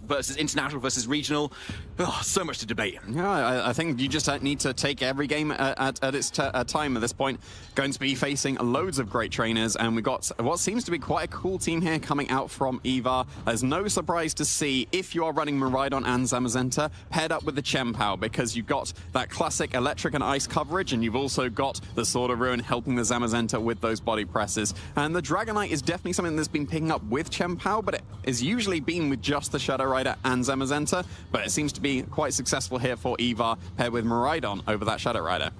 versus international versus regional. Oh, so much to debate. Yeah, I think you just need to take every game at its time at this point. Going to be facing loads of great trainers, and we got what seems to be quite a cool team here coming out from EVA. There's no surprise to see if you are running Miraidon and Zamazenta paired up with the Chien-Pao, because you've got that classic electric and ice coverage, and you've also got the Sword of Ruin helping the Zamazenta with those body presses. And the Dragonite is definitely something that's been picking up with Chien-Pao, but it has usually been with just the Shadow Rider and Zamazenta, but it seems to be quite successful here for EVA paired with Miraidon over that Shadow Rider.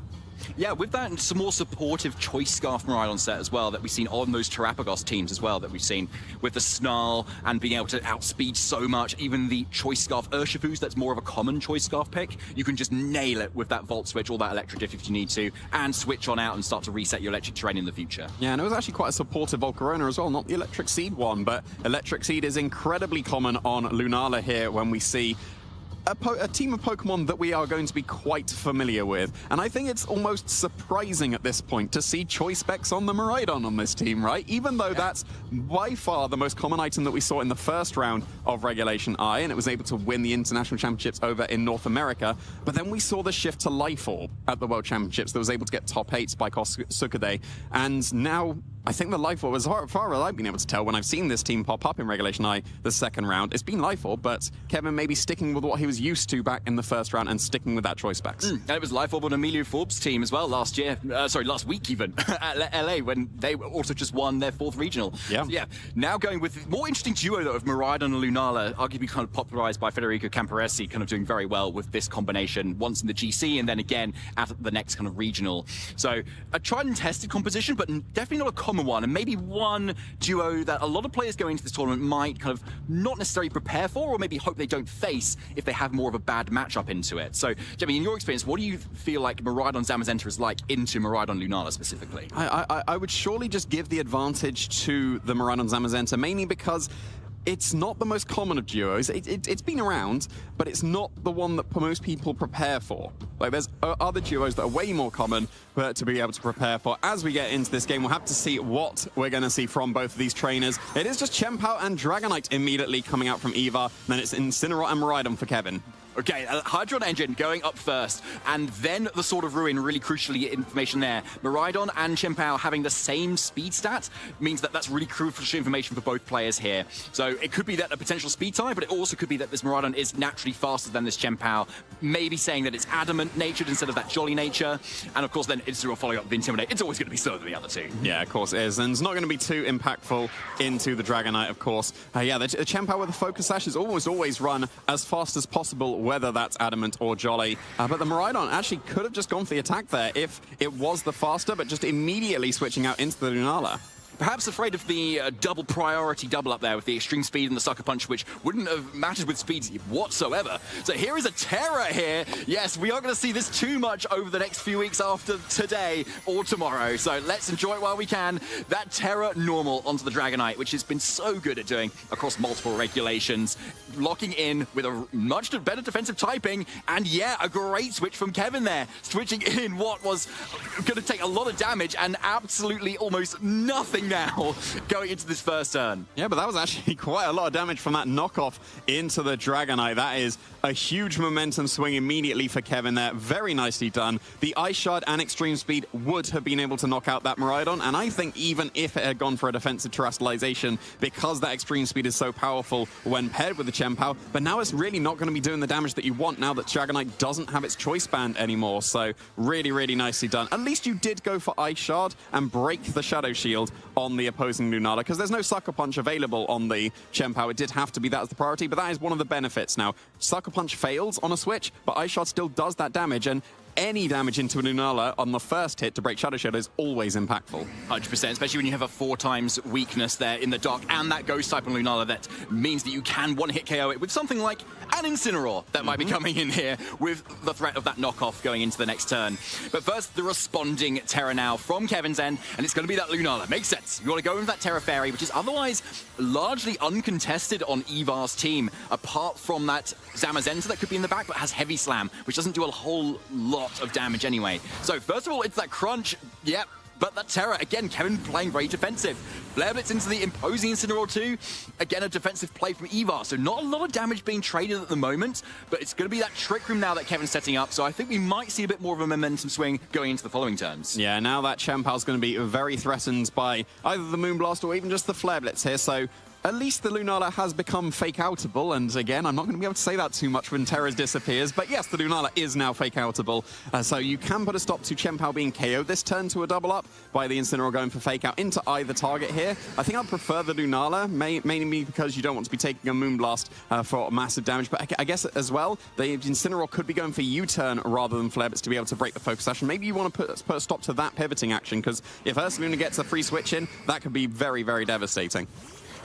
Yeah, with that and some more supportive Choice Scarf Miraidon set as well that we've seen on those Terrapagos teams as well that we've seen with the Snarl and being able to outspeed so much. Even the Choice Scarf Urshifus, that's more of a common Choice Scarf pick. You can just nail it with that Volt Switch or that Electric Diff if you need to, and switch on out and start to reset your electric terrain in the future. Yeah, and it was actually quite a supportive Volcarona as well, not the Electric Seed one, but Electric Seed is incredibly common on Lunala here when we see a team of Pokemon that we are going to be quite familiar with. And I think it's almost surprising at this point to see Choice Specs on the Miraidon on this team, right? Even though that's by far the most common item that we saw in the first round of Regulation I, and it was able to win the International Championships over in North America. But then we saw the shift to Life Orb at the World Championships that was able to get top 8s by Kosuke. And now I think the Life Orb, as far as I've been able to tell when I've seen this team pop up in Regulation I the second round, it's been Life Orb, but Kevin may be sticking with what he was used to back in the first round and sticking with that Choice Specs. And it was Life Orb on Emilio Forbes' team as well last week even, at LA, when they also just won their 4th regional. Yeah. So, yeah, now going with more interesting duo though of Miraidon and Lunala, arguably kind of popularized by Federico Camporesi, kind of doing very well with this combination, once in the GC and then again at the next kind of regional. So a tried and tested composition, but definitely not a common one, and maybe one duo that a lot of players going into this tournament might kind of not necessarily prepare for, or maybe hope they don't face if they have more of a bad matchup into it. So, Jimmy, in your experience, what do you feel like Miraidon Zamazenta is like into Miraidon Lunala specifically? I would surely just give the advantage to the Miraidon Zamazenta, mainly because it's not the most common of duos. It's been around, but it's not the one that most people prepare for. Like, there's other duos that are way more common to be able to prepare for. As we get into this game, we'll have to see what we're going to see from both of these trainers. It is just Chien-Pao and Dragonite immediately coming out from EVA. Then it's Incineroar and Miraidon for Kevin. Okay, Hydron Engine going up first, and then the Sword of Ruin, really crucially information there. Miraidon and Chien-Pao having the same speed stat means that that's really crucial information for both players here. So it could be that a potential speed tie, but it also could be that this Miraidon is naturally faster than this Chien-Pao, maybe saying that it's adamant-natured instead of that jolly nature. And of course then Incineroar following up with Intimidate. It's always going to be slower than the other two. Yeah, of course it is, and it's not going to be too impactful into the Dragonite, of course. Yeah, the Chien-Pao with the Focus Sash is always run as fast as possible, whether that's adamant or jolly. But the Miraidon actually could have just gone for the attack there if it was the faster, but just immediately switching out into the Lunala. Perhaps afraid of the double priority double up there with the extreme speed and the sucker punch, which wouldn't have mattered with speed whatsoever. So here is a Terra here. Yes, we are going to see this too much over the next few weeks after today or tomorrow. So let's enjoy it while we can. That Terra normal onto the Dragonite, which has been so good at doing across multiple regulations, locking in with a much better defensive typing, and yeah, a great switch from Kevin there, switching in what was going to take a lot of damage and absolutely almost nothing now going into this first turn. Yeah, but that was actually quite a lot of damage from that knockoff into the Dragonite. That is a huge momentum swing immediately for Kevin there. Very nicely done. The Ice Shard and Extreme Speed would have been able to knock out that Miraidon, and I think even if it had gone for a defensive terrestrialization, because that Extreme Speed is so powerful when paired with the Chien-Pao, but now it's really not going to be doing the damage that you want now that Dragonite doesn't have its Choice Band anymore. So really, really nicely done. At least you did go for Ice Shard and break the Shadow Shield on the opposing Lunala, because there's no Sucker Punch available on the Chien-Pao. It did have to be that as the priority, but that is one of the benefits now. Sucker Punch fails on a switch, but Ice Shard still does that damage, and any damage into a Lunala on the first hit to break Shadow Shield is always impactful. 100%, especially when you have a 4x weakness there in the dark and that Ghost type on Lunala, that means that you can one-hit KO it with something like an Incineroar that might be coming in here with the threat of that knockoff going into the next turn. But first, the responding Terra now from Kevin's end, and it's going to be that Lunala. Makes sense. You want to go with that Terra Fairy, which is otherwise largely uncontested on EVA's team, apart from that Zamazenta that could be in the back, but has Heavy Slam, which doesn't do a whole lot of damage anyway. So first of all, it's that crunch. Yep. But that Terra, again, Kevin playing very defensive. Flare Blitz into the imposing Incineroar 2. Again, a defensive play from Evar. So not a lot of damage being traded at the moment, but it's going to be that Trick Room now that Kevin's setting up. So I think we might see a bit more of a momentum swing going into the following turns. Yeah, now that Champal's going to be very threatened by either the Moonblast or even just the Flare Blitz here. So at least the Lunala has become fake-outable, and again, I'm not going to be able to say that too much when Terra's disappears, but yes, the Lunala is now fake-outable, so you can put a stop to Chempao being KO'd this turn to a double-up by the Incineroar going for fake-out into either target here. I think I'd prefer the Lunala, mainly because you don't want to be taking a Moonblast for massive damage, but I guess as well, the Incineroar could be going for U-turn rather than Flare Blitz to be able to break the focus action. Maybe you want to put a stop to that pivoting action, because if Ursaluna gets a free switch in, that could be very, very devastating.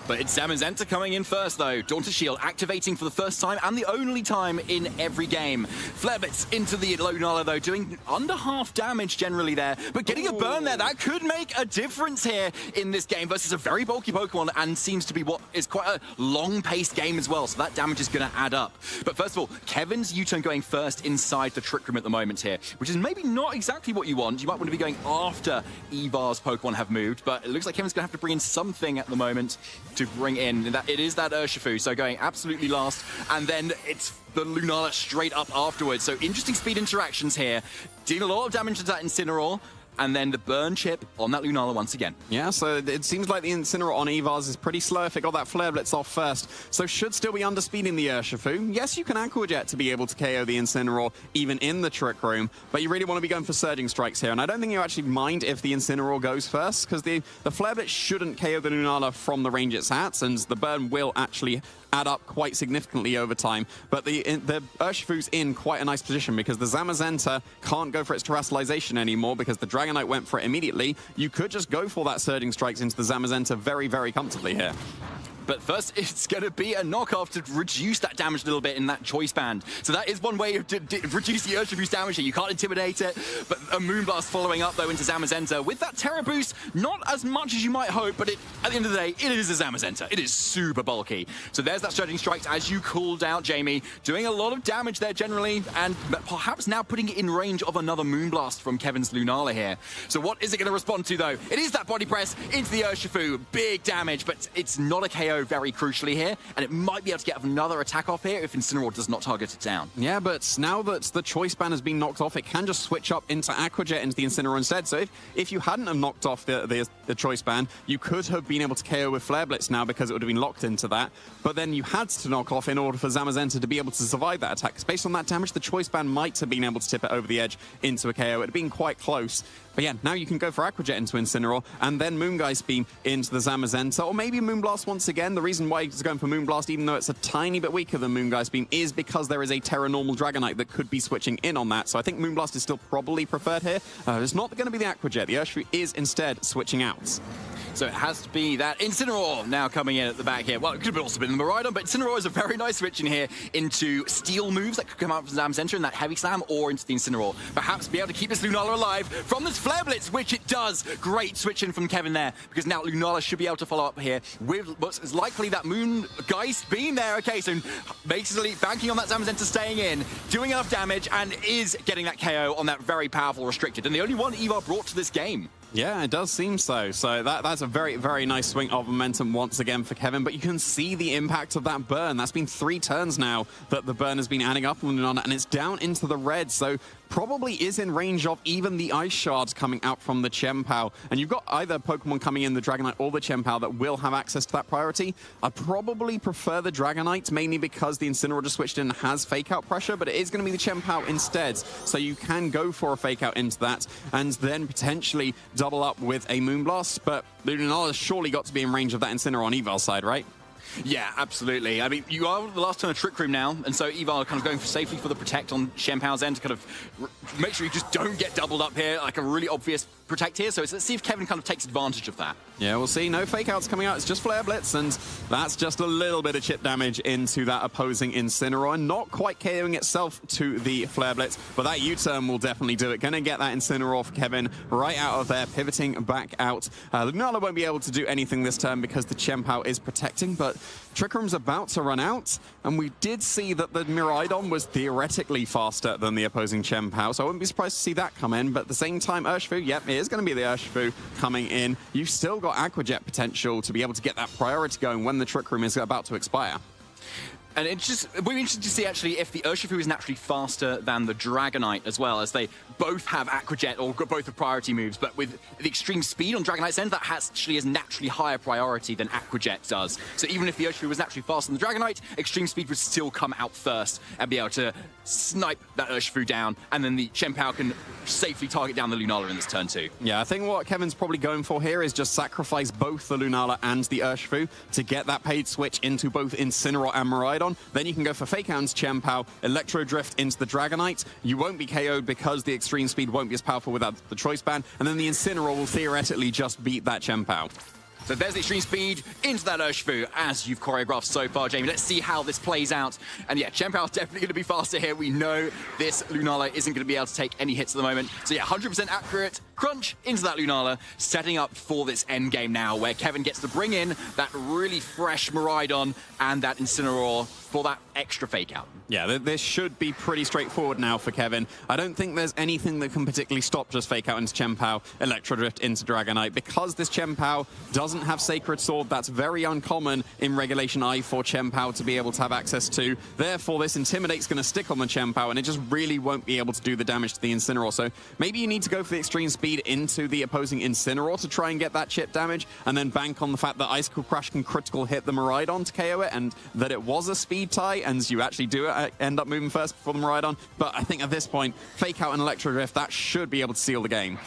But it's Zamazenta coming in first, though. Daunter's Shield activating for the first time and the only time in every game. Flare Blitz into the Lunala, though, doing under half damage generally there. But getting a burn there, that could make a difference here in this game versus a very bulky Pokemon and seems to be what is quite a long-paced game as well. So that damage is going to add up. But first of all, Kevin's U-turn going first inside the Trick Room at the moment here, which is maybe not exactly what you want. You might want to be going after Evar's Pokemon have moved, but it looks like Kevin's going to have to bring in something at the moment to bring in. It is that Urshifu, so going absolutely last, and then it's the Lunala straight up afterwards. So interesting speed interactions here, dealing a lot of damage to that Incineroar, and then the burn chip on that Lunala once again. Yeah, so it seems like the Incineroar on Evar's is pretty slow if it got that Flare Blitz off first, so should still be underspeeding the Urshifu. Yes, you can Aqua Jet to be able to KO the Incineroar even in the Trick Room, but you really want to be going for Surging Strikes here, and I don't think you actually mind if the Incineroar goes first, because the Flare Blitz shouldn't KO the Lunala from the range it's at, and the burn will actually add up quite significantly over time. But the Urshifu's in quite a nice position because the Zamazenta can't go for its Terrestrialization anymore because the Dragonite went for it immediately. You could just go for that Surging Strikes into the Zamazenta very, very comfortably here. But first, it's going to be a knockoff to reduce that damage a little bit in that Choice Band. So that is one way of reduce the Urshifu's damage here. You can't intimidate it, but a Moonblast following up, though, into Zamazenta. With that Terra boost, not as much as you might hope, but at the end of the day, it is a Zamazenta. It is super bulky. So there's that Surging Strikes, as you called out, Jamie, doing a lot of damage there generally, and perhaps now putting it in range of another Moonblast from Kevin's Lunala here. So what is it going to respond to, though? It is that Body Press into the Urshifu. Big damage, but it's not a KO very crucially here, and it might be able to get another attack off here if Incineroar does not target it down. Yeah, but now that the Choice Band has been knocked off, it can just switch up into Aqua Jet into the Incineroar instead. So if you hadn't have knocked off the Choice Band, you could have been able to KO with Flare Blitz now because it would have been locked into that. But then you had to knock off in order for Zamazenta to be able to survive that attack. Because based on that damage, the Choice Band might have been able to tip it over the edge into a KO. It had been quite close. But yeah, now you can go for Aqua Jet into Incineroar and then Moongeist Beam into the Zamazenta, or maybe Moonblast once again. The reason why he's going for Moonblast, even though it's a tiny bit weaker than Moongeist Beam, is because there is a Terra Normal Dragonite that could be switching in on that. So I think Moonblast is still probably preferred here. It's not going to be the Aqua Jet. The Urshifu is instead switching out. So it has to be that Incineroar now coming in at the back here. Well, it could have also been the Miraidon, but Incineroar is a very nice switch in here into steel moves that could come out from Zamazenta in that Heavy Slam or into the Incineroar. Perhaps be able to keep this Lunala alive from this Flare Blitz, which it does. Great switch in from Kevin there, because now Lunala should be able to follow up here with what's likely that Moongeist Beam there. Okay, so basically banking on that Zamazenta staying in, doing enough damage, and is getting that KO on that very powerful Restricted. And the only one Evar brought to this game. Yeah, it does seem so. So that's a very, very nice swing of momentum once again for Kevin, but you can see the impact of that burn. That's been 3 turns now that the burn has been adding up on, and it's down into the red, so probably is in range of even the Ice Shards coming out from the Chempao. And you've got either Pokemon coming in, the Dragonite or the Chempao, that will have access to that priority. I'd probably prefer the Dragonite, mainly because the Incineroar just switched in and has Fake-Out pressure, but it is going to be the Chempao instead. So you can go for a Fake-Out into that, and then potentially double up with a Moonblast, but Lunala's surely got to be in range of that Incineroar on Eval's side, right? Yeah, absolutely. I mean, you are the last turn of Trick Room now, and so Eval kind of going for safely for the Protect on Chempao's end to kind of make sure you just don't get doubled up here, like a really obvious Protect here. So let's see if Kevin kind of takes advantage of that. Yeah, we'll see. No Fake Outs coming out. It's just Flare Blitz, and that's just a little bit of chip damage into that opposing Incineroar. Not quite KOing itself to the Flare Blitz, but that U-turn will definitely do it. Going to get that Incineroar for Kevin right out of there, pivoting back out. Lunala won't be able to do anything this turn because the Chempao is protecting, but but Trick Room's about to run out, and we did see that the Miraidon was theoretically faster than the opposing Chien-Pao, so I wouldn't be surprised to see that come in, but at the same time, Urshifu, yep, it is going to be the Urshifu coming in. You've still got Aqua Jet potential to be able to get that priority going when the Trick Room is about to expire. And it's just, we're interested to see actually if the Urshifu is naturally faster than the Dragonite as well, as they both have Aqua Jet or both have priority moves, but with the extreme speed on Dragonite's end, that actually is naturally higher priority than Aqua Jet does. So even if the Urshifu was naturally faster than the Dragonite, extreme speed would still come out first and be able to snipe that Urshifu down, and then the Chien-Pao can safely target down the Lunala in this turn too. Yeah, I think what Kevin's probably going for here is just sacrifice both the Lunala and the Urshifu to get that paid switch into both Incineroar and Miraidon. Then you can go for Fake Out's Chien-Pao, Electro Drift into the Dragonite. You won't be KO'd because the extreme speed won't be as powerful without the Choice Band, and then the Incineroar will theoretically just beat that Chien-Pao. So there's the extreme speed into that Urshifu, as you've choreographed so far, Jamie. Let's see how this plays out. And yeah, Chien-Pao is definitely going to be faster here. We know this Lunala isn't going to be able to take any hits at the moment. So yeah, 100% accurate. Crunch into that Lunala, setting up for this end game now, where Kevin gets to bring in that really fresh Miraidon and that Incineroar for that extra Fake Out. Yeah, this should be pretty straightforward now for Kevin. I don't think there's anything that can particularly stop just Fake Out into Chien-Pao, Electro Drift into Dragonite. Because this Chien-Pao doesn't have Sacred Sword, that's very uncommon in Regulation I for Chien-Pao to be able to have access to. Therefore, this Intimidate's going to stick on the Chien-Pao, and it just really won't be able to do the damage to the Incineroar. So maybe you need to go for the extreme speed into the opposing Incineroar to try and get that chip damage, and then bank on the fact that Icicle Crash can critical hit the Miraidon to KO it, and that it was a speed tie, and you actually do end up moving first before the Miraidon. But I think at this point, Fake Out and Electro Drift, that should be able to seal the game.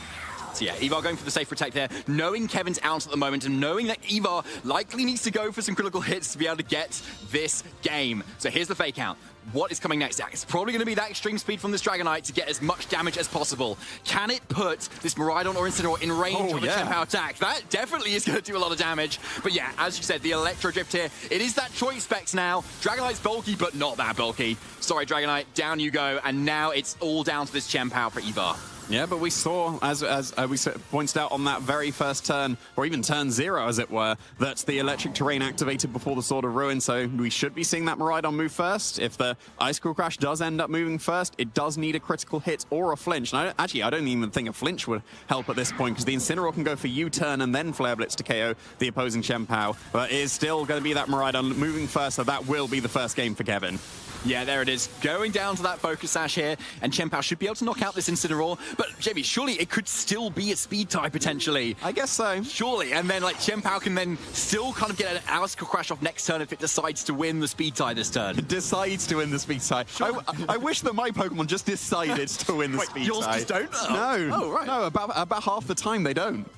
So yeah, Ivar going for the safe protect there, knowing Kevin's out at the moment and knowing that Ivar likely needs to go for some critical hits to be able to get this game. So here's the Fake Out. What is coming next? It's probably going to be that extreme speed from this Dragonite to get as much damage as possible. Can it put this Miraidon or Incineroar in range of a Chien-Pao attack? That definitely is going to do a lot of damage. But yeah, as you said, the Electro Drift here, it is that choice specs now. Dragonite's bulky, but not that bulky. Sorry, Dragonite, down you go. And now it's all down to this Chien-Pao for Ivar. Yeah, but we saw, as we pointed out on that very first turn, or even turn 0, as it were, that the electric terrain activated before the Sword of Ruin, so we should be seeing that Miraidon move first. If the Icicle Crash does end up moving first, it does need a critical hit or a flinch. And I don't even think a flinch would help at this point, because the Incineroar can go for U-turn and then Flare Blitz to KO the opposing Chien-Pao, but it is still going to be that Miraidon moving first, so that will be the first game for Kevin. Yeah, there it is. Going down to that Focus Sash here, and Chien-Pao should be able to knock out this Incineroar. But, Jamie, surely it could still be a speed tie, potentially. I guess so. Surely. And then, like, Chien-Pao can then still kind of get an Icicle Crash off next turn if it decides to win the speed tie this turn. It decides to win the speed tie. Sure. I wish that my Pokemon just decided to win the speed yours tie. Yours just don't? No. Oh, right. No, about half the time they don't.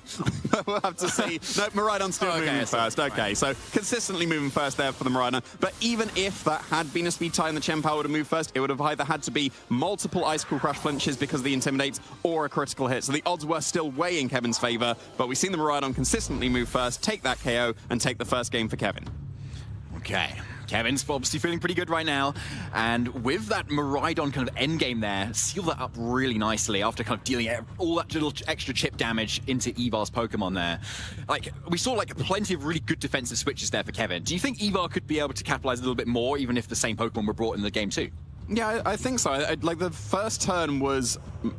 We'll have to see. No, Miraidon's still moving first. Okay, so consistently moving first there for the Miraidon. But even if that had been a speed tie and the Chien-Pao would have moved first, it would have either had to be multiple Icicle Crash flinches because of the Intimidates or a critical hit. So the odds were still way in Kevin's favor, but we've seen the Miraidon consistently move first, take that KO, and take the first game for Kevin. Okay. Kevin's obviously feeling pretty good right now, and with that Miraidon kind of endgame there, seal that up really nicely after kind of dealing all that little extra chip damage into Ivar's Pokemon there. Like, we saw like plenty of really good defensive switches there for Kevin. Do you think Ivar could be able to capitalize a little bit more, even if the same Pokemon were brought in the game too? Yeah, I think so. Like, the first turn was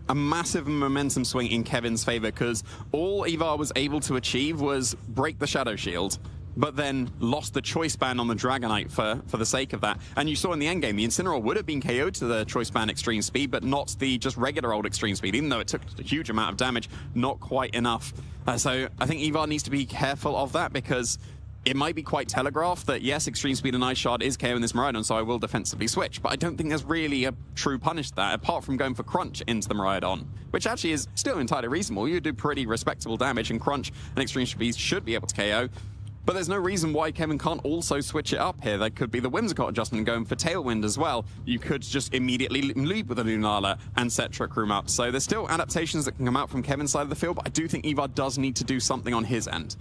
a massive momentum swing in Kevin's favor, because all Ivar was able to achieve was break the Shadow Shield, but then lost the Choice Band on the Dragonite for the sake of that. And you saw in the endgame, the Incineroar would have been KO'd to the Choice Band Extreme Speed, but not the just regular old Extreme Speed, even though it took a huge amount of damage, not quite enough. So I think Ivar needs to be careful of that, because it might be quite telegraphed that, yes, Extreme Speed and Ice Shard is KOing this Miraidon, so I will defensively switch. But I don't think there's really a true punish to that, apart from going for Crunch into the Miraidon, which actually is still entirely reasonable. You do pretty respectable damage, and Crunch and Extreme Speed should be able to KO. But there's no reason why Kevin can't also switch it up here. There could be the Whimsicott adjustment going for Tailwind as well. You could just immediately lead with a Lunala and set Trick Room up. So there's still adaptations that can come out from Kevin's side of the field, but I do think Ivar does need to do something on his end.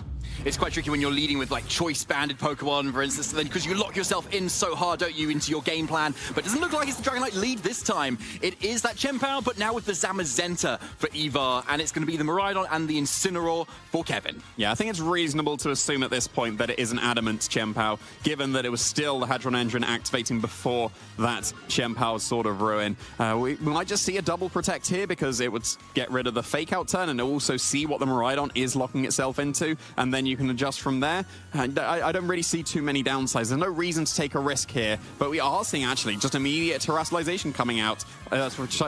It's quite tricky when you're leading with like choice banded Pokemon, for instance, then because you lock yourself in so hard, don't you, into your game plan. But it doesn't look like it's the Dragonite lead this time. It is that Chien-Pao, but now with the Zamazenta for Ivar, and it's going to be the Miraidon and the Incineroar for Kevin. Yeah, I think it's reasonable to assume at this point point that it is an Adamant Chien-Pao, given that it was still the Hadron Engine activating before that Chien-Pao's Sword of Ruin. We might just see a double protect here because it would get rid of the fake out turn and also see what the Miraidon is locking itself into, and then you can adjust from there. And I don't really see too many downsides. There's no reason to take a risk here, but we are seeing actually just immediate terrestrialization coming out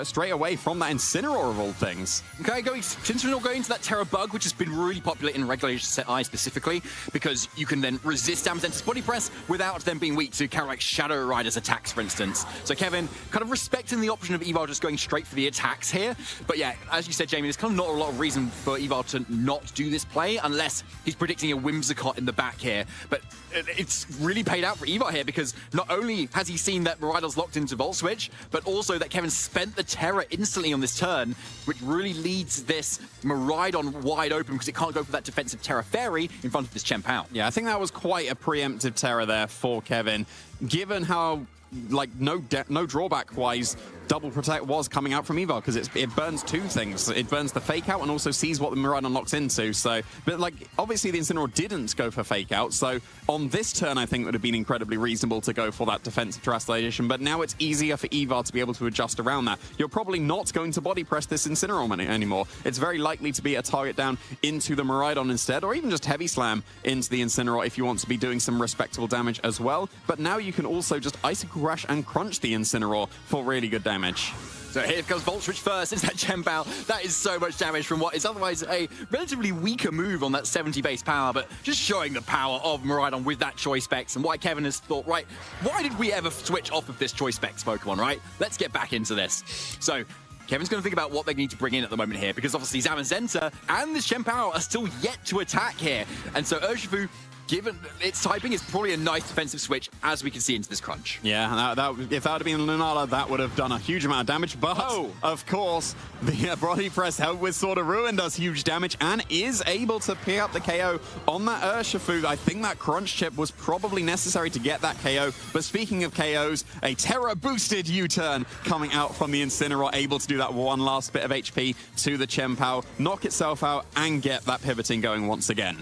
straight away from that Incineroar of all things. Okay, since we're not going to that Terra Bug, which has been really popular in regulation set I specifically, because you can then resist Amazen's body press without them being weak to counteract Shadow Rider's attacks, for instance. So Kevin kind of respecting the option of Eval just going straight for the attacks here. But yeah, as you said, Jamie, there's kind of not a lot of reason for Eval to not do this play unless he's predicting a Whimsicott in the back here. But it's really paid out for Eval here because not only has he seen that Miraidon's locked into Volt Switch, but also that Kevin spent the Terra instantly on this turn, which really leads this Miraidon wide open because it can't go for that defensive Terra Fairy in front of this Chien-Pao. Yeah, I think that was quite a preemptive Terra there for Kevin, given how no drawback wise double protect was coming out from Eval, because it burns two things. It burns the fake out and also sees what the Miraidon locks into. So, but like obviously the Incineroar didn't go for fake out. So on this turn, I think it would have been incredibly reasonable to go for that defensive terrestrialization. But now it's easier for Eval to be able to adjust around that. You're probably not going to body press this Incineroar anymore. It's very likely to be a target down into the Miraidon instead, or even just heavy slam into the Incineroar if you want to be doing some respectable damage as well. But now you can also just Icicle Crash and crunch the Incineroar for really good damage. So here comes Volt Switch first. It's that Chien-Pao. That is so much damage from what is otherwise a relatively weaker move on that 70 base power, but just showing the power of Miraidon with that Choice Specs and why Kevin has thought, right, why did we ever switch off of this Choice Specs Pokemon, right? Let's get back into this. So Kevin's going to think about what they need to bring in at the moment here, because obviously Zamazenta and this Chien-Pao are still yet to attack here. And so Urshifu, given its typing, is probably a nice defensive switch, as we can see into this crunch. Yeah, if that would have been Lunala, that would have done a huge amount of damage. But, of course, the body press held with Sword of Ruin does huge damage and is able to pick up the KO on that Urshifu. I think that crunch chip was probably necessary to get that KO. But speaking of KOs, a Terra-boosted U-turn coming out from the Incineroar, able to do that one last bit of HP to the Chien-Pao, knock itself out, and get that pivoting going once again.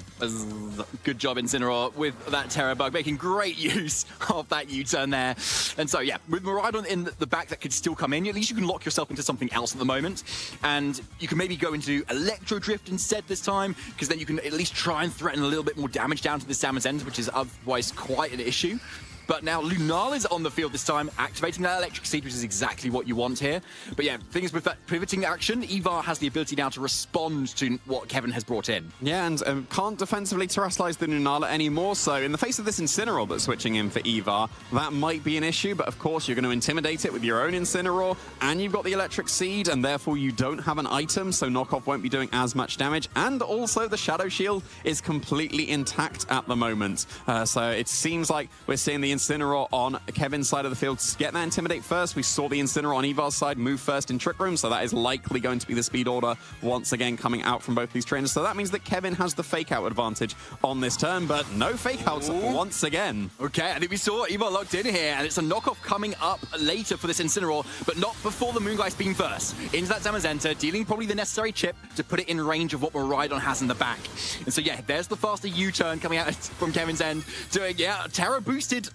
Good job, Incineroar, with that Terra Bug, making great use of that U-turn there. And so, yeah, with Miraidon in the back that could still come in, at least you can lock yourself into something else at the moment. And you can maybe go into Electro Drift instead this time, because then you can at least try and threaten a little bit more damage down to the Zamazenta, which is otherwise quite an issue. But now Lunala is on the field this time, activating that Electric Seed, which is exactly what you want here. But yeah, the thing is, with that pivoting action, Eval has the ability now to respond to what Kevin has brought in. Yeah, and can't defensively terrestrialize the Lunala anymore, so in the face of this Incineroar that's switching in for Eval, that might be an issue, but of course you're going to intimidate it with your own Incineroar, and you've got the Electric Seed, and therefore you don't have an item, so Knockoff won't be doing as much damage, and also the Shadow Shield is completely intact at the moment. So it seems like we're seeing the Incineroar on Kevin's side of the field get that Intimidate first. We saw the Incineroar on Eval's side move first in Trick Room, so that is likely going to be the speed order once again coming out from both these trainers. So that means that Kevin has the fake out advantage on this turn, but no fake outs once again. Okay, I think we saw Eval locked in here, and it's a knockoff coming up later for this Incineroar, but not before the Moonglide Beam first. Into that Zamazenta, dealing probably the necessary chip to put it in range of what Miraidon has in the back. And so yeah, there's the faster U-turn coming out from Kevin's end, doing, yeah, Terra boosted.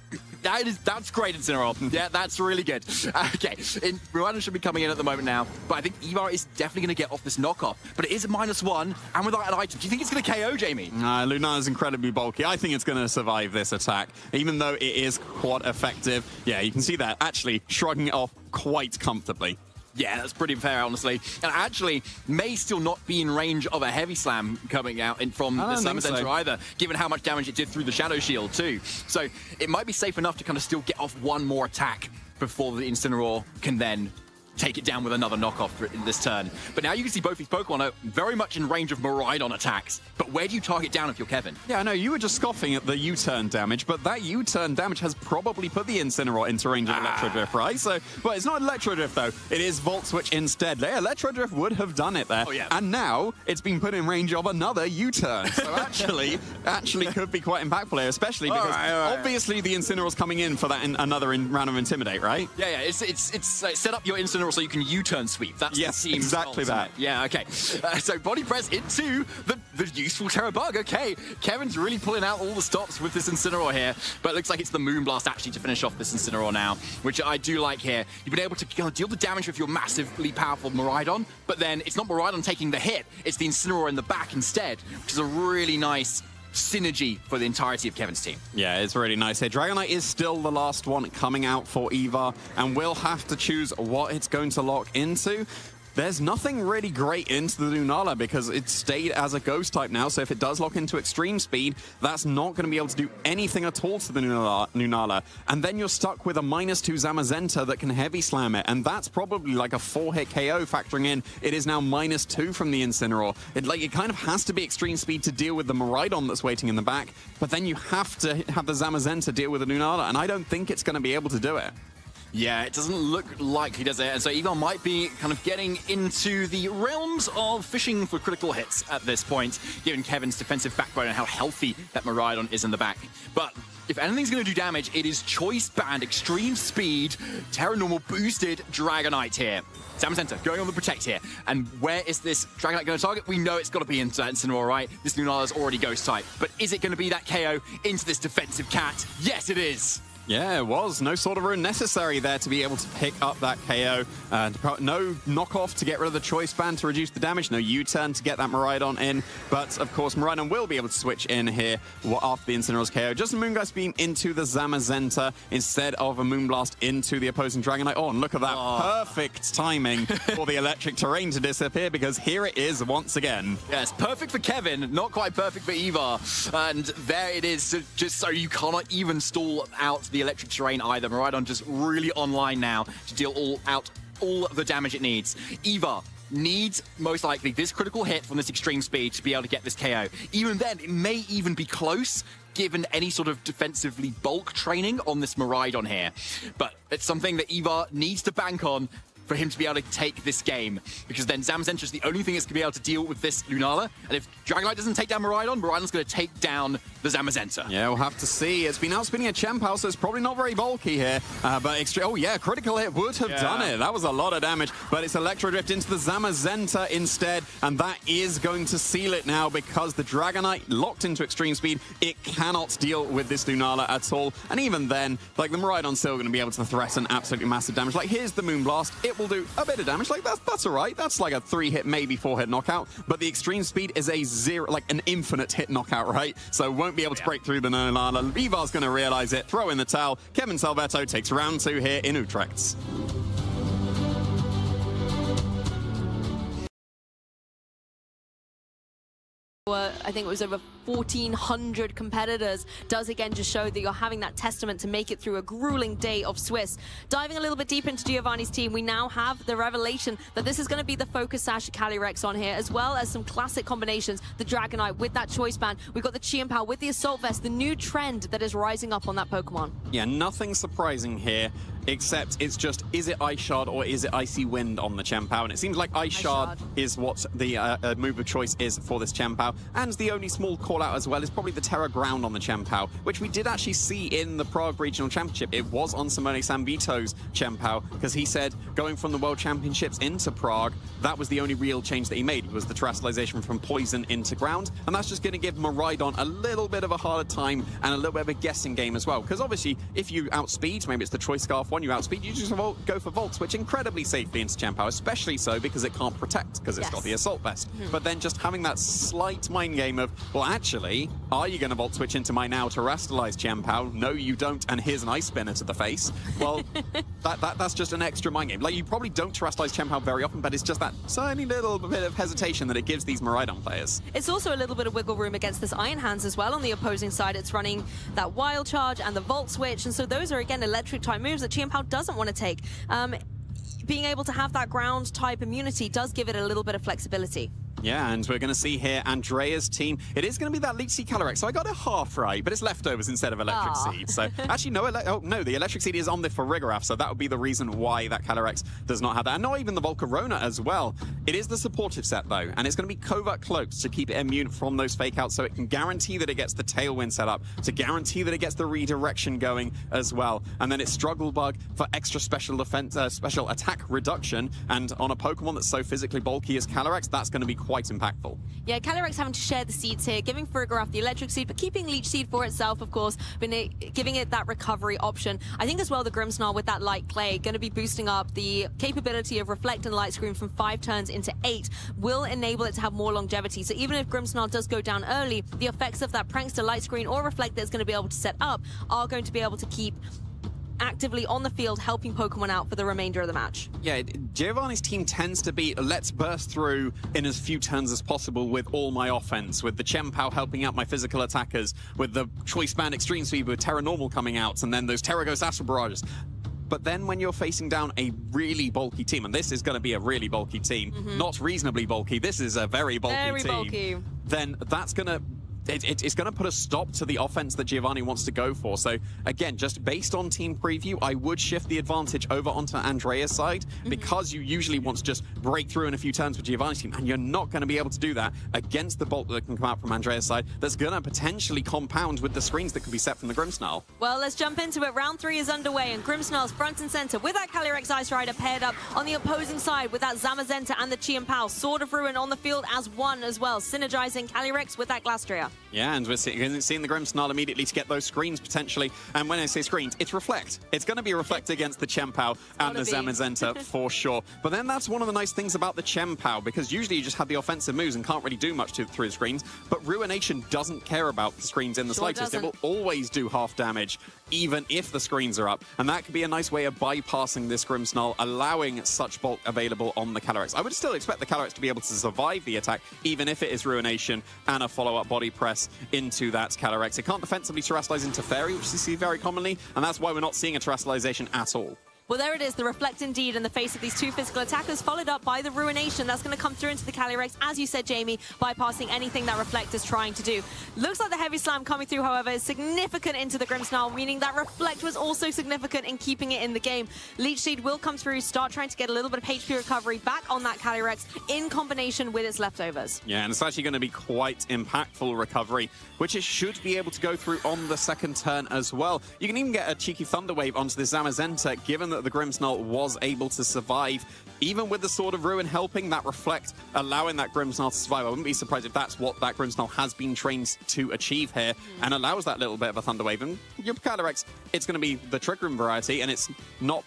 That's great, Incineroar. Yeah, that's really good. Okay, Miraidon should be coming in at the moment now, but I think Eval is definitely going to get off this knockoff. But it is a -1, and without an item. Do you think it's going to KO, Jamie? Lunala is incredibly bulky. I think it's going to survive this attack, even though it is quite effective. Yeah, you can see that actually shrugging it off quite comfortably. Yeah, that's pretty fair, honestly. And actually, may still not be in range of a Heavy Slam coming out from the Zamazenta either, given how much damage it did through the Shadow Shield too. So it might be safe enough to kind of still get off one more attack before the Incineroar can then take it down with another knockoff in this turn. But now you can see both these Pokemon are very much in range of Miraidon attacks. But where do you target down if you're Kevin? Yeah, I know, you were just scoffing at the U-turn damage, but that U-turn damage has probably put the Incineroar into range of Electro Drift, right? So, well, it's not Electro Drift, though. It is Volt Switch instead. Yeah, Electro Drift would have done it there. Oh, yeah. And now it's been put in range of another U-turn. So actually could be quite impactful here, especially because obviously the Incineroar's coming in for that another round of Intimidate, right? Yeah, it's set up your Incineroar Incineroar so you can U-turn sweep. That's yes, the team's exactly goal, that. Yeah, okay. So body press into the useful Terra Bug. Okay, Kevin's really pulling out all the stops with this Incineroar here, but it looks like it's the Moonblast actually to finish off this Incineroar now, which I do like here. You've been able to deal the damage with your massively powerful Miraidon, but then it's not Miraidon taking the hit, it's the Incineroar in the back instead, which is a really nice synergy for the entirety of Kevin's team. Yeah, it's really nice here. Dragonite is still the last one coming out for Eva, and we'll have to choose what it's going to lock into. There's nothing really great into the Lunala because it stayed as a ghost type now, so if it does lock into extreme speed, that's not going to be able to do anything at all to the Lunala. And then you're stuck with a -2 Zamazenta that can heavy slam it, and that's probably like a 4-hit KO factoring in. It is now -2 from the Incineroar. It kind of has to be extreme speed to deal with the Miraidon that's waiting in the back, but then you have to have the Zamazenta deal with the Lunala, and I don't think it's going to be able to do it. Yeah, it doesn't look likely, does it? And so Eva might be kind of getting into the realms of fishing for critical hits at this point, given Kevin's defensive backbone and how healthy that Miraidon is in the back. But if anything's going to do damage, it is Choice Band, Extreme Speed, Terra Normal boosted Dragonite here. Zamazenta going on the Protect here. And where is this Dragonite going to target? We know it's got to be into Incineroar, right? This Lunala's already Ghost type. But is it going to be that KO into this defensive cat? Yes, it is. Yeah, it was. No sort of rune necessary there to be able to pick up that KO. No knockoff to get rid of the Choice Band to reduce the damage. No U-turn to get that Miraidon in. But, of course, Miraidon will be able to switch in here after the Incineroar's KO. Just a Moongeist Beam into the Zamazenta instead of a Moonblast into the opposing Dragonite. Oh, and look at that. Perfect timing for the electric terrain to disappear, because here it is once again. Yes, perfect for Kevin, not quite perfect for Eva. And there it is, just so you cannot even stall out the electric terrain either. Miraidon just really online now to deal out all the damage it needs. Eva needs most likely this critical hit from this extreme speed to be able to get this KO. Even then, it may even be close given any sort of defensively bulk training on this Miraidon here. But it's something that Eva needs to bank on for him to be able to take this game, because then Zamazenta is the only thing that's going to be able to deal with this Lunala, and if Dragonite doesn't take down Miraidon, Miraidon's going to take down the Zamazenta. Yeah, we'll have to see. It's been outspinning a Chempow, so it's probably not very bulky here, but oh yeah, critical hit would have done it. That was a lot of damage, but it's Electro Drift into the Zamazenta instead, and that is going to seal it now, because the Dragonite locked into extreme speed, it cannot deal with this Lunala at all, and even then, like, the Miraidon's still going to be able to threaten absolutely massive damage. Like, here's the Moonblast. It will do a bit of damage. Like, that's all right. That's like a 3-hit, maybe 4-hit knockout. But the extreme speed is a 0, like an infinite hit knockout, right? So won't be able to break through the Lunala. Eva's going to realize it, throw in the towel. Kevin Salvetto takes round 2 here in Utrecht. I think it was over 1,400 competitors, does again just show that you're having that testament to make it through a grueling day of Swiss. Diving a little bit deep into Giovanni's team, we now have the revelation that this is going to be the Focus Sash Calyrex on here, as well as some classic combinations. The Dragonite with that Choice Band, we've got the Chien-Pao with the Assault Vest, the new trend that is rising up on that Pokemon. Yeah, nothing surprising here, except it's just, is it Ice Shard or is it Icy Wind on the Chien-Pao? And it seems like Ice Shard is what the move of choice is for this Chien-Pao. And the only small call-out as well is probably the Terra Ground on the Chien-Pao, which we did actually see in the Prague Regional Championship. It was on Simone Sanvito's Chien-Pao, because he said going from the World Championships into Prague, that was the only real change that he made, was the terrestrialization from Poison into Ground. And that's just going to give Miraidon a little bit of a harder time and a little bit of a guessing game as well. Because obviously, if you outspeed, maybe it's the Choice Scarf one, you outspeed, you just go for Volt Switch incredibly safely into Chien-Pao, especially so because it can't protect, because it's got the Assault Vest. But then just having that slight mind game of, well, actually, are you going to Volt Switch into my now terrestrialized Chien-Pao? No, you don't, and here's an Ice Spinner to the face. Well, that's just an extra mind game. Like, you probably don't terrestrialize Chien-Pao very often, but it's just that tiny little bit of hesitation that it gives these Miraidon players. It's also a little bit of wiggle room against this Iron Hands as well on the opposing side. It's running that Wild Charge and the Volt Switch, and so those are, again, electric-type moves that Chien-Pao doesn't want to take. Being able to have that ground-type immunity does give it a little bit of flexibility. Yeah, and we're going to see here Andrea's team. It is going to be that Leech Seed Calyrex. So I got it half right, but it's leftovers instead of Electric Seed. So actually, no, the Electric Seed is on the Farigiraf, so that would be the reason why that Calyrex does not have that. And not even the Volcarona as well. It is the supportive set, though, and it's going to be Covert Cloaks to keep it immune from those fake outs, so it can guarantee that it gets the Tailwind set up, to guarantee that it gets the redirection going as well. And then it's Struggle Bug for extra special defense, special attack reduction. And on a Pokemon that's so physically bulky as Calyrex, that's going to be quite impactful. Yeah, Calyrex having to share the seeds here, giving Farigiraf the Electric Seed, but keeping Leech Seed for itself, of course, giving it that recovery option. I think as well the Grimmsnarl with that Light Clay going to be boosting up the capability of Reflect and Light Screen from 5 turns into 8, will enable it to have more longevity. So even if Grimmsnarl does go down early, the effects of that Prankster, Light Screen, or Reflect that's going to be able to set up are going to be able to keep actively on the field, helping Pokemon out for the remainder of the match. Yeah, Giovanni's team tends to be, let's burst through in as few turns as possible with all my offense, with the Chien-Pao helping out my physical attackers, with the Choice Band Extreme Speed with Terra Normal coming out, and then those Terra Ghost Astral Barrages. But then when you're facing down a really bulky team, and this is going to be a really bulky team, not reasonably bulky, this is a very bulky team, then that's going to... It's going to put a stop to the offense that Giovanni wants to go for. So, again, just based on team preview, I would shift the advantage over onto Andrea's side because you usually want to just break through in a few turns with Giovanni's team, and you're not going to be able to do that against the bulk that can come out from Andrea's side that's going to potentially compound with the screens that can be set from the Grimmsnarl. Well, let's jump into it. Round 3 is underway, and Grimmsnarl's front and center with that Calyrex Ice Rider paired up on the opposing side with that Zamazenta and the Chien-Pao. Sword of Ruin on the field as one as well, synergizing Calyrex with that Glastrier. Yeah, and we're seeing the Grimmsnarl immediately to get those screens potentially. And when I say screens, it's Reflect. It's going to be Reflect against the Chien-Pao and the Zamazenta for sure. But then that's one of the nice things about the Chien-Pao, because usually you just have the offensive moves and can't really do much through the screens. But Ruination doesn't care about the screens in the slightest. It will always do half damage, even if the screens are up. And that could be a nice way of bypassing this Grimmsnarl, allowing such bulk available on the Calyrex. I would still expect the Calyrex to be able to survive the attack, even if it is Ruination and a follow-up body press into that Calyrex. It can't defensively Terrasilize into Fairy, which you see very commonly, and that's why we're not seeing a Terrasalization at all. Well, there it is, the Reflect indeed in the face of these two physical attackers, followed up by the Ruination. That's going to come through into the Calyrex, as you said, Jamie, bypassing anything that Reflect is trying to do. Looks like the Heavy Slam coming through, however, is significant into the Grimmsnarl, meaning that Reflect was also significant in keeping it in the game. Leech Seed will come through, start trying to get a little bit of HP recovery back on that Calyrex in combination with its leftovers. Yeah, and it's actually going to be quite impactful recovery, which it should be able to go through on the second turn as well. You can even get a cheeky Thunder Wave onto the Zamazenta, given that the Grimmsnarl was able to survive. Even with the Sword of Ruin helping, that Reflect, allowing that Grimmsnarl to survive. I wouldn't be surprised if that's what that Grimmsnarl has been trained to achieve here, and allows that little bit of a Thunder Wave. And your Calyrex, it's going to be the Trick Room variety, and it's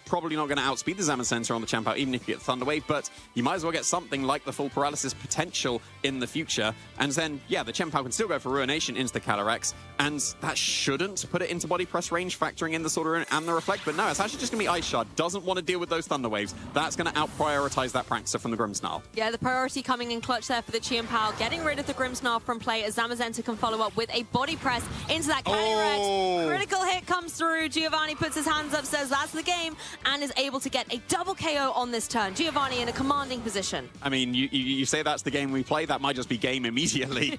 probably not going to outspeed the Zamazenta on the Chien-Pao, even if you get Thunder Wave, but you might as well get something like the full Paralysis potential in the future. And then, yeah, the Chien-Pao can still go for Ruination into the Calyrex, and that shouldn't put it into body press range, factoring in the Sword of Ruin and the Reflect. But no, it's actually just going to be Ice Shard. Doesn't want to deal with those Thunder Waves. That's going to out-prioritize that Prankster from the Grimmsnarl. Yeah, the priority coming in clutch there for the Chien-Pao, getting rid of the Grimmsnarl from play as Zamazenta can follow up with a body press into that Calyrex. Oh. Critical hit comes through. Giovanni puts his hands up, says that's the game, and is able to get a double KO on this turn. Giovanni in a commanding position. I mean, you say that's the game we play, that might just be game immediately.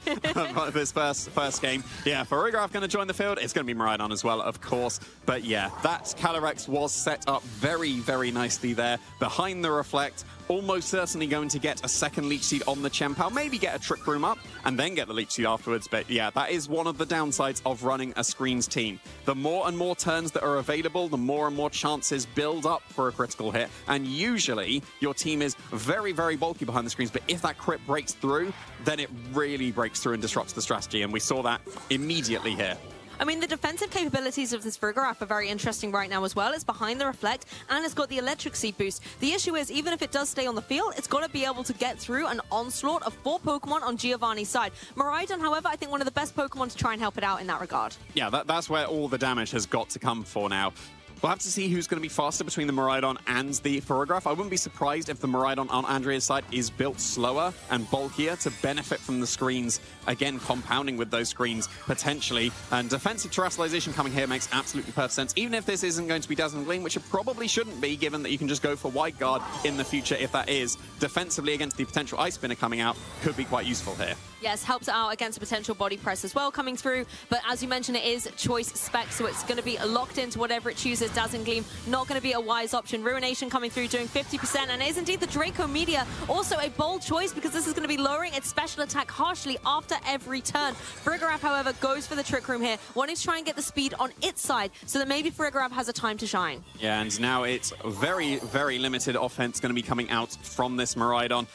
This first game. Yeah, Farigiraf going to join the field. It's going to be Miraidon as well, of course. But yeah, that Calyrex was set up very, very nicely there behind the Reflect. Almost certainly going to get a second Leech Seed on the Chien-Pao, maybe get a Trick Room up, and then get the Leech Seed afterwards. But yeah, that is one of the downsides of running a screens team. The more and more turns that are available, the more and more chances build up for a critical hit. And usually, your team is very, very bulky behind the screens, but if that crit breaks through, then it really breaks through and disrupts the strategy. And we saw that immediately here. I mean, the defensive capabilities of this Farigiraf are very interesting right now as well. It's behind the Reflect, and it's got the Electric Seed boost. The issue is, even if it does stay on the field, it's got to be able to get through an onslaught of 4 Pokemon on Giovanni's side. Miraidon, however, I think one of the best Pokemon to try and help it out in that regard. Yeah, that's where all the damage has got to come for now. We'll have to see who's going to be faster between the Miraidon and the Ferrograph. I wouldn't be surprised if the Miraidon on Andrea's side is built slower and bulkier to benefit from the screens, again, compounding with those screens potentially. And defensive terrestrialization coming here makes absolutely perfect sense, even if this isn't going to be Dazzling Gleam, which it probably shouldn't be, given that you can just go for Wide Guard in the future if that is. Defensively against the potential Ice Spinner coming out could be quite useful here. Yes, helps out against a potential body press as well coming through. But as you mentioned, it is choice spec, so it's going to be locked into whatever it chooses. Dazzling Gleam, not going to be a wise option. Ruination coming through, doing 50%, and it is indeed the Draco Meteor. Also a bold choice, because this is going to be lowering its special attack harshly after every turn. Ferrograph, however, goes for the Trick Room here, wanting to try and get the speed on its side, so that maybe Ferrograph has a time to shine. Yeah, and now it's very, very limited offense going to be coming out from this Miraidon.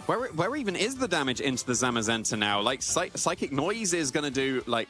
Where even is the damage into the Zamazenta now? Like, Psychic Noise is going to do, like,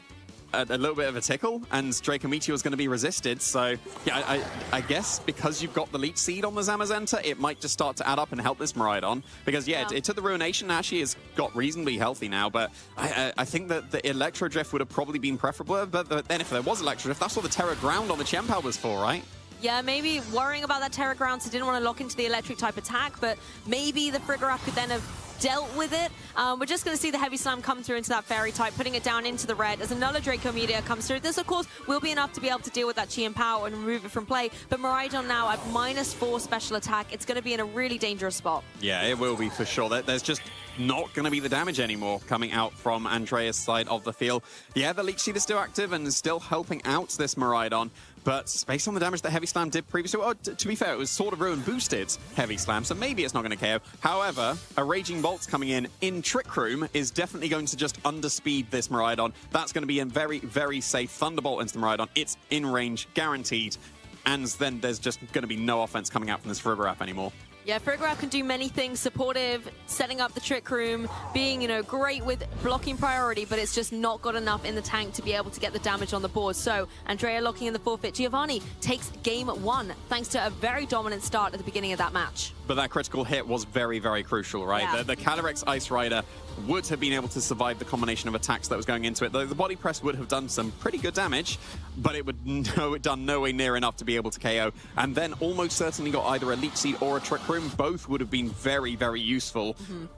a little bit of a tickle, and Draco Meteor is going to be resisted. So, yeah, I guess because you've got the Leech Seed on the Zamazenta, it might just start to add up and help this Miraidon. Because, yeah, it took the Ruination. Actually has got reasonably healthy now, but I think that the Electro Drift would have probably been preferable. But then if there was Electro Drift, that's what the Terra Ground on the Chien-Pao was for, right? Yeah, maybe worrying about that Terra Ground, so didn't want to lock into the electric type attack, but maybe the Ferrograph could then have dealt with it. We're just going to see the Heavy Slam come through into that Fairy type, putting it down into the red as another Draco Meteor comes through. This, of course, will be enough to be able to deal with that Chien-Pao and remove it from play. But Miraidon now at -4 special attack. It's going to be in a really dangerous spot. Yeah, it will be for sure. There's just not going to be the damage anymore coming out from Andrea's side of the field. Yeah, the Leech Seed is still active and is still helping out this Miraidon. But based on the damage that Heavy Slam did previously, well, to be fair, it was Sword of Ruin boosted Heavy Slam, so maybe it's not going to KO. However, a Raging Bolt's coming in Trick Room is definitely going to just underspeed this Miraidon. That's going to be a very, very safe Thunderbolt into the Miraidon. It's in range, guaranteed. And then there's just going to be no offense coming out from this Ferrograph anymore. Yeah, Ferrograph can do many things, supportive, setting up the Trick Room, being, you know, great with blocking priority, but it's just not got enough in the tank to be able to get the damage on the board. So, Andrea locking in the forfeit. Giovanni takes game 1, thanks to a very dominant start at the beginning of that match. But that critical hit was very, very crucial, right? Yeah. The Calyrex Ice Rider would have been able to survive the combination of attacks that was going into it. The body press would have done some pretty good damage, but it would done nowhere near enough to be able to KO. And then almost certainly got either a Leech Seed or a Trick Room. Both would have been very, very useful.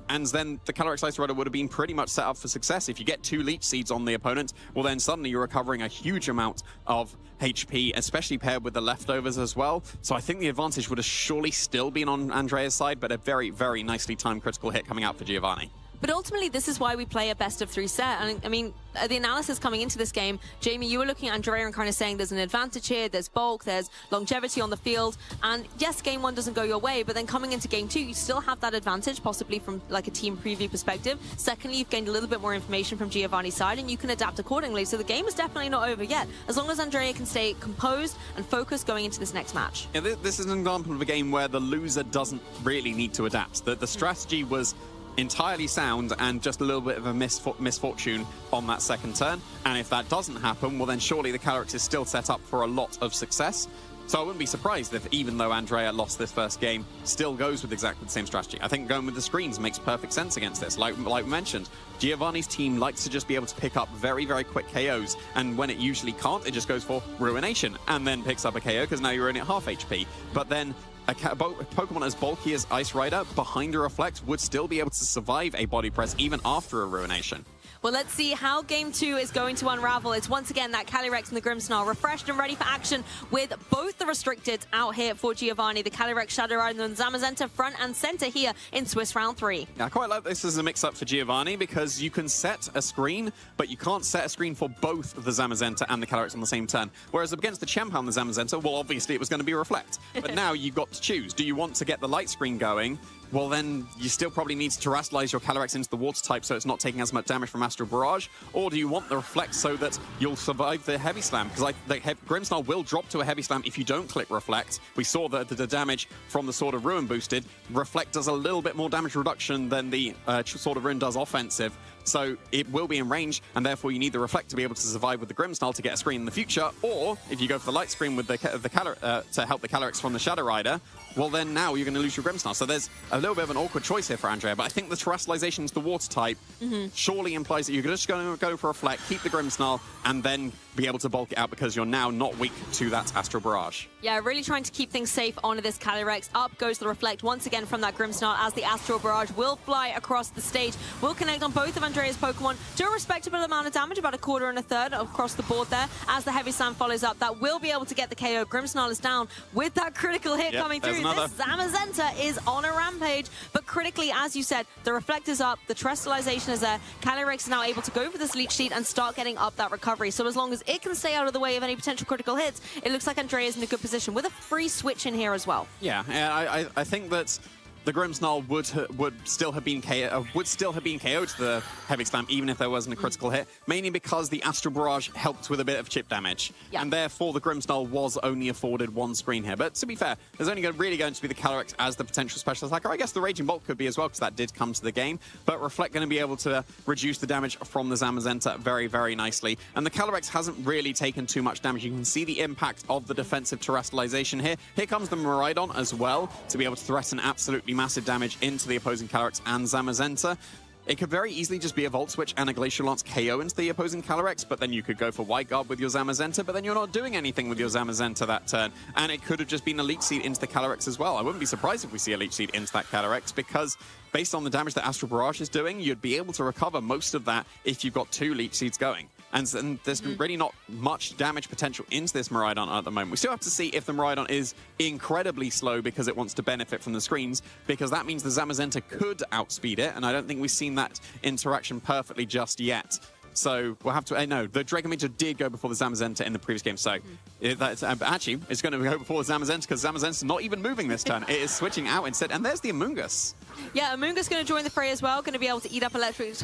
And then the Calyrex Ice Rider would have been pretty much set up for success. If you get 2 Leech Seeds on the opponent, well then suddenly you're recovering a huge amount of HP, especially paired with the leftovers as well. So I think the advantage would have surely still been on Andrea's side, but a very, very nicely timed critical hit coming out for Giovanni. But ultimately, this is why we play a best-of-3 set. And I mean, the analysis coming into this game, Jamie, you were looking at Andrea and kind of saying there's an advantage here, there's bulk, there's longevity on the field. And yes, game 1 doesn't go your way, but then coming into game 2, you still have that advantage, possibly from like a team preview perspective. Secondly, you've gained a little bit more information from Giovanni's side, and you can adapt accordingly. So the game is definitely not over yet, as long as Andrea can stay composed and focused going into this next match. Yeah, this is an example of a game where the loser doesn't really need to adapt. The strategy was entirely sound and just a little bit of a misfortune on that second turn. And if that doesn't happen, well then surely the Calyrex is still set up for a lot of success. So I wouldn't be surprised if, even though Andrea lost this first game, still goes with exactly the same strategy. I think going with the screens makes perfect sense against this. Like we mentioned, Giovanni's team likes to just be able to pick up very, very quick KOs, and when it usually can't, it just goes for Ruination, and then picks up a KO because now you're only at half HP. But then a Pokemon as bulky as Ice Rider behind a Reflect would still be able to survive a body press even after a Ruination. Well, let's see how game 2 is going to unravel. It's once again that Calyrex and the Grimmsnarl refreshed and ready for action with both the restricted out here for Giovanni. The Calyrex, Shadow Rider, and Zamazenta front and center here in Swiss round 3. Yeah, I quite like this as a mix-up for Giovanni because you can set a screen, but you can't set a screen for both the Zamazenta and the Calyrex on the same turn. Whereas against the Chien-Pao and the Zamazenta, well, obviously it was going to be Reflect. But now you've got to choose. Do you want to get the light screen going? Well, then you still probably need to terrestrialize your Calyrex into the water type so it's not taking as much damage from Astral Barrage. Or do you want the Reflect so that you'll survive the Heavy Slam? Because the Grimmsnarl will drop to a Heavy Slam if you don't click Reflect. We saw that the damage from the Sword of Ruin boosted. Reflect does a little bit more damage reduction than the Sword of Ruin does offensive. So it will be in range, and therefore you need the Reflect to be able to survive with the Grimmsnarl to get a screen in the future. Or if you go for the light screen with to help the Calyrex from the Shadow Rider, well then now you're going to lose your Grimmsnarl. So there's a little bit of an awkward choice here for Andrea, but I think the terrestrialization to the water type surely implies that you're just going to go for Reflect, keep the Grimmsnarl, and then be able to bulk it out because you're now not weak to that Astral Barrage. Yeah, really trying to keep things safe onto this Calyrex. Up goes the Reflect once again from that Grimmsnarl as the Astral Barrage will fly across the stage. Will connect on both of Andrea's Pokemon. Do a respectable amount of damage, about a quarter and a third across the board there. As the Heavy Slam follows up, that will be able to get the KO. Grimmsnarl is down with that critical hit coming through. Another. This Zamazenta is on a rampage, but critically, as you said, the Reflect is up, the Terrestrialization is there. Calyrex is now able to go for this Leech Seed and start getting up that recovery. So as long as it can stay out of the way of any potential critical hits, it looks like Andrea is in a good position with a free switch in here as well. Yeah, I think that the Grimmsnarl would still have been KO'd to the Heavy Slam even if there wasn't a critical hit, mainly because the Astral Barrage helped with a bit of chip damage, and therefore the Grimmsnarl was only afforded one screen here. But to be fair, there's only really going to be the Calyrex as the potential special attacker. I guess the Raging Bolt could be as well because that did come to the game, but Reflect going to be able to reduce the damage from the Zamazenta very, very nicely. And the Calyrex hasn't really taken too much damage. You can see the impact of the defensive Terrestrialization here. Here comes the Miraidon as well to be able to threaten absolutely massive damage into the opposing Calyrex and Zamazenta. It could very easily just be a Volt Switch and a Glacial Lance KO into the opposing Calyrex, but then you could go for White Guard with your Zamazenta, but then you're not doing anything with your Zamazenta that turn. And it could have just been a Leech Seed into the Calyrex as well. I wouldn't be surprised if we see a Leech Seed into that Calyrex, because based on the damage that Astral Barrage is doing, you'd be able to recover most of that if you've got 2 Leech Seeds going. And there's really not much damage potential into this Miraidon at the moment. We still have to see if the Miraidon is incredibly slow because it wants to benefit from the screens, because that means the Zamazenta could outspeed it, and I don't think we've seen that interaction perfectly just yet. So we'll have to... no, the Dragon Meteor did go before the Zamazenta in the previous game, so actually it's going to go before the Zamazenta because Zamazenta's not even moving this turn. It is switching out instead, and there's the Amoonguss. Yeah, Amoonguss going to join the fray as well, going to be able to eat up electric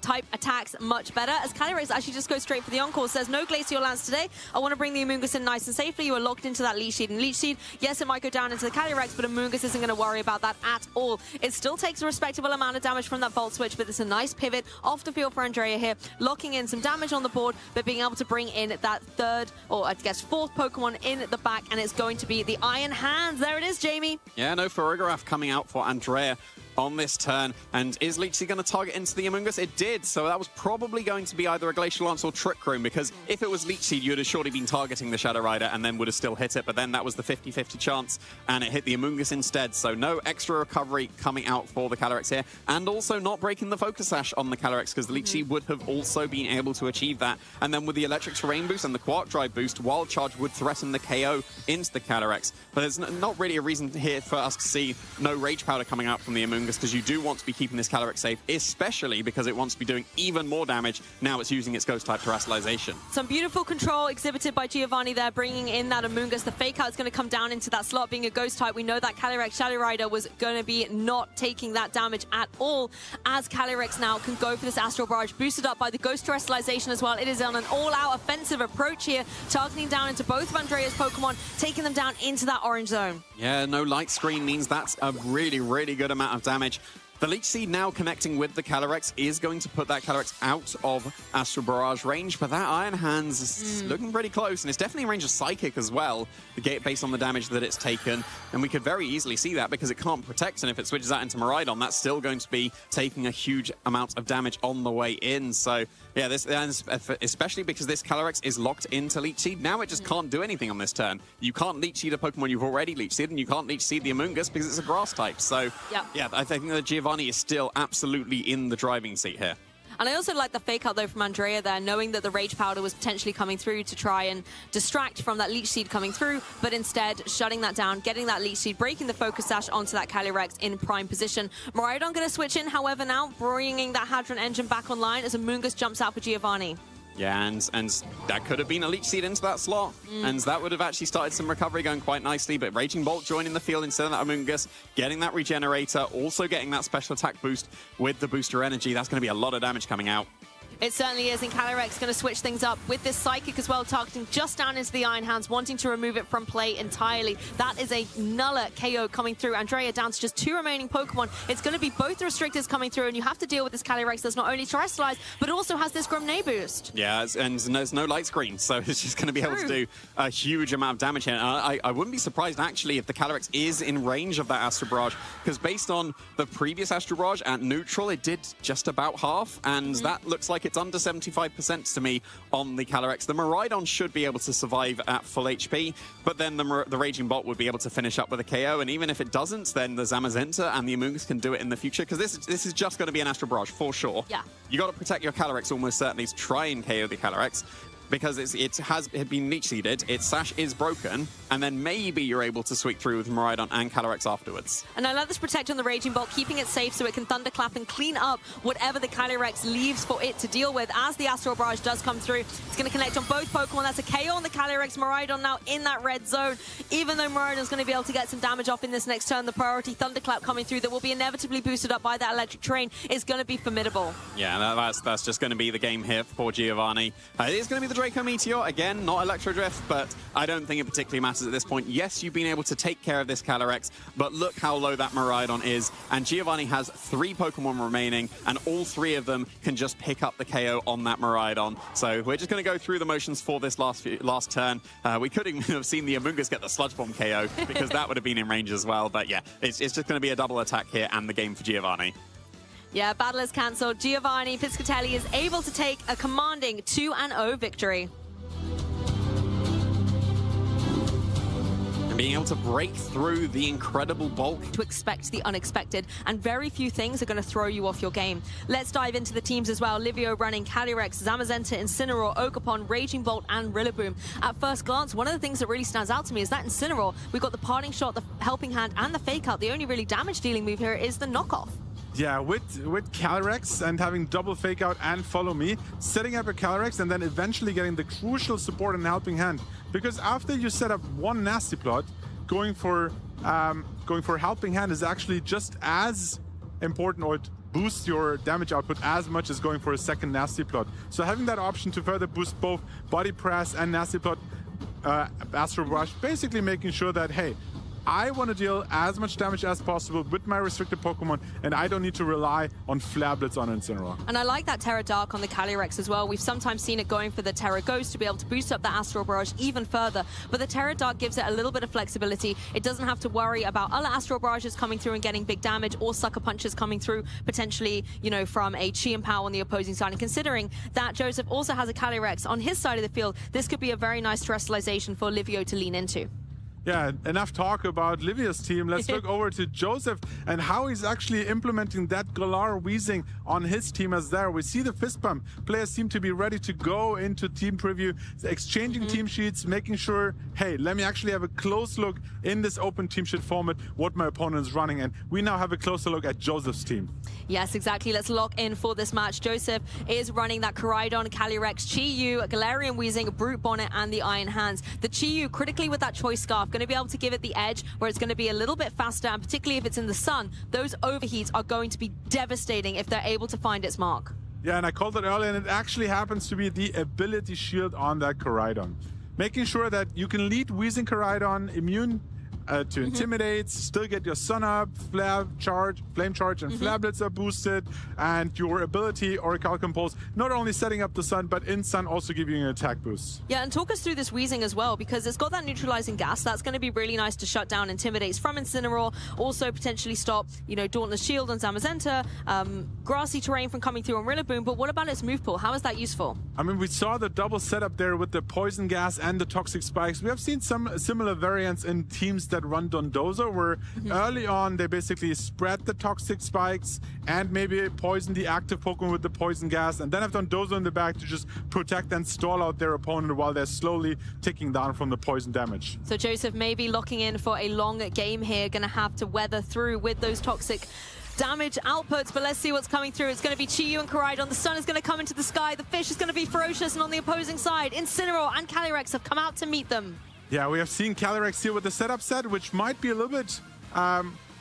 type attacks much better, as Calyrex actually just goes straight for the Encore. Says no Glacial Lance today. I want to bring the Amoonguss in nice and safely. You are locked into that Leech Seed, and Leech Seed, yes, it might go down into the Calyrex, but Amoonguss isn't going to worry about that at all. It still takes a respectable amount of damage from that Volt Switch, but it's a nice pivot off the field for Andrea here, locking in some damage on the board, but being able to bring in that third, or I guess fourth Pokemon in the back, and it's going to be the Iron Hands. There it is, Jamie. Yeah, no Farigiraf coming out for Andrea on this turn. And is Leech Seed going to target into the Amoonguss? It did, so that was probably going to be either a Glacial Lance or Trick Room, because if it was Leech Seed, you'd have surely been targeting the Shadow Rider and then would have still hit it, but then that was the 50-50 chance, and it hit the Amoonguss instead. So no extra recovery coming out for the Calyrex here, and also not breaking the Focus Sash on the Calyrex, because the Leech Seed would have also been able to achieve that. And then with the Electric Terrain boost and the Quark Drive boost, Wild Charge would threaten the KO into the Calyrex. But there's not really a reason here for us to see no Rage Powder coming out from the Amoonguss, because you do want to be keeping this Calyrex safe, especially because it wants to be doing even more damage now it's using its Ghost-type Terrestrialization. Some beautiful control exhibited by Giovanni there, bringing in that Amoonguss. The Fake Out is going to come down into that slot, being a Ghost-type. We know that Calyrex Shadow Rider was going to be not taking that damage at all, as Calyrex now can go for this Astral Barrage, boosted up by the Ghost Terrestrialization as well. It is on an all-out offensive approach here, targeting down into both of Andrea's Pokemon, taking them down into that orange zone. Yeah, no light screen means that's a really, really good amount of damage. The Leech Seed now connecting with the Calyrex is going to put that Calyrex out of Astral Barrage range, but that Iron Hands is looking pretty close, and it's definitely in range of Psychic as well, based on the damage that it's taken. And we could very easily see that because it can't protect, and if it switches out into Miraidon, that's still going to be taking a huge amount of damage on the way in. So yeah, especially because this Calyrex is locked into Leech Seed, now it just can't do anything on this turn. You can't Leech Seed a Pokemon you've already Leech Seed, and you can't Leech Seed the Amoonguss because it's a Grass type. So yeah, I think that Giovanni is still absolutely in the driving seat here. And I also like the Fake Out, though, from Andrea there, knowing that the Rage Powder was potentially coming through to try and distract from that Leech Seed coming through, but instead shutting that down, getting that Leech Seed, breaking the Focus Sash onto that Calyrex in prime position. Miraidon going to switch in, however, now, bringing that Hadron Engine back online as Amoonguss jumps out for Giovanni. Yeah, and that could have been a Leech Seed into that slot, and that would have actually started some recovery going quite nicely, but Raging Bolt joining the field instead of that Amoonguss, getting that Regenerator, also getting that Special Attack boost with the Booster Energy. That's going to be a lot of damage coming out. It certainly is, and Calyrex going to switch things up with this Psychic as well, targeting just down into the Iron Hands, wanting to remove it from play entirely. That is a Nulla KO coming through. Andrea down to just 2 remaining Pokemon. It's going to be both the Restrictors coming through, and you have to deal with this Calyrex that's not only Terrestrialized, but also has this Grenade boost. Yeah, and there's no light screen, so it's just going to be able to do a huge amount of damage here. I wouldn't be surprised, actually, if the Calyrex is in range of that Astral Barrage, because based on the previous Astral Barrage at neutral, it did just about half, and that looks like It's under 75% to me on the Calyrex. The Miraidon should be able to survive at full HP, but then the Raging Bolt would be able to finish up with a KO, and even if it doesn't, then the Zamazenta and the Amoonguss can do it in the future, because this is just going to be an Astral Barrage, for sure. Yeah. You got to protect your Calyrex almost certainly to try and KO the Calyrex, because it has been leech seeded, its sash is broken, and then maybe you're able to sweep through with Miraidon and Calyrex afterwards. And I like this protect on the Raging Bolt, keeping it safe so it can Thunderclap and clean up whatever the Calyrex leaves for it to deal with. As the Astral Barrage does come through, it's going to connect on both Pokemon. That's a KO on the Calyrex. Miraidon now in that red zone. Even though Miraidon's going to be able to get some damage off in this next turn, the priority Thunderclap coming through that will be inevitably boosted up by that electric train is going to be formidable. Yeah, that's just going to be the game here for Giovanni. It is going to be the Draco Meteor. Again, not Electro Drift, but I don't think it particularly matters at this point. Yes, you've been able to take care of this Calyrex, but look how low that Miraidon is. And Giovanni has 3 Pokemon remaining, and all 3 of them can just pick up the KO on that Miraidon. So we're just going to go through the motions for this last turn. We could even have seen the Amoonguss get the Sludge Bomb KO, because that would have been in range as well. But yeah, it's just going to be a double attack here and the game for Giovanni. Yeah, battle is cancelled. Giovanni Piscatelli is able to take a commanding 2-0 victory. And being able to break through the incredible bulk. To expect the unexpected, and very few things are going to throw you off your game. Let's dive into the teams as well. Livio running Calyrex, Zamazenta, Incineroar, Ogerpon, Raging Bolt, and Rillaboom. At first glance, one of the things that really stands out to me is that Incineroar, we've got the Parting Shot, the Helping Hand, and the Fake Out. The only really damage-dealing move here is the knockoff. Yeah, with Calyrex and having double Fake Out and Follow Me, setting up a Calyrex and then eventually getting the crucial support and Helping Hand. Because after you set up one Nasty Plot, going for Helping Hand is actually just as important, or it boosts your damage output as much as going for a second Nasty Plot. So having that option to further boost both Body Press and Nasty Plot, Astral Rush, basically making sure that, hey, I want to deal as much damage as possible with my restricted Pokemon, and I don't need to rely on Flare Blitz on Incineroar. And I like that Terra Dark on the Calyrex as well. We've sometimes seen it going for the Terra Ghost to be able to boost up the Astral Barrage even further, but the Terra Dark gives it a little bit of flexibility. It doesn't have to worry about other Astral Barrages coming through and getting big damage, or Sucker Punches coming through, potentially, you know, from a Chi and Pow on the opposing side. And considering that Joseph also has a Calyrex on his side of the field, this could be a very nice terrestrialization for Livio to lean into. Yeah, enough talk about Livia's team. Let's look over to Joseph and how he's actually implementing that Galar Weezing on his team as there. We see the fist bump. Players seem to be ready to go into team preview, exchanging team sheets, making sure, hey, let me actually have a close look in this open team sheet format what my opponent is running. And we now have a closer look at Joseph's team. Yes, exactly. Let's lock in for this match. Joseph is running that Koraidon, Calyrex, Chi-Yu, Galarian Weezing, Brute Bonnet, and the Iron Hands. The Chi-Yu, critically with that Choice Scarf, going to be able to give it the edge where it's going to be a little bit faster, and particularly if it's in the sun, those overheats are going to be devastating if they're able to find its mark. Yeah, and I called it earlier, and it actually happens to be the ability shield on that Koraidon. Making sure that you can lead Weezing Koraidon immune to Intimidate, still get your Sun Up, Flame Charge, and Flare Blitz are boosted, and your ability, Oracle Compulse, not only setting up the Sun, but in Sun also giving you an attack boost. Yeah, and talk us through this Weezing as well, because it's got that neutralizing gas. That's going to be really nice to shut down Intimidates from Incineroar, also potentially stop, you know, Dauntless Shield on Zamazenta, grassy terrain from coming through on Rillaboom, but what about its move pool? How is that useful? I mean, we saw the double setup there with the Poison Gas and the Toxic Spikes. We have seen some similar variants in teams that run Dondozo, where early on they basically spread the Toxic Spikes and maybe poison the active Pokemon with the Poison Gas, and then have Dondozo in the back to just protect and stall out their opponent while they're slowly ticking down from the poison damage. So Joseph may be locking in for a long game here, going to have to weather through with those toxic damage outputs, but let's see what's coming through. It's going to be Chi-Yu and Koraidon. The sun is going to come into the sky. The fish is going to be ferocious, and on the opposing side, Incineroar and Calyrex have come out to meet them. Yeah, we have seen Calyrex here with the setup set, which might be a little bit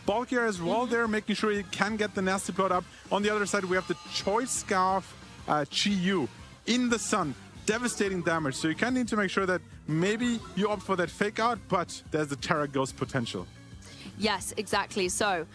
bulkier as well there, making sure you can get the Nasty Plot up. On the other side, we have the Choice Scarf Chi-Yu in the sun. Devastating damage, so you can need to make sure that maybe you opt for that Fake Out, but there's the Terra Ghost potential. Yes, exactly. So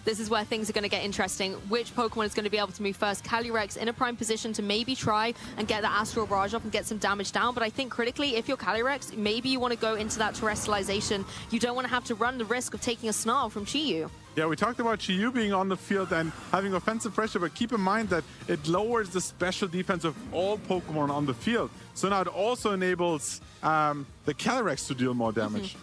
this is where things are going to get interesting. Which Pokemon is going to be able to move first? Calyrex in a prime position to maybe try and get that Astral Barrage off and get some damage down. But I think critically, if you're Calyrex, maybe you want to go into that terrestrialization. You don't want to have to run the risk of taking a Snarl from Chi-Yu. Yeah, we talked about Chi-Yu being on the field and having offensive pressure, but keep in mind that it lowers the special defense of all Pokemon on the field. So now it also enables the Calyrex to deal more damage.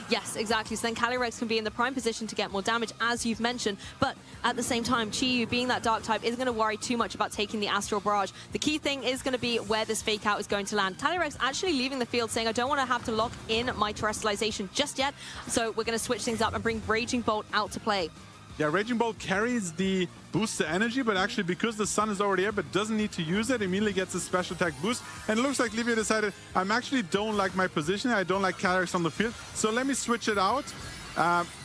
Yes, exactly. So then Calyrex can be in the prime position to get more damage, as you've mentioned. But at the same time, Chi-Yu, being that dark type, isn't going to worry too much about taking the Astral Barrage. The key thing is going to be where this fake out is going to land. Calyrex actually leaving the field saying, I don't want to have to lock in my terrestrialization just yet. So we're going to switch things up and bring Raging Bolt out to play. Yeah, Raging Bolt carries the booster energy, but actually because the sun is already up, it doesn't need to use it, immediately gets a special attack boost. And it looks like Livio decided, I actually don't like my position, I don't like Calyrex on the field, so let me switch it out.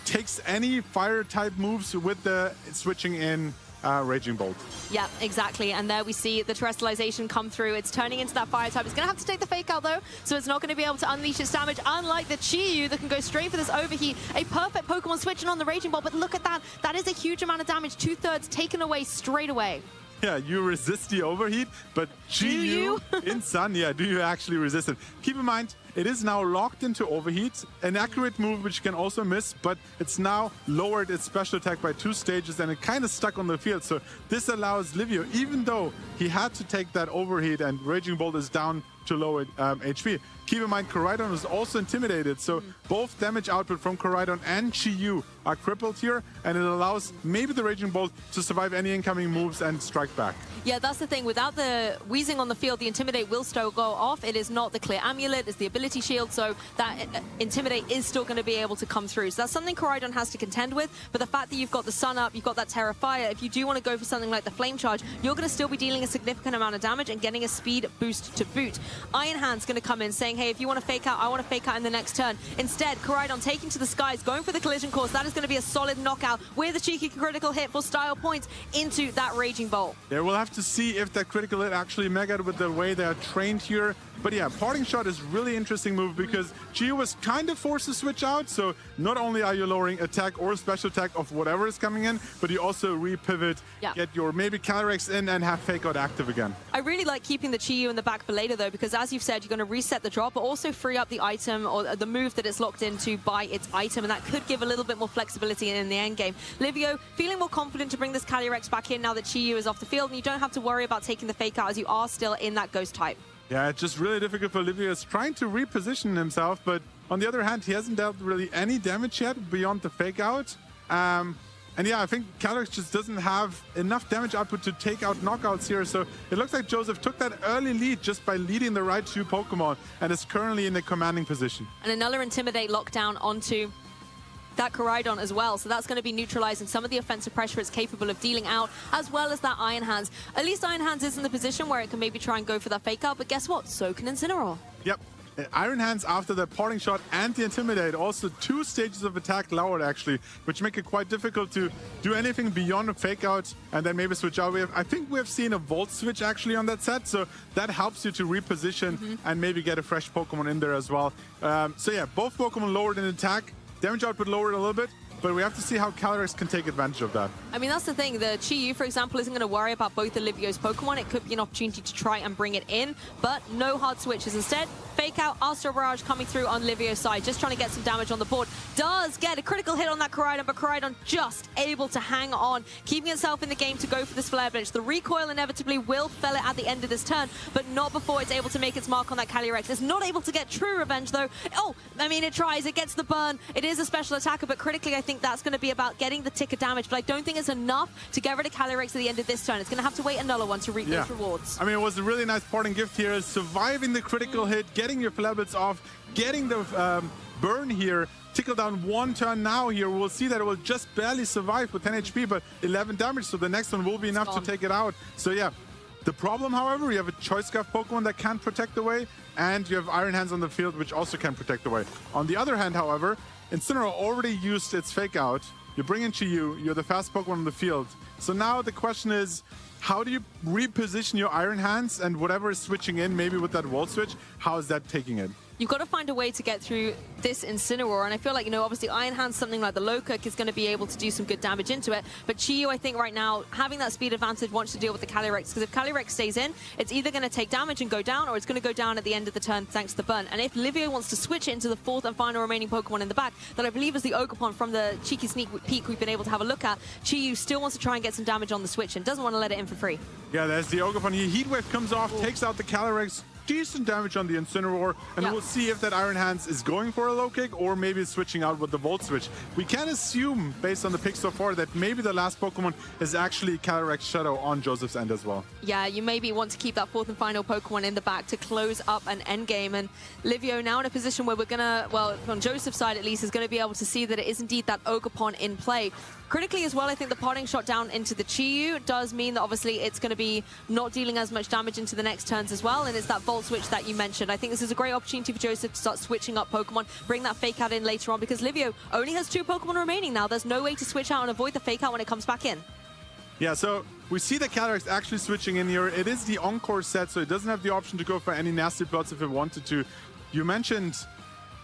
Takes any fire type moves with the switching in Raging Bolt. Yeah, exactly. And there we see the terrestrialization come through. It's turning into that fire type. It's going to have to take the fake out though, so it's not going to be able to unleash its damage, unlike the Chi-Yu that can go straight for this overheat. A perfect Pokemon switching on the Raging Bolt, but look at that. That is a huge amount of damage. 2/3 taken away straight away. Yeah, you resist the overheat, but Chi-Yu in Sun, yeah, do you actually resist it? Keep in mind, it is now locked into overheat, an accurate move which can also miss, but it's now lowered its special attack by 2 stages and it kind of stuck on the field. So this allows Livio, even though he had to take that overheat and Raging Bolt is down to low HP. Keep in mind, Koraidon was also intimidated, so both damage output from Koraidon and Chi-Yu are crippled here, and it allows maybe the Raging Bolt to survive any incoming moves and strike back. Yeah, that's the thing. Without the Weezing on the field, the Intimidate will still go off. It is not the clear amulet, it's the ability shield, so that Intimidate is still going to be able to come through. So that's something Koraidon has to contend with, but the fact that you've got the Sun up, you've got that Terra Fire, if you do want to go for something like the Flame Charge, you're going to still be dealing a significant amount of damage and getting a speed boost to boot. Iron Hand's going to come in saying, hey, if you want to fake out, I want to fake out in the next turn. Instead, Koraidon taking to the skies, going for the collision course. That is going to be a solid knockout with a cheeky critical hit for style points into that Raging Bolt. Yeah, we'll have to see if that critical hit actually megaed with the way they are trained here. But yeah, Parting Shot is really interesting move because Chi-Yu was kind of forced to switch out. So not only are you lowering attack or special attack of whatever is coming in, but you also re-pivot, get your maybe Calyrex in and have Fake Out active again. I really like keeping the Chi-Yu in the back for later though, because as you've said, you're going to reset the drop, but also free up the item or the move that it's locked into by its item, and that could give a little bit more flexibility in the end game. Livio feeling more confident to bring this Calyrex back in now that Chi-Yu is off the field, and you don't have to worry about taking the fake out as you are still in that ghost type. Yeah, it's just really difficult for Livio. He's trying to reposition himself, but on the other hand, he hasn't dealt really any damage yet beyond the fake out. And yeah, I think Calyrex just doesn't have enough damage output to take out knockouts here. So it looks like Joseph took that early lead just by leading the right 2 Pokemon and is currently in a commanding position. And another Intimidate lockdown onto that Koraidon as well, so that's going to be neutralizing some of the offensive pressure it's capable of dealing out, as well as that Iron Hands. At least Iron Hands is in the position where it can maybe try and go for that fake out, but guess what? So can Incineroar. Yep. Iron Hands after the Parting Shot and the Intimidate, also 2 stages of attack lowered actually, which make it quite difficult to do anything beyond a fake out and then maybe switch out. I think we have seen a Volt switch actually on that set, so that helps you to reposition and maybe get a fresh Pokemon in there as well. So yeah, both Pokemon lowered in attack. Damage output lowered a little bit, but we have to see how Calyrex can take advantage of that. I mean, that's the thing. The Chi-Yu, for example, isn't going to worry about both of Livio's Pokemon. It could be an opportunity to try and bring it in, but no hard switches. Instead, fake out, Astral Barrage coming through on Livio's side, just trying to get some damage on the board. Does get a critical hit on that Koraidon, but Koraidon just able to hang on, keeping itself in the game to go for this Flare Blitz. The recoil inevitably will fell it at the end of this turn, but not before it's able to make its mark on that Calyrex. It's not able to get true revenge, though. Oh, I mean, it tries. It gets the burn. It is a special attacker, but critically, I think that's going to be about getting the tick of damage, but I don't think it's enough to get rid of Calyrex at the end of this turn. It's going to have to wait another one to reap those rewards. I mean, it was a really nice parting gift here, surviving the critical hit, getting your Flare Blitz off, getting the burn here, tickle down 1 turn now here. We'll see that it will just barely survive with 10 HP, but 11 damage, so the next one will be enough to take it out. So yeah, the problem, however, you have a Choice Scarf Pokemon that can protect away, and you have Iron Hands on the field, which also can protect away. On the other hand, however, Incineroar already used its fake out. You bring in Chi-Yu, you're the fast Pokemon on the field. So now the question is, how do you reposition your Iron Hands and whatever is switching in, maybe with that Volt Switch, how is that taking it? you've got to find a way to get through this Incineroar, and I feel like, you know, obviously Iron Hand, something like the Lokick is going to be able to do some good damage into it, but Chiyu, I think right now, having that speed advantage wants to deal with the Calyrex, because if Calyrex stays in, it's either going to take damage and go down, or it's going to go down at the end of the turn thanks to the burn. And if Livio wants to switch it into the fourth and final remaining Pokemon in the back, that I believe is the Ogerpon from the cheeky sneak peek we've been able to have a look at, Chiyu still wants to try and get some damage on the switch and doesn't want to let it in for free. Yeah, there's the Ogerpon here. Heat Wave comes off, takes out the Calyrex. Decent damage on the Incineroar, and we'll see if that Iron Hands is going for a low kick or maybe it's switching out with the Volt Switch. We can assume, based on the picks so far, that maybe the last Pokemon is actually Calyrex Shadow on Joseph's end as well. Yeah, you maybe want to keep that fourth and final Pokemon in the back to close up an endgame. And Livio now in a position where we're going to, well, on Joseph's side at least, is going to be able to see that it is indeed that Ogerpon in play. Critically as well, I think the parting shot down into the Chiyu does mean that obviously it's going to be not dealing as much damage into the next turns as well, and it's that Volt Switch that you mentioned. I think this is a great opportunity for Joseph to start switching up Pokemon, bring that Fake Out in later on, because Livio only has 2 Pokemon remaining now. There's no way to switch out and avoid the Fake Out when it comes back in. Yeah, so we see the Calyrex actually switching in here. It is the Encore set, so it doesn't have the option to go for any nasty plots if it wanted to. You mentioned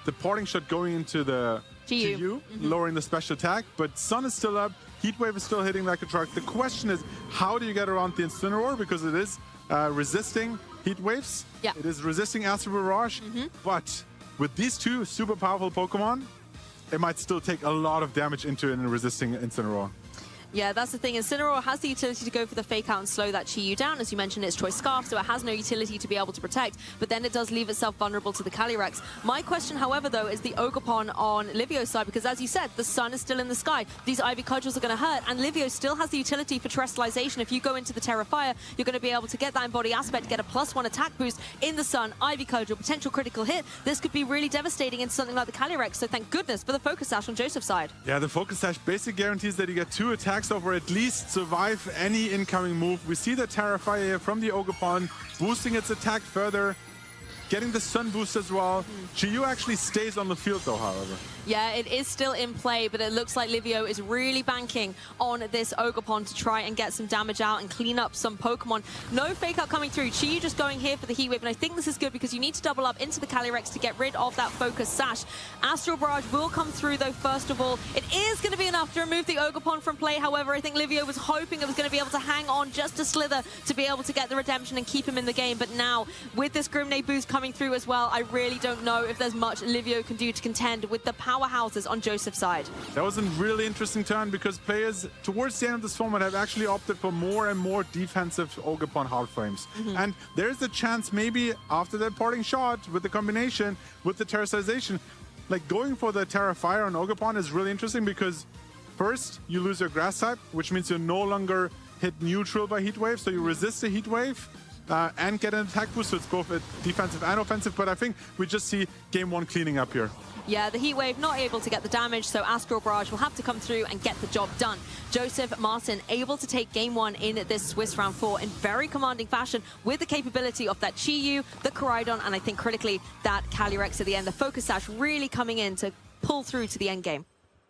the parting shot going into the Chiyu, lowering the special attack, but Sun is still up. Heat Wave is still hitting like a truck. The question is, how do you get around the Incineroar? Because it is resisting Heat Waves. Yeah. It is resisting Astral Barrage. But with these 2 super powerful Pokemon, it might still take a lot of damage into it and resisting Incineroar. Yeah, that's the thing. Incineroar has the utility to go for the Fake Out and slow that Chiyu down. As you mentioned, it's Choice Scarf, so it has no utility to be able to protect, but then it does leave itself vulnerable to the Calyrex. My question, however, though, is the Ogerpon on Livio's side, because as you said, the sun is still in the sky. These Ivy Cudgels are going to hurt, and Livio still has the utility for terrestrialization. If you go into the Terra Fire, you're going to be able to get that Embody Aspect, get a +1 attack boost in the sun, Ivy Cudgel, potential critical hit. This could be really devastating into something like the Calyrex, so thank goodness for the Focus Sash on Joseph's side. Yeah, the Focus Sash basically guarantees that you get 2 attacks over at least survive any incoming move. We see the Terra Fire here from the Ogerpon, boosting its attack further, getting the Sun boost as well. Chiyu actually stays on the field though, however. Yeah, it is still in play, but it looks like Livio is really banking on this Ogerpon to try and get some damage out and clean up some Pokemon. No Fake Out coming through. Chiyu just going here for the Heat Wave, and I think this is good because you need to double up into the Calyrex to get rid of that Focus Sash. Astral Barrage will come through, though, first of all. It is going to be enough to remove the Ogerpon from play. However, I think Livio was hoping it was going to be able to hang on just a slither to be able to get the redemption and keep him in the game. But now, with this Grimnay boost coming through as well, I really don't know if there's much Livio can do to contend with the powerhouses on Joseph's side. That was a really interesting turn because players towards the end of this format have actually opted for more and more defensive Ogerpon hard frames. And there's a chance maybe after that parting shot with the combination with the terrestrialization, like going for the Terra Fire on Ogerpon is really interesting because first you lose your grass type, which means you no longer hit neutral by Heat Wave, so you resist the Heat Wave. And get an attack boost, so it's both defensive and offensive, but I think we just see Game 1 cleaning up here. Yeah, the Heat Wave not able to get the damage, so Astral Barrage will have to come through and get the job done. Joseph Martin able to take Game 1 in this Swiss Round 4 in very commanding fashion with the capability of that Chiyu, the Koraidon, and I think critically that Calyrex at the end. The Focus Sash really coming in to pull through to the end game.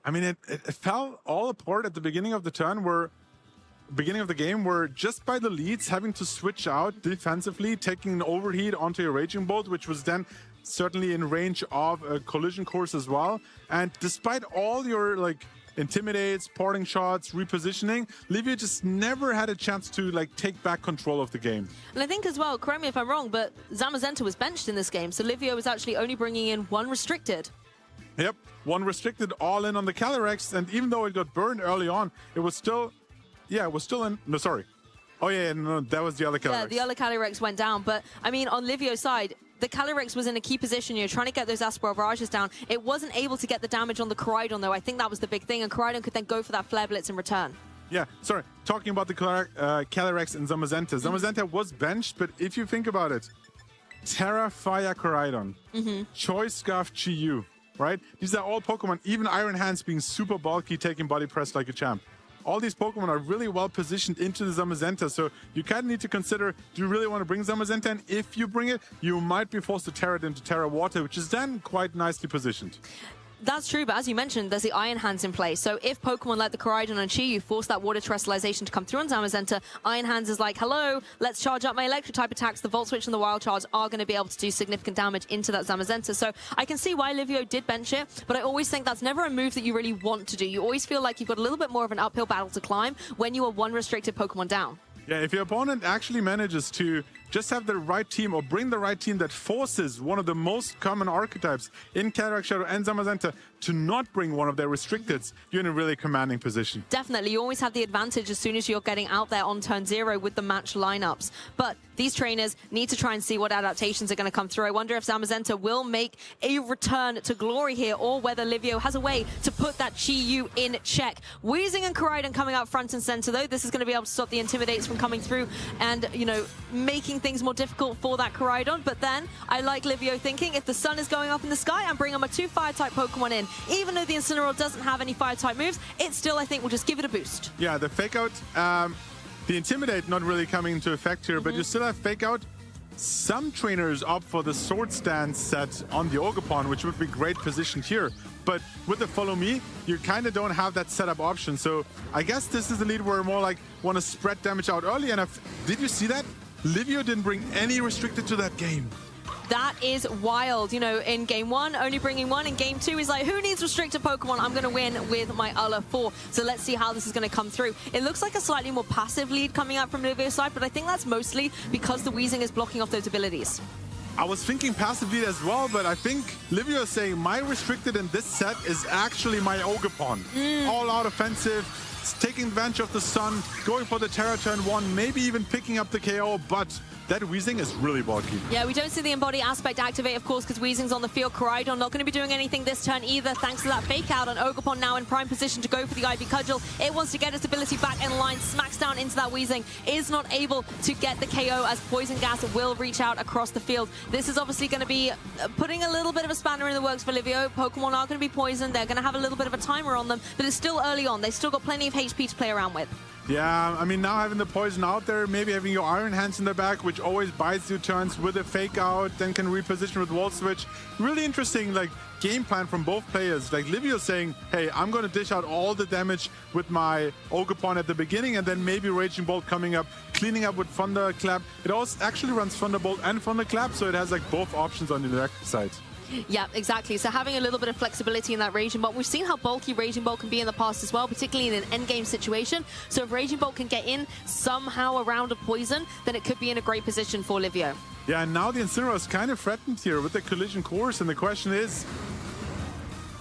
I mean, it fell all apart at the beginning of the turn where beginning of the game where just by the leads having to switch out defensively, taking an overheat onto a Raging Bolt, which was then certainly in range of a collision course as well. And despite all your like intimidates, parting shots, repositioning, Livio just never had a chance to like take back control of the game. And I think as well, correct me if I'm wrong, but Zamazenta was benched in this game, so Livio was actually only bringing in 1 restricted. Yep, 1 restricted all in on the Calyrex, and even though it got burned early on, it was still, yeah, it was still in, no, sorry. Oh yeah, no, that was the other Calyrex. Yeah, the other Calyrex went down, but I mean, on Livio's side, the Calyrex was in a key position. You're trying to get those Astral Barrages down. It wasn't able to get the damage on the Koraidon, though. I think that was the big thing, and Koraidon could then go for that Flare Blitz in return. Yeah, sorry. Talking about the Calyrex and Zamazenta. Zamazenta was benched, but if you think about it, Terra Fire Koraidon, Choice Scarf Chiyu, right? These are all Pokemon, even Iron Hands being super bulky, taking body press like a champ. All these Pokemon are really well positioned into the Zamazenta, so you kind of need to consider, do you really want to bring Zamazenta? And if you bring it, you might be forced to tear it into Terra Water, which is then quite nicely positioned. That's true, but as you mentioned, there's the Iron Hands in play. So if Pokemon like the Koraidon and Chi-Yu force that Water Terrestrialization to come through on Zamazenta, Iron Hands is like, hello, let's charge up my Electric type attacks. The Volt Switch and the Wild Charge are going to be able to do significant damage into that Zamazenta. So I can see why Livio did bench it, but I always think that's never a move that you really want to do. You always feel like you've got a little bit more of an uphill battle to climb when you are one restricted Pokemon down. Yeah, if your opponent actually manages to just have the right team or bring the right team that forces one of the most common archetypes in Cataract Shadow and Zamazenta to not bring one of their restricteds, you're in a really commanding position. Definitely, you always have the advantage as soon as you're getting out there on turn 0 with the match lineups. But these trainers need to try and see what adaptations are going to come through. I wonder if Zamazenta will make a return to glory here, or whether Livio has a way to put that Chi-Yu in check. Weezing and Koraidon coming out front and center, though. This is going to be able to stop the Intimidates from coming through and, you know, making things more difficult for that Koraidon. But then, I like Livio thinking, if the sun is going up in the sky, I'm bringing my 2 Fire-type Pokemon in. Even though the Incineroar doesn't have any Fire-type moves, it still, I think, will just give it a boost. Yeah, the Fake Out, the Intimidate not really coming into effect here, but you still have Fake Out. Some trainers opt for the Sword Stance set on the Ogerpon, which would be great positioned here. But with the Follow Me, you kind of don't have that setup option. So I guess this is the lead where more like want to spread damage out early. And did you see that? Livio didn't bring any restricted to that game. That is wild. You know, in game 1, only bringing 1. In game 2, he's like, who needs restricted Pokemon? I'm going to win with my Ulla 4. So let's see how this is going to come through. It looks like a slightly more passive lead coming out from Livio's side, but I think that's mostly because the Weezing is blocking off those abilities. I was thinking passive lead as well, but I think Livio is saying my restricted in this set is actually my Ogerpon. All out offensive, taking advantage of the sun, going for the Terra turn 1, maybe even picking up the KO, but that Weezing is really bulky. Yeah, we don't see the Embody aspect activate, of course, because Weezing's on the field. Koraidon not going to be doing anything this turn either, thanks to that Fake Out. And Ogerpon now in prime position to go for the Ivy Cudgel. It wants to get its ability back in line, smacks down into that Weezing, is not able to get the KO as Poison Gas will reach out across the field. This is obviously going to be putting a little bit of a spanner in the works for Livio. Pokemon are going to be poisoned. They're going to have a little bit of a timer on them, but it's still early on. They've still got plenty of HP to play around with. Yeah, I mean, now having the poison out there, maybe having your Iron Hands in the back, which always buys you turns with a Fake Out, then can reposition with Volt Switch. Really interesting, like, game plan from both players. Like, Livio saying, hey, I'm going to dish out all the damage with my Ogerpon at the beginning, and then maybe Raging Bolt coming up, cleaning up with Thunderclap. It also actually runs Thunderbolt and Thunderclap, so it has, like, both options on the electric side. Yeah, exactly. So having a little bit of flexibility in that Raging Bolt. We've seen how bulky Raging Bolt can be in the past as well, particularly in an endgame situation. So if Raging Bolt can get in somehow around a poison, then it could be in a great position for Livio. Yeah, and now the Incineroar is kind of threatened here with the Collision Course, and the question is,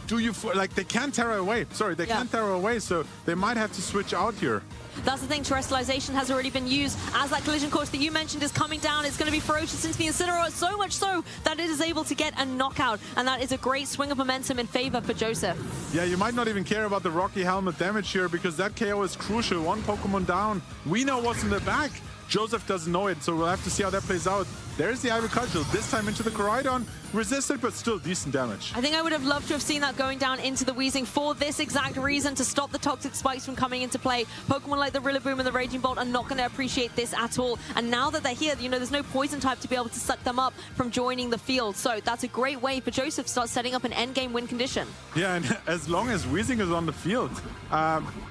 do you, like, they can't Terra away. Sorry, they can't Terra away, so they might have to switch out here. That's the thing, Terrestrialization has already been used as that Collision Course that you mentioned is coming down. It's going to be ferocious into the Incineroar, so much so that it is able to get a knockout, and that is a great swing of momentum in favor for Joseph. Yeah, you might not even care about the Rocky Helmet damage here, because that KO is crucial. One Pokemon down. We know what's in the back. Joseph doesn't know it, so we'll have to see how that plays out. There's the Ivy Cudgel, this time into the Koraidon. Resisted, but still decent damage. I think I would have loved to have seen that going down into the Weezing for this exact reason, to stop the Toxic Spikes from coming into play. Pokemon like the Rillaboom and the Raging Bolt are not going to appreciate this at all. And now that they're here, you know, there's no Poison type to be able to suck them up from joining the field. So that's a great way for Joseph to start setting up an endgame win condition. Yeah, and as long as Weezing is on the field,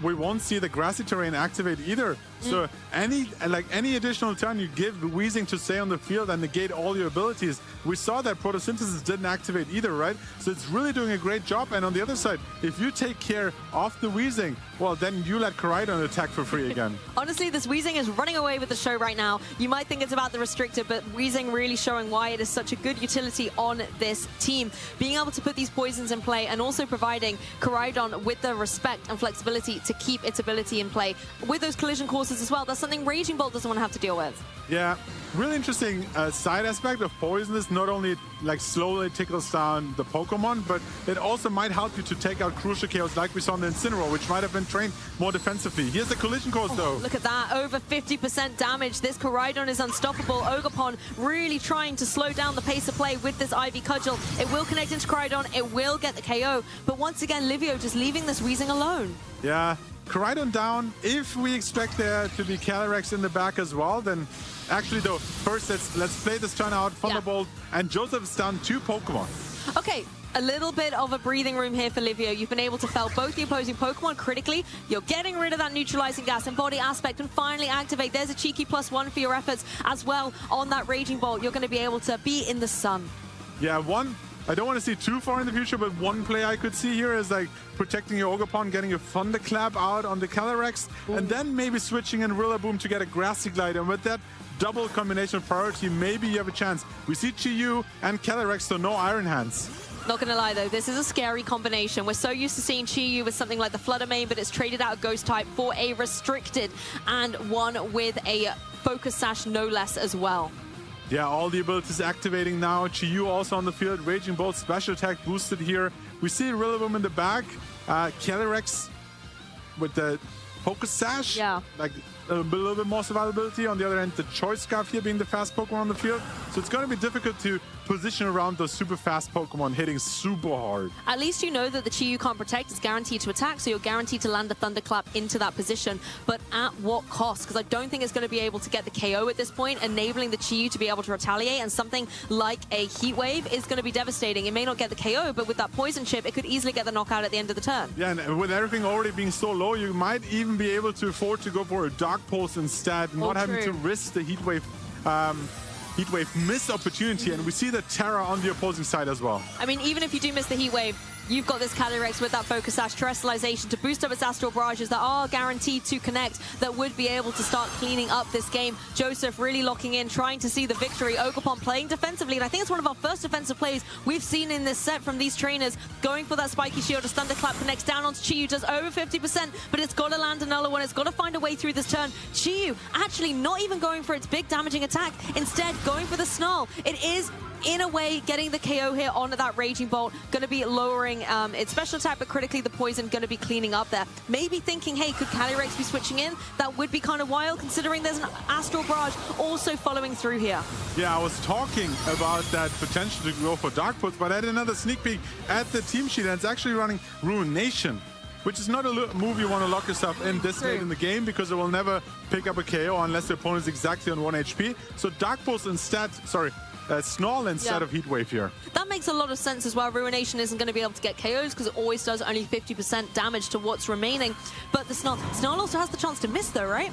we won't see the grassy terrain activate either. So any additional turn you give Weezing to stay on the field and negate all your abilities, we saw that Photosynthesis didn't activate either, right? So it's really doing a great job. And on the other side, if you take care of the Weezing, well, then you let Koraidon attack for free again. Honestly, this Weezing is running away with the show right now. You might think it's about the restricted, but Weezing really showing why it is such a good utility on this team. Being able to put these poisons in play and also providing Koraidon with the respect and flexibility to keep its ability in play with those collision courses as well. That's something Raging Bolt doesn't want to have to deal with. Yeah, really interesting side aspect of poison is not only like slowly tickles down the Pokemon, but it also might help you to take out crucial KOs like we saw in the Incineroar, which might have been trained more defensively. Here's the Collision Course though. Look at that, over 50% damage. This Koraidon is unstoppable. Ogerpon really trying to slow down the pace of play with this Ivy Cudgel. It will connect into Koraidon, it will get the KO, but once again, Livio just leaving this Weezing alone. Yeah, Koraidon down. If we expect there to be Calyrex in the back as well, then actually though, first let's play this turn out, Thunderbolt, and Joseph's down 2 Pokemon. Okay, a little bit of a breathing room here for Livio. You've been able to fell both the opposing Pokemon critically. You're getting rid of that neutralizing gas and body aspect and finally activate. There's a cheeky +1 for your efforts as well on that Raging Bolt. You're going to be able to be in the sun. Yeah, I don't want to see too far in the future, but one play I could see here is like protecting your Ogerpon, getting your Thunderclap out on the Calyrex, and then maybe switching in Rillaboom to get a Grassy Glide. And with that double combination of priority, maybe you have a chance. We see Chi-Yu and Calyrex, so no Iron Hands. Not gonna lie though, this is a scary combination. We're so used to seeing Chi-Yu with something like the Flutter Mane, but it's traded out a Ghost type for a Restricted and one with a Focus Sash no less as well. Yeah, all the abilities activating now. Chi-Yu also on the field. Raging Bolt, special attack boosted here. We see Rillaboom in the back. Calyrex with the Focus Sash. Yeah. Like a little bit more survivability. On the other end, the Choice Scarf here being the fast Pokemon on the field. So it's going to be difficult to position around those super fast Pokemon hitting super hard. At least you know that the Chi-Yu can't protect. It's guaranteed to attack, so you're guaranteed to land a Thunderclap into that position. But at what cost? Because I don't think it's going to be able to get the KO at this point, enabling the Chi-Yu to be able to retaliate, and something like a Heat Wave is going to be devastating. It may not get the KO, but with that Poison Chip, it could easily get the knockout at the end of the turn. Yeah, and with everything already being so low, you might even be able to afford to go for a Dark Pulse instead, not having to risk the Heat Wave miss opportunity, and we see the Terra on the opposing side as well. I mean, even if you do miss the Heat Wave, you've got this Calyrex with that Focus Sash Terrestrialization to boost up its Astral Barrages that are guaranteed to connect, that would be able to start cleaning up this game. Joseph really locking in, trying to see the victory. Ogerpon playing defensively, and I think it's one of our first defensive plays we've seen in this set from these trainers, going for that Spiky Shield as Thunderclap connects down onto Chi-Yu, does over 50%, but it's got to land another one. It's got to find a way through this turn. Chi-Yu actually not even going for its big damaging attack, instead going for the Snarl. It is in a way getting the KO here onto that Raging Bolt, going to be lowering its special attack, but critically the poison going to be cleaning up there. Maybe thinking, hey, could Calyrex be switching in? That would be kind of wild, considering there's an Astral Barrage also following through here. Yeah, I was talking about that potential to go for Dark Pulse, but I had another sneak peek at the team sheet, and it's actually running Ruination, which is not a move you want to lock yourself in this late in the game, because it will never pick up a KO unless the opponent is exactly on 1 HP. So Dark Pulse instead, Snarl instead of Heat Wave here. That makes a lot of sense as well. Ruination isn't going to be able to get KOs because it always does only 50% damage to what's remaining. But the Snarl also has the chance to miss though, right?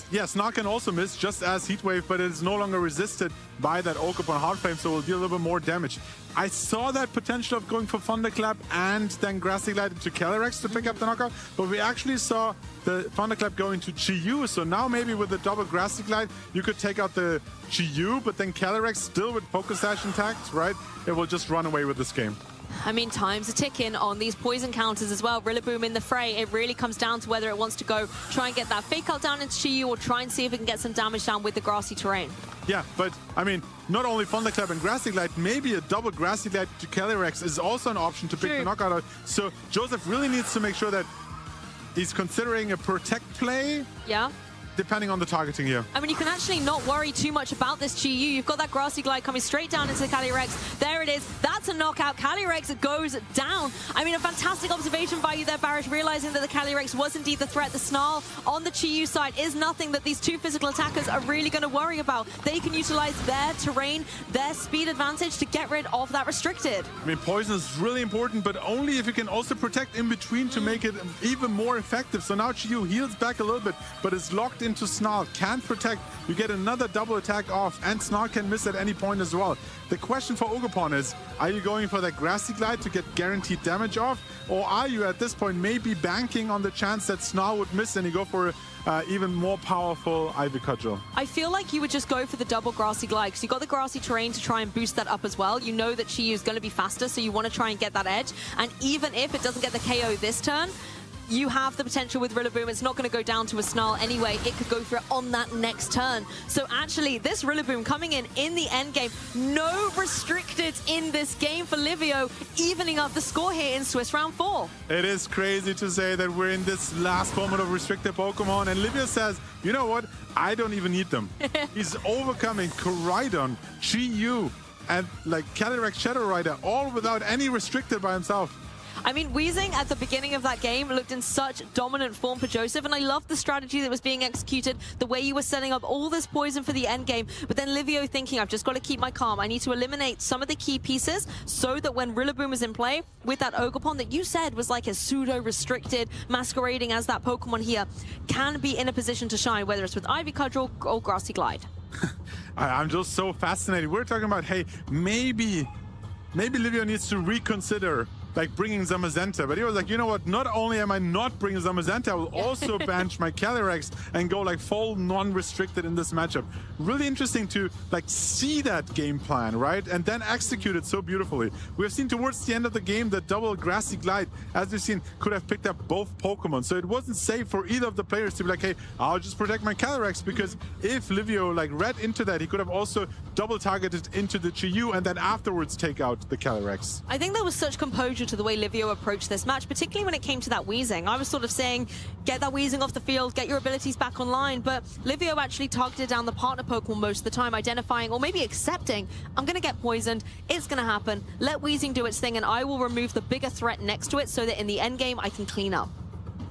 Yeah, Snarl can also miss just as Heat Wave, but it is no longer resisted by that Ogerpon Hard Flame, so it will deal a little bit more damage. I saw that potential of going for Thunderclap and then Grassy Glide to Calyrex to pick up the knockout, but we actually saw the Thunderclap going to Chi-Yu, so now maybe with the double Grassy Glide, you could take out the Chi-Yu, but then Calyrex still with Focus Sash intact, right? It will just run away with this game. I mean, time's a ticking on these poison counters as well. Rillaboom in the fray. It really comes down to whether it wants to go try and get that fake out down into Chi-Yu or try and see if it can get some damage down with the grassy terrain. Yeah, but I mean, not only Thunderclap and Grassy Glide, maybe a double Grassy Glide to Calyrex is also an option to pick the knockout out. So Joseph really needs to make sure that he's considering a protect play. Yeah. Depending on the targeting here. I mean, you can actually not worry too much about this Chi-Yu. You've got that Grassy Glide coming straight down into the Calyrex. There it is. That's a knockout. Calyrex goes down. I mean, a fantastic observation by you there, Barish, realizing that the Calyrex was indeed the threat. The Snarl on the Chi-Yu side is nothing that these two physical attackers are really going to worry about. They can utilize their terrain, their speed advantage to get rid of that restricted. I mean, poison is really important, but only if you can also protect in between to make it even more effective. So now Chi-Yu heals back a little bit, but is locked into Snarl, can't protect. You get another double attack off, and Snarl can miss at any point as well. The question for Ogerpon is, are you going for that Grassy Glide to get guaranteed damage off, or are you at this point maybe banking on the chance that Snarl would miss and you go for even more powerful Ivy Cudgel? I feel like you would just go for the double Grassy Glide because you got the grassy terrain to try and boost that up as well. You know that Chi-Yu is going to be faster, so you want to try and get that edge. And even if it doesn't get the KO this turn, you have the potential with Rillaboom. It's not going to go down to a Snarl anyway. It could go for it on that next turn. So actually, this Rillaboom coming in the end game. No restricted in this game for Livio, evening up the score here in Swiss round 4. It is crazy to say that we're in this last moment of restricted Pokemon, and Livio says, you know what? I don't even need them. He's overcoming Koraidon, Chi-Yu, and like Calyrex Shadow Rider, all without any restricted by himself. I mean, Weezing at the beginning of that game looked in such dominant form for Joseph, and I loved the strategy that was being executed, the way you were setting up all this poison for the end game, but then Livio thinking, I've just got to keep my calm. I need to eliminate some of the key pieces so that when Rillaboom is in play with that Ogerpon that you said was like a pseudo-restricted, masquerading as that Pokemon here, can be in a position to shine, whether it's with Ivy Cudgel or Grassy Glide. I'm just so fascinated. We're talking about, hey, maybe Livio needs to reconsider like bringing Zamazenta, but he was like, you know what, not only am I not bringing Zamazenta, I will also bench my Calyrex and go like full non-restricted in this matchup. Really interesting to like see that game plan, right? And then execute it so beautifully. We've seen towards the end of the game that double Grassy Glide, as we've seen, could have picked up both Pokemon. So it wasn't safe for either of the players to be like, hey, I'll just protect my Calyrex, because if Livio like read into that, he could have also double targeted into the Chi-Yu and then afterwards take out the Calyrex. I think there was such composure to the way Livio approached this match, particularly when it came to that Weezing. I was sort of saying, get that Weezing off the field, get your abilities back online, but Livio actually targeted down the partner Pokemon most of the time, identifying or maybe accepting, I'm going to get poisoned, it's going to happen, let Weezing do its thing, and I will remove the bigger threat next to it so that in the end game I can clean up.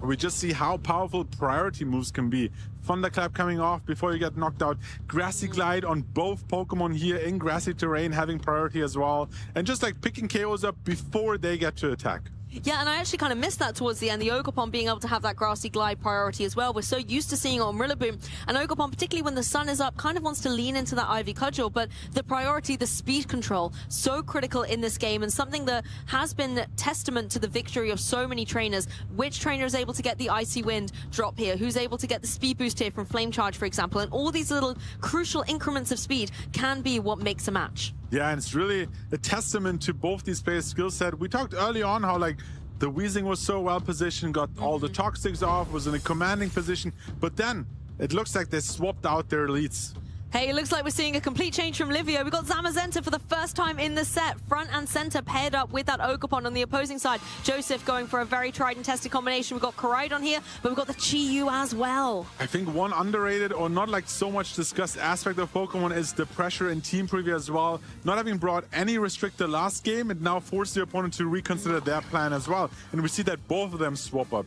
We just see how powerful priority moves can be. Thunderclap coming off before you get knocked out. Grassy Glide on both Pokemon here in grassy terrain having priority as well. And just like picking KOs up before they get to attack. Yeah, and I actually kind of missed that towards the end, the Ogerpon being able to have that Grassy Glide priority as well. We're so used to seeing it on Rillaboom, and Ogerpon, particularly when the sun is up, kind of wants to lean into that Ivy Cudgel, but the priority, the speed control, so critical in this game, and something that has been testament to the victory of so many trainers. Which trainer is able to get the Icy Wind drop here? Who's able to get the speed boost here from Flame Charge, for example? And all these little crucial increments of speed can be what makes a match. Yeah, and it's really a testament to both these players' skill set. We talked early on how like the Weezing was so well positioned, got all the Toxics off, was in a commanding position, but then it looks like they swapped out their leads. Hey, it looks like we're seeing a complete change from Livio. We've got Zamazenta for the first time in the set, front and center, paired up with that Ogerpon on the opposing side. Joseph going for a very tried and tested combination. We've got Koraidon here, but we've got the Chi-Yu as well. I think one underrated or not like so much discussed aspect of Pokemon is the pressure in team preview as well. Not having brought any restrictor last game, it now forced the opponent to reconsider their plan as well. And we see that both of them swap up.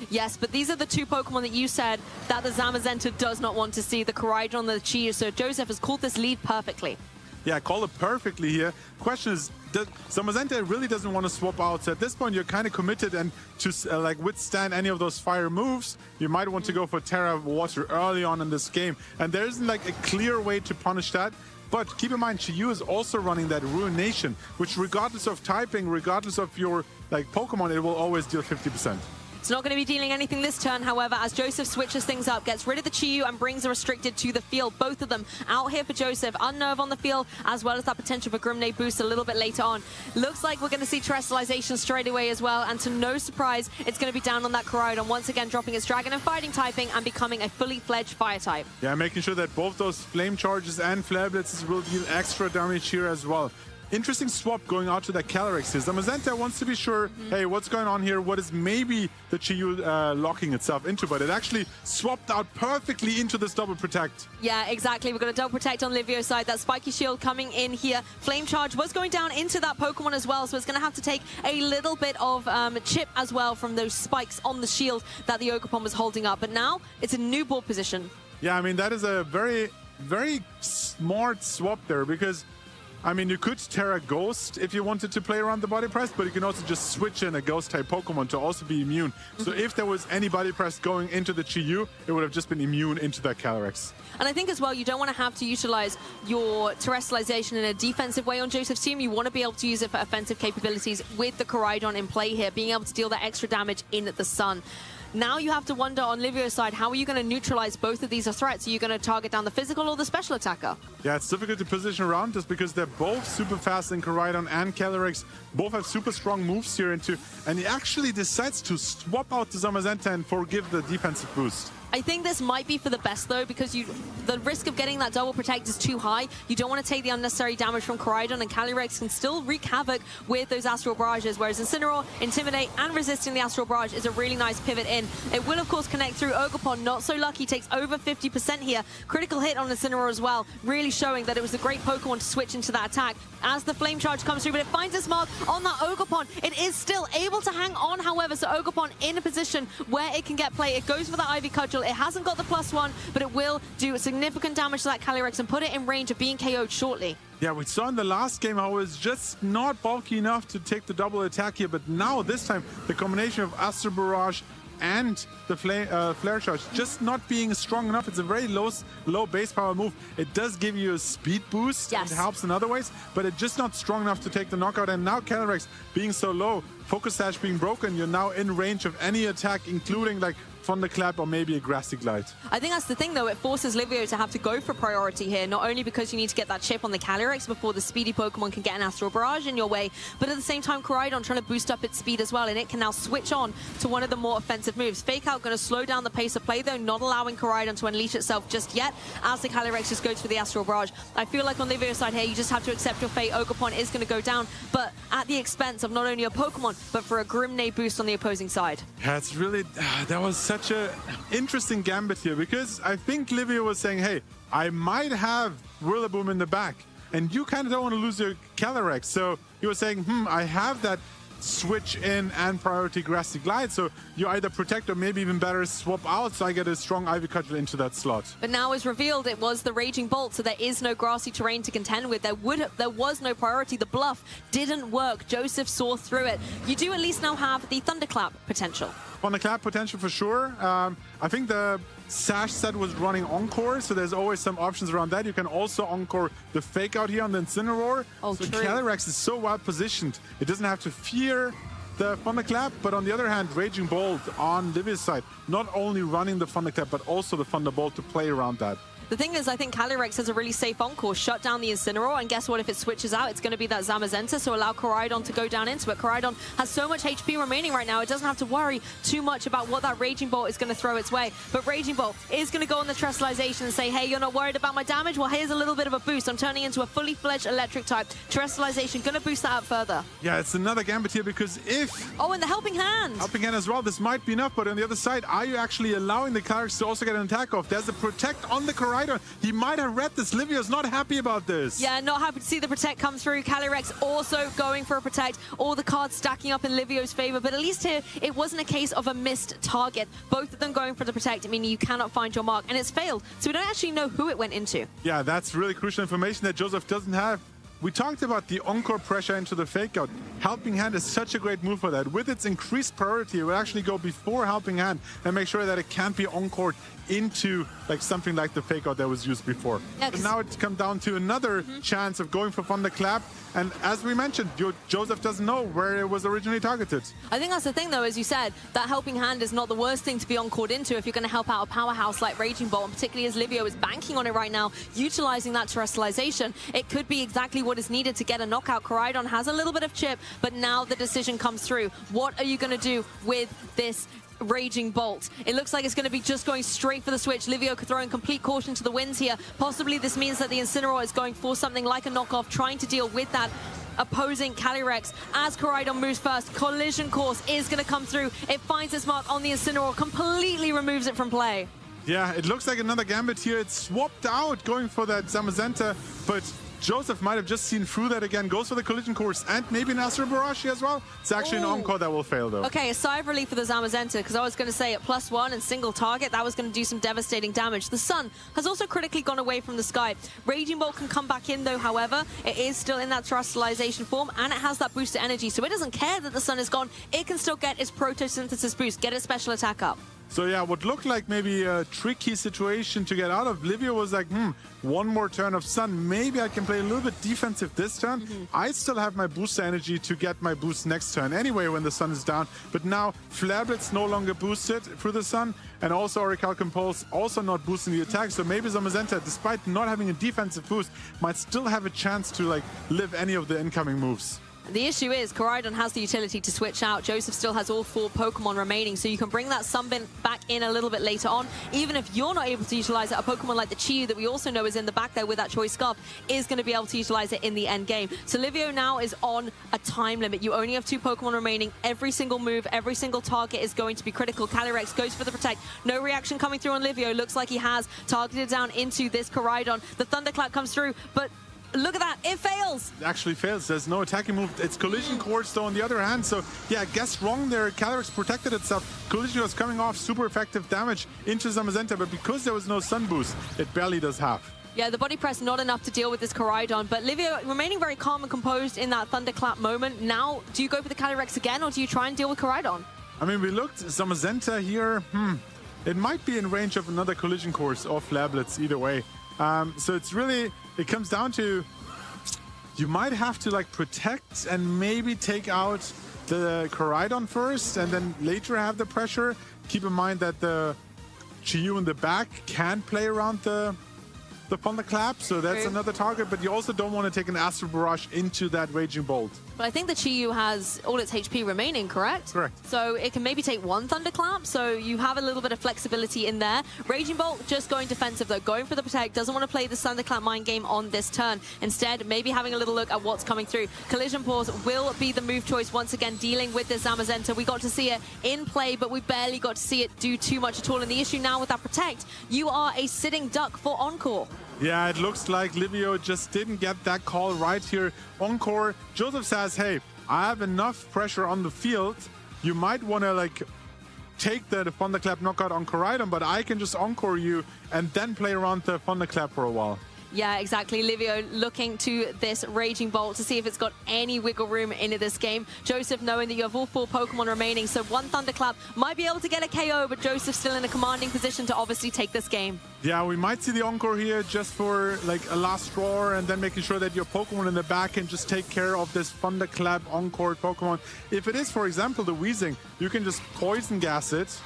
Yes, but these are the two Pokemon that you said that the Zamazenta does not want to see, the Koraidon and the Chi-Yu, so Joseph has called this lead perfectly. Yeah, call it perfectly here. Question is, Zamazenta really doesn't want to swap out, so at this point you're kind of committed, and to like withstand any of those fire moves, you might want to go for Terra Water early on in this game, and there isn't like a clear way to punish that. But keep in mind, Chi-Yu is also running that Ruination, which regardless of typing, regardless of your like Pokemon, it will always deal 50%. It's not going to be dealing anything this turn, however, as Joseph switches things up, gets rid of the Chi-Yu and brings a restricted to the field. Both of them out here for Joseph. Unnerve on the field, as well as that potential for Grimnade boost a little bit later on. Looks like we're going to see Terrestrialization straight away as well, and to no surprise, it's going to be down on that Koraidon, once again dropping its Dragon and Fighting typing and becoming a fully fledged Fire type. Yeah, making sure that both those Flame Charges and Flare Blitzes will deal extra damage here as well. Interesting swap going out to that Calyrex here. Zamazenta wants to be sure, hey, what's going on here? What is maybe the Chi-Yu locking itself into? But it actually swapped out perfectly into this double protect. Yeah, exactly. We've got a double protect on Livio's side. That spiky shield coming in here. Flame Charge was going down into that Pokemon as well, so it's going to have to take a little bit of chip as well from those spikes on the shield that the Ogerpon was holding up. But now it's a new ball position. Yeah, I mean, that is a very, very smart swap there, because I mean, you could Terra Ghost if you wanted to play around the body press, but you can also just switch in a Ghost-type Pokemon to also be immune. So if there was any body press going into the Chi-Yu, it would have just been immune into that Calyrex. And I think as well, you don't want to have to utilize your Terrestrialization in a defensive way on Joseph's team. You want to be able to use it for offensive capabilities with the Koraidon in play here, being able to deal that extra damage in the sun. Now you have to wonder on Livio's side, how are you going to neutralize both of these threats? Are you going to target down the physical or the special attacker? Yeah, it's difficult to position around just because they're both super fast in Koraidon and Calyrex. Both have super strong moves here and he actually decides to swap out the Zamazenta and forgive the defensive boost. I think this might be for the best, though, because the risk of getting that double protect is too high. You don't want to take the unnecessary damage from Koraidon, and Calyrex can still wreak havoc with those Astral Barrages, whereas Incineroar, Intimidate, and resisting the Astral Barrage is a really nice pivot in. It will, of course, connect through. Ogerpon, not so lucky, takes over 50% here. Critical hit on Incineroar as well, really showing that it was a great Pokemon to switch into that attack as the Flame Charge comes through, but it finds its mark on that Ogerpon. It is still able to hang on, however, so Ogerpon in a position where it can get play. It goes for the Ivy Cudgel. It hasn't got the +1, but it will do significant damage to that Calyrex and put it in range of being KO'd shortly. Yeah, we saw in the last game how it was just not bulky enough to take the double attack here, but now this time the combination of Astral Barrage and the Flare Charge just not being strong enough. It's a very low base power move. It does give you a speed boost. Yes. It helps in other ways, but it's just not strong enough to take the knockout. And now Calyrex being so low, Focus Sash being broken, you're now in range of any attack, including like Thunderclap or maybe a Grassy Glide. I think that's the thing, though. It forces Livio to have to go for priority here, not only because you need to get that chip on the Calyrex before the speedy Pokemon can get an Astral Barrage in your way, but at the same time, Koraidon trying to boost up its speed as well, and it can now switch on to one of the more offensive moves. Fake Out going to slow down the pace of play, though, not allowing Koraidon to unleash itself just yet, as the Calyrex just goes for the Astral Barrage. I feel like on Livio's side here, you just have to accept your fate. Ogerpon is going to go down, but at the expense of not only a Pokemon, but for a Grimnay boost on the opposing side. Yeah, it's really, that was such a interesting gambit here, because I think Livio was saying, hey, I might have Whirlaboom in the back, and you kind of don't want to lose your Calyrex. So he was saying, I have that switch in and priority Grassy Glide, so you either protect or maybe even better swap out, so I get a strong Ivy Cudgel into that slot. But now as revealed, it was the Raging Bolt, so there is no grassy terrain to contend with. There was no priority. The bluff didn't work. Joseph saw through it. You do at least now have the Thunderclap potential. Thunderclap potential for sure. I think the Sash set was running Encore, so there's always some options around that. You can also Encore the Fake Out here on the Incineroar. Oh, so true. Calyrex is so well positioned. It doesn't have to fear the Thunderclap, but on the other hand, Raging Bolt on Livio's side, not only running the Thunderclap, but also the Thunderbolt to play around that. The thing is, I think Calyrex has a really safe Encore. Shut down the Incineroar, and guess what? If it switches out, it's going to be that Zamazenta, so allow Koraidon to go down into it. Koraidon has so much HP remaining right now, it doesn't have to worry too much about what that Raging Bolt is going to throw its way. But Raging Bolt is going to go on the Terrestrialization and say, hey, you're not worried about my damage? Well, here's a little bit of a boost. I'm turning into a fully fledged electric type. Terrestrialization going to boost that up further. Yeah, it's another gambit here, because if... Oh, and the Helping Hand! Helping Hand as well, this might be enough, but on the other side, are you actually allowing the Calyrex to also get an attack off? There's a Protect on the Koraidon. He might have read this. Livio's not happy about this. Yeah, not happy to see the Protect come through. Calyrex also going for a Protect. All the cards stacking up in Livio's favor, but at least here, it wasn't a case of a missed target. Both of them going for the Protect, meaning you cannot find your mark, and it's failed. So we don't actually know who it went into. Yeah, that's really crucial information that Joseph doesn't have. We talked about the Encore pressure into the Fake Out. Helping Hand is such a great move for that. With its increased priority, it will actually go before Helping Hand and make sure that it can't be Encored into like something like the Fake Out that was used before. Yeah, so now it's come down to another chance of going for Thunderclap. And as we mentioned, Joseph doesn't know where it was originally targeted. I think that's the thing, though, as you said, that Helping Hand is not the worst thing to be encored into if you're going to help out a powerhouse like Raging Bolt, and particularly as Livio is banking on it right now, utilizing that Terrestrialization. It could be exactly what is needed to get a knockout. Koraidon has a little bit of chip, but now the decision comes through. What are you going to do with this Raging Bolt? It looks like it's going to be just going straight for the switch. Livio throwing complete caution to the winds here. Possibly this means that the Incineroar is going for something like a knockoff, trying to deal with that opposing Calyrex. As Koraidon moves first, Collision Course is going to come through. It finds its mark on the Incineroar, completely removes it from play. Yeah, it looks like another gambit here. It's swapped out, going for that Zamazenta, but Joseph might have just seen through that again, goes for the Collision Course, and maybe an Astral Barrage as well. It's actually an Encore that will fail, though. Okay, a sigh of relief for the Zamazenta, because I was going to say at +1 and single target, that was going to do some devastating damage. The sun has also critically gone away from the sky. Raging Bolt can come back in, though, however. It is still in that Terrestrialization form, and it has that boosted energy, so it doesn't care that the sun is gone. It can still get its Protosynthesis boost, get its special attack up. So yeah, what looked like maybe a tricky situation to get out of, Livio was like, one more turn of sun. Maybe I can play a little bit defensive this turn. I still have my booster energy to get my boost next turn anyway when the sun is down. But now Flare Blitz no longer boosted through the sun, and also Orichalcum Pulse also not boosting the attack. So maybe Zamazenta, despite not having a defensive boost, might still have a chance to like live any of the incoming moves. The issue is Koraidon has the utility to switch out. Joseph still has all 4 Pokemon remaining, so you can bring that Sunbin back in a little bit later on. Even if you're not able to utilize it, a Pokemon like the Chi-Yu that we also know is in the back there with that Choice Scarf is going to be able to utilize it in the end game. So Livio now is on a time limit. You only have 2 Pokemon remaining. Every single move, every single target is going to be critical. Calyrex goes for the Protect. No reaction coming through on Livio. Looks like he has targeted down into this Koraidon. The Thunderclap comes through, but look at that, it fails. It actually fails. There's no attacking move. It's Collision Course though on the other hand. So yeah, guess wrong there. Calyrex protected itself. Collision was coming off, super effective damage into Zamazenta, but because there was no Sun Boost, it barely does half. Yeah, the body press not enough to deal with this Koraidon, but Livio remaining very calm and composed in that Thunderclap moment. Now, do you go for the Calyrex again, or do you try and deal with Koraidon? I mean, we looked, Zamazenta here, it might be in range of another Collision Course or Flablets, either way. So it's really, it comes down to, you might have to like protect and maybe take out the Koraidon first and then later have the pressure. Keep in mind that the Chi-Yu in the back can play around the Thunderclap, so that's another target, but you also don't want to take an Astral Barrage into that Raging Bolt. But I think the Chi-Yu has all its HP remaining, correct? Correct. So it can maybe take 1 Thunderclap, so you have a little bit of flexibility in there. Raging Bolt just going defensive though, going for the Protect, doesn't want to play the Thunderclap mind game on this turn. Instead, maybe having a little look at what's coming through. Collision Pause will be the move choice once again, dealing with this Zamazenta. We got to see it in play, but we barely got to see it do too much at all. And the issue now with that Protect, you are a sitting duck for Encore. Yeah, it looks like Livio just didn't get that call right here. Encore, Joseph says, hey, I have enough pressure on the field. You might want to like take the Thunderclap knockout on Koraidon, but I can just Encore you and then play around the Thunderclap for a while. Yeah, exactly. Livio looking to this Raging Bolt to see if it's got any wiggle room into this game. Joseph knowing that you have all 4 Pokemon remaining, so 1 Thunderclap might be able to get a KO, but Joseph's still in a commanding position to obviously take this game. Yeah, we might see the Encore here just for like a last straw and then making sure that your Pokemon in the back can just take care of this Thunderclap Encore Pokemon. If it is, for example, the Weezing, you can just Poison Gas it,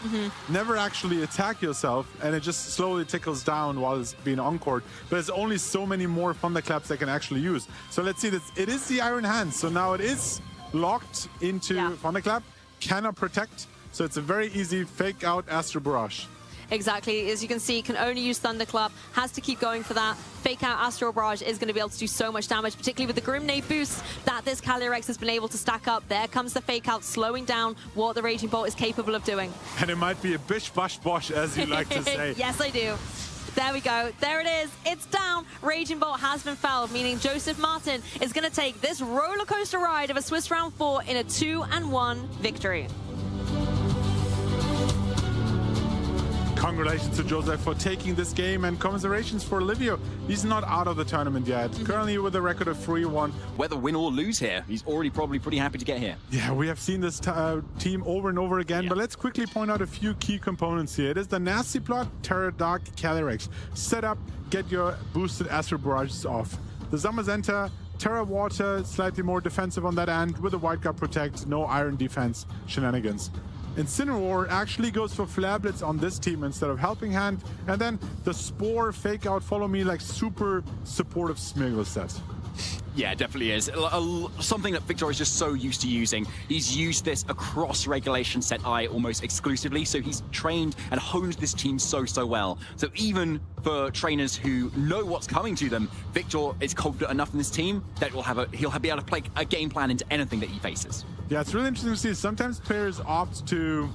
never actually attack yourself, and it just slowly tickles down while it's being Encored. But there's only so many more Thunderclaps they can actually use. So let's see, this. It is the Iron Hands, so now it is locked into Thunderclap, cannot protect, so it's a very easy fake out Astral Barrage. Exactly, as you can see, can only use Thunderclap, has to keep going for that. Fake out Astral Barrage is going to be able to do so much damage, particularly with the Grim Nade boost that this Calyrex has been able to stack up. There comes the fake out, slowing down what the Raging Bolt is capable of doing. And it might be a bish bash bosh, as you like to say. Yes, I do. There we go. There it is. It's down. Raging Bolt has been felled, meaning Joseph Martin is going to take this roller coaster ride of a Swiss Round 4 in a 2-1 victory. Congratulations to Joseph for taking this game, and commiserations for Livio. He's not out of the tournament yet. Currently with a record of 3-1. Whether win or lose here, he's already probably pretty happy to get here. Yeah, we have seen this team over and over again, but let's quickly point out a few key components here. It is the Nasty Plot, Terra Dark, Calyrex. Set up, get your boosted Astral Barrages off. The Zamazenta, Terra Water, slightly more defensive on that end, with a White Guard Protect, no Iron Defense shenanigans. Incineroar actually goes for Flablets on this team instead of Helping Hand. And then the Spore, Fake Out, Follow Me, like super supportive Smeargle set. Yeah, it definitely is. Something that Victor is just so used to using. He's used this across Regulation Set I almost exclusively, so he's trained and honed this team so well. So even for trainers who know what's coming to them, Victor is confident enough in this team that he'll be able to play a game plan into anything that he faces. Yeah, it's really interesting to see. Sometimes players opt to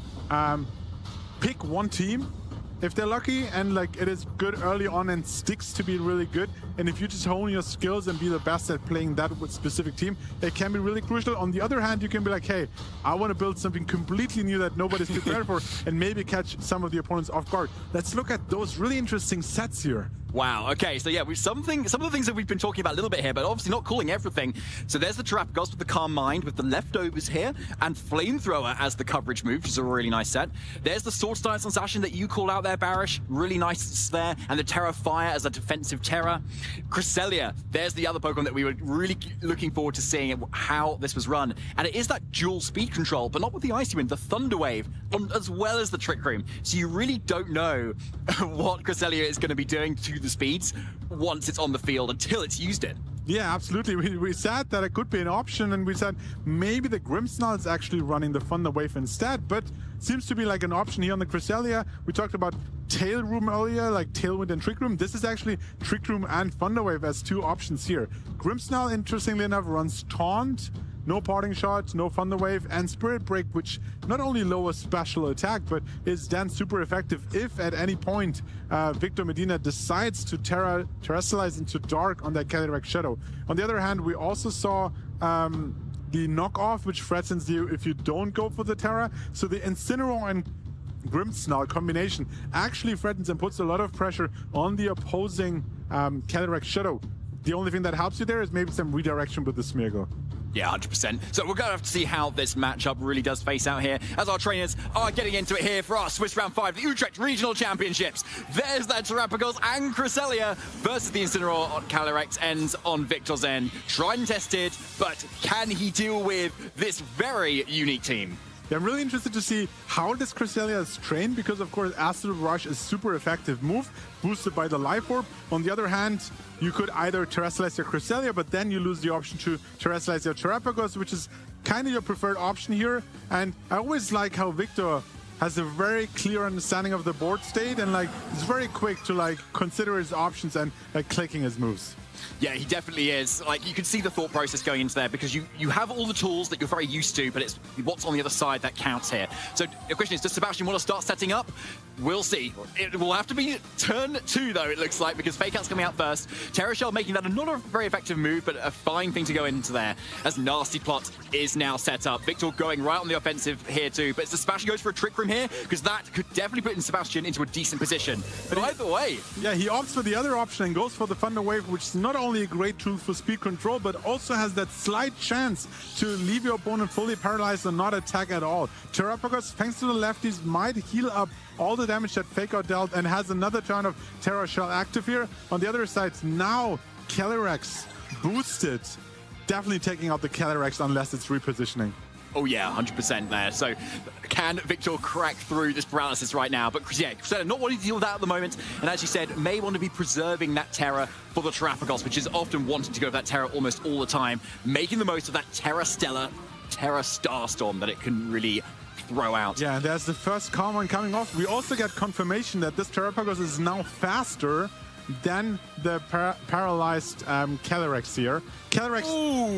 pick one team if they're lucky, and like it is good early on and sticks to be really good. And if you just hone your skills and be the best at playing that specific team, it can be really crucial. On the other hand, you can be like, hey, I want to build something completely new that nobody's prepared for, and maybe catch some of the opponents off guard. Let's look at those really interesting sets here. Wow, okay, so yeah, some of the things that we've been talking about a little bit here, but obviously not calling everything. So there's the Terrapagos with the Calm Mind, with the leftovers here, and Flamethrower as the coverage move, which is a really nice set. There's the Sword Stance on Zacian that you called out there, Barish, really nice there, and the Terra Fire as a defensive Terra. Cresselia, there's the other Pokemon that we were really looking forward to seeing how this was run. And it is that dual speed control, but not with the Icy Wind, the Thunder Wave, as well as the Trick Room. So you really don't know what Cresselia is going to be doing to the speeds once it's on the field until it's used it. Yeah, absolutely. We said that it could be an option, and we said maybe the Grimmsnarl is actually running the Thunder Wave instead, but seems to be like an option here on the Cresselia. We talked about Tail Room earlier, like Tailwind and Trick Room. This is actually Trick Room and Thunder Wave as two options here. Grimmsnarl, interestingly enough, runs Taunt, no Parting Shot, no Thunder Wave, and Spirit Break, which not only lowers special attack, but is then super effective if at any point Victor Medina decides to terrestrialize into Dark on that Calyrex Shadow. On the other hand, we also saw the knockoff, which threatens you if you don't go for the Terra. So the Incineroar and Grimmsnarl combination actually threatens and puts a lot of pressure on the opposing Calyrex Shadow. The only thing that helps you there is maybe some redirection with the Smeargle. Yeah, 100%. So we're going to have to see how this matchup really does face out here as our trainers are getting into it here for our Swiss Round 5, the Utrecht Regional Championships. There's that Terrapagos and Cresselia versus the Incineroar on Calyrex ends on Victor's end. Tried and tested, but can he deal with this very unique team? Yeah, I'm really interested to see how this Cresselia is trained, because of course Acid Rush is super effective move, boosted by the Life Orb. On the other hand, you could either terrestrialize your Cresselia, but then you lose the option to terrestrialize your Terrapagos, which is kind of your preferred option here. And I always like how Victor has a very clear understanding of the board state, and like is very quick to like consider his options and like clicking his moves. Yeah, he definitely is. Like, you can see the thought process going into there, because you have all the tools that you're very used to, but it's what's on the other side that counts here. So the question is, does Sebastian want to start setting up? We'll see. It will have to be turn 2, though, it looks like, because Fake Out's coming out first. Terra Shell making that not a very effective move, but a fine thing to go into there, as Nasty Plot is now set up. Victor going right on the offensive here, too. But Sebastian goes for a Trick Room here, because that could definitely put Sebastian into a decent position. But either way... Yeah, he opts for the other option and goes for the Thunder Wave, which is not only a great tool for speed control, but also has that slight chance to leave your opponent fully paralyzed and not attack at all. Terrapagos, thanks to the lefties, might heal up all the damage that Fake Out dealt and has another turn of Terra Shell active here. On the other side, now Calyrex boosted. Definitely taking out the Calyrex unless it's repositioning. Oh yeah, 100% there. So can Victor crack through this paralysis right now? But yeah, Cresselia not wanting to deal with that at the moment. And as you said, may want to be preserving that Terra for the Terrapagos, which is often wanting to go for that Terra almost all the time, making the most of that Terra Stellar, Terra Starstorm that it can really throw out. Yeah, and there's the first calm one coming off. We also get confirmation that this Terrapagos is now faster than the paralyzed Calyrex here. Calyrex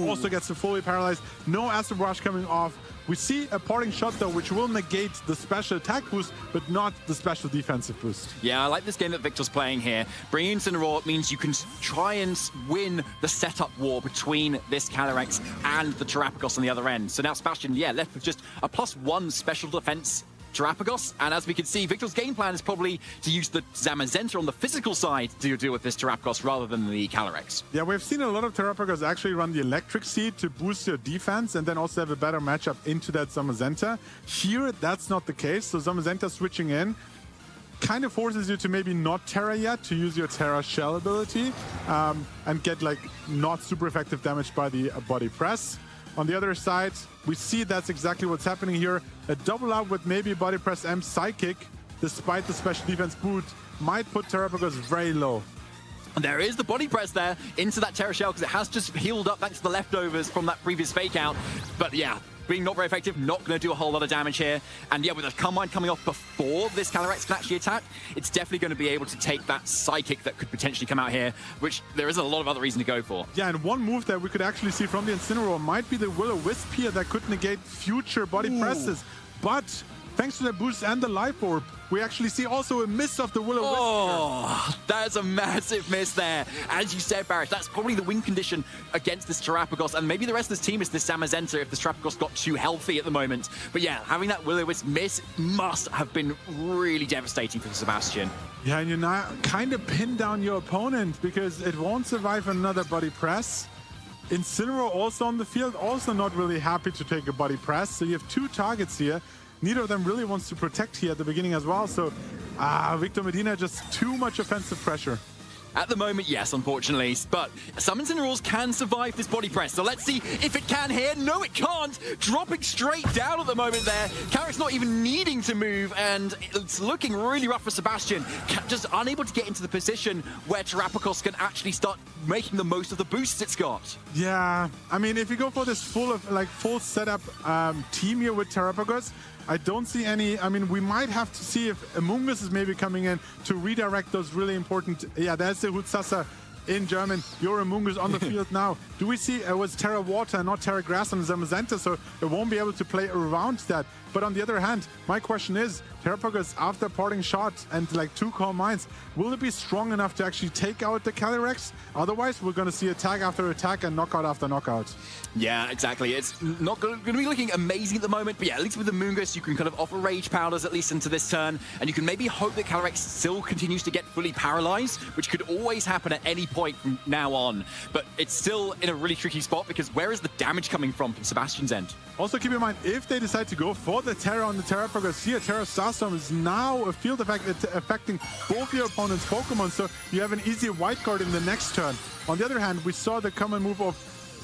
also gets fully paralyzed. No Acid Rush coming off. We see a Parting Shot, though, which will negate the special attack boost, but not the special defensive boost. Yeah, I like this game that Victor's playing here. Bringing Incineroar means you can try and win the setup war between this Calyrex and the Terrapagos on the other end. So now Sebastian, yeah, left with just a +1 special defense Terrapagos, and as we can see, Victor's game plan is probably to use the Zamazenta on the physical side to deal with this Terrapagos rather than the Calyrex. Yeah, we've seen a lot of Terrapagos actually run the Electric Seed to boost your defense and then also have a better matchup into that Zamazenta. Here, that's not the case, so Zamazenta switching in kind of forces you to maybe not Terra yet, to use your Terra Shell ability and get like not super effective damage by the body press. On the other side, we see that's exactly what's happening here. A double up with maybe Body Press M Psychic, despite the special defense boot, might put Terrapagos very low. And there is the body press there into that Terra Shell, because it has just healed up thanks to the leftovers from that previous Fake Out. But yeah, being not very effective, not going to do a whole lot of damage here. And yeah, with a Combine coming off before this Calyrex can actually attack, it's definitely going to be able to take that Psychic that could potentially come out here, which there isn't a lot of other reason to go for. Yeah, and one move that we could actually see from the Incineroar might be the Will-O-Wisp here that could negate future body presses. But thanks to the boost and the Life Orb, we actually see also a miss of the Will-O-Wisp. Oh, that's a massive miss there. As you said, Barrett, that's probably the win condition against this Terrapagos, and maybe the rest of this team is this Zamazenta if this Terrapagos got too healthy at the moment. But yeah, having that Will-O-Wisp miss must have been really devastating for Sebastian. Yeah, and you now kind of pin down your opponent because it won't survive another body press. Incineroar also on the field, also not really happy to take a body press. So you have two targets here. Neither of them really wants to protect here at the beginning as well. So Victor Medina, just too much offensive pressure. At the moment, yes, unfortunately. But Summons and Rules can survive this body press. So let's see if it can here. No, it can't. Dropping straight down at the moment there. Carrick's not even needing to move, and it's looking really rough for Sebastian. Just unable to get into the position where Terrapagos can actually start making the most of the boosts it's got. Yeah, I mean, if you go for this full setup team here with Terrapagos, I don't see any. I mean, we might have to see if Amungus is maybe coming in to redirect those really important. Yeah, there's the Hutsasa in German. You're Amungus on the field now. Do we see it was Terra Water and not Terra Grass on Zamazenta, so it won't be able to play around that. But on the other hand, my question is, Terrapagos, after parting shot and like 2 calm minds, will it be strong enough to actually take out the Calyrex? Otherwise, we're going to see attack after attack and knockout after knockout. Yeah, exactly. It's not going to be looking amazing at the moment, but yeah, at least with the Mungus, you can kind of offer Rage Powders at least into this turn, and you can maybe hope that Calyrex still continues to get fully paralyzed, which could always happen at any point from now on. But it's still in a really tricky spot, because where is the damage coming from Sebastian's end? Also keep in mind, if they decide to go for the Terra on the Terrapagos here, Terra Starstorm is now a field effect affecting both your opponent's Pokemon, so you have an easy white card in the next turn. On the other hand, we saw the common move of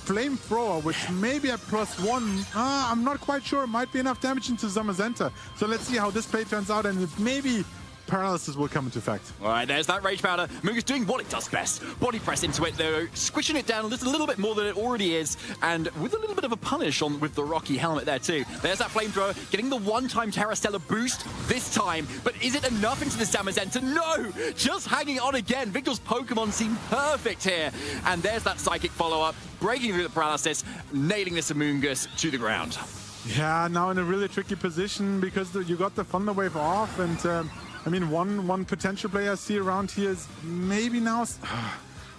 Flamethrower, which maybe at +1, I'm not quite sure, might be enough damage into Zamazenta. So let's see how this play turns out, and maybe paralysis will come into effect. All right, there's that Rage Powder. Mungus doing what it does best. Body press into it, though, squishing it down a little bit more than it already is, and with a little bit of a punish on with the Rocky helmet there, too. There's that Flamethrower, getting the one-time Terra Stella boost this time, but is it enough into the Zamazenta? No! Just hanging on again. Victor's Pokemon seem perfect here, and there's that Psychic follow-up, breaking through the paralysis, nailing this Amungus to the ground. Yeah, now in a really tricky position, because you got the Thunder Wave off, and I mean, one potential play I see around here is maybe now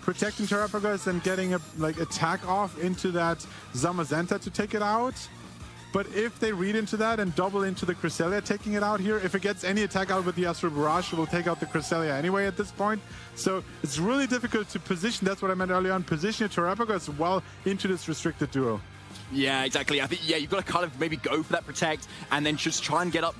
protecting Terrapagos and getting a attack off into that Zamazenta to take it out. But if they read into that and double into the Cresselia taking it out here, if it gets any attack out with the Astral Barrage, it will take out the Cresselia anyway at this point. So it's really difficult to position, that's what I meant earlier on, position Terrapagos well into this restricted duo. Yeah, exactly. I think, yeah, you've got to kind of maybe go for that protect and then just try and get up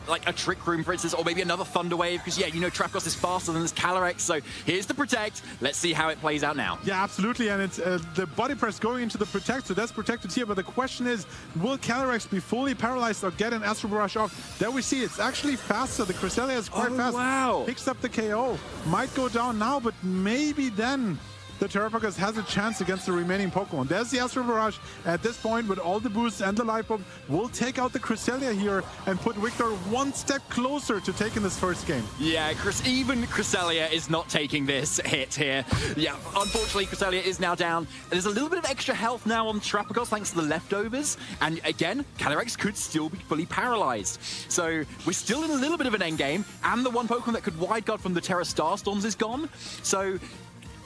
like a Trick Room, for instance, or maybe another Thunder Wave, because, yeah, you know, Terrapagos is faster than this Calyrex, so here's the Protect. Let's see how it plays out now. Yeah, absolutely, and it's the Body Press going into the Protect, so that's protected here, but the question is, will Calyrex be fully paralyzed or get an Astral Barrage off? There we see, it's actually faster. The Cresselia is quite fast. Wow. Picks up the KO. Might go down now, but maybe then the Terrapagos has a chance against the remaining Pokemon. There's the Astral Barrage. At this point, with all the boosts and the Life Orb, we'll take out the Cresselia here and put Victor one step closer to taking this first game. Yeah, even Cresselia is not taking this hit here. Yeah, unfortunately, Cresselia is now down. There's a little bit of extra health now on Terrapagos thanks to the leftovers. And again, Calyrex could still be fully paralyzed. So we're still in a little bit of an endgame. And the one Pokemon that could wide guard from the Terra Starstorms is gone. So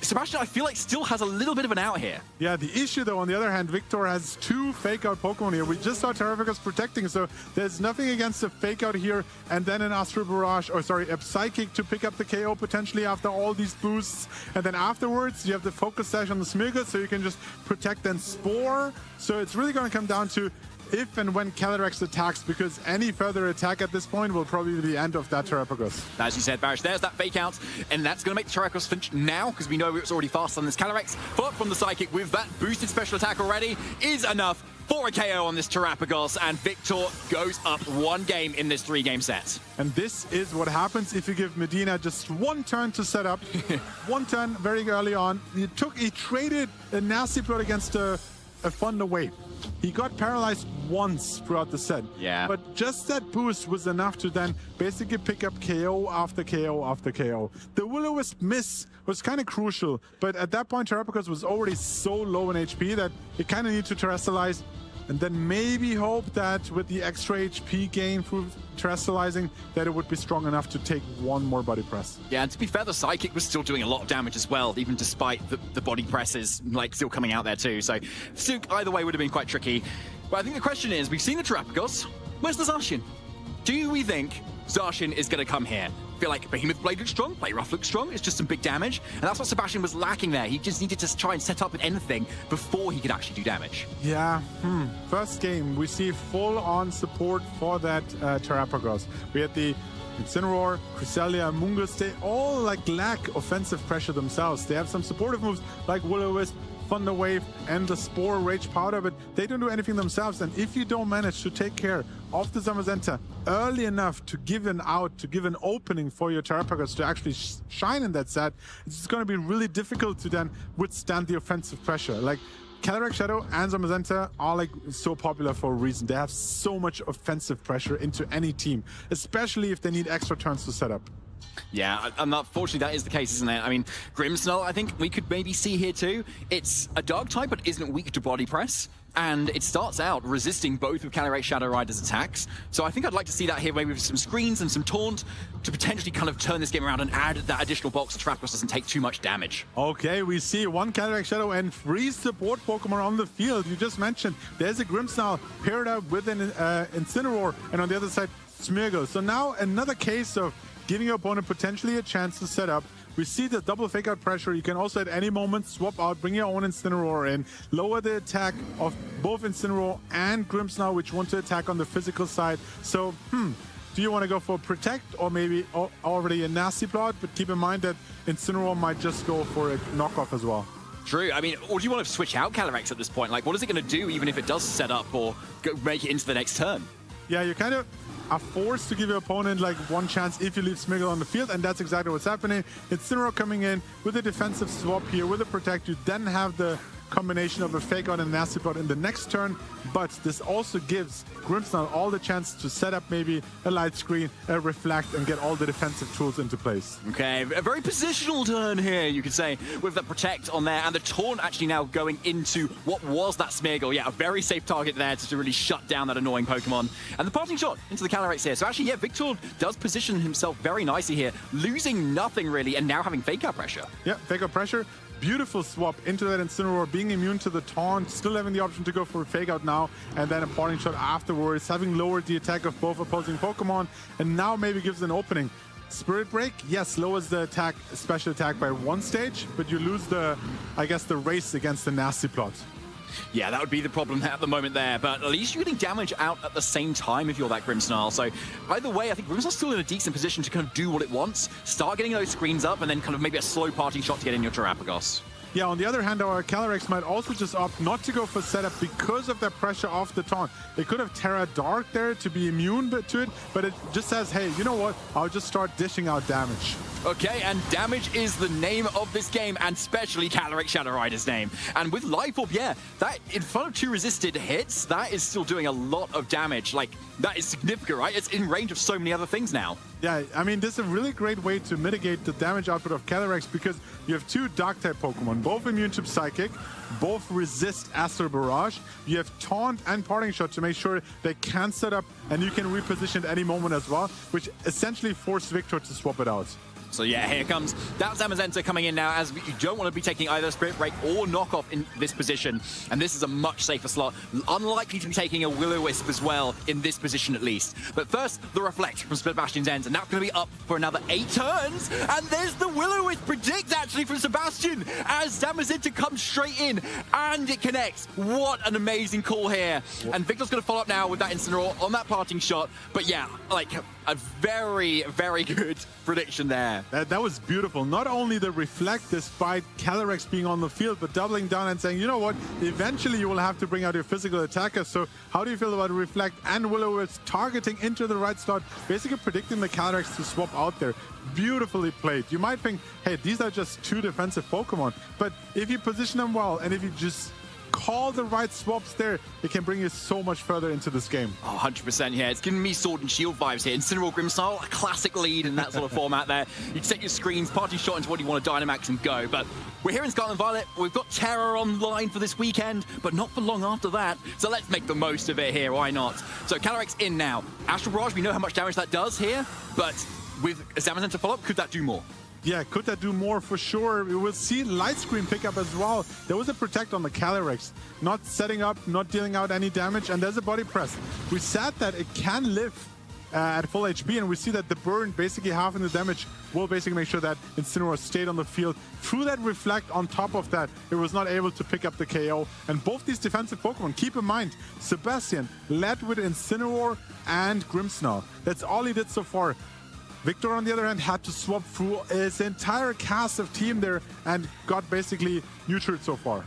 Sebastian, I feel like, still has a little bit of an out here. Yeah, the issue, though, on the other hand, Victor has 2 fake-out Pokemon here. We just saw Terrapagos protecting, so there's nothing against a fake-out here, and then an Astral Barrage, or sorry, a Psychic to pick up the KO potentially after all these boosts. And then afterwards, you have the Focus Sash on the Smirgus, so you can just protect and Spore. So it's really going to come down to if and when Calyrex attacks, because any further attack at this point will probably be the end of that Terrapagos. As you said, Barish, there's that fake out, and that's going to make the Terrapagos flinch now, because we know it's already faster than this Calyrex. Follow up from the Psychic with that boosted special attack already is enough for a KO on this Terrapagos, and Victor goes up 1 game in this 3-game set. And this is what happens if you give Medina just 1 turn to set up. 1 turn very early on. He traded a Nasty Plot against a Thunder Wave. He got paralyzed once throughout the set. Yeah. But just that boost was enough to then basically pick up KO after KO after KO. The Will-O-Wisp miss was kind of crucial, but at that point Terrapagos was already so low in HP that it kind of needed to terrestrialize, and then maybe hope that with the extra HP gain through terrestrializing, that it would be strong enough to take 1 more Body Press. Yeah, and to be fair, the Psychic was still doing a lot of damage as well, even despite the Body Presses like still coming out there too. So Suk either way would have been quite tricky. But I think the question is, we've seen the Terrapagos, where's the Zacian? Do we think Zacian is going to come here? I feel like Behemoth Blade looks strong, Play Rough looks strong, it's just some big damage, and that's what Sebastian was lacking there. He just needed to try and set up with anything before he could actually do damage. Yeah, first game, we see full-on support for that Terrapagos. We had the Incineroar, Cresselia, Mungus, they all like lack offensive pressure themselves. They have some supportive moves like Will-O-Wisp, Thunder Wave, and the Spore, Rage Powder, but they don't do anything themselves. And if you don't manage to take care of the Zamazenta early enough to give an out, to give an opening for your Terrapagos to actually shine in that set, it's going to be really difficult to then withstand the offensive pressure. Like, Calyrex Shadow and Zamazenta are like so popular for a reason. They have so much offensive pressure into any team, especially if they need extra turns to set up. Yeah, and unfortunately that is the case, isn't it? I mean, Grimmsnarl, I think we could maybe see here too. It's a dark type, but isn't weak to body press. And it starts out resisting both of Calyrex Shadow Rider's attacks. So I think I'd like to see that here, maybe with some screens and some taunt to potentially kind of turn this game around and add that additional box so Terrapagos doesn't take too much damage. Okay, we see one Calyrex Shadow and 3 support Pokemon on the field. You just mentioned there's a Grimmsnarl paired up with an Incineroar, and on the other side, Smeargle. So now another case of giving your opponent potentially a chance to set up. We see the double fake out pressure. You can also at any moment swap out, bring your own Incineroar in, lower the attack of both Incineroar and Grimmsnarl, which want to attack on the physical side. So, do you want to go for Protect or maybe already a Nasty Plot? But keep in mind that Incineroar might just go for a knockoff as well. True. I mean, or do you want to switch out Calyrex at this point? Like, what is it going to do even if it does set up or make it into the next turn? Yeah, you kind of are forced to give your opponent like one chance if you leave Smeargle on the field, and that's exactly what's happening. Incineroar coming in with a defensive swap here, with a Protect. You then have the combination of a Fake Out and a Nasty Plot in the next turn, but this also gives Grimmsnarl all the chance to set up maybe a Light Screen, a Reflect, and get all the defensive tools into place. Okay, a very positional turn here, you could say, with the Protect on there, and the Taunt actually now going into what was that Smeargle. Yeah, a very safe target there to really shut down that annoying Pokemon. And the Parting Shot into the Calyrex here. So actually, yeah, Victor does position himself very nicely here, losing nothing really, and now having Fake Out pressure. Yeah, Fake Out pressure. Beautiful swap into that Incineroar, being immune to the taunt, still having the option to go for a Fake Out now, and then a Parting Shot afterwards, having lowered the attack of both opposing Pokemon, and now maybe gives an opening. Spirit Break, yes, lowers the attack, special attack by 1 stage, but you lose the, I guess, the race against the Nasty Plot. Yeah, that would be the problem at the moment there, but at least you're getting damage out at the same time if you're that Grimmsnarl. So either way, I think Grimmsnarl's still in a decent position to kind of do what it wants, start getting those screens up, and then kind of maybe a slow Parting Shot to get in your Terrapagos. Yeah, on the other hand, our Calyrex might also just opt not to go for setup because of that pressure off the taunt. They could have Terra Dark there to be immune to it, but it just says, hey, you know what? I'll just start dishing out damage. Okay, and damage is the name of this game, and especially Calyrex Shadow Rider's name. And with Life Orb, yeah, that in front of 2 resisted hits, that is still doing a lot of damage. Like, that is significant, right? It's in range of so many other things now. Yeah, I mean, this is a really great way to mitigate the damage output of Calyrex because you have 2 Dark-type Pokemon, both immune to Psychic, both resist Astral Barrage. You have Taunt and Parting Shot to make sure they can set up and you can reposition at any moment as well, which essentially forced Victor to swap it out. So yeah, here comes that Zamazenta coming in now, as you don't want to be taking either Spirit Break or Knockoff in this position. And this is a much safer slot. Unlikely to be taking a Will-O-Wisp as well in this position at least. But first, the Reflect from Split Bastion's ends, and that's going to be up for another 8 turns. And there's the Will-O-Wisp predict actually from Sebastian as Zamazenta comes straight in and it connects. What an amazing call here. And Victor's going to follow up now with that Incineroar on that Parting Shot. But yeah, like a very, very good prediction there. That was beautiful. Not only the Reflect despite Calyrex being on the field, but doubling down and saying, you know what, eventually you will have to bring out your physical attacker. So how do you feel about Reflect and Will-O-Wisp targeting into the right slot, basically predicting the Calyrex to swap out there? Beautifully played. You might think, hey, these are just 2 defensive Pokemon, but if you position them well and if you just call the right swaps there, it can bring you so much further into this game. Oh, 100%, yeah. It's giving me Sword and Shield vibes here. Incineroar Grimmsnarl, a classic lead in that sort of format there. You set your screens, Parting Shot into what you want to Dynamax and go. But we're here in Scarlet and Violet. We've got Terra online for this weekend, but not for long after that. So let's make the most of it here. Why not? So Calyrex in now. Astral Barrage, we know how much damage that does here, but with a Zamazenta follow-up, could that do more? Yeah, could that do more? For sure. We will see Light Screen pick up as well. There was a Protect on the Calyrex. Not setting up, not dealing out any damage, and there's a Body Press. We said that it can live at full HP, and we see that the burn, basically half in the damage, will basically make sure that Incineroar stayed on the field. Through that Reflect on top of that, it was not able to pick up the KO. And both these defensive Pokemon, keep in mind, Sebastian led with Incineroar and Grimmsnarl. That's all he did so far. Victor, on the other hand, had to swap through his entire cast of team there and got basically neutered so far.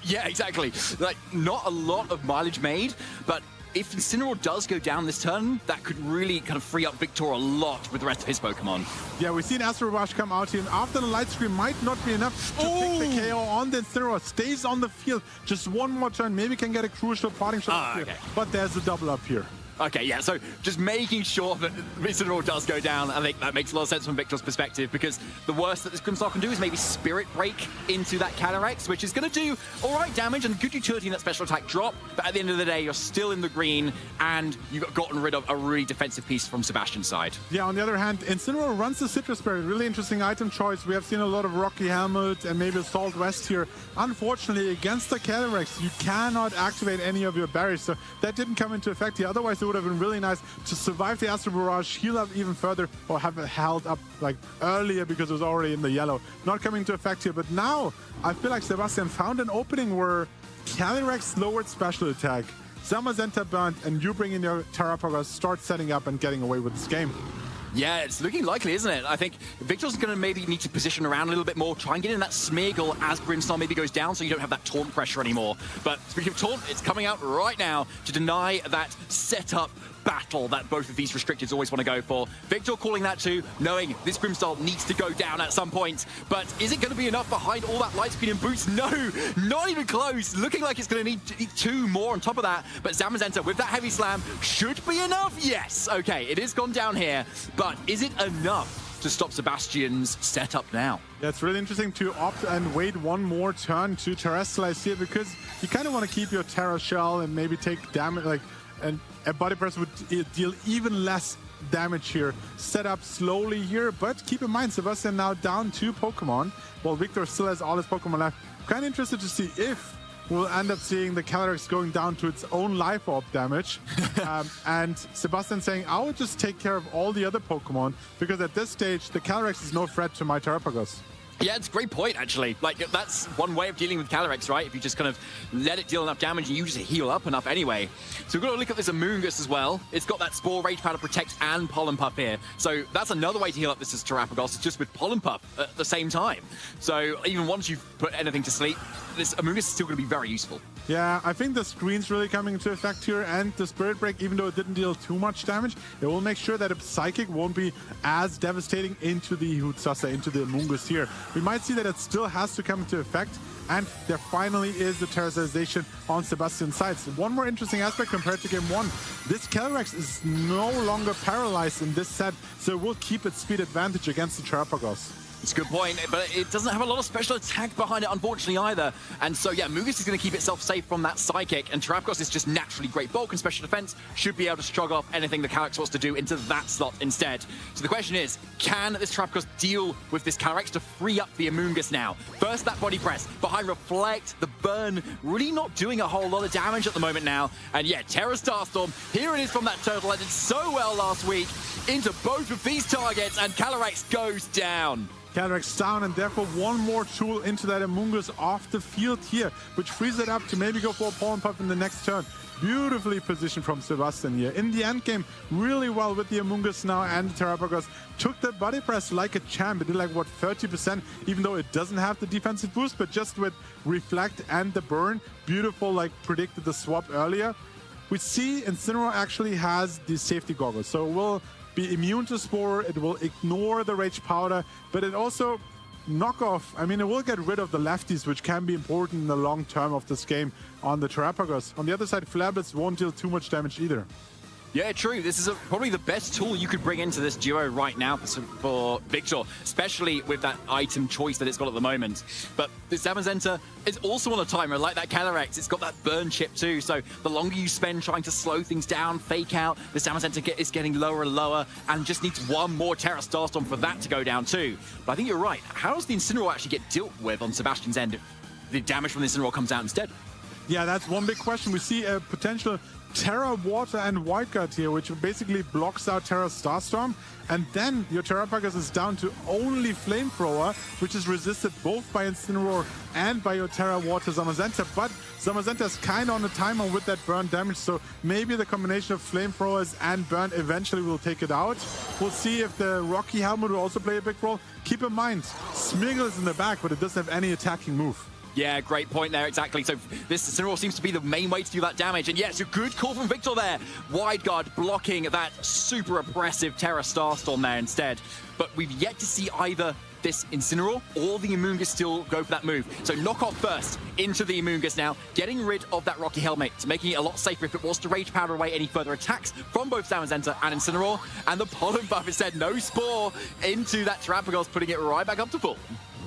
Yeah, exactly. Like, not a lot of mileage made, but if Incineroar does go down this turn, that could really kind of free up Victor a lot with the rest of his Pokemon. Yeah, we've seen Astro Rush come out here, and after the light screen might not be enough to pick the KO on the Incineroar. Stays on the field, just one more turn, maybe can get a crucial parting shot here. But there's a double up here. Okay, yeah, so just making sure that Incineroar does go down, I think that makes a lot of sense from Victor's perspective, because the worst that this Grimmsnarl can do is maybe Spirit Break into that Calyrex, which is going to do all right damage and good utility in that special attack drop, but at the end of the day, you're still in the green, and you've gotten rid of a really defensive piece from Sebastian's side. Yeah, on the other hand, Incineroar runs the Citrus Berry, really interesting item choice. We have seen a lot of Rocky Helmet and maybe Assault Vest here. Unfortunately, against the Calyrex, you cannot activate any of your berries, so that didn't come into effect here. Otherwise, it would have been really nice to survive the Astro Barrage, heal up even further, or have it held up like earlier because it was already in the yellow. Not coming into effect here, but now I feel like Sebastian found an opening where Calyrex lowered special attack, Zamazenta burnt, and you bring in your Terrapagos, start setting up and getting away with this game. Yeah, it's looking likely, isn't it? I think Victor's going to maybe need to position around a little bit more, try and get in that Smeargle as Grimmsnarl maybe goes down so you don't have that taunt pressure anymore. But speaking of taunt, it's coming out right now to deny that setup battle that both of these restricteds always want to go for. Victor calling that too, knowing this Grimmsnarl needs to go down at some point. But is it going to be enough behind all that light speed and boost? No, not even close. Looking like it's going to need two more on top of that. But Zamazenta with that heavy slam should be enough. Yes, okay, it is gone down here. But is it enough to stop Sebastian's setup now? Yeah, it's really interesting to opt and wait one more turn to Terrestrialize here, because you kind of want to keep your Terra Shell and maybe take damage, like, and a Body Press would deal even less damage here. Set up slowly here, but keep in mind, Sebastian now down 2 Pokemon, while Victor still has all his Pokemon left. Kind of interested to see if we'll end up seeing the Calyrex going down to its own Life Orb damage. And Sebastian saying, I will just take care of all the other Pokemon, because at this stage, the Calyrex is no threat to my Terrapagos. Yeah, it's a great point, actually. Like, that's one way of dealing with Calyrex, right? If you just kind of let it deal enough damage and you just heal up enough anyway. So we've got to look at this Amoonguss as well. It's got that Spore, Rage Powder, Protect, and Pollen Puff here. So that's another way to heal up this as Terrapagos, just with Pollen Puff at the same time. So even once you've put anything to sleep, this Amoonguss is still going to be very useful. Yeah, I think the screen's really coming into effect here, and the Spirit Break, even though it didn't deal too much damage, it will make sure that a Psychic won't be as devastating into the Hootsasa, into the Amoonguss here. We might see that it still has to come into effect, and there finally is the Terrorization on Sebastian's side. So one more interesting aspect compared to Game 1, this Calyrex is no longer paralyzed in this set, so it will keep its speed advantage against the Terrapagos. It's a good point, but it doesn't have a lot of special attack behind it, unfortunately, either. And so, yeah, Amoonguss is going to keep itself safe from that Psychic, and Terrapagos is just naturally great bulk and special defense, should be able to shrug off anything the Calyrex wants to do into that slot instead. So the question is, can this Terrapagos deal with this Calyrex to free up the Amoonguss now? First, that Body Press, behind Reflect, the Burn, really not doing a whole lot of damage at the moment now. And yeah, Terra Starstorm, here it is from that Turtle that did so well last week, into both of these targets, and Calyrex goes down. Calyrex down, and therefore one more tool into that Amoonguss off the field here, which frees it up to maybe go for a Pollen Puff in the next turn. Beautifully positioned from Sebastian here. In the end game, really well with the Amoonguss now, and the Terrapagos took the Body Press like a champ. It did like, what, 30%, even though it doesn't have the defensive boost, but just with Reflect and the Burn, beautiful, like predicted the swap earlier. We see Incineroar actually has the safety goggles, so we'll be immune to Spore, it will ignore the Rage Powder, but it also knock off, I mean, it will get rid of the lefties, which can be important in the long term of this game on the Terrapagos. On the other side, Flablets won't deal too much damage either. Yeah, true. This is probably the best tool you could bring into this duo right now for Victor, especially with that item choice that it's got at the moment. But this Zamazenta is also on a timer, like that Calyrex. It's got that burn chip too, so the longer you spend trying to slow things down, fake out, the Zamazenta is getting lower and lower, and just needs one more Terra Starstorm for that to go down too. But I think you're right. How does the Incineroar actually get dealt with on Sebastian's end if the damage from the Incineroar comes out instead? Yeah, that's one big question. We see a potential Terra, Water, and White Guard here, which basically blocks out Terra's Starstorm. And then your Terrapagos is down to only Flamethrower, which is resisted both by Incineroar and by your Terra, Water, Zamazenta. But Zamazenta is kind of on a timer with that burn damage, so maybe the combination of Flamethrowers and burn eventually will take it out. We'll see if the Rocky Helmet will also play a big role. Keep in mind, Smeargle is in the back, but it doesn't have any attacking move. Yeah, great point there, exactly. So this Incineroar seems to be the main way to do that damage. And yes, a good call from Victor there. Wide Guard blocking that super oppressive Terra Starstorm there instead. But we've yet to see either this Incineroar or the Amoonguss still go for that move. So knock off first into the Amoonguss now, getting rid of that Rocky Helmet, making it a lot safer if it was to Rage Powder away any further attacks from both Zamazenta and Incineroar. And the Pollen Buff instead, no Spore into that Terrapagos, putting it right back up to full.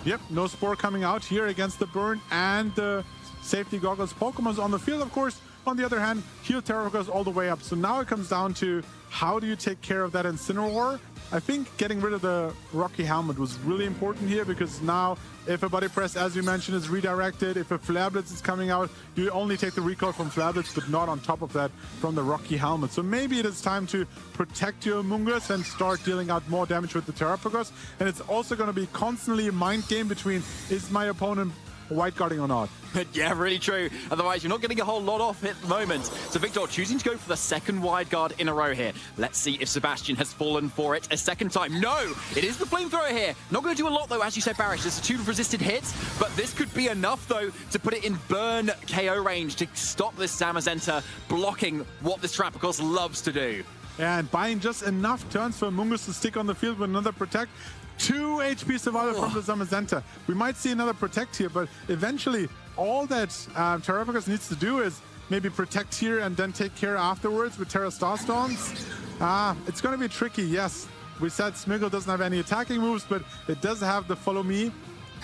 Yep, no Spore coming out here against the burn and the safety goggles Pokemon's on the field, of course. On the other hand, heal Terrapagos all the way up. So now it comes down to how do you take care of that Incineroar? I think getting rid of the Rocky Helmet was really important here, because now if a Body Press, as you mentioned, is redirected, if a Flare Blitz is coming out, you only take the recoil from Flare Blitz, but not on top of that from the Rocky Helmet. So maybe it is time to protect your Amoonguss and start dealing out more damage with the Terrapagos. And it's also going to be constantly a mind game between, is my opponent White Guarding or not? Yeah, really true. Otherwise, you're not getting a whole lot off at the moment. So Victor choosing to go for the second Wide Guard in a row here. Let's see if Sebastian has fallen for it a second time. No, it is the Flamethrower here. Not going to do a lot, though, as you said, Barish. There's 2 resisted hits, but this could be enough, though, to put it in burn KO range to stop this Zamazenta blocking what this Terrapagos loves to do. And buying just enough turns for Amoonguss to stick on the field with another Protect. 2 HP survival from the Zamazenta. We might see another Protect here, but eventually all that Terrapagos needs to do is maybe Protect here and then take care afterwards with Terra Starstorms. It's going to be tricky, yes. We said Smeargle doesn't have any attacking moves, but it does have the Follow Me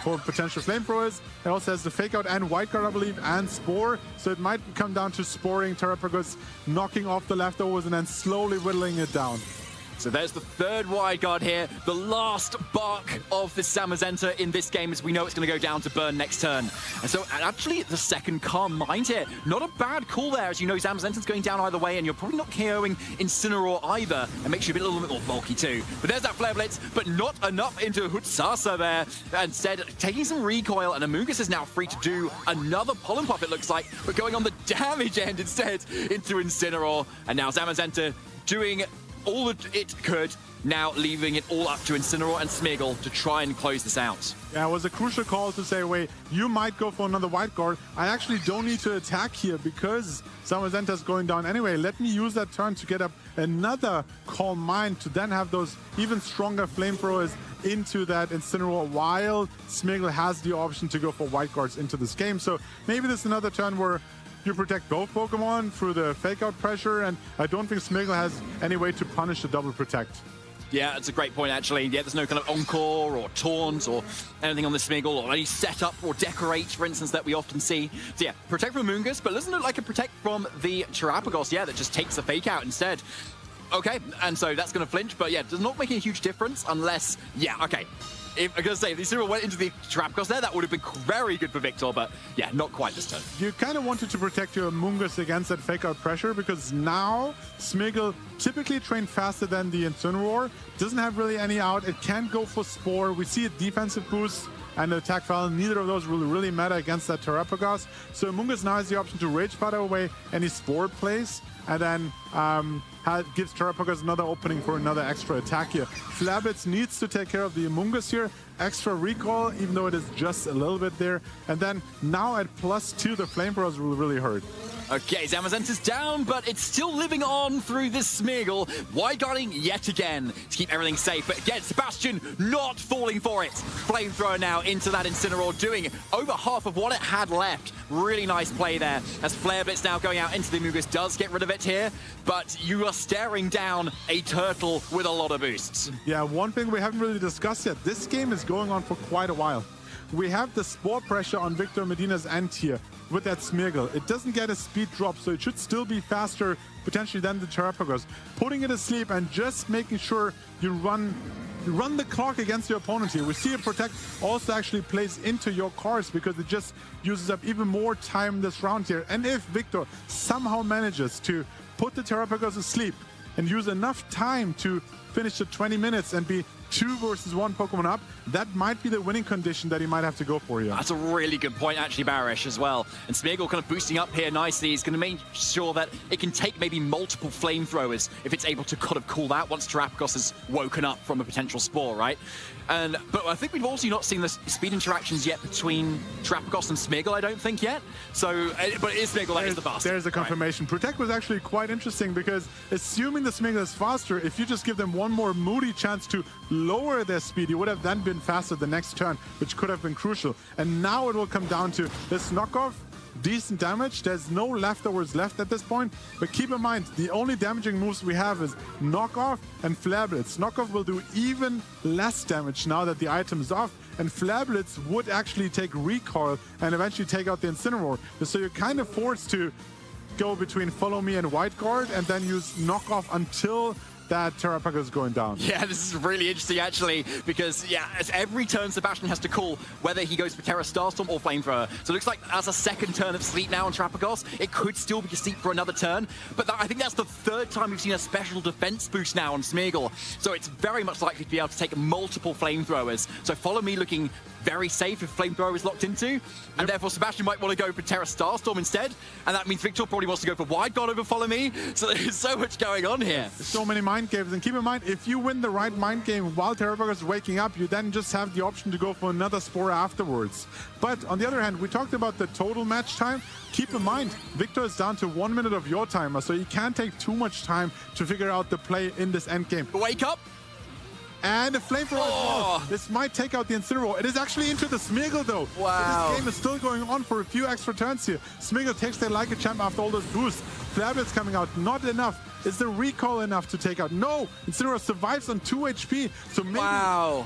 for potential Flamethrowers. It also has the Fake Out and White Guard, I believe, and Spore. So it might come down to sporing Terrapagos, knocking off the leftovers, and then slowly whittling it down. So there's the third Wide Guard here, the last bark of the Zamazenta in this game, as we know it's going to go down to burn next turn. And so actually the second Calm Mind here, not a bad call there, as you know Zamazenta's going down either way, and you're probably not KOing Incineroar either, and makes you a little bit more bulky too. But there's that Flare Blitz, but not enough into Hutsasa there. Instead, taking some recoil, and Amoonguss is now free to do another Pollen Puff, it looks like, but going on the damage end instead into Incineroar. And now Zamazenta doing all that it could, now leaving it all up to Incineroar and Smeargle to try and close this out. Yeah, it was a crucial call to say, wait, you might go for another White Guard. I actually don't need to attack here because Zamazenta is going down anyway. Let me use that turn to get up another Calm Mind to then have those even stronger Flamethrowers into that Incineroar, while Smeargle has the option to go for White Guards into this game. So maybe this is another turn where you protect both Pokemon through the Fake Out pressure, and I don't think Smeargle has any way to punish the double Protect. Yeah, that's a great point, actually. Yeah, there's no kind of Encore or Taunt or anything on the Smeargle, or any setup or Decorate, for instance, that we often see. So yeah, Protect from Amoonguss, but doesn't look like a Protect from the Terrapagos, yeah, that just takes the Fake Out instead. Okay, and so that's going to flinch, but yeah, does not make a huge difference unless, yeah, okay. I'm going to say, if the Incineroar went into the Terrapagos there, that would have been very good for Victor, but yeah, not quite this turn. You kind of wanted to protect your Amoonguss against that Fake Out pressure, because now Smeargle, typically trained faster than the Incineroar, doesn't have really any out. It can go for Spore. We see a defensive boost and an attack foul. Neither of those will really matter against that Terrapagos. So Amoonguss now has the option to Rage Powder away any Spore plays, and then gives Terrapagos another opening for another extra attack here. Flare Blitz needs to take care of the Amoonguss here. Extra recoil, even though it is just a little bit there. And then now at +2, the Flamethrowers will really hurt. Okay, Zamazenta's down, but it's still living on through this Smeargle. Wide Guarding yet again to keep everything safe. But again, Sebastian not falling for it. Flamethrower now into that Incineroar, doing over half of what it had left. Really nice play there, as Flare Blitz now going out into the Amoonguss does get rid of it here. But you are staring down a turtle with a lot of boosts. Yeah, one thing we haven't really discussed yet. This game is going on for quite a while. We have the Spore pressure on Victor Medina's end here with that Smeargle. It doesn't get a speed drop, so it should still be faster potentially than the Terrapagos. Putting it asleep and just making sure you run run the clock against your opponent here. We see a Protect also actually plays into your cards because it just uses up even more time this round here. And if Victor somehow manages to put the Terrapagos to sleep and use enough time to finish the 20 minutes and be 2 versus 1 Pokemon up, that might be the winning condition that he might have to go for here. That's a really good point, actually, Barish, as well. And Smeargle kind of boosting up here nicely. He's going to make sure that it can take maybe multiple flamethrowers if it's able to kind of cool that once Terrapagos has woken up from a potential spore, right? But I think we've also not seen the speed interactions yet between Terrapagos and Smeargle, I don't think, yet. So, but it is Smeargle that is the fastest. There's a confirmation. Right. Protect was actually quite interesting because assuming the Smeargle is faster, if you just give them one more moody chance to lower their speed, you would have then been faster the next turn, which could have been crucial. And now it will come down to this knockoff. Decent damage. There's no leftovers left at this point, but keep in mind the only damaging moves we have is knockoff and Flare Blitz. Knockoff will do even less damage now that the item is off, and Flare Blitz would actually take recoil and eventually take out the Incineroar. So you're kind of forced to go between Follow Me and White Guard and then use knockoff until that Terrapagos is going down. Yeah, this is really interesting, actually, because, yeah, as every turn, Sebastian has to call whether he goes for Terra Starstorm or Flamethrower. So it looks like as a second turn of sleep now on Terrapagos, it could still be asleep for another turn. But I think that's the 3rd time we've seen a special defense boost now on Smeargle. So it's very much likely to be able to take multiple Flamethrowers. So Follow Me looking very safe if Flamethrower is locked into. And therefore, Sebastian might want to go for Terra Starstorm instead. And that means Victor probably wants to go for Wide Guard over Follow Me. So there's so much going on here. So many mind games. And keep in mind, if you win the right mind game while Terrapagos is waking up, you then just have the option to go for another Spore afterwards. But on the other hand, we talked about the total match time. Keep in mind, Victor is down to 1 minute of your timer, so you can't take too much time to figure out the play in this endgame. Wake up! And a Flamethrower as well. This might take out the Incineroar. It is actually into the Smeargle, though. Wow. This game is still going on for a few extra turns here. Smeargle takes their like a champ after all those boosts. Flare Blitz coming out, not enough. Is the recall enough to take out? No! Incineroar survives on 2 HP. So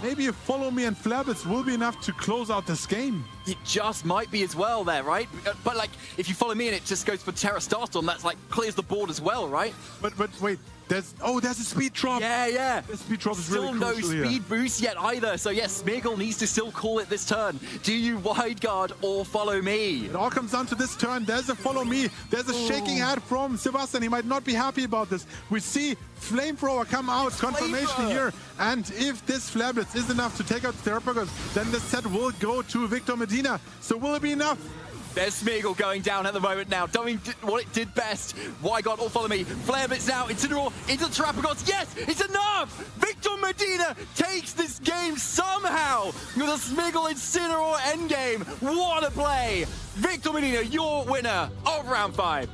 maybe a Follow Me and Flare Blitz will be enough to close out this game. It just might be as well there, right? But like, if you Follow Me and it just goes for Terra Starstorm, that's like clears the board as well, right? But wait. There's a speed drop. Yeah. The speed drop is still really crucial no speed boost yet either. So yes, Smeargle needs to still call it this turn. Do you Wide Guard or Follow Me? It all comes down to this turn. There's a Follow Me. There's a shaking head from Sebastian. He might not be happy about this. We see Flamethrower come out. Confirmation here. And if this Flare Blitz is enough to take out the Terrapagos, then the set will go to Victor Medina. So will it be enough? There's Smeargle going down at the moment now, doing what it did best. Wide Guard or Follow Me. Flare Blitz now, Incineroar into the Terrapagos. Yes, it's enough! Victor Medina takes this game somehow with a Smeargle Incineroar endgame. What a play! Victor Medina, your winner of round 5.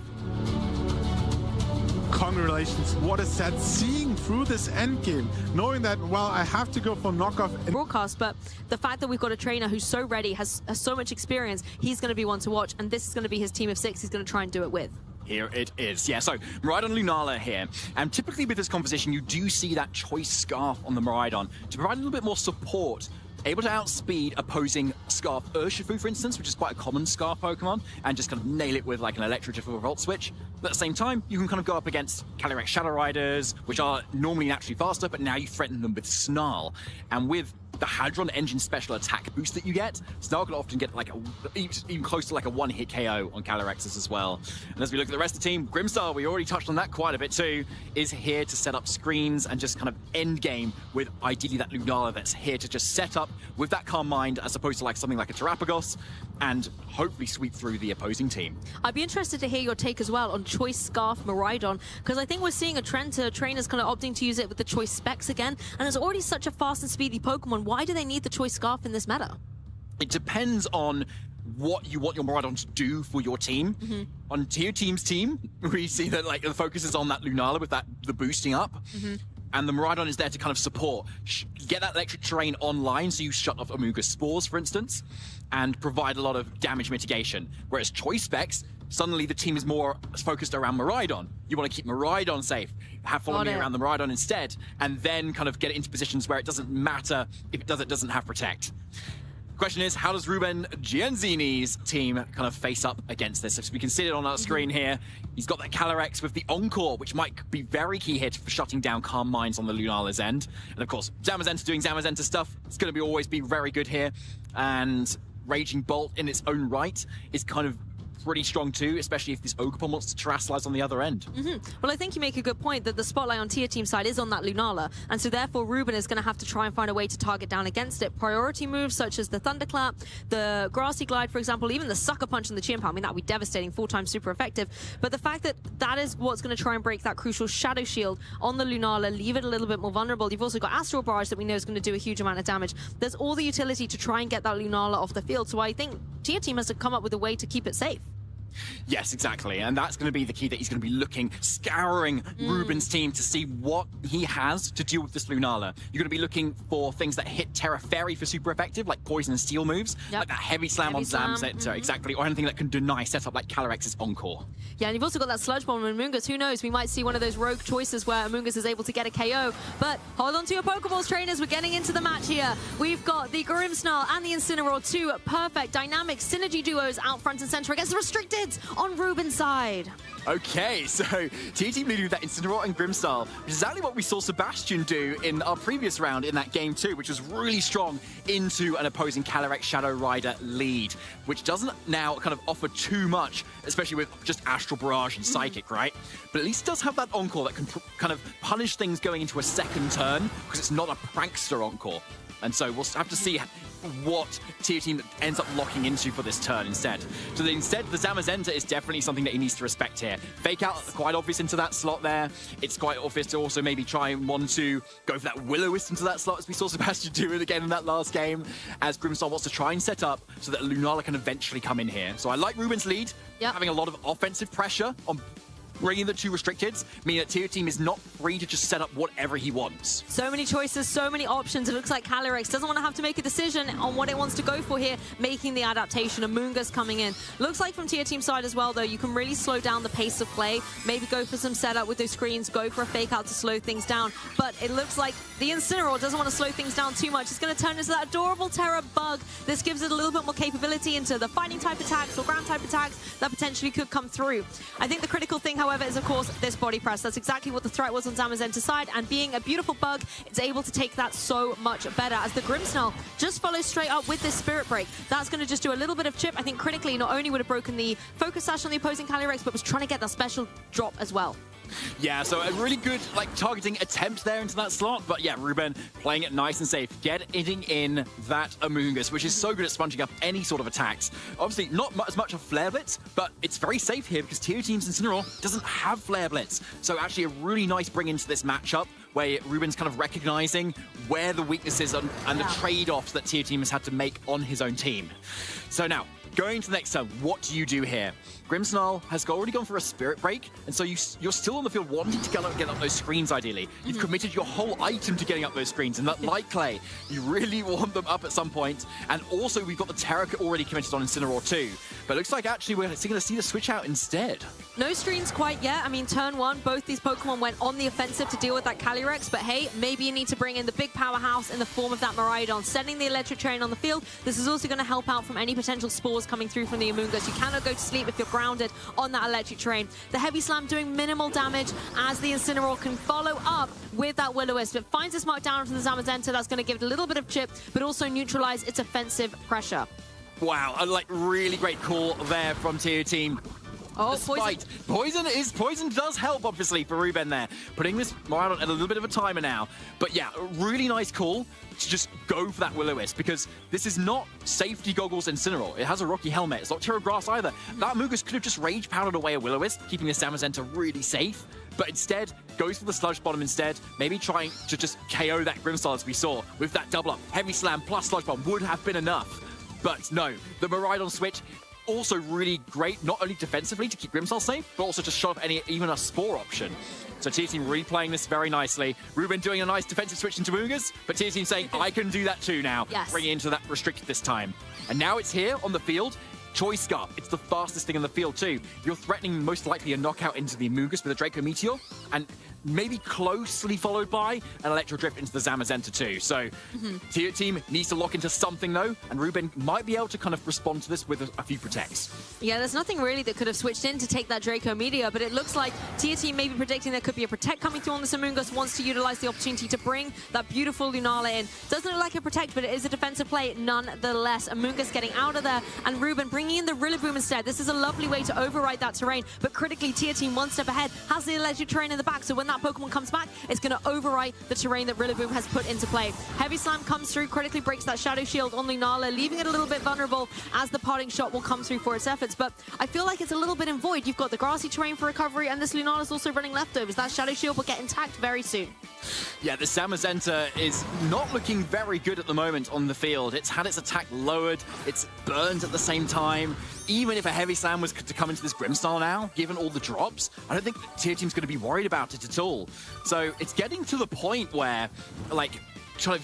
Congratulations, what a set. Seeing through this endgame, knowing that, well, I have to go for knockoff. Broadcast, but the fact that we've got a trainer who's so ready, has so much experience, he's going to be one to watch, and this is going to be his team of 6 he's going to try and do it with. Here it is. Yeah, so Miraidon Lunala here. And typically with this composition, you do see that choice Scarf on the Miraidon to provide a little bit more support, able to outspeed opposing Scarf Urshifu, for instance, which is quite a common Scarf Pokemon, and just kind of nail it with like an Electro Drift or Revolt Switch. But at the same time, you can kind of go up against Calyrex Shadow Riders, which are normally naturally faster, but now you threaten them with Snarl. And with the Hadron Engine special attack boost that you get, Snarl can often get like even close to like a one-hit KO on Calyrexes as well. And as we look at the rest of the team, Grimstar, we already touched on that quite a bit too, is here to set up screens and just kind of end game with ideally that Lunala that's here to just set up with that calm mind as opposed to like something like a Terrapagos and hopefully sweep through the opposing team. I'd be interested to hear your take as well on Choice Scarf Miraidon, because I think we're seeing a trend to trainers kind of opting to use it with the Choice Specs again, and it's already such a fast and speedy Pokemon. Why do they need the Choice Scarf in this meta? It depends on what you want your Miraidon to do for your team. On Tier Team's team, we see that like the focus is on that Lunala with the boosting up. And the Miraidon is there to kind of support, get that electric terrain online, so you shut off Amoonguss Spores, for instance, and provide a lot of damage mitigation. Whereas Choice Specs, suddenly the team is more focused around Miraidon. You want to keep Miraidon safe, have Follow Me around the Miraidon instead, and then kind of get it into positions where it doesn't matter if it doesn't have Protect. Question is, how does Ruben Gianzini's team kind of face up against this? So we can see it on our screen here. He's got that Calyrex with the Encore, which might be very key here for shutting down Calm Minds on the Lunala's end. And of course, Zamazenta doing Zamazenta stuff. It's going to always be very good here. And Raging Bolt in its own right is kind of pretty strong too, especially if this Ogerpon wants to terastallize on the other end. Well, I think you make a good point that the spotlight on Tier Team side is on that Lunala, and so therefore Ruben is going to have to try and find a way to target down against it. Priority moves such as the Thunderclap, the Grassy Glide, for example, even the Sucker Punch and the Chimp. I mean, that would be devastating, 4 times super effective. But the fact that that is what's going to try and break that crucial Shadow Shield on the Lunala, leave it a little bit more vulnerable. You've also got Astral Barrage that we know is going to do a huge amount of damage. There's all the utility to try and get that Lunala off the field, so I think Tier Team has to come up with a way to keep it safe. Yes, exactly. And that's going to be the key that he's going to be looking, scouring Ruben's team to see what he has to deal with this Lunala. You're going to be looking for things that hit Terra Fairy for super effective, like Poison and Steel moves, like that Heavy Slam on Zamazenta, exactly, or anything that can deny setup like Calyrex's Encore. Yeah, and you've also got that Sludge Bomb on Amoonguss. Who knows? We might see one of those rogue choices where Amoonguss is able to get a KO. But hold on to your Pokeballs, trainers. We're getting into the match here. We've got the Grimmsnarl and the Incineroar, 2 perfect dynamic synergy duos out front and center against the Restricted on Ruben's side. Okay, so Tier Team leading with that Incineroar and Grimmsnarl, which is exactly what we saw Sebastian do in our previous round in that game too, which was really strong into an opposing Calyrex Shadow Rider lead, which doesn't now kind of offer too much, especially with just Astral Barrage and Psychic, right? But at least it does have that Encore that can kind of punish things going into a second turn, because it's not a Prankster Encore. And so we'll have to see what Tier Team ends up locking into for this turn instead. So instead, the Zamazenta is definitely something that he needs to respect here. Fake Out, quite obvious into that slot there. It's quite obvious to also maybe try and want to go for that Will-O-Wisp into that slot, as we saw Sebastian do it again in that last game, as Grimmsnarl wants to try and set up so that Lunala can eventually come in here. So I like Ruben's lead, having a lot of offensive pressure on bringing the 2 Restricteds, meaning that Tier Team is not free to just set up whatever he wants. So many choices, so many options. It looks like Calyrex doesn't want to have to make a decision on what it wants to go for here, making the adaptation. Amoonguss coming in. Looks like from Tier Team side as well, though, you can really slow down the pace of play. Maybe go for some setup with those screens, go for a Fake Out to slow things down. But it looks like the Incineroar doesn't want to slow things down too much. It's going to turn into that adorable Terra Bug. This gives it a little bit more capability into the fighting type attacks or ground type attacks that potentially could come through. I think the critical thing, however, is, of course, this body press. That's exactly what the threat was on Zamazenta's side, and being a beautiful bug, it's able to take that so much better, as the Grimmsnarl just follows straight up with this Spirit Break. That's going to just do a little bit of chip. I think critically, not only would have broken the Focus Sash on the opposing Calyrex, but was trying to get that special drop as well. Yeah, so a really good targeting attempt there into that slot, but yeah, Ruben playing it nice and safe, getting in that Amoonguss, which is so good at sponging up any sort of attacks. Obviously, not as much of Flare Blitz, but it's very safe here because Tier Team's Incineroar doesn't have Flare Blitz. So actually a really nice bring into this matchup where Ruben's kind of recognizing where the weaknesses are and the trade-offs that Tier Team has had to make on his own team. So now, going to the next turn, what do you do here? Grimmsnarl has already gone for a Spirit Break, and so you're still on the field wanting to get up those screens, ideally. You've committed your whole item to getting up those screens, and that Light Clay, you really want them up at some point. And also, we've got the Terra already committed on Incineroar too. But it looks like actually we're going to see the switch out instead. No screens quite yet. I mean, turn 1, both these Pokemon went on the offensive to deal with that Calyrex, but hey, maybe you need to bring in the big powerhouse in the form of that Miraidon, sending the Electric Train on the field. This is also going to help out from any potential spores coming through from the Amoonguss. You cannot go to sleep if you're grounded on that Electric Train. The Heavy Slam doing minimal damage as the Incineroar can follow up with that Will-O-Wisp. It finds its mark down to the Zamazenta. That's going to give it a little bit of chip, but also neutralize its offensive pressure. Wow, really great call there from Tier Team. Oh, Poison does help, obviously, for Ruben there. Putting this Miraidon at a little bit of a timer now. But yeah, a really nice call to just go for that Will-O-Wisp, because this is not Safety Goggles Incineroar. It has a Rocky Helmet. It's not Terra Grass either. That Amoonguss could have just Rage Powdered away a Will-O-Wisp, keeping the Zamazenta really safe. But instead, goes for the Sludge Bomb instead, maybe trying to just KO that Grimmsnarl as we saw with that double up. Heavy Slam plus Sludge Bomb would have been enough. But no, the Miraidon switch, also really great, not only defensively to keep Grimmsnarl safe, but also to shove even a Spore option. So Tier Team replaying this very nicely. Ruben doing a nice defensive switch into Amoonguss, but Tier Team saying, I can do that too now. Yes. Bringing it into that Restricted this time. And now it's here on the field. Choice Scarf, it's the fastest thing in the field too. You're threatening most likely a knockout into the Amoonguss with a Draco Meteor, and maybe closely followed by an Electro Drift into the Zamazenta too. So Tier Team needs to lock into something though, and Ruben might be able to kind of respond to this with a few protects. Yeah, there's nothing really that could have switched in to take that Draco Meteor, but it looks like Tier Team may be predicting there could be a Protect coming through on this Amoonguss, wants to utilize the opportunity to bring that beautiful Lunala in. Doesn't look like a Protect, but it is a defensive play nonetheless. Amoonguss getting out of there, and Ruben bringing in the Rillaboom instead. This is a lovely way to override that terrain, but critically, Tier Team one step ahead, has the electric terrain in the back, so when that Pokemon comes back, it's going to overwrite the terrain that Rillaboom has put into play. Heavy Slam comes through, critically breaks that Shadow Shield on Lunala, leaving it a little bit vulnerable as the parting shot will come through for its efforts, but I feel like it's a little bit in void. You've got the grassy terrain for recovery, and this Lunala's also running leftovers. That Shadow Shield will get intact very soon. Yeah, the Zamazenta is not looking very good at the moment on the field. It's had its attack lowered, it's burned at the same time. Even if a Heavy Slam was to come into this Grimmsnarl now, given all the drops, I don't think Tier Team's going to be worried about it at all. So it's getting to the point where, like,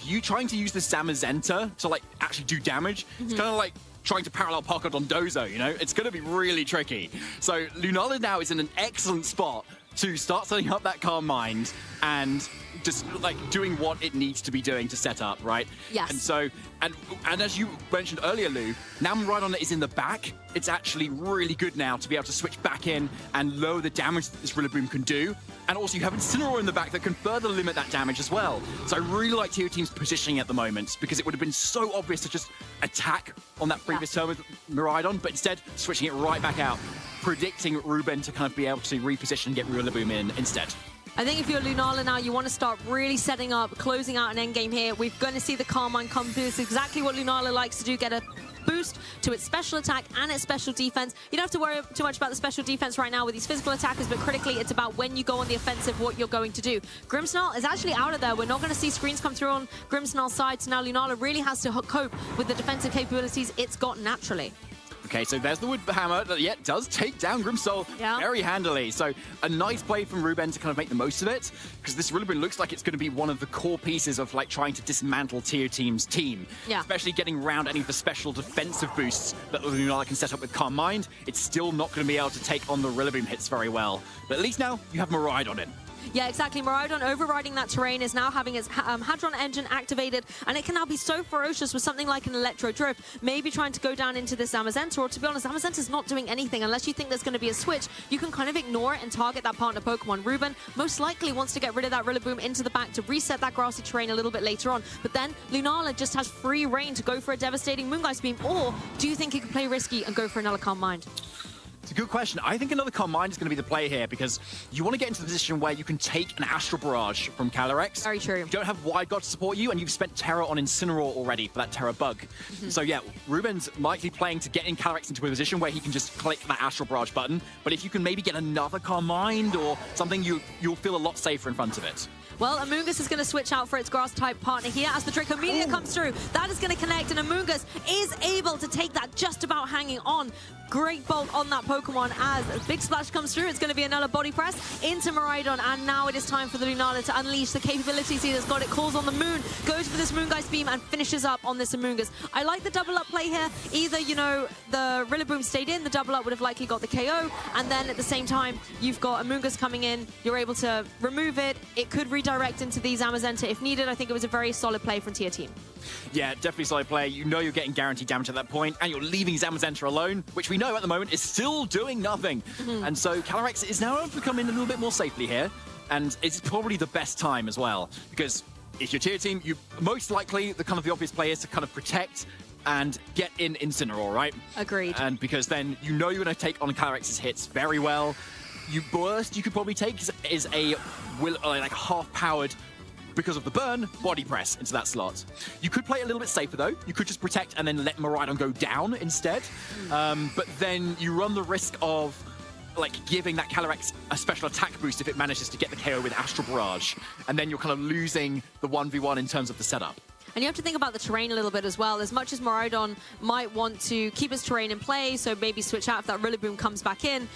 you trying to use the Zamazenta to, like, actually do damage. It's kind of like trying to parallel park on Dozo, you know? It's going to be really tricky. So Lunala now is in an excellent spot to start setting up that Calm Mind and just like doing what it needs to be doing to set up, right? Yes. And so, and as you mentioned earlier, Lou, now Miraidon is in the back. It's actually really good now to be able to switch back in and lower the damage that this Rillaboom can do. And also you have Incineroar in the back that can further limit that damage as well. So I really like Tier Team's positioning at the moment because it would have been so obvious to just attack on that previous turn with Miraidon, but instead switching it right back out, predicting Ruben to kind of be able to reposition and get Rillaboom in instead. I think if you're Lunala now, you want to start really setting up, closing out an endgame here. We're going to see the Calm Mind come through. This is exactly what Lunala likes to do, get a boost to its special attack and its special defense. You don't have to worry too much about the special defense right now with these physical attackers, but critically, it's about when you go on the offensive, what you're going to do. Grimmsnarl is actually out of there. We're not going to see screens come through on Grimmsnarl's side, so now Lunala really has to cope with the defensive capabilities it's got naturally. Okay, so there's the Wood Hammer that, yeah, does take down Grimmsnarl very handily. So a nice play from Ruben to kind of make the most of it, because this Rillaboom looks like it's going to be one of the core pieces of like trying to dismantle Tier Team's team. Yeah. Especially getting around any of the special defensive boosts that Lunala can set up with Calm Mind. It's still not going to be able to take on the Rillaboom hits very well. But at least now you have Miraidon in. Yeah, exactly. Miraidon overriding that terrain is now having its Hadron engine activated, and it can now be so ferocious with something like an Electro Drift, maybe trying to go down into this Zamazenta, or to be honest, Zamazenta's not doing anything unless you think there's going to be a switch. You can kind of ignore it and target that partner Pokemon. Ruben most likely wants to get rid of that Rillaboom into the back to reset that grassy terrain a little bit later on, but then Lunala just has free reign to go for a devastating Moongeist Beam, or do you think he could play risky and go for another Calm Mind? It's a good question. I think another Calm Mind is going to be the play here because you want to get into the position where you can take an Astral Barrage from Calyrex. Very true. You don't have Wide Guard to support you, and you've spent Terra on Incineroar already for that Terra bug. So yeah, Ruben's likely playing to get in Calyrex into a position where he can just click that Astral Barrage button. But if you can maybe get another Calm Mind or something, you'll feel a lot safer in front of it. Well, Amoonguss is going to switch out for its Grass-type partner here as the Draco Meteor comes through. That is going to connect, and Amoonguss is able to take that just about hanging on. Great bulk on that Pokemon as Big Splash comes through. It's going to be another body press into Miraidon, and now it is time for the Lunala to unleash the capabilities he has got. It calls on the moon, goes for this Moongeist Beam, and finishes up on this Amoonguss. I like the double-up play here. Either, you know, the Rillaboom stayed in, the double-up would have likely got the KO, and then at the same time, you've got Amoonguss coming in. You're able to remove it. It could redirect into the Zamazenta if needed. I think it was a very solid play from Tier Team. Yeah, definitely solid play. You know you're getting guaranteed damage at that point, and you're leaving Zamazenta alone, which we know at the moment is still doing nothing. And so Calyrex is now becoming a little bit more safely here, and it's probably the best time as well, because if you're Tier Team, you most likely, the obvious play is to kind of protect and get in Incineroar, right? Agreed. And because then you know you're going to take on Calyrex's hits very well. Burst you could probably take is a like half-powered, because of the burn, body press into that slot. You could play it a little bit safer though. You could just protect and then let Miraidon go down instead. But then you run the risk of like giving that Calyrex a special attack boost if it manages to get the KO with Astral Barrage. And then you're kind of losing the 1v1 in terms of the setup. And you have to think about the terrain a little bit as well. As much as Miraidon might want to keep his terrain in play, so maybe switch out if that Rillaboom comes back in,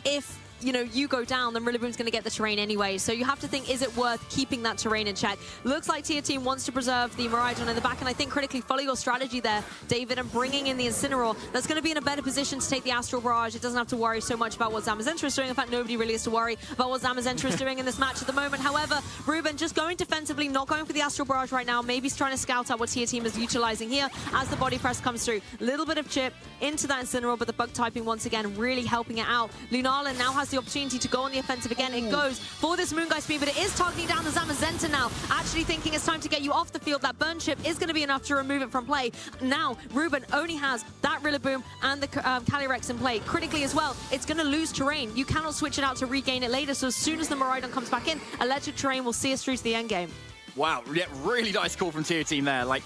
if you know, you go down, then Rillaboom's going to get the terrain anyway. So you have to think, is it worth keeping that terrain in check? Looks like Tier Team wants to preserve the Miraidon in the back, and I think critically follow your strategy there, David, and bringing in the Incineroar. That's going to be in a better position to take the Astral Barrage. It doesn't have to worry so much about what Zamazenta is doing. In fact, nobody really has to worry about what Zamazenta is doing in this match at the moment. However, Ruben just going defensively, not going for the Astral Barrage right now. Maybe he's trying to scout out what Tier Team is utilizing here as the body press comes through. Little bit of chip into that Incineroar, but the bug typing once again really helping it out. Lunala now has the opportunity to go on the offensive again. It goes for this Moonguy speed, but it is targeting down the Zamazenta now. Actually thinking it's time to get you off the field. That burn chip is going to be enough to remove it from play. Now, Ruben only has that Rillaboom and the Calyrex in play. Critically as well, it's going to lose terrain. You cannot switch it out to regain it later, so as soon as the Miraidon comes back in, electric terrain will see us through to the end game. Wow, yeah, really nice call from Tier Team there. Like,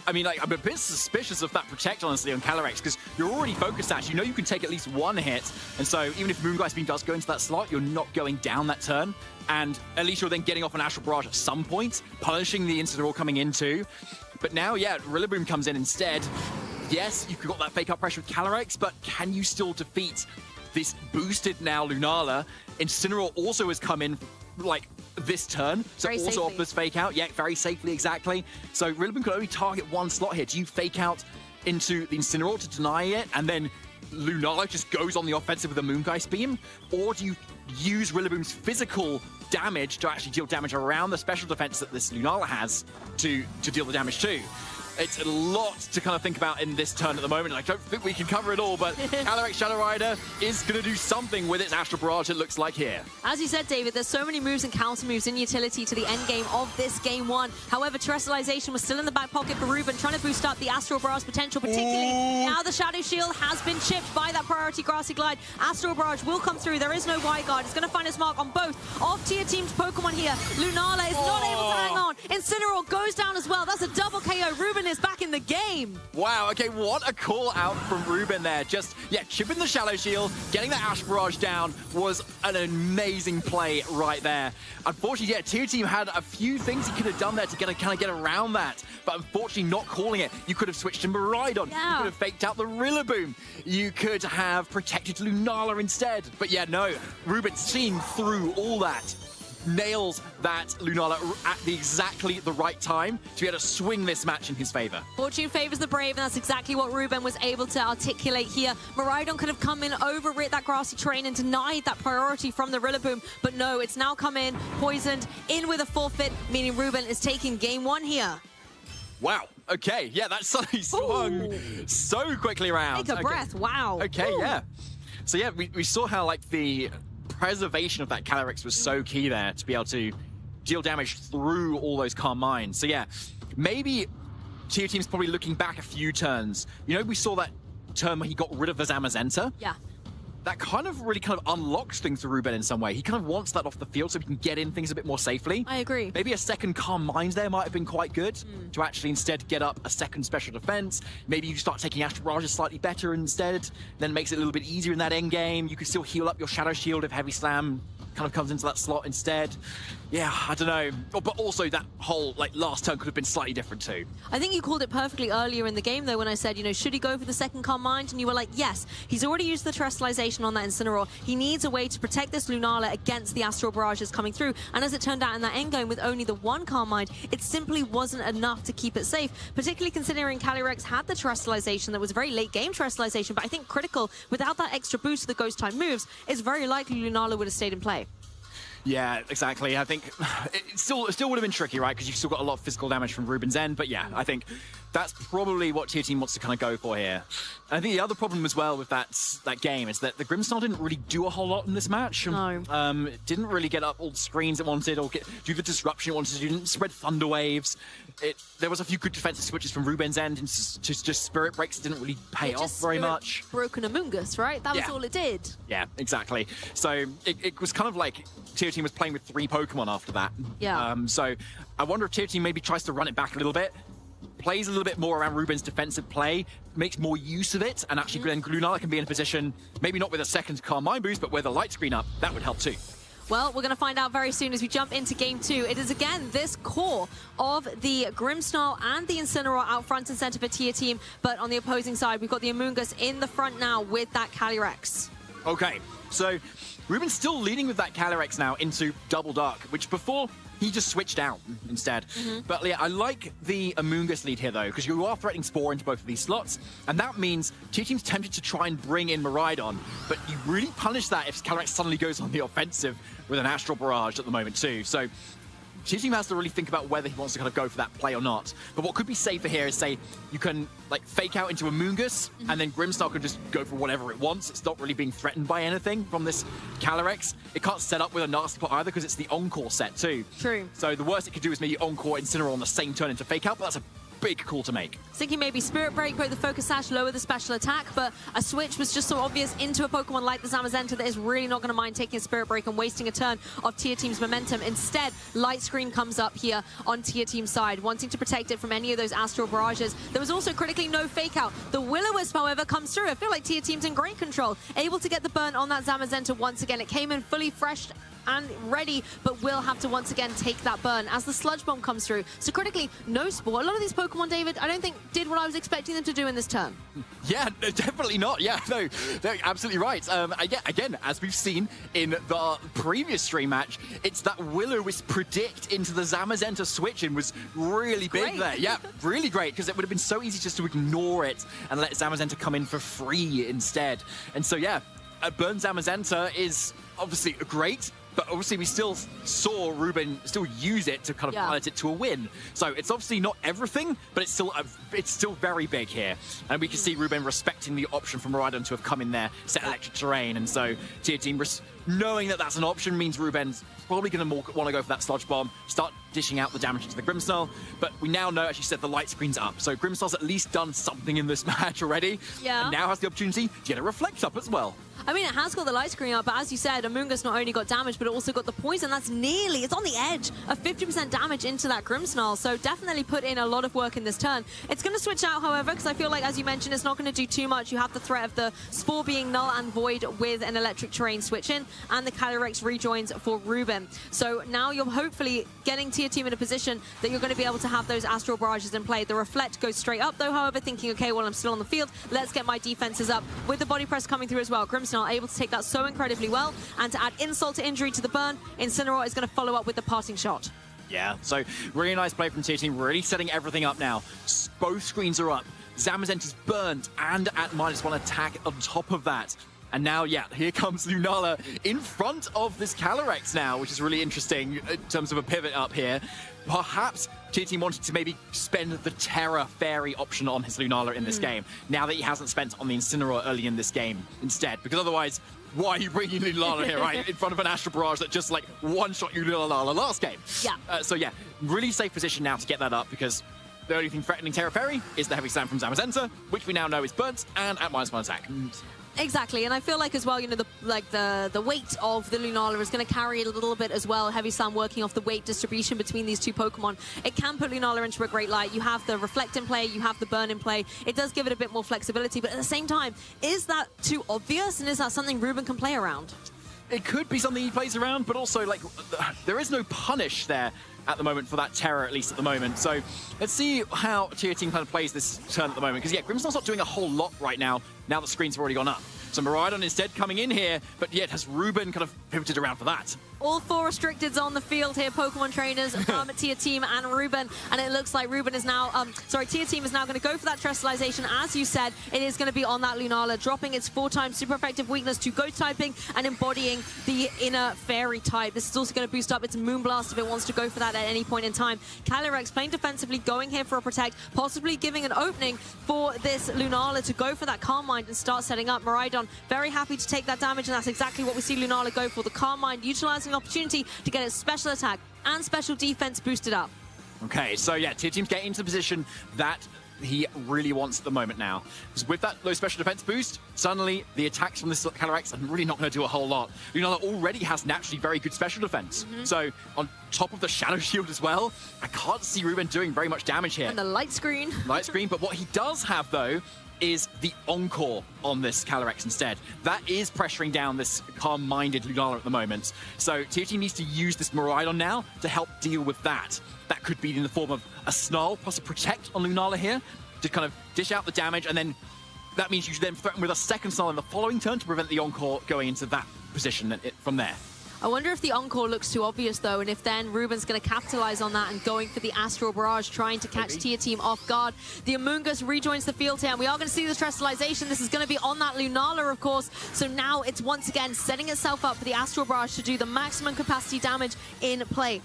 I mean, like, I'm a bit suspicious of that Protect, honestly, on Calyrex, because you're already focused at. You know you can take at least one hit, and so even if Moonguy Beam does go into that slot, you're not going down that turn, and at least you're then getting off an Astral Barrage at some point, punishing the Incineroar coming in too. But now, yeah, Rillaboom comes in instead. Yes, you've got that fake out pressure with Calyrex, but can you still defeat this boosted now Lunala? Incineroar also has come in, like, this turn, so very also safely. offers fake out. Yeah, very safely, exactly. So Rillaboom could only target one slot here. Do you fake out into the Incineroar to deny it, and then Lunala just goes on the offensive with a Moongeist Beam? Or do you use Rillaboom's physical damage to actually deal damage around the special defense that this Lunala has to deal the damage too? It's a lot to kind of think about in this turn at the moment. I don't think we can cover it all, but Calyrex Shadow Rider is going to do something with its Astral Barrage, it looks like here. As you said, David, there's so many moves and counter moves in utility to the end game of this game one. However, Terrestrialization was still in the back pocket for Ruben, trying to boost up the Astral Barrage potential, particularly now the Shadow Shield has been chipped by that priority Grassy Glide. Astral Barrage will come through. There is no Y guard. It's going to find its mark on both of Tier Team's Pokemon here. Lunala is not able to hang on. Incineroar goes down as well. That's a double KO. Ruben is back in the game. Wow, okay, what a call out from Ruben there. Just, yeah, chipping the Shadow Shield, getting that Ash Barrage down was an amazing play right there. Unfortunately, yeah, Tier Team had a few things he could have done there to kind of get around that, but unfortunately not calling it. You could have switched to Miraidon. Yeah. You could have faked out the Rillaboom. You could have protected Lunala instead. But yeah, no, Ruben seeing through all that. Nails that Lunala at exactly the right time to be able to swing this match in his favor. Fortune favors the brave, and that's exactly what Ruben was able to articulate here. Miraidon could have come in, overwrit that grassy terrain and denied that priority from the Rillaboom, but no, it's now come in, poisoned, in with a forfeit, meaning Ruben is taking game one here. Wow, okay, yeah, that suddenly swung so quickly around. Take a breath, wow. Okay, yeah. So yeah, we saw how, like, the preservation of that Calyrex was so key there to be able to deal damage through all those Calm Minds. So yeah, maybe Tier Team's probably looking back a few turns. You know, we saw that turn where he got rid of the Zamazenta. Yeah. That kind of really kind of unlocks things for Ruben in some way. He kind of wants that off the field so he can get in things a bit more safely. I agree. Maybe a second Calm Mind there might have been quite good to actually instead get up a second special defense. Maybe you start taking Astral Barrages slightly better instead, then makes it a little bit easier in that end game. You can still heal up your Shadow Shield if Heavy Slam kind of comes into that slot instead. Yeah, I don't know. But also that whole, like, last turn could have been slightly different too. I think you called it perfectly earlier in the game, though, when I said, you know, should he go for the second Calm Mind? And you were like, yes. He's already used the Terrestrialization on that Incineroar. He needs a way to protect this Lunala against the Astral Barrages coming through. And as it turned out in that endgame with only the one Calm Mind, it simply wasn't enough to keep it safe, particularly considering Calyrex had the Terrestrialization that was very late game Terrestrialization, but I think critical, without that extra boost of the Ghost type moves, it's very likely Lunala would have stayed in play. Yeah, exactly. I think it still would have been tricky, right? Because you've still got a lot of physical damage from Ruben's end. But yeah, I think that's probably what Tier Team wants to kind of go for here. And I think the other problem as well with that game is that the Grimmsnarl didn't really do a whole lot in this match. No. It didn't really get up all the screens it wanted or do the disruption it wanted to do. It didn't spread Thunder Waves. There was a few good defensive switches from Ruben's end, and just Spirit Breaks didn't really pay off very much. Broken Amoongus, right? That was all it did. Yeah, exactly. So it was kind of like Tier Team was playing with 3 Pokemon after that. Yeah. So I wonder if Tier Team maybe tries to run it back a little bit, plays a little bit more around Ruben's defensive play, makes more use of it, and actually then Lunala can be in a position, maybe not with a second Calm Mind boost, but with a light screen up, that would help too. Well, we're going to find out very soon as we jump into game 2. It is again this core of the Grimmsnarl and the Incineroar out front and center for Tier Team, but on the opposing side, we've got the Amoongus in the front now with that Calyrex. Okay, So Ruben's still leading with that Calyrex now into Double Dark, which before he just switched out instead. But yeah, I like the Amoonguss lead here though, because you are threatening Spore into both of these slots, and that means Tier Team's tempted to try and bring in Miraidon, but you really punish that if Calyrex suddenly goes on the offensive with an Astral Barrage at the moment too. So Tier Team has to really think about whether he wants to kind of go for that play or not. But what could be safer here is, say, you can like fake out into Amoonguss, and then Grimmsnarl can just go for whatever it wants. It's not really being threatened by anything from this Calyrex. It can't set up with a nasty pot either because it's the Encore set too. True. So the worst it could do is maybe Encore Incineroar on the same turn into fake out, but that's a big call to make. Thinking maybe Spirit Break, break the Focus Sash, lower the special attack, but a switch was just so obvious into a Pokemon like the Zamazenta that is really not going to mind taking a Spirit Break and wasting a turn of Tier Team's momentum. Instead, Light Screen comes up here on Tier Team's side, wanting to protect it from any of those Astral Barrages. There was also critically no fake out. The Will-O-Wisp, however, comes through. I feel like Tier Team's in great control, able to get the burn on that Zamazenta once again. It came in fully fresh and ready, but will have to once again take that burn as the Sludge Bomb comes through. So critically, no Spore. A lot of these Pokemon, David, I don't think did what I was expecting them to do in this turn. Yeah, no, definitely not. Yeah, no, they're absolutely right. Again, as we've seen in the previous stream match, it's that Will-O-Wisp predict into the Zamazenta switch and was really big there. Yeah, really great, because it would have been so easy just to ignore it and let Zamazenta come in for free instead. And so, yeah, a burn Zamazenta is obviously great, but obviously we still saw Ruben still use it to kind of pilot it to a win. So it's obviously not everything, but it's still very big here. And we can see Ruben respecting the option for Miraidon to have come in there, set electric terrain. And so Tier Team, knowing that that's an option, means Ruben's probably going to want to go for that Sludge Bomb, start dishing out the damage into the Grimmsnarl. But we now know, as you said, the light screen's up. So Grimmsnarl's at least done something in this match already. Yeah. And now has the opportunity to get a Reflect up as well. I mean, it has got the light screen up, but as you said, Amoonguss not only got damage, but it also got the poison. That's nearly, it's on the edge of 50% damage into that Grimmsnarl. So definitely put in a lot of work in this turn. It's going to switch out, however, because I feel like, as you mentioned, it's not going to do too much. You have the threat of the Spore being null and void with an electric terrain switch in, and the Calyrex rejoins for Ruben. So now you're hopefully getting Tier Team in a position that you're going to be able to have those Astral Barrages in play. The Reflect goes straight up, though, however, thinking, okay, well, I'm still on the field. Let's get my defenses up. With the Body Press coming through as well, Grimmsnarl able to take that so incredibly well, and to add insult to injury to the burn, Incineroar is going to follow up with the parting shot. Yeah, so really nice play from Tier Team, really setting everything up now. Both screens are up. Zamazenta's burnt and at -1 attack on top of that. And now, yeah, here comes Lunala in front of this Calyrex now, which is really interesting in terms of a pivot up here. Perhaps Tier Team wanted to maybe spend the Terra Fairy option on his Lunala in this game, now that he hasn't spent on the Incineroar early in this game instead. Because otherwise, why are you bringing Lunala here, right? In front of an Astral Barrage that just, like, one-shot you Lunala last game. Yeah. So, yeah, really safe position now to get that up, because the only thing threatening Terra Fairy is the Heavy Slam from Zamazenta, which we now know is burnt and at -1 attack. Exactly, and I feel like as well, you know, the weight of the Lunala is going to carry it a little bit as well. Heavy Slam working off the weight distribution between these two Pokemon. It can put Lunala into a great light. You have the Reflect in play, you have the Burn in play. It does give it a bit more flexibility, but at the same time, is that too obvious, and is that something Ruben can play around? It could be something he plays around, but also, like, there is no punish there at the moment for that Terror, at least at the moment. So let's see how Tier Team kind of plays this turn at the moment. Because, yeah, Grimmsnarl's not doing a whole lot right now the screens have already gone up. So Miraidon instead coming in here, but yet has Ruben kind of pivoted around for that. All four restricteds on the field here, Pokemon trainers from Tier Team and Ruben. And it looks like Ruben is now, Tier Team is now going to go for that Terastallization. As you said, it is going to be on that Lunala, dropping its 4x super effective weakness to Ghost typing and embodying the inner Fairy type. This is also going to boost up its Moonblast if it wants to go for that at any point in time. Calyrex playing defensively, going here for a Protect, possibly giving an opening for this Lunala to go for that Calm Mind and start setting up. Miraidon very happy to take that damage, and that's exactly what we see Lunala go for. The Calm Mind, utilizing the opportunity to get its special attack and special defense boosted up. Okay, so yeah, Tier Team's getting into the position that he really wants at the moment now. Because with that low special defense boost, suddenly the attacks from this Calyrex are really not going to do a whole lot. Lunala already has naturally very good special defense. So on top of the Shadow Shield as well, I can't see Ruben doing very much damage here. And the light screen. Light screen, but what he does have though is the Encore on this Calyrex instead. That is pressuring down this calm-minded Lunala at the moment. So Tier Team needs to use this Miraidon now to help deal with that. That could be in the form of a Snarl plus a Protect on Lunala here to kind of dish out the damage, and then that means you should then threaten with a second Snarl in the following turn to prevent the Encore going into that position from there. I wonder if the encore looks too obvious, though, and if then Ruben's going to capitalize on that and going for the Astral Barrage, trying to catch Tier Team off guard. The Amoonguss rejoins the field here, and we are going to see this Terrestrialization. This is going to be on that Lunala, of course. So now it's once again setting itself up for the Astral Barrage to do the maximum capacity damage in play.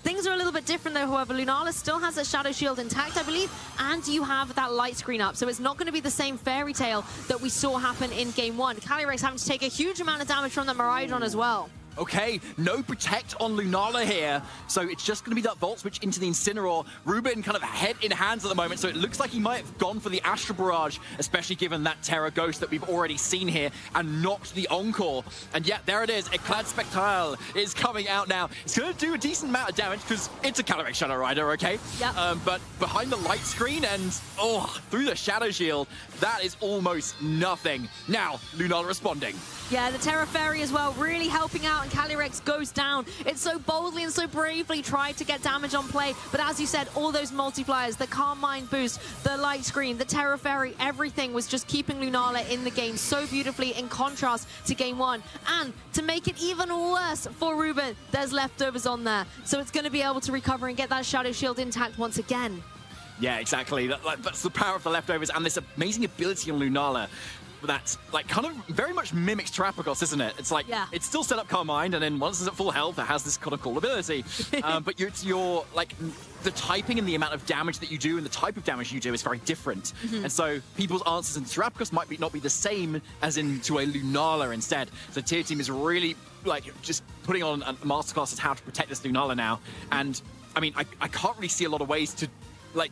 Things are a little bit different, though, however. Lunala still has a Shadow Shield intact, I believe, and you have that light screen up. So it's not going to be the same fairy tale that we saw happen in Game 1. Calyrex having to take a huge amount of damage from the Miraidon as well. Okay, no protect on Lunala here, so it's just going to be that Volt Switch into the Incineroar. Ruben kind of head in hands at the moment, so it looks like he might have gone for the Astral Barrage, especially given that Terra Ghost that we've already seen here, and knocked the Encore. And yet, there it is, Eclad Spectile is coming out now. It's going to do a decent amount of damage, because it's a Calyrex Shadow Rider, okay? Yep. But behind the light screen and, through the Shadow Shield, that is almost nothing. Now, Lunala responding. Yeah, the Terra Fairy as well, really helping out, and Calyrex goes down. It so boldly and so bravely tried to get damage on play, but as you said, all those multipliers, the Calm Mind boost, the light screen, the Terra Fairy, everything was just keeping Lunala in the game so beautifully in contrast to Game 1. And to make it even worse for Ruben, there's leftovers on there. So it's going to be able to recover and get that Shadow Shield intact once again. Yeah, exactly. That's the power of the leftovers and this amazing ability on Lunala. That kind of very much mimics Terrapagos, isn't it? It's like, it's still set up Calm Mind, and then once it's at full health, it has this kind of cool ability. But your the typing and the amount of damage that you do and the type of damage you do is very different. And so people's answers in Terrapagos might not be the same as into a Lunala instead. So Tier Team is really just putting on a masterclass as how to protect this Lunala now. And I mean, I can't really see a lot of ways to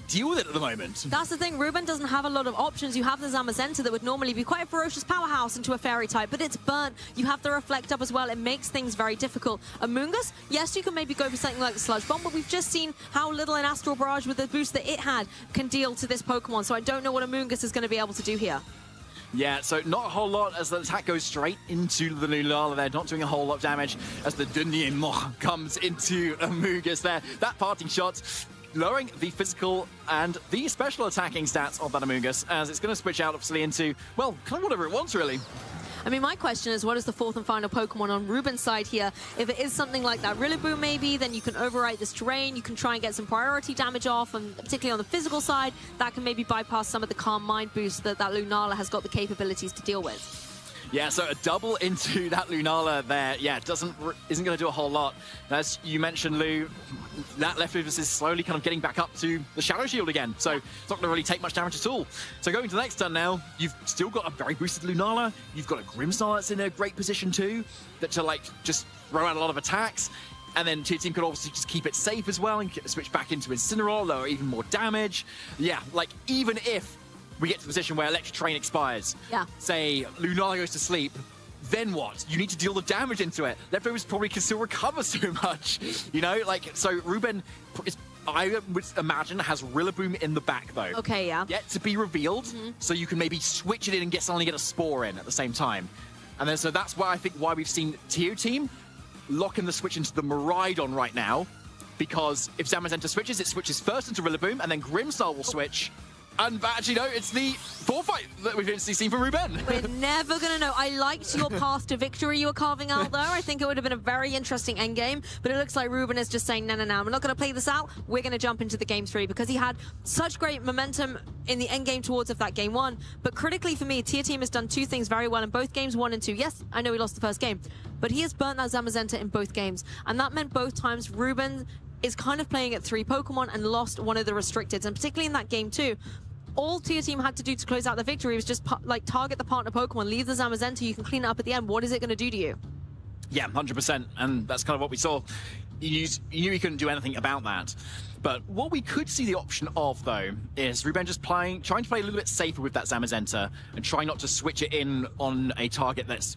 deal with it at the moment. That's the thing, Ruben doesn't have a lot of options. You have the Zamazenta that would normally be quite a ferocious powerhouse into a fairy type, but it's burnt. You have the Reflect up as well. It makes things very difficult. Amoonguss, yes, you can maybe go for something like the Sludge Bomb, but we've just seen how little an Astral Barrage with the boost that it had can deal to this Pokemon, so I don't know what Amoonguss is going to be able to do here. Yeah, so not a whole lot as the attack goes straight into the Lunala there, not doing a whole lot of damage as the Dunyan comes into Amoonguss there. That parting shot lowering the physical and the special attacking stats of that Amoonguss, as it's going to switch out obviously into, well, kind of whatever it wants, really. I mean, my question is, what is the fourth and final Pokemon on Ruben's side here? If it is something like that Rillaboom maybe, then you can overwrite this terrain, you can try and get some priority damage off, and particularly on the physical side, that can maybe bypass some of the Calm Mind boost that Lunala has got the capabilities to deal with. Yeah, so a double into that Lunala there, isn't going to do a whole lot. As you mentioned, Lou, that leftovers is slowly kind of getting back up to the Shadow Shield again, so it's not going to really take much damage at all. So going to the next turn now, you've still got a very boosted Lunala, you've got a Grimmsnarl that's in a great position too, that to just throw out a lot of attacks. And then Tier Team could obviously just keep it safe as well and switch back into Incineroar, lower even more damage. Yeah, even if we get to the position where Electric Train expires. Say Lunala goes to sleep, then what? You need to deal the damage into it. Leftovers probably can still recover so much, so Ruben is, I would imagine, has Rillaboom in the back though. Okay, yeah. Yet to be revealed, so you can maybe switch it in and suddenly get a Spore in at the same time. And then so that's why we've seen Tier Team locking the switch into the Miraidon right now, because if Zamazenta switches, it switches first into Rillaboom, and then Grimmsnarl will switch. And actually, no, it's the foresight that we've seen from Ruben. We're never going to know. I liked your path to victory you were carving out there. I think it would have been a very interesting endgame, but it looks like Ruben is just saying, no, we're not going to play this out. We're going to jump into the Game 3, because he had such great momentum in the endgame towards of that Game 1. But critically for me, Tier Team has done two things very well in both Games 1 and 2. Yes, I know he lost the first game, but he has burnt that Zamazenta in both games. And that meant both times Ruben is kind of playing at 3 Pokemon and lost one of the restricted, and particularly in that Game 2. All Tier Team had to do to close out the victory was just target the partner Pokemon, leave the Zamazenta, you can clean it up at the end. What is it going to do to you? Yeah, 100%, and that's kind of what we saw. You knew he couldn't do anything about that. But what we could see the option of, though, is Ruben just trying to play a little bit safer with that Zamazenta and try not to switch it in on a target that's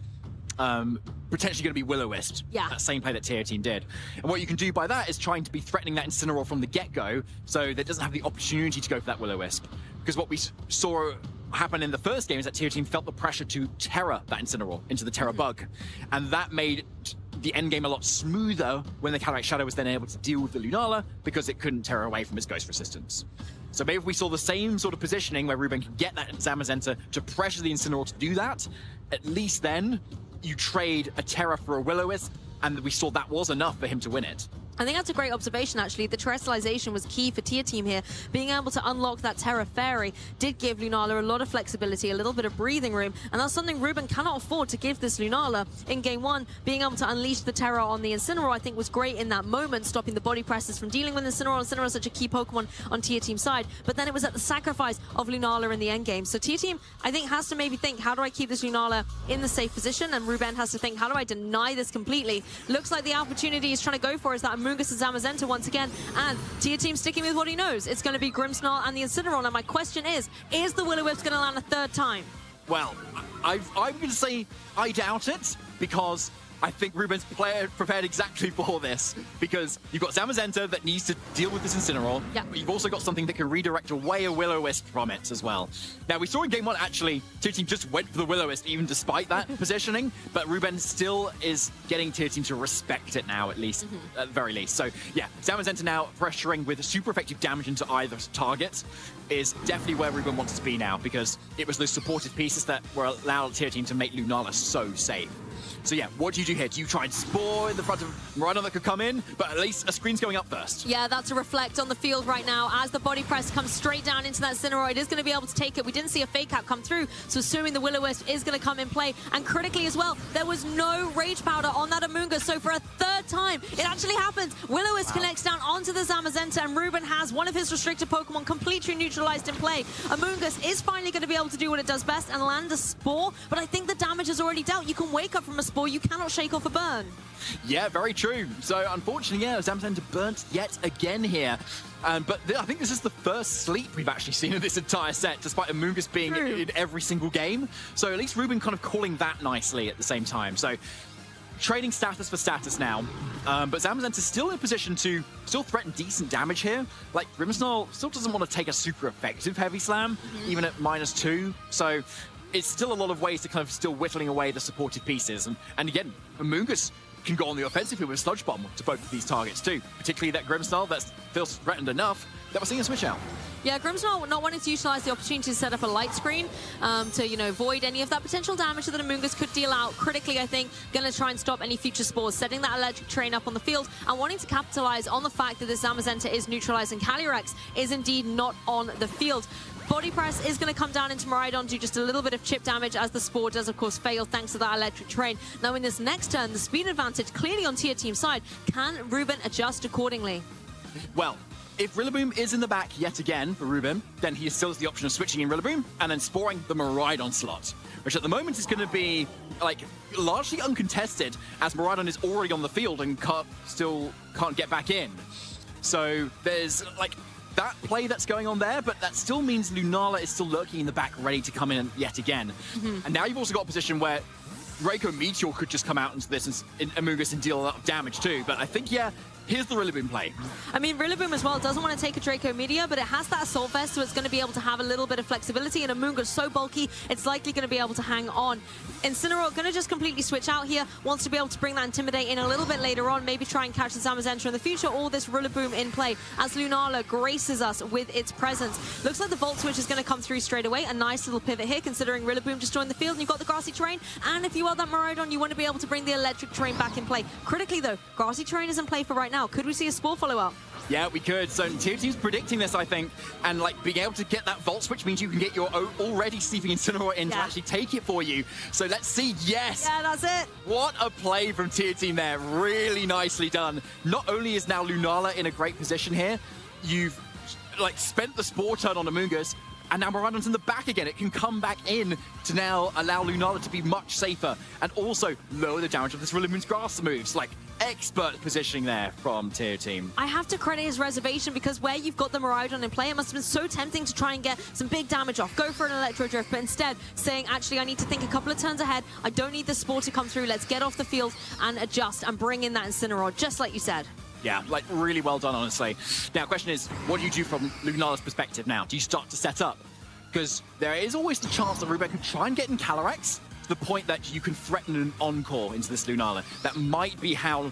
potentially going to be Will-O-Wisp. Yeah. That same play that Tier Team did. And what you can do by that is trying to be threatening that Incineroar from the get-go, so that it doesn't have the opportunity to go for that Will-O-Wisp. Because what we saw happen in the first game is that Tier Team felt the pressure to Terra that Incineroar into the Terra Bug. And that made the endgame a lot smoother when the Calyrex Shadow was then able to deal with the Lunala, because it couldn't tear away from its Ghost Resistance. So maybe if we saw the same sort of positioning where Ruben could get that Zamazenta to pressure the Incineroar to do that, at least then you trade a Terra for a Will-O-Wisp, and we saw that was enough for him to win it. I think that's a great observation, actually. The terrestrialization was key for Tier Team here. Being able to unlock that Terra Fairy did give Lunala a lot of flexibility, a little bit of breathing room, and that's something Ruben cannot afford to give this Lunala. In Game 1, being able to unleash the Terra on the Incineroar, I think, was great in that moment, stopping the body presses from dealing with Incineroar. Incineroar is such a key Pokemon on Tier Team's side, but then it was at the sacrifice of Lunala in the endgame. So Tier Team, I think, has to maybe think, how do I keep this Lunala in the safe position? And Ruben has to think, how do I deny this completely? Looks like the opportunity he's trying to go for is that Amoonguss and Zamazenta once again, and Tier Team sticking with what he knows. It's going to be Grimmsnarl and the Incineroar. Now my question is the Will-O-Wisp going to land a third time? Well, I'm going to say I doubt it, because I think Ruben's prepared exactly for this, because you've got Zamazenta that needs to deal with this Incineroar, but you've also got something that can redirect away a Will-O-Wisp from it as well. Now, we saw in Game 1, actually, Tier Team just went for the Will-O-Wisp, even despite that positioning, but Ruben still is getting Tier Team to respect it now, at least, at the very least. So, yeah, Zamazenta now pressuring with super effective damage into either target is definitely where Ruben wants to be now, because it was those supportive pieces that were allowed Tier Team to make Lunala so safe. So yeah, what do you do here? Do you try and spore in the front of Miraidon that could come in? But at least a screen's going up first. Yeah, that's a reflect on the field right now. As the body press comes straight down into that Incineroar, it is going to be able to take it. We didn't see a fake out come through, so assuming the Will-O-Wisp is going to come in play. And critically as well, there was no Rage Powder on that Amoonguss, so for a third time, it actually happens. Will-O-Wisp connects down onto the Zamazenta, and Ruben has one of his restricted Pokemon completely neutralized in play. Amoonguss is finally going to be able to do what it does best and land a Spore, but I think the damage is already dealt. You can wake up from a Spore, you cannot shake off a burn. Yeah, very true. So unfortunately, yeah, Zamazenta burnt yet again here. But I think this is the first sleep we've actually seen in this entire set, despite Amoonguss being in every single game. So at least Ruben kind of calling that nicely at the same time. So trading status for status now. But Zamazenta's still in a position to still threaten decent damage here. Like, Grimmsnarl still doesn't want to take a super effective Heavy Slam, even at -2. So it's still a lot of ways to kind of still whittling away the supportive pieces. And again, Amoonguss can go on the offensive here with Sludge Bomb to both of these targets too, particularly that Grimmsnarl that feels threatened enough that we're seeing a switch out. Yeah, Grimmsnarl not wanting to utilize the opportunity to set up a light screen to, you know, void any of that potential damage that Amoonguss could deal out. Critically, I think, going to try and stop any future spores, setting that electric train up on the field and wanting to capitalize on the fact that this Zamazenta is neutralizing Calyrex is indeed not on the field. Body press is going to come down into Miraidon, do just a little bit of chip damage as the Spore does, of course, fail thanks to that electric train. Now, in this next turn, the speed advantage clearly on Tier Team's side. Can Ruben adjust accordingly? Well, if Rillaboom is in the back yet again for Ruben, then he still has the option of switching in Rillaboom and then sporing the Miraidon slot, which at the moment is going to be, like, largely uncontested, as Miraidon is already on the field and still can't get back in. So there's, like, that play that's going on there, but that still means Lunala is still lurking in the back, ready to come in yet again. And now you've also got a position where Draco Meteor could just come out into this and Amoonguss and deal a lot of damage too. But I think, yeah, here's the Rillaboom play. I mean, Rillaboom as well doesn't want to take a Draco Meteor, but it has that Assault Vest, so it's going to be able to have a little bit of flexibility, and Amoonguss so bulky, it's likely going to be able to hang on. Incineroar going to just completely switch out here, wants to be able to bring that Intimidate in a little bit later on, maybe try and catch the Zamazenta in the future, or this Rillaboom in play, as Lunala graces us with its presence. Looks like the Volt Switch is going to come through straight away. A nice little pivot here, considering Rillaboom just joined the field, and you've got the Grassy Terrain, and if you are that Miraidon, you want to be able to bring the Electric Terrain back in play. Critically, though, Grassy Terrain is in play for right now. Could we see a Spore follow-up? Yeah, we could. So Tier Team's predicting this, I think, and like being able to get that Volt Switch means you can get your already sleeping Incineroar in to actually take it for you. So let's see. Yes! Yeah, that's it. What a play from Tier Team there. Really nicely done. Not only is now Lunala in a great position here, you've like spent the Spore turn on Amoonguss, and now Miraidon's in the back again. It can come back in to now allow Lunala to be much safer and also lower the damage of this Rillaboom's grass moves. Like, expert positioning there from Tier Team. I have to credit his reservation, because where you've got the Miraidon in play, it must have been so tempting to try and get some big damage off. Go for an Electro Drift, but instead saying, actually, I need to think a couple of turns ahead. I don't need the Spore to come through. Let's get off the field and adjust and bring in that Incineroar, just like you said. Yeah, like really well done, honestly. Now, question is, what do you do from Lunala's perspective now? Do you start to set up? Because there is always the chance that Ruben could try and get in Calyrex to the point that you can threaten an Encore into this Lunala. That might be how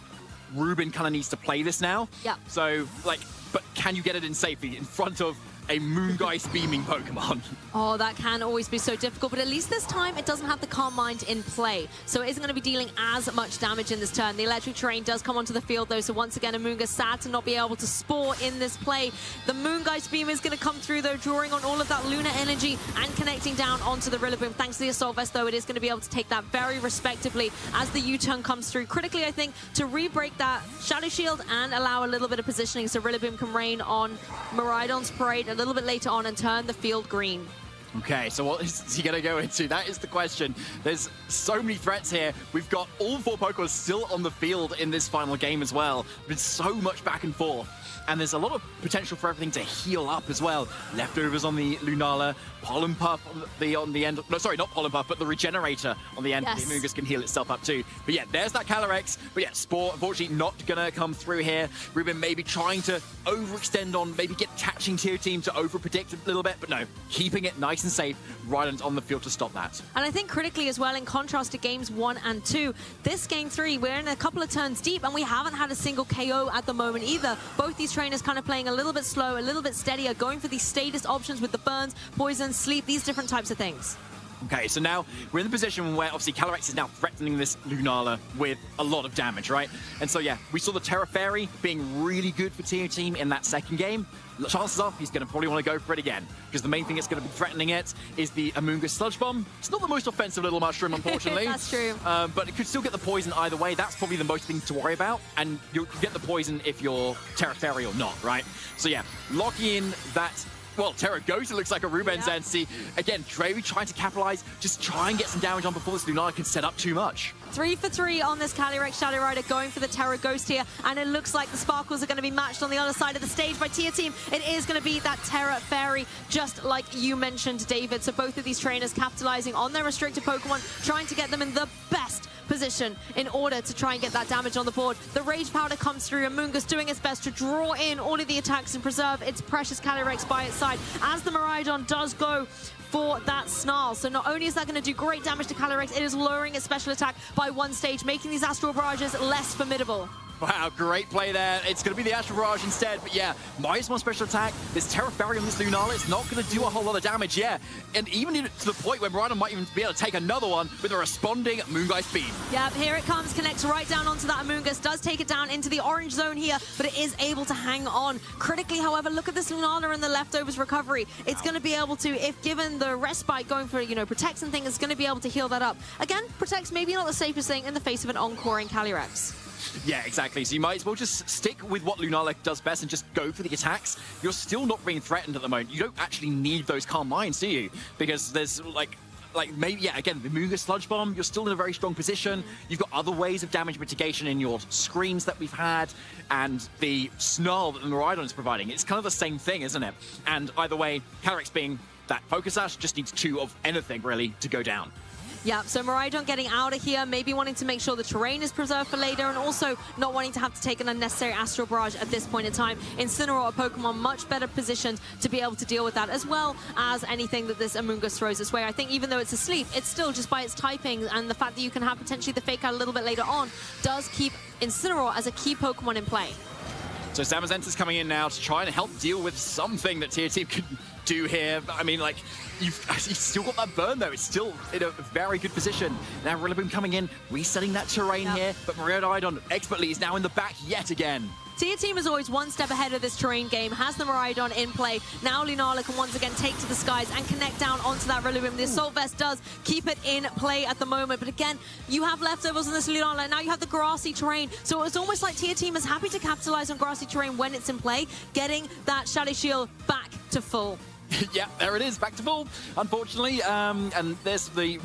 Ruben kind of needs to play this now. Yeah. So, like, but can you get it in safely in front of a Moongeist beaming Pokemon. Oh, that can always be so difficult, but at least this time it doesn't have the Calm Mind in play, so it isn't going to be dealing as much damage in this turn. The electric terrain does come onto the field though, so once again Amoonguss sad to not be able to spore in this play. The Moongeist Beam is going to come through though, drawing on all of that Lunar energy and connecting down onto the Rillaboom. Thanks to the Assault Vest though, it is going to be able to take that very respectably as the U-turn comes through. Critically, I think, to re-break that Shadow Shield and allow a little bit of positioning so Rillaboom can rain on Miraidon's Parade a little bit later on and turn the field green. Okay, so what is he going to go into? That is the question. There's so many threats here. We've got all 4 Pokemon still on the field in this final game as well. There's so much back and forth. And there's a lot of potential for everything to heal up as well. Leftovers on the Lunala, Pollen Puff on the end. No, sorry, not Pollen Puff, but the Regenerator on the end. Yes. The Amoonguss can heal itself up too. But yeah, there's that Calyrex. But yeah, Spore, unfortunately, not going to come through here. Ruben maybe trying to overextend on, maybe get catching tier team to overpredict a little bit. But no, keeping it nice and safe right on the field to stop that. And I think critically as well, in contrast to games 1 and 2, this game 3, we're in a couple of turns deep and we haven't had a single KO at the moment either. Both these trainers kind of playing a little bit slow, a little bit steadier, going for these status options with the burns, poison, sleep, these different types of things. Okay, so now we're in the position where obviously Calyrex is now threatening this Lunala with a lot of damage, right? And so yeah, we saw the Terra Fairy being really good for Tier Team in that second game. Chances are he's going to probably want to go for it again, because the main thing that's going to be threatening it is the Amoonguss Sludge Bomb. It's not the most offensive little mushroom, unfortunately. That's true. But it could still get the poison either way. That's probably the most thing to worry about. And you'll get the poison if you're Terra Fairy or not, right? So yeah, locking in that... Well, Terra Ghost, it looks like a Ruben's Zensi. Again, maybe trying to capitalize, just try and get some damage on before this Lunala can set up too much. 3 for 3 on this Calyrex Shadow Rider, going for the Terra Ghost here, and it looks like the Sparkles are going to be matched on the other side of the stage by Tier Team. It is going to be that Terra Fairy, just like you mentioned, David. So both of these trainers capitalizing on their restricted Pokemon, trying to get them in the best position in order to try and get that damage on the board. The Rage Powder comes through, Amoonguss doing its best to draw in all of the attacks and preserve its precious Calyrex by its side, as the Miraidon does go for that Snarl. So not only is that going to do great damage to Calyrex, it is lowering its special attack by 1 stage, making these Astral Barrages less formidable. Wow, great play there. It's going to be the Astral Barrage instead, but yeah, -1 special attack. This Terra Fairy on this Lunala is not going to do a whole lot of damage, yeah. And even to the point where Miraidon might even be able to take another one with a responding Moongeist Beam. Yeah, here it comes, connects right down onto that Amoonguss, does take it down into the orange zone here, but it is able to hang on. Critically, however, look at this Lunala and the Leftovers recovery. It's going to be able to, if given the respite going for, you know, Protects and things, it's going to be able to heal that up. Again, Protects maybe not the safest thing in the face of an encoring Calyrex. Yeah, exactly. So you might as well just stick with what Lunala does best and just go for the attacks. You're still not being threatened at the moment. You don't actually need those Calm Minds, do you? Because there's like maybe, yeah, again, the Amoonguss Sludge Bomb, you're still in a very strong position. You've got other ways of damage mitigation in your screens that we've had, and the Snarl that the Miraidon is providing. It's kind of the same thing, isn't it? And either way, Calyrex being that Focus Sash just needs 2 of anything, really, to go down. Yeah, so Miraidon getting out of here, maybe wanting to make sure the terrain is preserved for later, and also not wanting to have to take an unnecessary Astral Barrage at this point in time. Incineroar, a Pokemon much better positioned to be able to deal with that, as well as anything that this Amoonguss throws its way. I think even though it's asleep, it's still just by its typing and the fact that you can have potentially the Fake Out a little bit later on, does keep Incineroar as a key Pokemon in play. So Zamazenta's coming in now to try and help deal with something that Tier Team can do here. I mean, like, you've still got that burn, though. It's still in a very good position. Now Rillaboom coming in, resetting that terrain here, but Miraidon expertly is now in the back yet again. Tier Team is always 1 step ahead of this terrain game, has the Miraidon in play. Now Lunala can once again take to the skies and connect down onto that Rillaboom. The Assault Vest does keep it in play at the moment, but again, you have Leftovers on this Lunala, now you have the grassy terrain. So it's almost like Tier Team is happy to capitalize on grassy terrain when it's in play, getting that Shadow Shield back to full. Yeah, there it is, back to full, unfortunately. And there's the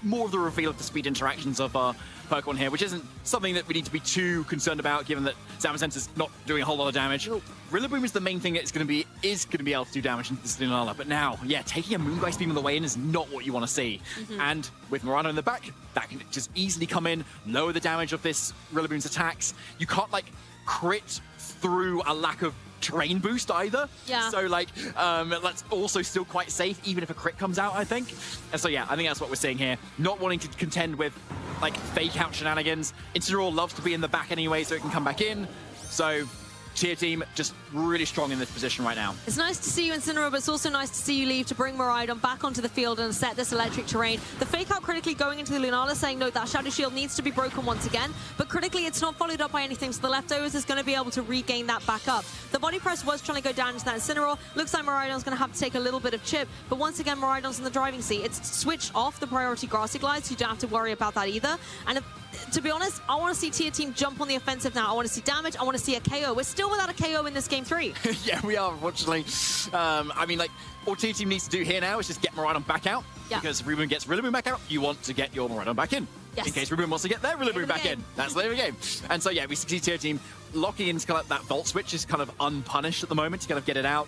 more of the reveal of the speed interactions of our Pokemon here, which isn't something that we need to be too concerned about, given that Zamazenta's not doing a whole lot of damage. Rillaboom is the main thing that is going to be able to do damage into this Lunala. But now, yeah, taking a Moongeist Beam on the way in is not what you want to see. And with Miraidon in the back, that can just easily come in, lower the damage of this Rillaboom's attacks. You can't, like, crit through a lack of terrain boost either. Yeah. So, like, that's also still quite safe, even if a crit comes out, I think. And so, yeah, I think that's what we're seeing here. Not wanting to contend with, like, fake out shenanigans. Incineroar loves to be in the back anyway, so it can come back in. So, Tier Team just really strong in this position right now. It's nice to see you, Incineroar, but it's also nice to see you leave to bring Miraidon back onto the field and set this electric terrain. The fake out critically going into the Lunala, saying, no, that Shadow Shield needs to be broken once again, but critically it's not followed up by anything, so the leftovers is going to be able to regain that back up. The body press was trying to go down into that Incineroar. Looks like Miraidon's going to have to take a little bit of chip, but once again, Miraidon's in the driving seat. It's switched off the priority Grassy Glide, so you don't have to worry about that either. And to be honest, I want to see Tier Team jump on the offensive now. I want to see damage. I want to see a KO. We're still without a KO in this game 3. Yeah, we are, unfortunately. I mean, like, all Tier Team needs to do here now is just get Miraidon back out. Yeah. Because Ruben gets Rillaboom back out, you want to get your Miraidon back in. Yes. In case Ruben wants to get their Rillaboom back in. That's the name of the game. And so, yeah, we see Tier Team locking in kind of that Volt Switch is kind of unpunished at the moment to kind of get it out.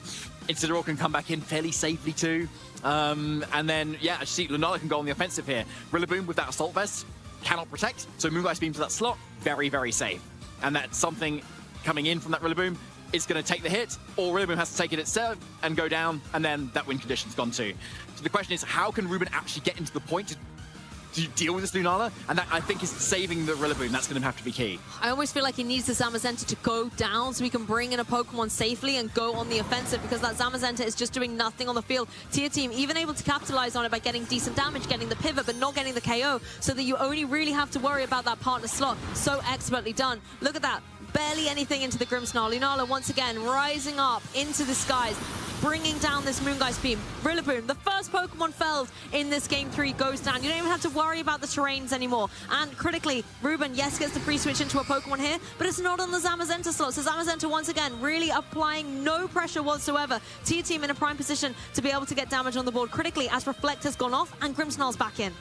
Incineroar can come back in fairly safely too. And then, yeah, I see Lunala can go on the offensive here. Rillaboom with that Assault Vest cannot protect, so Moongeist Beam to that slot, very, very safe. And that's something coming in from that Rillaboom is going to take the hit, or Rillaboom has to take it itself and go down, and then that win condition's gone too. So the question is, how can Ruben actually get into the point to deal with this Lunala? And that, I think, is saving the Rillaboom. That's going to have to be key. I always feel like he needs the Zamazenta to go down so we can bring in a Pokemon safely and go on the offensive, because that Zamazenta is just doing nothing on the field. Tier Team even able to capitalize on it by getting decent damage, getting the pivot, but not getting the KO, so that you only really have to worry about that partner slot. So expertly done. Look at that. Barely anything into the Grimmsnarl. Lunala once again rising up into the skies, bringing down this Moongeist Beam. Rillaboom, the first Pokemon felled in this game 3, goes down. You don't even have to worry about the terrains anymore. And critically, Ruben, yes, gets the free switch into a Pokemon here, but it's not on the Zamazenta slot. So Zamazenta, once again, really applying no pressure whatsoever. Tier Team in a prime position to be able to get damage on the board critically as Reflect has gone off and Grimmsnarl's back in.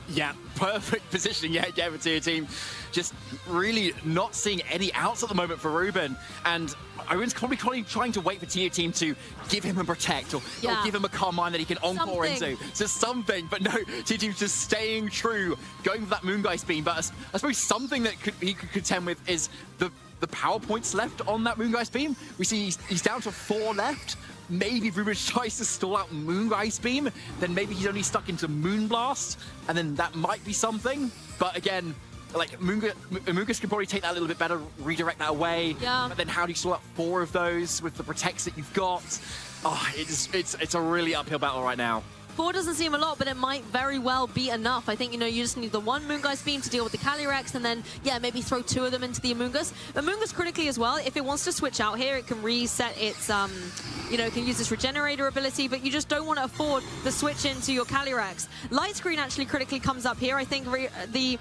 Yeah, perfect positioning yet again for Tier Team. Just really not seeing any outs at the moment for Ruben. And I was probably trying to wait for Tier Team to give him a Protect or give him a Calm Mind that he can Encore into. Just something. But no, Tier Team's just staying true, going for that Moongeist Beam. But I suppose something that he could contend with is the power points left on that Moongeist Beam. We see he's down to 4 left. Maybe if Ruben tries to stall out Moongeist Beam, then maybe he's only stuck into Moonblast, and then that might be something. But again, like Moongeist can probably take that a little bit better, redirect that away. Yeah. But then how do you stall out 4 of those with the Protects that you've got? Oh, it's a really uphill battle right now. 4 doesn't seem a lot, but it might very well be enough. I think, you know, you just need the 1 Moongeist Beam to deal with the Calyrex, and then, yeah, maybe throw 2 of them into the Amoonguss. Amoonguss critically as well, if it wants to switch out here, it can reset its, you know, it can use this Regenerator ability, but you just don't want to afford the switch into your Calyrex. Light Screen actually critically comes up here. I think the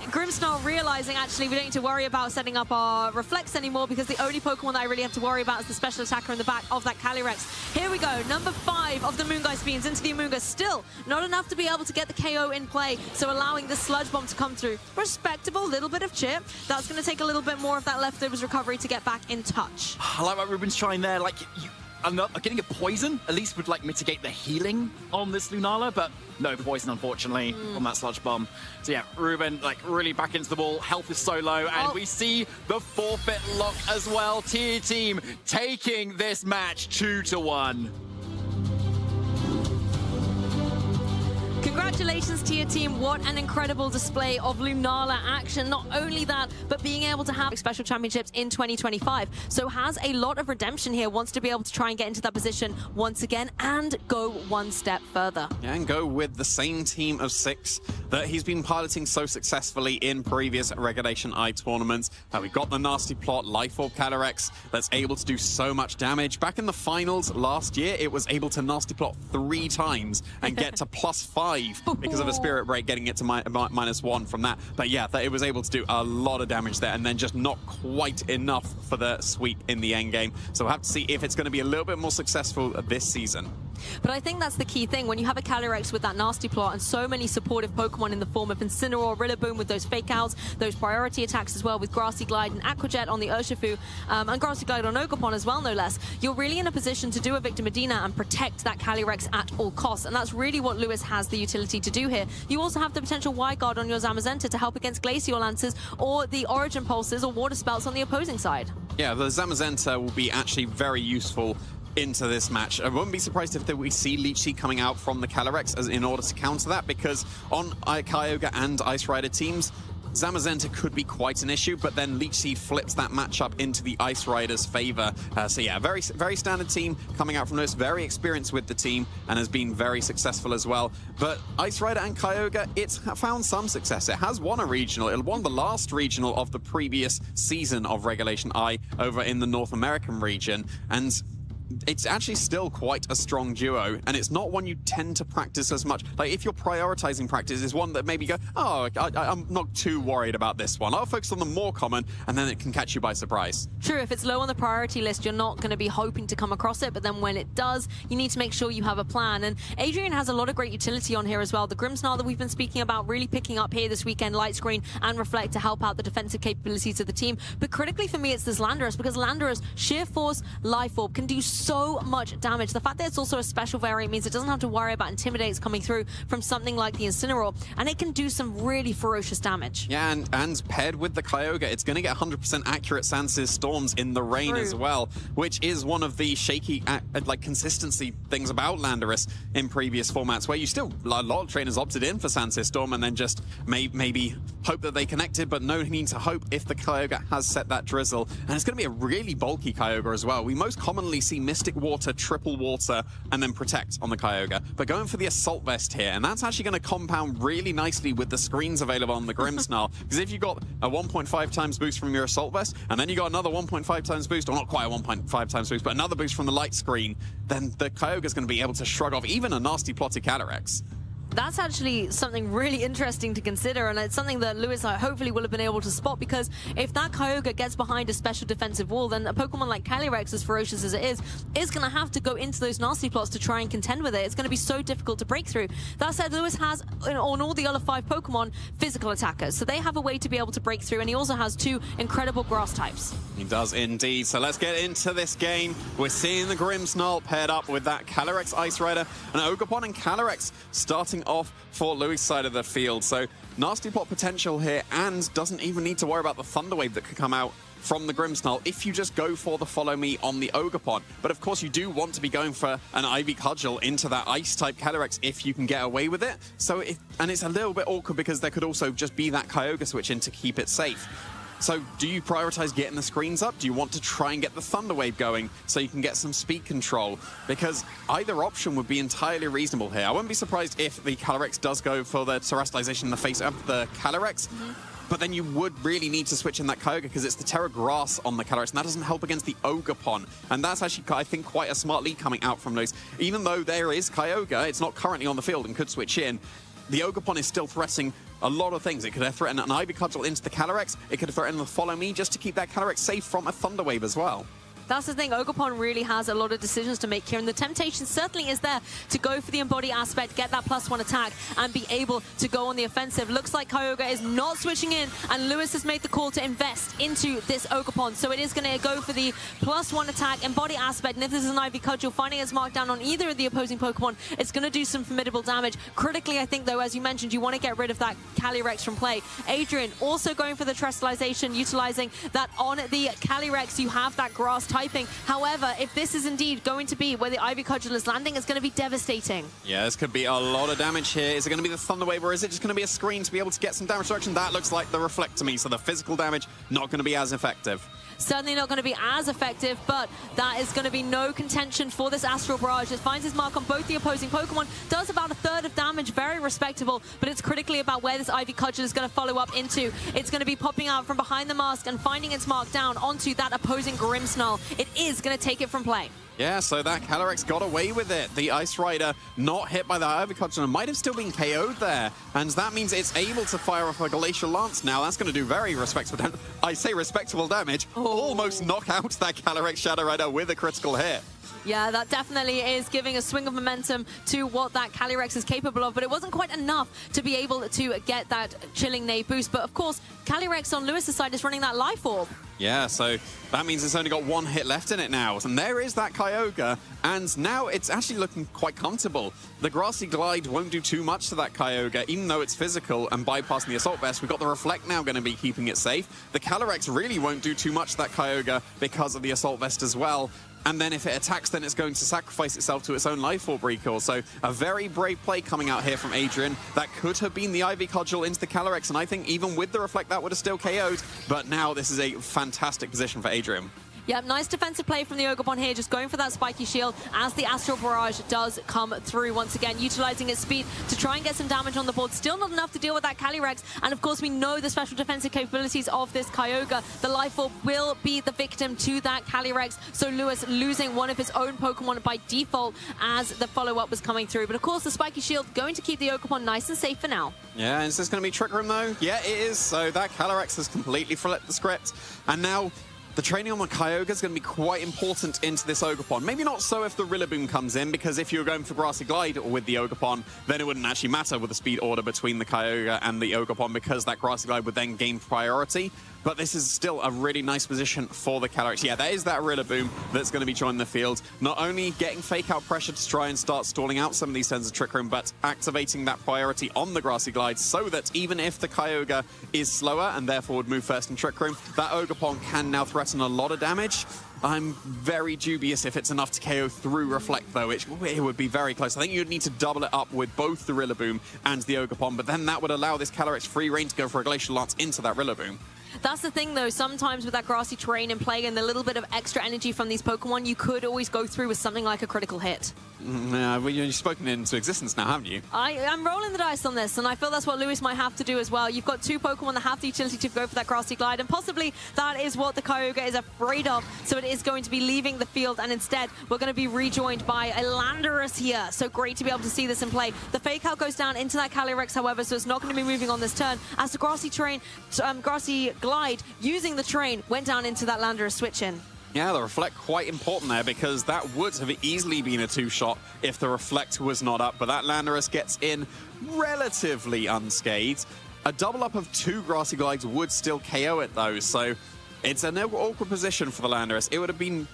Grimmsnarl realizing actually we don't need to worry about setting up our Reflex anymore, because the only Pokemon that I really have to worry about is the special attacker in the back of that Calyrex. Here we go, number 5 of the Moongeist Beams into the Amoonguss. Still not enough to be able to get the KO in play, so allowing the Sludge Bomb to come through. Respectable, little bit of chip. That's going to take a little bit more of that leftovers recovery to get back in touch. I like what Ruben's trying there. Like, getting a poison at least would like mitigate the healing on this Lunala, but no poison unfortunately on that Sludge Bomb. So yeah, Ruben like really back into the ball. Health is so low, and we see the forfeit lock as well. Tier Team taking this match 2-1. Congratulations, Tier Team. What an incredible display of Lunala action. Not only that, but being able to have special championships in 2025. So has a lot of redemption here, wants to be able to try and get into that position once again and go one step further. Yeah, and go with the same team of 6 that he's been piloting so successfully in previous Regulation I tournaments. We got the Nasty Plot, Life Orb Calyrex, that's able to do so much damage. Back in the finals last year, it was able to Nasty Plot 3 times and get to +5 because of a Spirit Break, getting it to -1 from that. But yeah, that it was able to do a lot of damage there, and then just not quite enough for the sweep in the end game. So we'll have to see if it's going to be a little bit more successful this season. But I think that's the key thing. When you have a Calyrex with that Nasty Plot and so many supportive Pokemon in the form of Incineroar, Rillaboom with those fake outs, those priority attacks as well with Grassy Glide and Aqua Jet on the Urshifu, and Grassy Glide on Ogerpon as well, no less, you're really in a position to do a Victor Medina and protect that Calyrex at all costs. And that's really what Lewis has the utility to do here. You also have the potential Wide Guard on your Zamazenta to help against Glacial Lancers or the Origin Pulses or Water Spouts on the opposing side. Yeah, the Zamazenta will be actually very useful into this match. I wouldn't be surprised if we see Leech Seed coming out from the Calyrex in order to counter that, because on Kyogre and Ice Rider teams, Zamazenta could be quite an issue, but then Leech Seed flips that matchup into the Ice Riders' favor. So yeah, very standard team coming out from this, very experienced with the team, and has been very successful as well. But Ice Rider and Kyogre, it's found some success. It has won a regional. It won the last regional of the previous season of Regulation I over in the North American region, and it's actually still quite a strong duo, and it's not one you tend to practice as much. Like, if you're prioritizing practice, is one that maybe go, oh, I'm not too worried about this one. I'll focus on the more common, and then it can catch you by surprise. True, if it's low on the priority list, you're not going to be hoping to come across it, but then when it does, you need to make sure you have a plan. And Adrian has a lot of great utility on here as well. The Grimmsnarl that we've been speaking about really picking up here this weekend, Light Screen and Reflect to help out the defensive capabilities of the team. But critically for me, it's this Landorus, because Landorus, Sheer Force, Life Orb can do so much damage. The fact that it's also a special variant means it doesn't have to worry about intimidates coming through from something like the Incineroar, and it can do some really ferocious damage. Yeah, and paired with the Kyogre, it's going to get 100% accurate Sandstorms Storms in the rain as well, which is one of the shaky like consistency things about Landorus in previous formats, where you still, a lot of trainers opted in for Sandstorm Storm and then just maybe hope that they connected, but no need to hope if the Kyogre has set that drizzle. And it's going to be a really bulky Kyogre as well. We most commonly see Mystic Water, Triple Water, and then Protect on the Kyogre, but going for the Assault Vest here, and that's actually going to compound really nicely with the screens available on the Grimmsnarl, because if you got a 1.5 times boost from your Assault Vest, and then you got another 1.5 times boost, or not quite a 1.5 times boost, but another boost from the Light Screen, then the Kyogre is going to be able to shrug off even a nasty plotted Calyrex. That's actually something really interesting to consider, and it's something that Lewis hopefully will have been able to spot, because if that Kyogre gets behind a special defensive wall, then a Pokemon like Calyrex, as ferocious as it is going to have to go into those nasty plots to try and contend with it. It's going to be so difficult to break through. That said, Lewis has, on all the other 5 Pokemon, physical attackers, so they have a way to be able to break through, and he also has 2 incredible grass types. He does indeed. So let's get into this game. We're seeing the Grimmsnarl paired up with that Calyrex Ice Rider, and Ogerpon and Calyrex starting off for Louis' side of the field. So nasty plot potential here, and doesn't even need to worry about the Thunder Wave that could come out from the Grimmsnarl if you just go for the Follow Me on the Ogerpon. But of course you do want to be going for an Ivy Cudgel into that Ice-type Calyrex if you can get away with it. So and it's a little bit awkward because there could also just be that Kyogre switch in to keep it safe. So do you prioritize getting the screens up? Do you want to try and get the Thunder Wave going so you can get some speed control? Because either option would be entirely reasonable here. I wouldn't be surprised if the Calyrex does go for the Terrestrialization in the face of the Calyrex. But then you would really need to switch in that Kyogre because it's the Terra Grass on the Calyrex, and that doesn't help against the Ogerpon. And that's actually, I think, quite a smart lead coming out from those. Even though there is Kyogre, it's not currently on the field and could switch in, the Ogerpon is still threatening a lot of things. It could threaten an Ivy Cudgel into the Calyrex. It could threaten the Follow Me just to keep that Calyrex safe from a Thunder Wave as well. That's the thing, Ogerpon really has a lot of decisions to make here, and the temptation certainly is there to go for the Embody aspect, get that +1 attack, and be able to go on the offensive. Looks like Kyogre is not switching in, and Lewis has made the call to invest into this Ogerpon, so it is going to go for the +1 attack, Embody aspect, and if this is an Ivy Cudgel, finding its mark down on either of the opposing Pokemon, it's going to do some formidable damage. Critically, I think, though, as you mentioned, you want to get rid of that Calyrex from play. Adrian also going for the Terrestrialization, utilizing that on the Calyrex. You have that grass typing. However, if this is indeed going to be where the Ivy Cudgel is landing, it's going to be devastating. Yeah, this could be a lot of damage here. Is it going to be the Thunder Wave, or is it just going to be a screen to be able to get some damage reduction? That looks like the Reflect to me, so the physical damage not going to be as effective. Certainly not going to be as effective, but that is going to be no contention for this Astral Barrage. It finds its mark on both the opposing Pokemon, does about 1/3 of damage, very respectable, but it's critically about where this Ivy Cudgel is going to follow up into. It's going to be popping out from behind the mask and finding its mark down onto that opposing Grimmsnarl. It is going to take it from play. Yeah, so that Calyrex got away with it. The Ice Rider not hit by the Ivy Cudgel and might have still been KO'd there. And that means it's able to fire off a Glacial Lance now. That's going to do very respectable damage. I say respectable damage. Almost knock out that Calyrex Shadow Rider with a critical hit. Yeah, that definitely is giving a swing of momentum to what that Calyrex is capable of, but it wasn't quite enough to be able to get that Chilling Neigh boost. But of course, Calyrex on Lewis's side is running that Life Orb. Yeah, so that means it's only got 1 hit left in it now. And there is that Kyogre, and now it's actually looking quite comfortable. The Grassy Glide won't do too much to that Kyogre, even though it's physical and bypassing the Assault Vest. We've got the Reflect now going to be keeping it safe. The Calyrex really won't do too much to that Kyogre because of the Assault Vest as well. and then if it attacks, then it's going to sacrifice itself to its own Life Orb recall. So a very brave play coming out here from Adrian. That could have been the Ivy Cudgel into the Calyrex, and I think even with the Reflect, that would have still KO'd. But now this is a fantastic position for Adrian. Yeah, nice defensive play from the Ogerpon here, just going for that spiky shield as the Astral Barrage does come through once again, utilizing its speed to try and get some damage on the board. Still not enough to deal with that Calyrex, and of course we know the special defensive capabilities of this Kyogre. The Life Orb will be the victim to that Calyrex, so Lewis losing one of his own Pokemon by default as the follow-up was coming through. But of course the spiky shield going to keep the Ogerpon nice and safe for now. Yeah, is this going to be Trick Room though? Yeah, it is. So that Calyrex has completely flipped the script, and now the training on the Kyogre is going to be quite important into this Ogerpon. Maybe not so if the Rillaboom comes in, because if you were going for Grassy Glide with the Ogerpon, then it wouldn't actually matter with the speed order between the Kyogre and the Ogerpon, because that Grassy Glide would then gain priority. But this is still a really nice position for the Calyrex. Yeah, there is that Rillaboom that's going to be joining the field. Not only getting fake out pressure to try and start stalling out some of these turns of Trick Room, but activating that priority on the Grassy Glide so that even if the Kyogre is slower and therefore would move first in Trick Room, that Ogerpon can now threaten a lot of damage. I'm very dubious if it's enough to KO through Reflect, though. It would be very close. I think you'd need to double it up with both the Rillaboom and the Ogerpon, but then that would allow this Calyrex free reign to go for a Glacial Lance into that Rillaboom. That's the thing, though. Sometimes with that grassy terrain and playing in the little bit of extra energy from these Pokemon, you could always go through with something like a critical hit. Yeah, well, you've spoken into existence now, haven't you? I'm rolling the dice on this, and I feel that's what Lewis might have to do as well. You've got two Pokemon that have the utility to go for that Grassy Glide, and possibly that is what the Kyogre is afraid of, so it is going to be leaving the field, and instead we're going to be rejoined by a Landorus here. So great to be able to see this in play. The Fake Out goes down into that Calyrex, however, so it's not going to be moving on this turn, as the Grassy Glide, using the terrain, went down into that Landorus switch-in. Yeah, the Reflect quite important there, because that would have easily been a two-shot if the Reflect was not up, but that Landorus gets in relatively unscathed. A double up of two Grassy Glides would still KO it though, so it's an awkward position for the Landorus. It would have been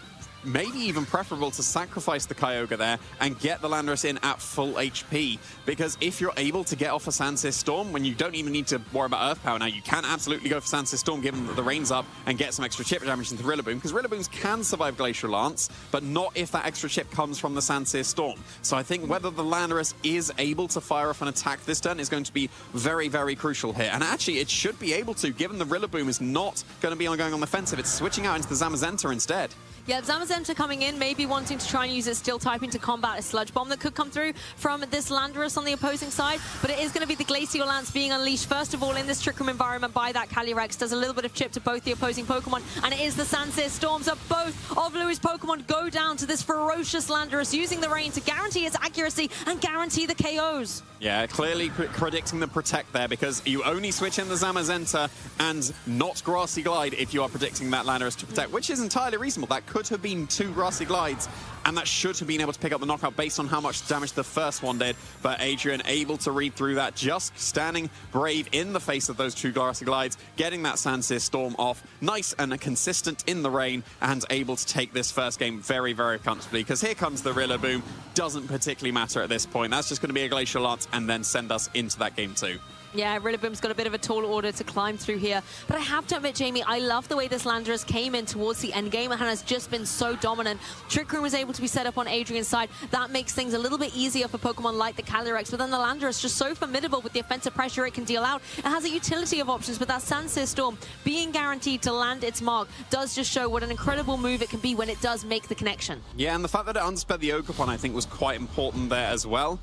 maybe even preferable to sacrifice the Kyogre there and get the Landorus in at full HP, because if you're able to get off a Sansir Storm when you don't even need to worry about Earth Power now, you can absolutely go for Sansir Storm given that the rain's up and get some extra chip damage into Rillaboom, because Rillabooms can survive Glacial Lance, but not if that extra chip comes from the Sansir Storm. So I think whether the Landorus is able to fire off an attack this turn is going to be very, very crucial here. And actually it should be able to, given the Rillaboom is not going to be going on the offensive. It's switching out into the Zamazenta instead. Yeah, Zamazenta coming in, maybe wanting to try and use its Steel typing to combat a Sludge Bomb that could come through from this Landorus on the opposing side, but it is going to be the Glacial Lance being unleashed, first of all, in this Trick Room environment by that Calyrex. Does a little bit of chip to both the opposing Pokemon, and it is the Sansir Storms of both of Lewis' Pokemon go down to this ferocious Landorus, using the rain to guarantee its accuracy and guarantee the KOs. Yeah, clearly predicting the Protect there, because you only switch in the Zamazenta and not Grassy Glide if you are predicting that Landorus to Protect, which is entirely reasonable. That could have been two Grassy Glides, and that should have been able to pick up the knockout based on how much damage the first one did. But Adrian able to read through that, just standing brave in the face of those two Grassy Glides, getting that Sansir Storm off, nice and consistent in the rain, and able to take this first game very, very comfortably, because here comes the Rillaboom. Doesn't particularly matter at this point. That's just going to be a Glacial Lance and then send us into that game too. Yeah, Rillaboom's got a bit of a tall order to climb through here. But I have to admit, Jamie, I love the way this Landorus came in towards the end game and has just been so dominant. Trick Room was able to be set up on Adrian's side. That makes things a little bit easier for Pokemon like the Calyrex. But then the Landorus just so formidable with the offensive pressure it can deal out. It has a utility of options, but that Sansir Storm being guaranteed to land its mark does just show what an incredible move it can be when it does make the connection. Yeah, and the fact that it unsped the Ogerpon, I think, was quite important there as well.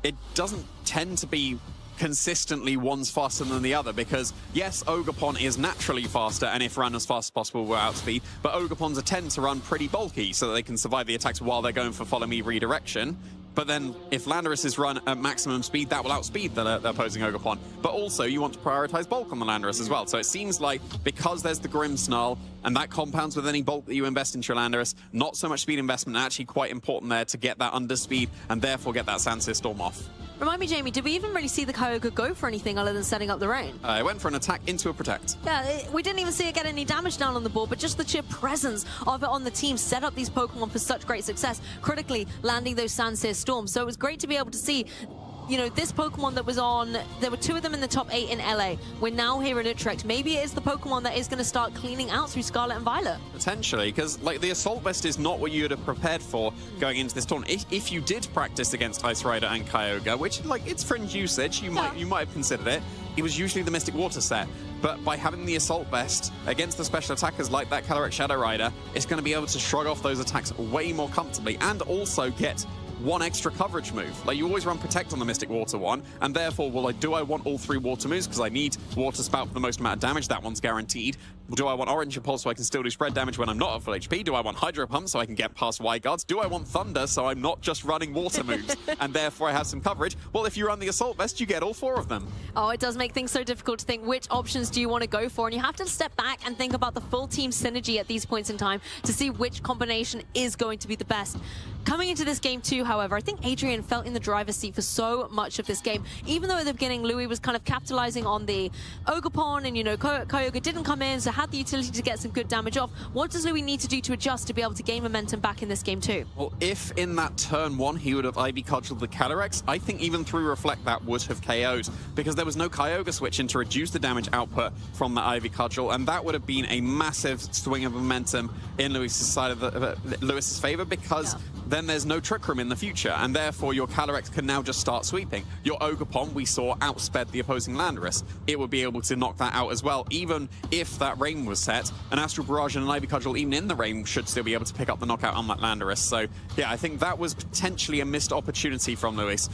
It doesn't tend to be consistently one's faster than the other, because yes, Ogerpon is naturally faster, and if run as fast as possible will outspeed, but Ogerpons tend to run pretty bulky so that they can survive the attacks while they're going for follow me redirection. But then if Landorus is run at maximum speed, that will outspeed the opposing Ogerpon. But also you want to prioritize bulk on the Landorus as well. So it seems like because there's the Grimmsnarl, and that compounds with any bulk that you invest into your Landorus, not so much speed investment, actually quite important there to get that under speed and therefore get that Sansir Storm off. Remind me, Jamie, did we even really see the Kyogre go for anything other than setting up the rain? It went for an attack into a Protect. Yeah, we didn't even see it get any damage down on the board, but just the sheer presence of it on the team set up these Pokemon for such great success, critically landing those Sansir Storms. So it was great to be able to see you know, this Pokemon that was on, there were 2 of them in the top 8 in LA. We're now here in Utrecht. Maybe it is the Pokemon that is going to start cleaning out through Scarlet and Violet. Potentially, because like the Assault Vest is not what you would have prepared for going into this tournament. If you did practice against Ice Rider and Kyogre, which like it's fringe usage, you might have considered it. It was usually the Mystic Water set, but by having the Assault Vest against the special attackers like that Calyrex Shadow Rider, it's going to be able to shrug off those attacks way more comfortably and also get 1 extra coverage move. Like, you always run Protect on the Mystic Water one, and therefore, well, like, do I want all 3 water moves? Because I need Water Spout for the most amount of damage. That one's guaranteed. Do I want Orange Impulse so I can still do spread damage when I'm not at full HP? Do I want Hydro Pump so I can get past Wide Guards? Do I want Thunder so I'm not just running water moves and therefore I have some coverage? Well, if you run the Assault Vest, you get all 4 of them. Oh, it does make things so difficult to think which options do you want to go for, and you have to step back and think about the full team synergy at these points in time to see which combination is going to be the best. Coming into this game too, however, I think Adrian felt in the driver's seat for so much of this game. Even though at the beginning, Louis was kind of capitalizing on the Ogerpon and, you know, Kyogre didn't come in, so had the utility to get some good damage off. What does Louis need to do to adjust to be able to gain momentum back in this game too? Well, if in that turn 1 he would have Ivy Cudgeled the Calyrex, I think even through Reflect that would have KO'd, because there was no Kyogre switch in to reduce the damage output from the Ivy Cudgel, and that would have been a massive swing of momentum in Lewis's side of Lewis's favor, because then there's no Trick Room in the future, and therefore your Calyrex can now just start sweeping. Your Ogerpon, we saw, outsped the opposing Landorus. It would be able to knock that out as well, even if that rain was set. An Astral Barrage and an Ivy Cudgel, even in the rain, should still be able to pick up the knockout on that Landorus. So, yeah, I think that was potentially a missed opportunity from Lewis.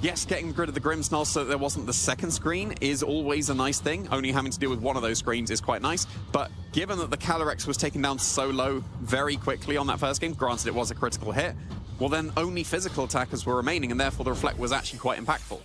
Yes, getting rid of the Grimmsnarl so that there wasn't the second screen is always a nice thing. Only having to deal with one of those screens is quite nice. But given that the Calyrex was taken down so low very quickly on that first game, granted it was a critical hit, well then only physical attackers were remaining, and therefore the Reflect was actually quite impactful.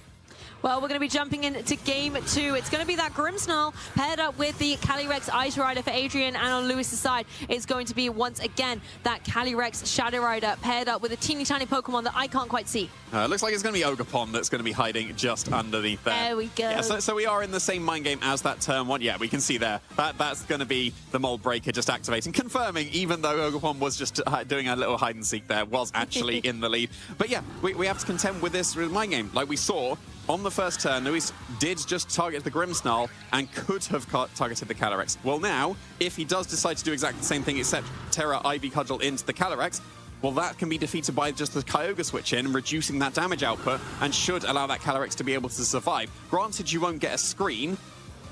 Well, we're going to be jumping into game 2. It's going to be that Grimmsnarl paired up with the Calyrex Ice Rider for Adrian, and on Lewis's side, it's going to be once again that Calyrex Shadow Rider paired up with a teeny tiny Pokemon that I can't quite see. Looks like it's going to be Ogerpon that's going to be hiding just underneath there. There we go. Yeah, so we are in the same mind game as that turn 1. Yeah, we can see there. That's going to be the Mold Breaker just activating, confirming, even though Ogerpon was just doing a little hide and seek there, was actually in the lead. But yeah, we have to contend with this mind game. Like we saw, on the first turn, Luis did just target the Grimmsnarl and could have targeted the Calyrex. Well now, if he does decide to do exactly the same thing except Terra Ivy Cudgel into the Calyrex, well that can be defeated by just the Kyogre switch in, reducing that damage output, and should allow that Calyrex to be able to survive. Granted, you won't get a screen,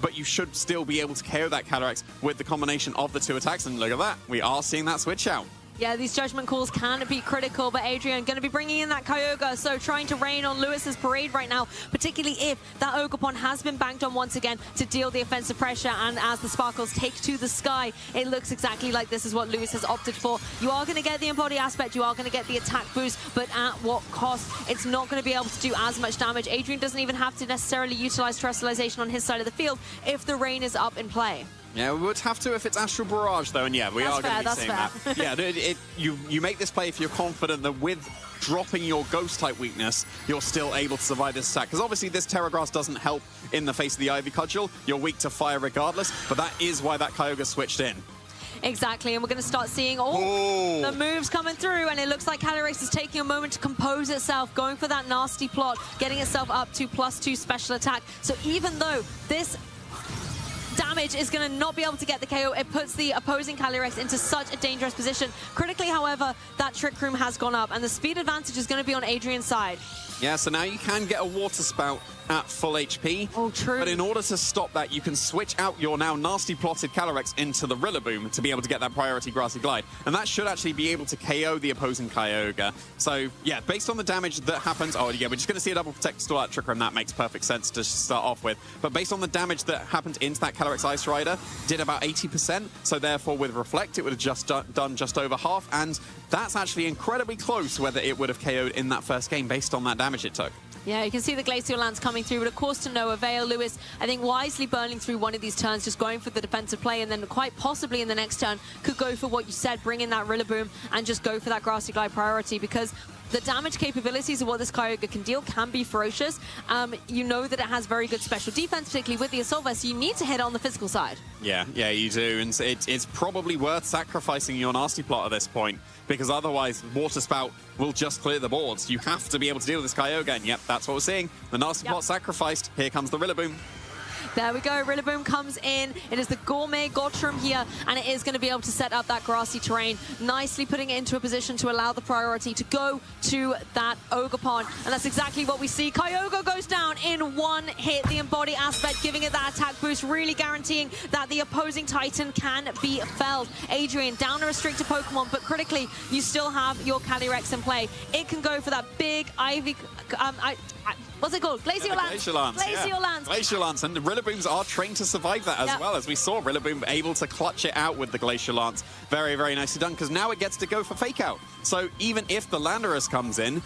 but you should still be able to KO that Calyrex with the combination of the 2 attacks, and look at that, we are seeing that switch out. Yeah, these judgment calls can be critical, but Adrian going to be bringing in that Kyogre, so trying to rain on Lewis's parade right now, particularly if that Ogerpon has been banked on once again to deal the offensive pressure, and as the sparkles take to the sky, it looks exactly like this is what Lewis has opted for. You are going to get the embody aspect, you are going to get the attack boost, but at what cost? It's not going to be able to do as much damage. Adrian doesn't even have to necessarily utilize terrestrialization on his side of the field if the rain is up in play. Yeah, we would have to if it's Astral Barrage, though, and yeah, we are going to be seeing that. Yeah, you make this play if you're confident that with dropping your Ghost-type weakness, you're still able to survive this attack. Because obviously this Terra Grass doesn't help in the face of the Ivy Cudgel. You're weak to fire regardless, but that is why that Kyogre switched in. Exactly, and we're going to start seeing all the moves coming through, and it looks like Calyrex is taking a moment to compose itself, going for that nasty plot, getting itself up to +2 special attack. So even though this damage is going to not be able to get the KO, it puts the opposing Calyrex into such a dangerous position. Critically, however, that Trick Room has gone up, and the speed advantage is going to be on Adrian's side. Yeah, so now you can get a Water Spout at full HP. Oh, true. But in order to stop that, you can switch out your now nasty plotted Calyrex into the Rillaboom to be able to get that priority Grassy Glide. And that should actually be able to KO the opposing Kyogre. So, yeah, based on the damage that happens... Oh, yeah, we're just going to see a double protect store at Trick Room. That makes perfect sense to start off with. But based on the damage that happened into that Calyrex Ice Rider, did about 80%. So, therefore, with Reflect, it would have just done just over half. And that's actually incredibly close whether it would have KO'd in that first game based on that damage it took. Yeah, you can see the Glacial Lance coming through, but of course to no avail. Lewis, I think, wisely burning through one of these turns, just going for the defensive play, and then quite possibly in the next turn could go for what you said, bring in that Rillaboom and just go for that Grassy Glide priority, because the damage capabilities of what this Kyogre can deal can be ferocious. You know that it has very good special defense, particularly with the Assault Vest, so you need to hit on the physical side. Yeah, you do, and it's probably worth sacrificing your Nasty Plot at this point, because otherwise Water Spout will just clear the boards. You have to be able to deal with this Kyogre, and yep, that's what we're seeing. The Nasty Plot sacrificed. Here comes the Rillaboom. There we go, Rillaboom comes in. It is the Gourmet Gottrum here, and it is going to be able to set up that grassy terrain, nicely putting it into a position to allow the priority to go to that Ogerpon. And that's exactly what we see. Kyogre goes down in one hit. The Embody Aspect giving it that attack boost, really guaranteeing that the opposing Titan can be felled. Adrian, down a restricted Pokemon, but critically, you still have your Calyrex in play. It can go for that big Ivy... what's it called? Glacial Lance. Glacial Lance. Glacial Lance. Glacial Lance, and the Rillabooms are trained to survive that as well, as we saw Rillaboom able to clutch it out with the Glacial Lance. Very, very nicely done, because now it gets to go for Fake Out. So even if the Landorus comes in,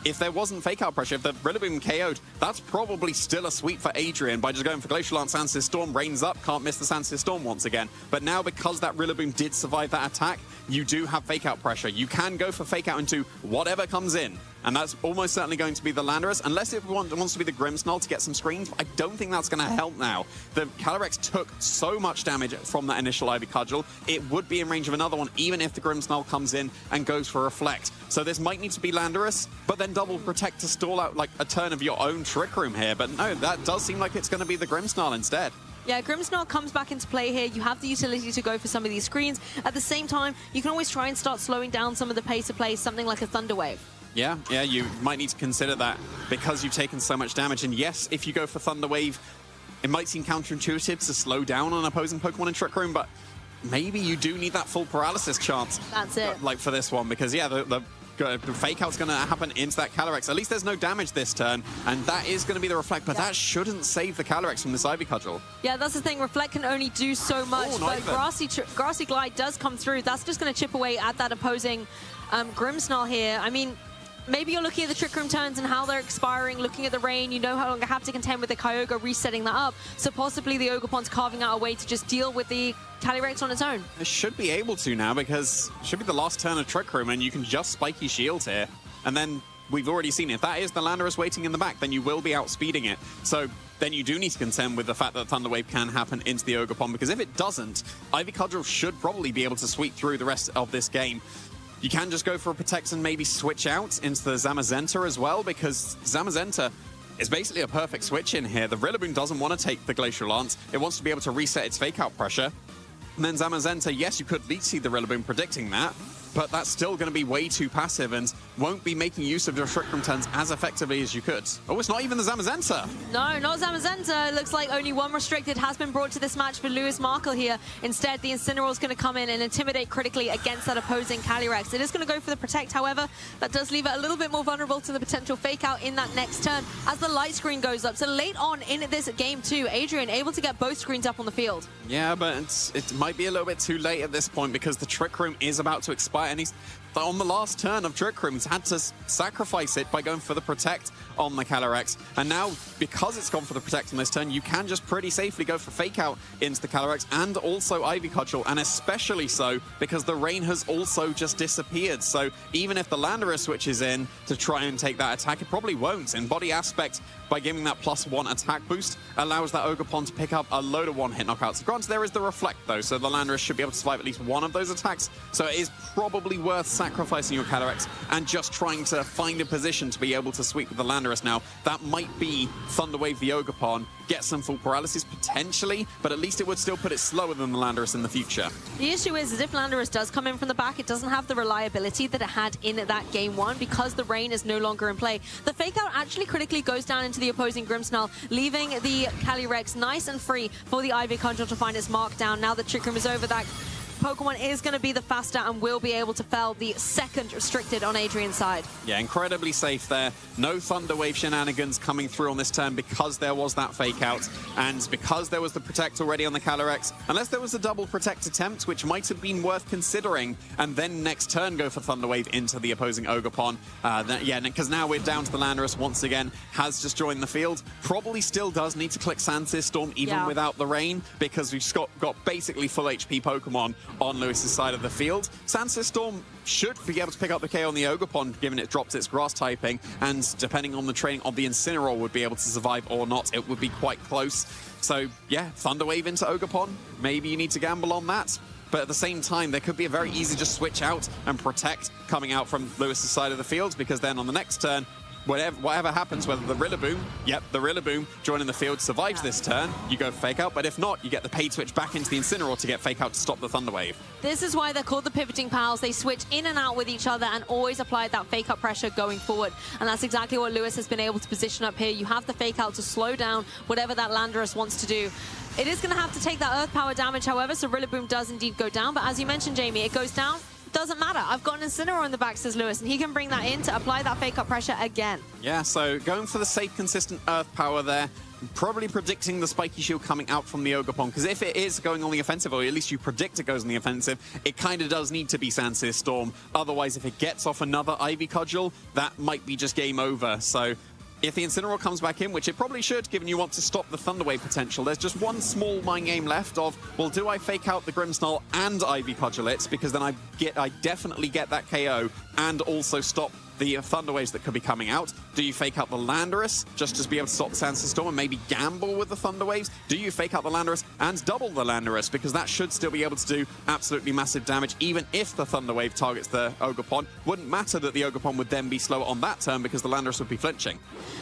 if there wasn't Fake Out pressure, if the Rillaboom KO'd, that's probably still a sweep for Adrian by just going for Glacial Lance, Sandsear Storm, Rains Up, can't miss the Sandsear Storm once again. But now, because that Rillaboom did survive that attack, you do have Fake Out pressure. You can go for Fake Out into whatever comes in. And that's almost certainly going to be the Landorus, unless it wants to be the Grimmsnarl to get some screens. I don't think that's going to help now. The Calyrex took so much damage from that initial Ivy Cudgel, it would be in range of another one, even if the Grimmsnarl comes in and goes for Reflect. So this might need to be Landorus, but then double Protect to stall out like a turn of your own Trick Room here. But no, that does seem like it's going to be the Grimmsnarl instead. Yeah, Grimmsnarl comes back into play here. You have the utility to go for some of these screens. At the same time, you can always try and start slowing down some of the pace of play, something like a Thunder Wave. Yeah, you might need to consider that because you've taken so much damage. And yes, if you go for Thunder Wave, it might seem counterintuitive to slow down on opposing Pokemon in Trick Room, but maybe you do need that full paralysis chance. That's it. Like for this one, because yeah, the Fake Out's going to happen into that Calyrex. At least there's no damage this turn, and that is going to be the Reflect, but that shouldn't save the Calyrex from this Ivy Cudgel. Yeah, that's the thing. Reflect can only do so much, but Grassy Glide does come through. That's just going to chip away at that opposing Grimmsnarl here. I mean, maybe you're looking at the Trick Room turns and how they're expiring, looking at the rain, you no longer have to contend with the Kyogre resetting that up, so possibly the Ogerpon's carving out a way to just deal with the Calyrex on its own. It should be able to now, because it should be the last turn of Trick Room, and you can just Spiky Shield here, and then we've already seen if that is the Landorus waiting in the back, then you will be outspeeding it. So then you do need to contend with the fact that Thunder Wave can happen into the Ogerpon, because if it doesn't, Ivy Cudgel should probably be able to sweep through the rest of this game. You can just go for a Protect and maybe switch out into the Zamazenta as well, because Zamazenta is basically a perfect switch in here. The Rillaboom doesn't want to take the Glacial Lance. It wants to be able to reset its Fake Out pressure. And then Zamazenta, yes, you could lead see the Rillaboom predicting that, but that's still going to be way too passive and won't be making use of your Trick Room turns as effectively as you could. Oh, it's not even the Zamazenta. No, not Zamazenta. It looks like only one restricted has been brought to this match for Lewis Markle here. Instead, the Incineroar is going to come in and intimidate critically against that opposing Calyrex. It is going to go for the Protect, however. That does leave it a little bit more vulnerable to the potential Fake Out in that next turn as the light screen goes up. So late on in this game too, Adrian able to get both screens up on the field. Yeah, but it might be a little bit too late at this point, because the Trick Room is about to expire, and he's on the last turn of Trick Room, he's had to sacrifice it by going for the Protect on the Calyrex. And now, because it's gone for the Protect on this turn, you can just pretty safely go for Fake Out into the Calyrex and also Ivy Cudgel, and especially so because the rain has also just disappeared. So even if the Landorus switches in to try and take that attack, it probably won't. And Body Aspect, by giving that +1 attack boost, allows that Ogerpon to pick up a load of one-hit knockouts. Granted, there is the Reflect, though, so the Landorus should be able to survive at least one of those attacks. So it is probably worth sacrificing your Calyrex and just trying to find a position to be able to sweep with the Landorus now. That might be Thunder Wave the Ogerpon, get some full paralysis potentially, but at least it would still put it slower than the Landorus in the future. The issue is if Landorus does come in from the back, it doesn't have the reliability that it had in that game one because the rain is no longer in play. The Fake Out actually critically goes down into the opposing Grimmsnarl, leaving the Calyrex nice and free for the Ivy Cudgel to find its mark down. Now the Trick Room is over, that Pokemon is going to be the faster and will be able to fell the second restricted on Adrian's side. Yeah, incredibly safe there. No Thunder Wave shenanigans coming through on this turn because there was that Fake Out and because there was the Protect already on the Calyrex. Unless there was a double Protect attempt, which might have been worth considering, and then next turn go for Thunder Wave into the opposing Ogerpon. Yeah, because now we're down to the Landorus once again, has just joined the field. Probably still does need to click Sandsear Storm even without the rain, because we've got basically full HP Pokemon on Lewis's side of the field. Storm should be able to pick up the KO on the Ogerpon, given it dropped its grass typing, and depending on the training of the Incineroar would be able to survive or not. It would be quite close. So yeah, Thunder Wave into Ogerpon. Maybe you need to gamble on that. But at the same time, there could be a very easy just switch out and protect coming out from Lewis's side of the field, because then on the next turn, whatever happens, whether the Rillaboom, the Rillaboom joining the field survives this turn, you go Fake Out, but if not, you get the paid switch back into the Incineroar to get Fake Out to stop the Thunder Wave. This is why they're called the pivoting pals. They switch in and out with each other and always apply that Fake Out pressure going forward. And that's exactly what Lewis has been able to position up here. You have the Fake Out to slow down whatever that Landorus wants to do. It is going to have to take that Earth Power damage, however, so Rillaboom does indeed go down. But as you mentioned, Jamie, it goes down. Doesn't matter. I've got an Incineroar in the back, says Lewis, and he can bring that in to apply that Fake Out pressure again. Yeah, so going for the safe, consistent Earth Power there. Probably predicting the Spiky Shield coming out from the Ogerpon, because if it is going on the offensive, or at least you predict it goes on the offensive, it kind of does need to be Sandsear Storm. Otherwise, if it gets off another Ivy Cudgel, that might be just game over. So if the Incineroar comes back in, which it probably should, given you want to stop the Thunder Wave potential, there's just one small mind game left of, well, do I Fake Out the Grimmsnarl and Ivy Cudgel it? Because then I definitely get that KO and also stop the Thunder Waves that could be coming out. Do you Fake Out the Landorus just to be able to stop the Sandsear Storm and maybe gamble with the Thunder Waves? Do you Fake Out the Landorus and double the Landorus? Because that should still be able to do absolutely massive damage, even if the Thunder Wave targets the Ogerpon. Wouldn't matter that the Ogerpon would then be slower on that turn because the Landorus would be flinching.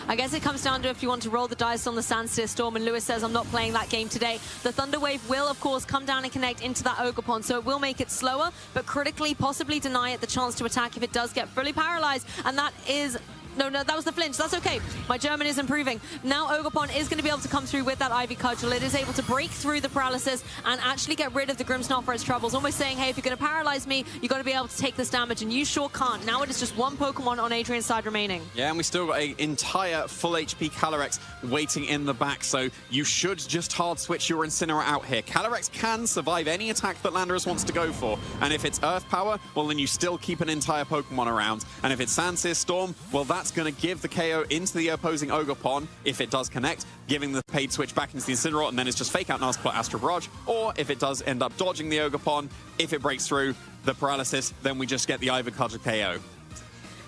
I guess it comes down to if you want to roll the dice on the Sandsear Storm, and Lewis says, I'm not playing that game today. The Thunder Wave will, of course, come down and connect into that Ogerpon, so it will make it slower, but critically possibly deny it the chance to attack if it does get fully paralyzed, and that is... No, that was the flinch. That's okay. My German is improving. Now Ogerpon is going to be able to come through with that Ivy Cudgel. It is able to break through the paralysis and actually get rid of the Grimmsnarl for its troubles. Almost saying, hey, if you're going to paralyze me, you've got to be able to take this damage, and you sure can't. Now it is just one Pokemon on Adrian's side remaining. Yeah, and we still got an entire full HP Calyrex waiting in the back, so you should just hard switch your Incineroar out here. Calyrex can survive any attack that Landorus wants to go for, and if it's Earth Power, well, then you still keep an entire Pokemon around. And if it's Sandsear Storm, well, that's going to give the KO into the opposing Ogerpon if it does connect, giving the paid switch back into the Incineroar, and then it's just Fake Out and Astral Barrage. Or if it does end up dodging the Ogerpon, if it breaks through the paralysis, then we just get the Ivy Cudgel KO.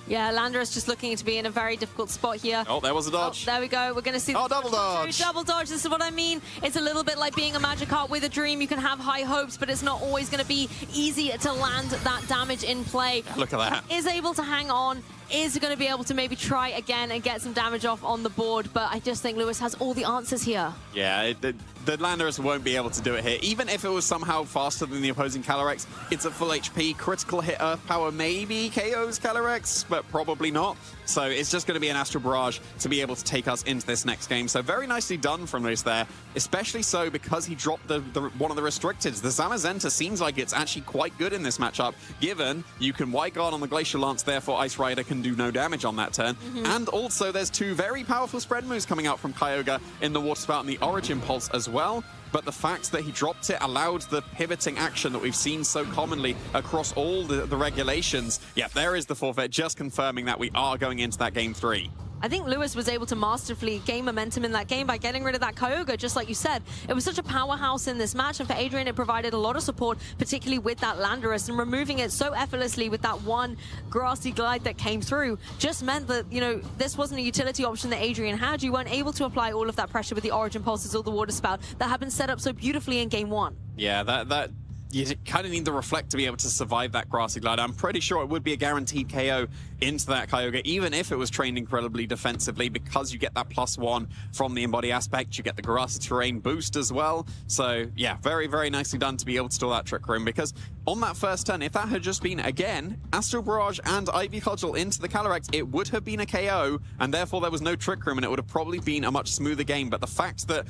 Yeah, Landorus just looking to be in a very difficult spot here. Oh, there was a dodge. Oh, there we go. We're going to see... Oh, double dodge. Double dodge. This is what I mean. It's a little bit like being a Magikarp with a dream. You can have high hopes, but it's not always going to be easy to land that damage in play. Look at that. Is able to hang on. Is going to be able to maybe try again and get some damage off on the board, but I just think Lewis has all the answers here. Yeah, the Landorus won't be able to do it here. Even if it was somehow faster than the opposing Calyrex, it's a full HP. Critical hit Earth Power maybe KOs Calyrex, but probably not. So it's just going to be an Astral Barrage to be able to take us into this next game. So very nicely done from Lewis there, especially so because he dropped one of the restricteds. The Zamazenta seems like it's actually quite good in this matchup, given you can White Guard on the Glacial Lance, therefore Ice Rider can do no damage on that turn. And also there's two very powerful spread moves coming out from Kyogre in the Water Spout and the Origin Pulse as well. But the fact that he dropped it allowed the pivoting action that we've seen so commonly across all the regulations. Yeah, there is the forfeit, just confirming that we are going into that game 3. I think Lewis was able to masterfully gain momentum in that game by getting rid of that Kyogre, just like you said. It was such a powerhouse in this match, and for Adrian, it provided a lot of support, particularly with that Landorus, and removing it so effortlessly with that one grassy glide that came through just meant that, you know, this wasn't a utility option that Adrian had. You weren't able to apply all of that pressure with the Origin Pulses or the Water Spout that had been set up so beautifully in game 1. Yeah, that you kind of need the Reflect to be able to survive that Grassy Glide. I'm pretty sure it would be a guaranteed KO into that Kyogre, even if it was trained incredibly defensively, because you get that +1 from the Embody aspect. You get the Grassy Terrain boost as well. So, yeah, very, very nicely done to be able to store that Trick Room, because on that first turn, if that had just been, again, Astral Barrage and Ivy Cudgel into the Calyrex, it would have been a KO, and therefore there was no Trick Room, and it would have probably been a much smoother game. But the fact that,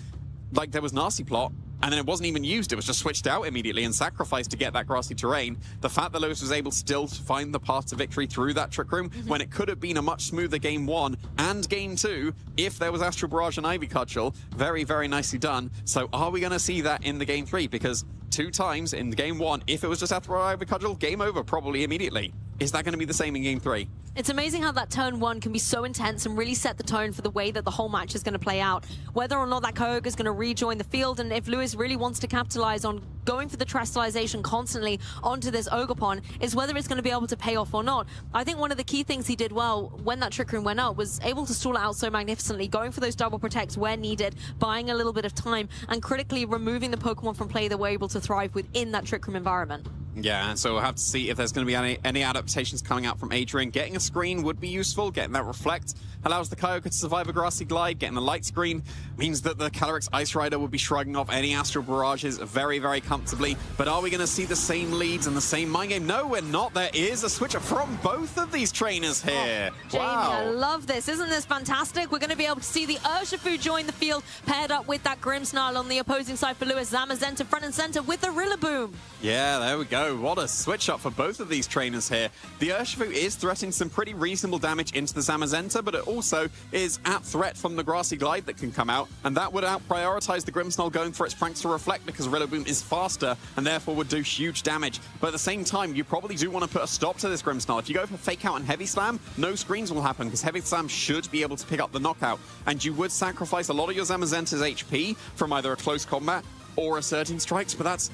like, there was Nasty Plot, and then it wasn't even used, it was just switched out immediately and sacrificed to get that Grassy Terrain. The fact that Lewis was able still to find the path to victory through that Trick Room, when it could have been a much smoother game 1 and game 2 if there was Astral Barrage and Ivy Cudgel. Very, very nicely done. So are we going to see that in the game 3? Because 2 times in game 1, if it was just Astral Barrage, Ivy Cudgel, game over probably immediately. Is that going to be the same in Game 3? It's amazing how that turn 1 can be so intense and really set the tone for the way that the whole match is going to play out. Whether or not that Kyogre is going to rejoin the field, and if Lewis really wants to capitalize on going for the Terastallization constantly onto this Ogerpon, is whether it's going to be able to pay off or not. I think one of the key things he did well when that Trick Room went out was able to stall it out so magnificently, going for those double protects where needed, buying a little bit of time, and critically removing the Pokemon from play that were able to thrive within that Trick Room environment. Yeah, so we'll have to see if there's going to be any adaptations coming out from Adrian. Getting a screen would be useful. Getting that Reflect allows the Kyogre to survive a Grassy Glide. Getting the Light Screen means that the Calyrex Ice Rider will be shrugging off any Astral Barrages very, very comfortably. But are we going to see the same leads and the same mind game? No, we're not. There is a switcher from both of these trainers here. Oh, Jamie, I love this. Isn't this fantastic? We're going to be able to see the Urshifu join the field, paired up with that Grimmsnarl on the opposing side for Lewis. Zamazenta front and center with the Rillaboom. Yeah, there we go. What a switch up for both of these trainers here. The Urshifu is threatening some pretty reasonable damage into the Zamazenta, but it also is at threat from the Grassy Glide that can come out, and that would out-prioritize the Grimmsnarl going for its pranks to Reflect because Rillaboom is faster and therefore would do huge damage. But at the same time, you probably do want to put a stop to this Grimmsnarl. If you go for Fake Out and Heavy Slam, no screens will happen because Heavy Slam should be able to pick up the knockout, and you would sacrifice a lot of your Zamazenta's HP from either a close combat or a Surging Strikes, but that's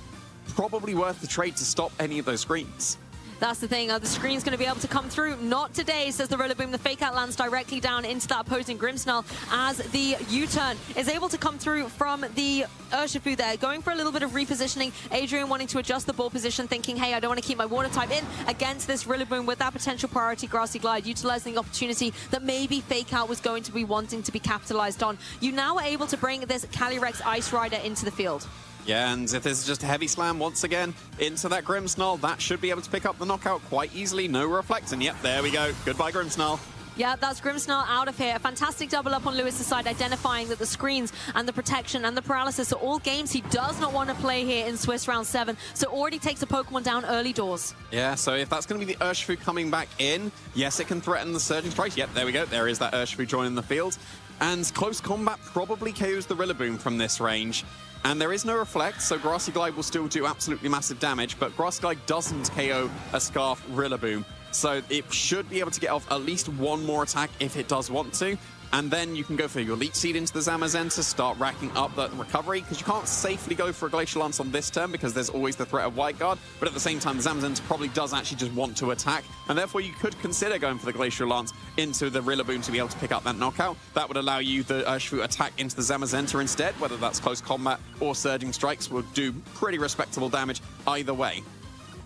probably worth the trade to stop any of those screens. That's the thing. The screen's going to be able to come through. Not today, says the Rillaboom. The Fake Out lands directly down into that opposing Grimmsnarl as the U-turn is able to come through from the Urshifu there. Going for a little bit of repositioning. Adrian wanting to adjust the ball position, thinking, hey, I don't want to keep my Water type in against this Rillaboom with that potential priority Grassy Glide, utilizing the opportunity that maybe Fake Out was going to be wanting to be capitalized on. You now are able to bring this Calyrex Ice Rider into the field. Yeah, and if there's just a Heavy Slam once again into that Grimmsnarl, that should be able to pick up the knockout quite easily. No Reflect, and yep, there we go. Goodbye, Grimmsnarl. Yeah, that's Grimmsnarl out of here. A fantastic double up on Lewis's side, identifying that the screens and the protection and the paralysis are all games he does not want to play here in Swiss round 7. So already takes a Pokemon down early doors. Yeah, so if that's going to be the Urshifu coming back in, yes, it can threaten the Surging Strike. Yep, there we go. There is that Urshifu joining the field. And close combat probably KOs the Rillaboom from this range. And there is no Reflect, so Grassy Glide will still do absolutely massive damage, but Grassy Glide doesn't KO a Scarf Rillaboom. So it should be able to get off at least one more attack if it does want to. And then you can go for your Leech Seed into the Zamazenta, start racking up that recovery, because you can't safely go for a Glacial Lance on this turn because there's always the threat of White Guard. But at the same time, the Zamazenta probably does actually just want to attack, and therefore you could consider going for the Glacial Lance into the Rillaboom to be able to pick up that knockout. That would allow you the Urshifu attack into the Zamazenta instead, whether that's close combat or Surging Strikes will do pretty respectable damage either way.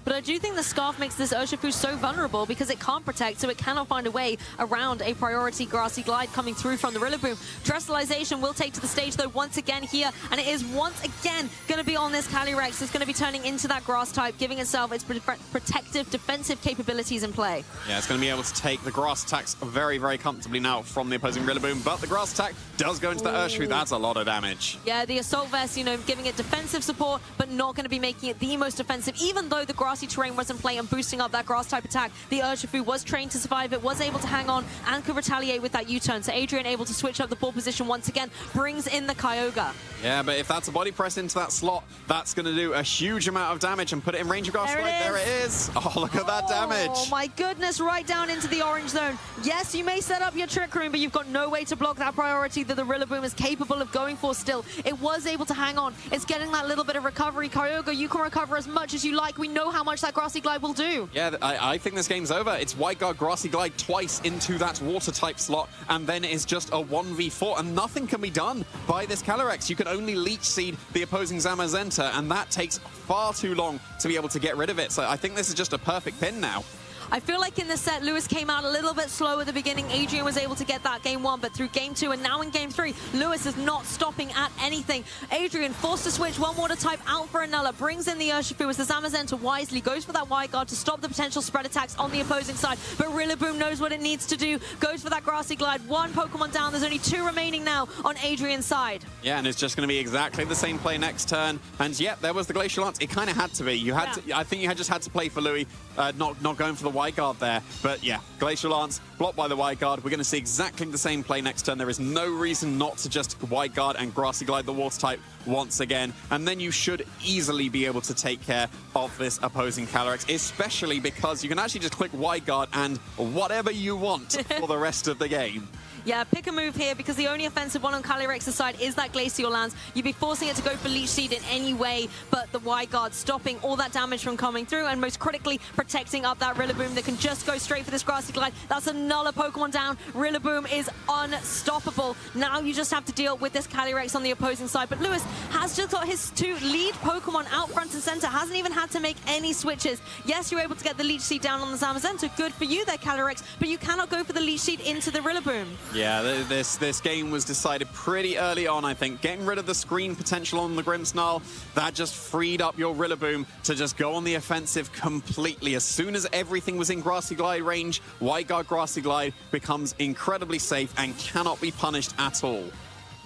But I do think the Scarf makes this Urshifu so vulnerable because it can't protect, so it cannot find a way around a priority Grassy Glide coming through from the Rillaboom. Terastallization will take to the stage, though, once again here, and it is once again going to be on this Calyrex. It's going to be turning into that Grass type, giving itself its protective, defensive capabilities in play. Yeah, it's going to be able to take the Grass attacks very, very comfortably now from the opposing Rillaboom, but the Grass attack does go into the Urshifu. That's a lot of damage. Yeah, the Assault Vest, you know, giving it defensive support, but not going to be making it the most offensive, even though the Grassy terrain was in play and boosting up that Grass type attack. The Urshifu was trained to survive it, was able to hang on, and could retaliate with that U-turn. So Adrian able to switch up the ball position once again, brings in the Kyogre. Yeah, but if that's a body press into that slot, that's going to do a huge amount of damage and put it in range of Grass Glide. There it is. Oh, look at that damage. Oh my goodness, right down into the orange zone. Yes, you may set up your Trick Room, but you've got no way to block that priority that the Rillaboom is capable of going for still. It was able to hang on. It's getting that little bit of recovery. Kyogre, you can recover as much as you like. We know how much that Grassy Glide will do. Yeah, I think this game's over. It's White Guard Grassy Glide twice into that Water type slot, and then it is just a 1v4, and nothing can be done by this Calyrex. You can only Leech Seed the opposing Zamazenta, and that takes far too long to be able to get rid of it. So I think this is just a perfect pin now. I feel like in this set, Lewis came out a little bit slow at the beginning. Adrian was able to get that game 1, but through game 2 and now in game 3, Lewis is not stopping at anything. Adrian forced to switch one Water type out for another, brings in the Urshifu as the Zamazenta wisely goes for that Wide Guard to stop the potential spread attacks on the opposing side. But Rillaboom knows what it needs to do, goes for that Grassy Glide. One Pokemon down, there's only 2 remaining now on Adrian's side. Yeah, and it's just going to be exactly the same play next turn. And yeah, there was the Glacial Lance. It kind of had to be. You had to. I think you just had to play for Louis, not going for the wide guard there. But yeah, Glacial Lance blocked by the wide guard. We're going to see exactly the same play next turn. There is no reason not to just wide guard and Grassy Glide the water type once again. And then you should easily be able to take care of this opposing Calyrex, especially because you can actually just click wide guard and whatever you want for the rest of the game. Yeah, pick a move here because the only offensive one on Calyrex's side is that Glacial Lance. You'd be forcing it to go for Leech Seed in any way, but the wide guard stopping all that damage from coming through and most critically protecting up that Rillaboom that can just go straight for this Grassy Glide. That's another Pokemon down. Rillaboom is unstoppable. Now you just have to deal with this Calyrex on the opposing side, but Lewis has just got his two lead Pokemon out front and center, hasn't even had to make any switches. Yes, you're able to get the Leech Seed down on the Zamazenta. Good for you there, Calyrex, but you cannot go for the Leech Seed into the Rillaboom. Yeah, this game was decided pretty early on, I think. Getting rid of the screen potential on the Grimmsnarl, that just freed up your Rillaboom to just go on the offensive completely. As soon as everything was in Grassy Glide range, Wide Guard Grassy Glide becomes incredibly safe and cannot be punished at all.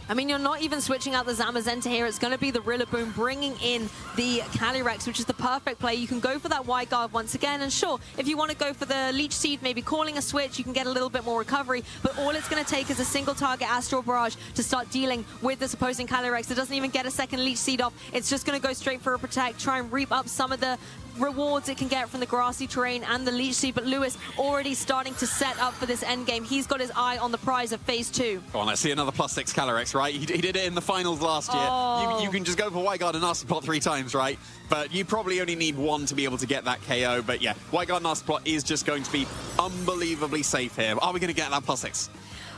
I mean, you're not even switching out the Zamazenta here. It's going to be the Rillaboom bringing in the Calyrex, which is the perfect play. You can go for that wide guard once again. And sure, if you want to go for the Leech Seed, maybe calling a switch, you can get a little bit more recovery. But all it's going to take is a single target Astral Barrage to start dealing with this opposing Calyrex. It doesn't even get a second Leech Seed off. It's just going to go straight for a Protect, try and reap up some of the rewards it can get from the grassy terrain and the Leech Seed, but Lewis already starting to set up for this end game. He's got his eye on the prize of Phase 2. Go on, let's see another +6 Calyrex, right? He did it in the finals last year. Oh. You can just go for Wide Guard and Nasty Plot 3 times, right? But you probably only need one to be able to get that KO. But yeah, Wide Guard Nasty Plot is just going to be unbelievably safe here. Are we going to get that +6?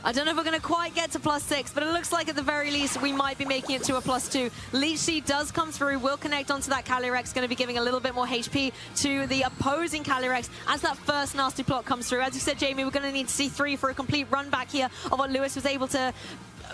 I don't know if we're going to quite get to +6, but it looks like at the very least we might be making it to a +2. Leech Seed does come through, will connect onto that Calyrex, going to be giving a little bit more HP to the opposing Calyrex as that first Nasty Plot comes through. As you said, Jamie, we're going to need to see 3 for a complete run back here of what Lewis was able to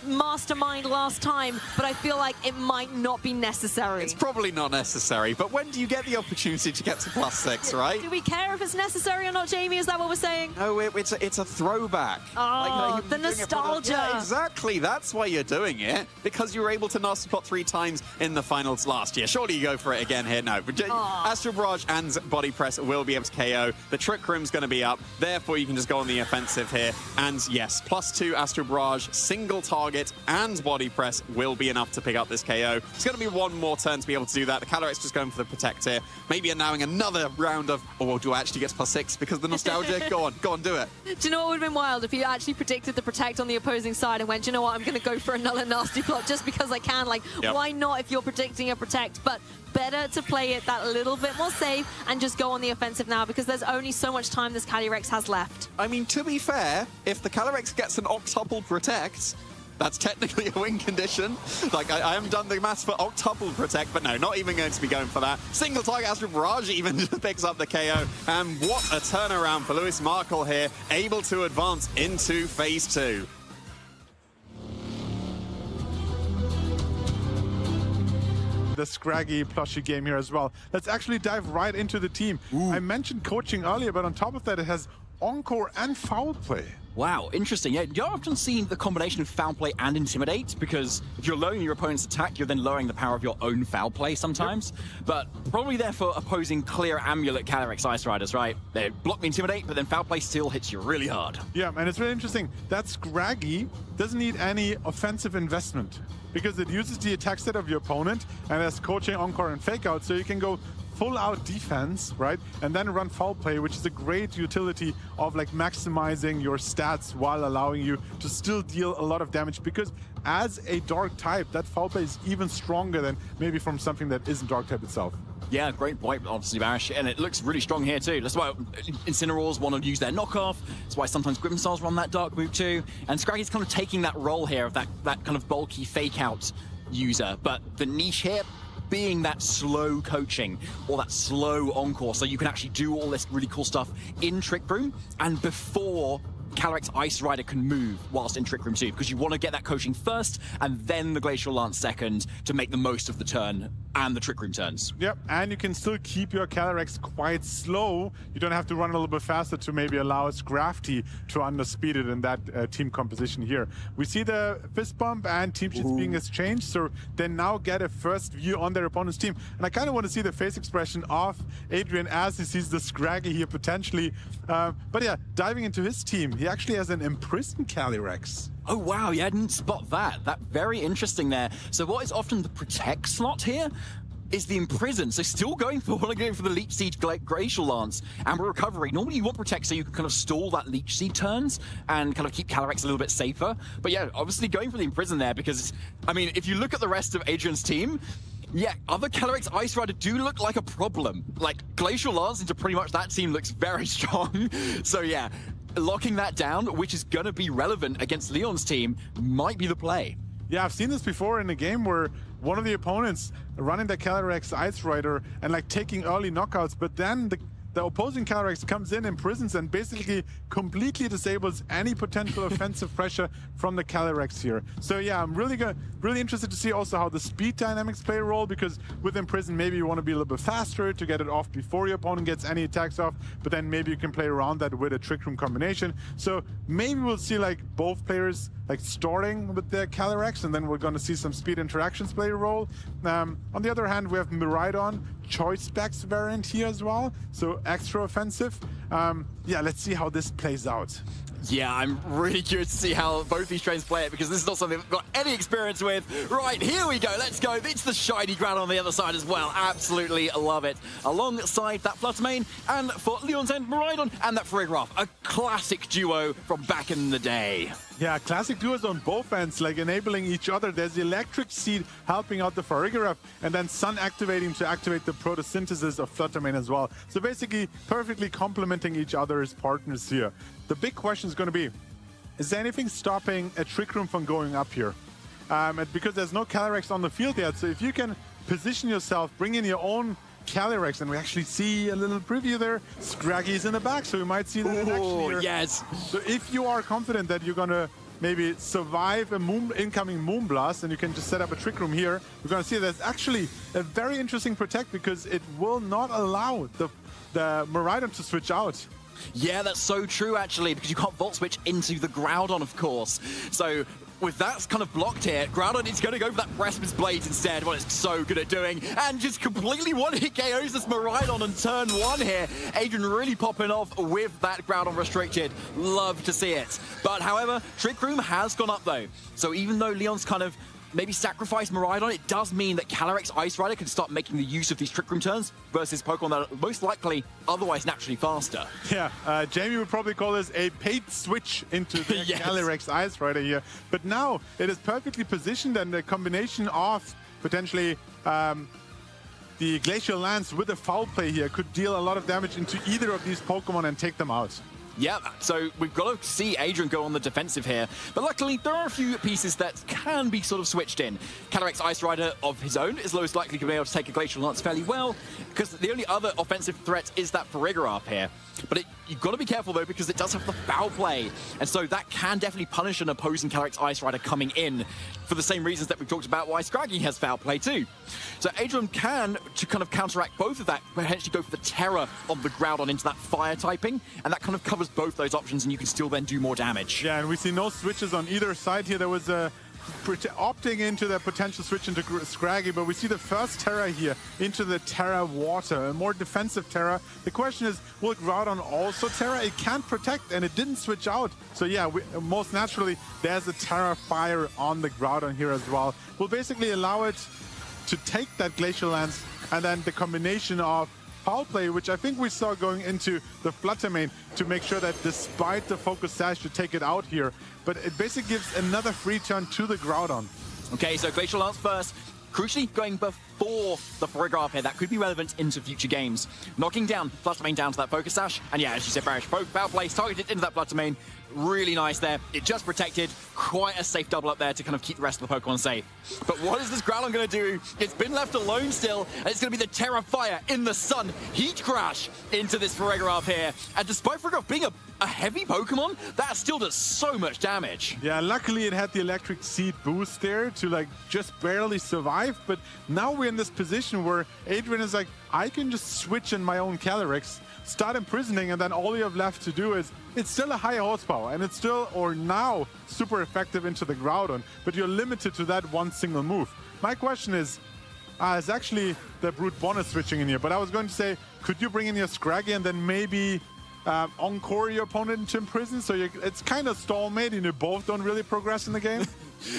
mastermind last time, but I feel like it might not be necessary. It's probably not necessary, but when do you get the opportunity to get to +6, right? Do we care if it's necessary or not, Jamie? Is that what we're saying? No, it's a throwback. Oh, you've the been doing it for nostalgia. Yeah, exactly. That's why you're doing it, because you were able to Nasty Plot 3 times in the finals last year. Surely you go for it again here. No, but Astral Barrage and Body Press will be able to KO. The Trick Room's going to be up, therefore you can just go on the offensive here. And yes, +2 Astral Barrage, single target and Body Press will be enough to pick up this KO. It's going to be one more turn to be able to do that. The Calyrex just going for the Protect here. Maybe allowing another round of, oh, do I actually get to +6 because of the nostalgia? Go on, do it. Do you know what would have been wild if you actually predicted the Protect on the opposing side and went, do you know what, I'm going to go for another Nasty Plot just because I can. Like, yep. Why not if you're predicting a Protect? But better to play it that little bit more safe and just go on the offensive now because there's only so much time this Calyrex has left. I mean, to be fair, if the Calyrex gets an Octuple Protect, that's technically a win condition. Like, I haven't done the maths for Octuple Protect, but no, not even going to be going for that. Single target Astral Barrage even picks up the KO. And what a turnaround for Lewis Markle here, able to advance into Phase 2. The Scraggy plushie game here as well. Let's actually dive right into the team. Ooh. I mentioned coaching earlier, but on top of that, it has Encore and Foul Play. Wow, interesting. Yeah, you're often seeing the combination of Foul Play and Intimidate, because if you're lowering your opponent's attack, you're then lowering the power of your own Foul Play sometimes. Yep. But probably there for opposing Clear Amulet Calyrex Ice Riders, right? They block the Intimidate, but then Foul Play still hits you really hard. Yeah, and it's really interesting. That Scraggy doesn't need any offensive investment because it uses the attack set of your opponent and has coaching, Encore, and Fake Out, so you can go full-out defense, right? And then run Foul Play, which is a great utility of like maximizing your stats while allowing you to still deal a lot of damage, because as a dark type, that Foul Play is even stronger than maybe from something that isn't dark type itself. Yeah, great point, obviously, Barish, and it looks really strong here too. That's why Incineroars want to use their knockoff. That's why sometimes Grimmsnarls run that dark move too. And Scraggy's kind of taking that role here of that kind of bulky fake-out user. But the niche here being that slow coaching or that slow Encore, so you can actually do all this really cool stuff in Trick Room and before Calyrex Ice Rider can move whilst in Trick Room 2, because you want to get that coaching first and then the Glacial Lance second to make the most of the turn and the Trick Room turns. Yep, and you can still keep your Calyrex quite slow. You don't have to run a little bit faster to maybe allow Scrafty to underspeed it in that team composition here. We see the fist bump and team sheets being exchanged, so they now get a first view on their opponent's team. And I kind of want to see the face expression of Adrian as he sees the Scraggy here potentially. But yeah, diving into his team, he actually has an imprisoned Calyrex. Oh wow, yeah, I didn't spot that. That very interesting there. So what is often the protect slot here is the imprison. So still going for the Leech Seed Glacial Lance and recovery. Normally you want protect so you can kind of stall that Leech Seed turns and kind of keep Calyrex a little bit safer. But yeah, obviously going for the imprison there because, I mean, if you look at the rest of Adrian's team, yeah, other Calyrex Ice Rider do look like a problem. Like Glacial Lance into pretty much that team looks very strong. So yeah, locking that down, which is going to be relevant against Leon's team, might be the play. Yeah, I've seen this before in a game where one of the opponents running the Calyrex Ice Rider and like taking early knockouts, but then the opposing Calyrex comes in, imprisons, and basically completely disables any potential offensive pressure from the Calyrex here. So yeah, I'm really interested to see also how the speed dynamics play a role, because with imprison, maybe you want to be a little bit faster to get it off before your opponent gets any attacks off, but then maybe you can play around that with a Trick Room combination. So maybe we'll see like both players like starting with the Calyrex, and then we're going to see some speed interactions play a role. On the other hand, we have Miraidon, Choice Specs variant here as well, so extra offensive. Yeah, let's see how this plays out. Yeah, I'm really curious to see how both these trains play it, because this is not something I've got any experience with. Right, here we go, let's go. It's the shiny ground on the other side as well. Absolutely love it. Alongside that Fluttermane, and for Leon's end, Miraidon, and that Farigiraf, a classic duo from back in the day. Yeah, classic duos on both ends, like enabling each other. There's the Electric Seed helping out the Farigiraf, and then Sun activating to activate the photosynthesis of Fluttermane as well. So basically, perfectly complementing each other's partners here. The big question is going to be, is there anything stopping a Trick Room from going up here? Because there's no Calyrex on the field yet, so if you can position yourself, bring in your own Calyrex, and we actually see a little preview there. Scraggy's in the back, so we might see that in action here. Yes. So if you are confident that you're going to maybe survive a incoming Moonblast, and you can just set up a Trick Room here, we're going to see there's actually a very interesting protect, because it will not allow the Miraidon to switch out. Yeah, that's so true, actually, because you can't Volt Switch into the Groudon, of course. So with that kind of blocked here, Groudon is going to go for that Precipice Blades instead, what it's so good at doing, and just completely one-hit KOs this Miraidon on turn one here. Adrian really popping off with that Groudon restricted. Love to see it. But however, Trick Room has gone up though. So even though Leon's kind of maybe sacrifice Miraidon, it does mean that Calyrex Ice Rider can start making the use of these Trick Room turns versus Pokemon that are most likely otherwise naturally faster. Yeah, Jamie would probably call this a paid switch into the Yes. Calyrex Ice Rider here. But now it is perfectly positioned, and the combination of potentially the Glacial Lance with a foul play here could deal a lot of damage into either of these Pokemon and take them out. Yeah, so we've got to see Adrian go on the defensive here. But luckily, there are a few pieces that can be sort of switched in. Calyrex Ice Rider of his own is most likely to be able to take a Glacial Lance fairly well, because the only other offensive threat is that Farigiraf here. But you've got to be careful, though, because it does have the foul play. And so that can definitely punish an opposing Calyrex Ice Rider coming in, for the same reasons that we've talked about why Scraggy has foul play too. So Adrian can, to kind of counteract both of that, potentially go for the Terror on the Groudon into that fire typing, and that kind of covers both those options, and you can still then do more damage. Yeah, and we see no switches on either side here. There was a opting into the potential switch into Scraggy, but we see the first Terra here into the Terra Water, a more defensive Terra. The question is, will Groudon also Terra? It can't protect, and it didn't switch out. So yeah, most naturally, there's a Terra Fire on the Groudon here as well. Will basically allow it to take that Glacial Lance, and then the combination of foul play, which I think we saw going into the Fluttermane, to make sure that despite the Focus Sash to take it out here, but it basically gives another free turn to the Groudon. Okay, so Glacial Lance first. Crucially, going for the Choreograph here that could be relevant into future games. Knocking down Fluttermane down to that Focus Sash, and yeah, as you said, Barish, foul plays targeted into that Fluttermane. Really nice there. It just protected. Quite a safe double up there to kind of keep the rest of the Pokemon safe. But what is this Growlithe going to do? It's been left alone still, and it's going to be the Terra Fire in the sun. Heat Crash into this Farigiraf here. And despite Farigiraf being a heavy Pokemon, that still does so much damage. Yeah, luckily it had the Electric Seed boost there to like just barely survive. But now we're in this position where Adrian is like, I can just switch in my own Calyrex, start imprisoning, and then all you have left to do is, it's still a high horsepower, and it's still, or now, super effective into the Groudon, but you're limited to that one single move. My question is, it's actually the Brute Bonnet switching in here, but I was going to say, could you bring in your Scraggy and then maybe encore your opponent into imprison? So it's kind of stallmate, and you both don't really progress in the game.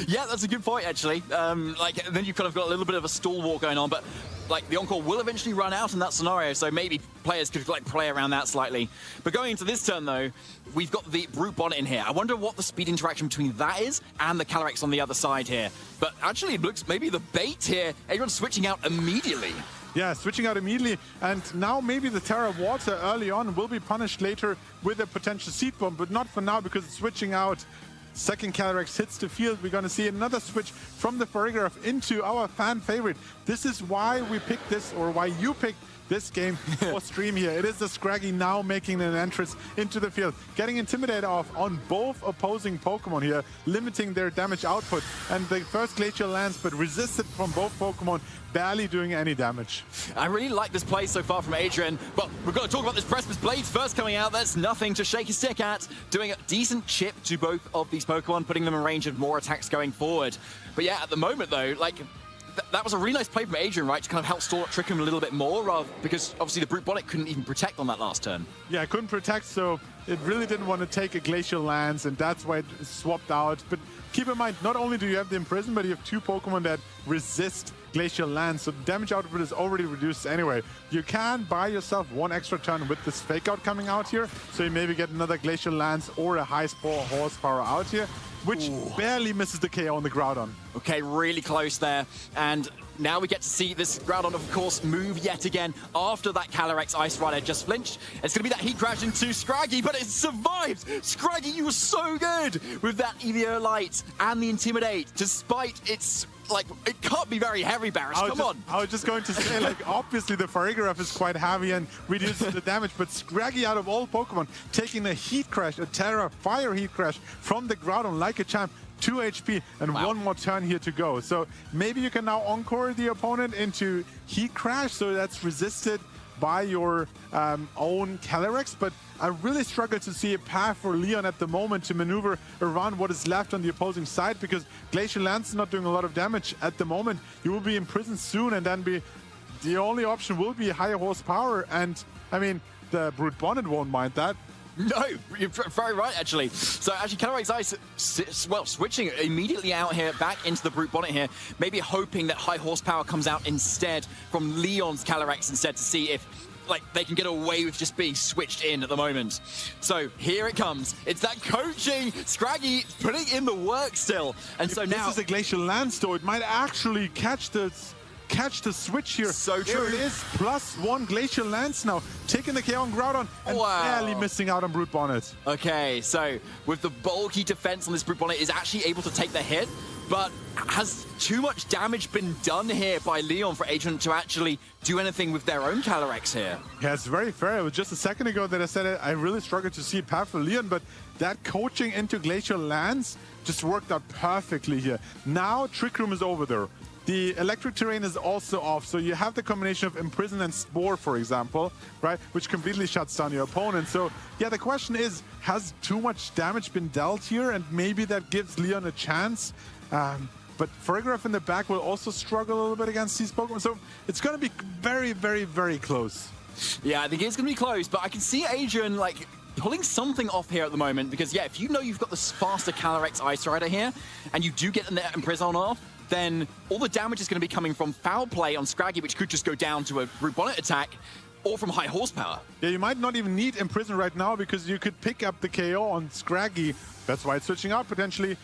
Yeah, that's a good point, actually. Like, then you've kind of got a little bit of a stall war going on, but like the Encore will eventually run out in that scenario, so maybe players could like play around that slightly. But going into this turn, though, we've got the Brute Bonnet in here. I wonder what the speed interaction between that is and the Calyrex on the other side here. But actually, it looks maybe the bait here. Everyone's switching out immediately. Yeah, switching out immediately, and now maybe the Terra Water early on will be punished later with a potential Seed Bomb, but not for now because it's switching out. Second Calyrex hits the field. We're going to see another switch from the Farigiraf into our fan favorite. This is why we picked this, or why you picked this game for stream here. It is the Scraggy now making an entrance into the field, getting Intimidated off on both opposing Pokemon here, limiting their damage output. And the first Glacial lands, but resisted from both Pokemon, barely doing any damage. I really like this play so far from Adrian, but we've got to talk about this Precipice Blades first coming out. That's nothing to shake his stick at. Doing a decent chip to both of these Pokemon, putting them in range of more attacks going forward. But yeah, at the moment though, like, that was a really nice play from Adrian, right, to kind of help stall trick him a little bit more, because obviously the Brute Bonnet couldn't even protect on that last turn. Yeah, it couldn't protect, so it really didn't want to take a Glacial Lance, and that's why it swapped out. But keep in mind, not only do you have the Imprison, but you have two Pokemon that resist Glacial Lance, so the damage output is already reduced anyway. You can buy yourself one extra turn with this Fake Out coming out here, so you maybe get another Glacial Lance or a high horsepower out here, which barely misses the KO on the Groudon. Okay, really close there. And now we get to see this Groudon, of course, move yet again after that Calyrex Ice Rider just flinched. It's going to be that Heat Crash into Scraggy, but it survived! Scraggy, you were so good with that EVO Light and the Intimidate, despite its... like, it can't be very heavy, Barish. Come on. I was just going to say, like, obviously the Farigiraf is quite heavy and reduces the damage, but Scraggy out of all Pokemon, taking a Heat Crash, a Terra Fire Heat Crash from the Groudon like a champ, 2 HP and one more turn here to go. So maybe you can now Encore the opponent into Heat Crash, so that's resisted by your own Calyrex, but I really struggle to see a path for Leon at the moment to maneuver around what is left on the opposing side, because Glacial Lance is not doing a lot of damage at the moment. You will be imprisoned soon, and then the only option will be higher horsepower, and I mean, the Brute Bonnet won't mind that. No, you're very right, actually. So actually, Calyrex Ice, well, switching immediately out here, back into the Brute Bonnet here, maybe hoping that high horsepower comes out instead from Leon's Calyrex instead, to see if like they can get away with just being switched in at the moment. So here it comes. It's that coaching. Scraggy putting in the work still. And so now this is a Glacial Lance, though. It might actually catch the switch here. So true. Here it is, +1 Glacial Lance now, taking the KO on Groudon and barely missing out on Brute Bonnet. Okay, so with the bulky defense on this Brute Bonnet, is actually able to take the hit, but has too much damage been done here by Leon for Adrian to actually do anything with their own Calyrex here? Yeah, it's very fair. It was just a second ago that I said it. I really struggled to see a path for Leon, but that coaching into Glacial Lance just worked out perfectly here. Now Trick Room is over there. The electric terrain is also off, so you have the combination of Imprison and Spore, for example, right, which completely shuts down your opponent. So, yeah, the question is, has too much damage been dealt here? And maybe that gives Leon a chance. But Farigiraf in the back will also struggle a little bit against these Pokemon. So it's going to be very, very, very close. Yeah, I think it's going to be close, but I can see Adrian, like, pulling something off here at the moment, because, yeah, if you know you've got this faster Calyrex Ice Rider here, and you do get the Imprison off, then all the damage is going to be coming from foul play on Scraggy, which could just go down to a Brute Bonnet attack, or from high horsepower. Yeah, you might not even need Imprison right now, because you could pick up the KO on Scraggy. That's why it's switching out potentially.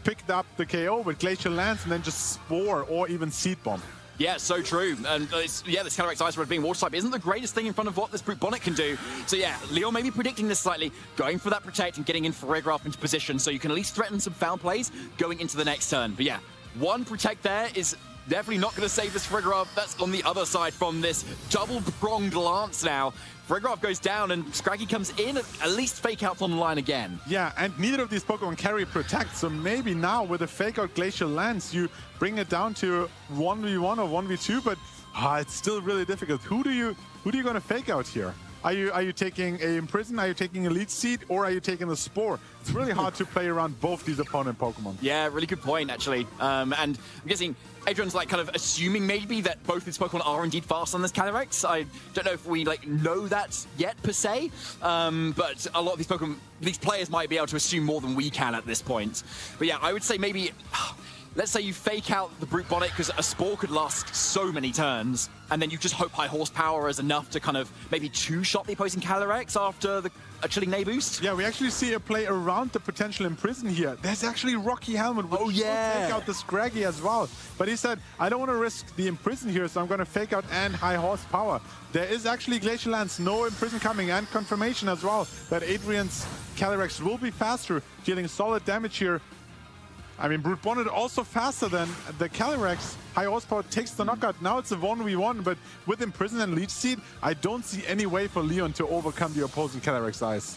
Picked up the KO with Glacial Lance and then just Spore or even Seed Bomb. Yeah, so true. And this Calyrex Ice Rod being water type isn't the greatest thing in front of what this Brute Bonnet can do. So yeah, Leon may be predicting this slightly, going for that protect and getting in Farigiraf into position so you can at least threaten some foul plays going into the next turn. But yeah, one protect there is definitely not going to save this Farigiraf. That's on the other side from this double-pronged lance now. Farigiraf goes down and Scraggy comes in, at least fake outs on the line again. Yeah, and neither of these Pokemon carry protect, so maybe now with a fake out Glacial Lance, you bring it down to 1v1 or 1v2, but it's still really difficult. Who are you going to fake out here? Are you taking a Imprison, are you taking a Leech Seed, or are you taking a Spore? It's really hard to play around both these opponent Pokemon. Yeah, really good point, actually. And I'm guessing Adrian's like kind of assuming maybe that both these Pokemon are indeed fast on this Calyrex. I don't know if we like know that yet per se, but a lot of these Pokemon, these players might be able to assume more than we can at this point. But yeah, I would say maybe, let's say you fake out the Brute Bonnet because a Spore could last so many turns, and then you just hope high horsepower is enough to kind of maybe two-shot the opposing Calyrex after a Chilling Neigh boost. Yeah, we actually see a play around the potential Imprison here. There's actually Rocky Helmet, which will take out the Scraggy as well. But he said, I don't want to risk the Imprison here, so I'm going to fake out and high horsepower. There is actually Glacial Lance, no Imprison coming, and confirmation as well that Adrian's Calyrex will be faster, dealing solid damage here. I mean, Brute Bonnet also faster than the Calyrex. High horsepower takes the knockout. Now it's a 1v1, but with Imprison and Leech Seed, I don't see any way for Leon to overcome the opposing Calyrex Ice.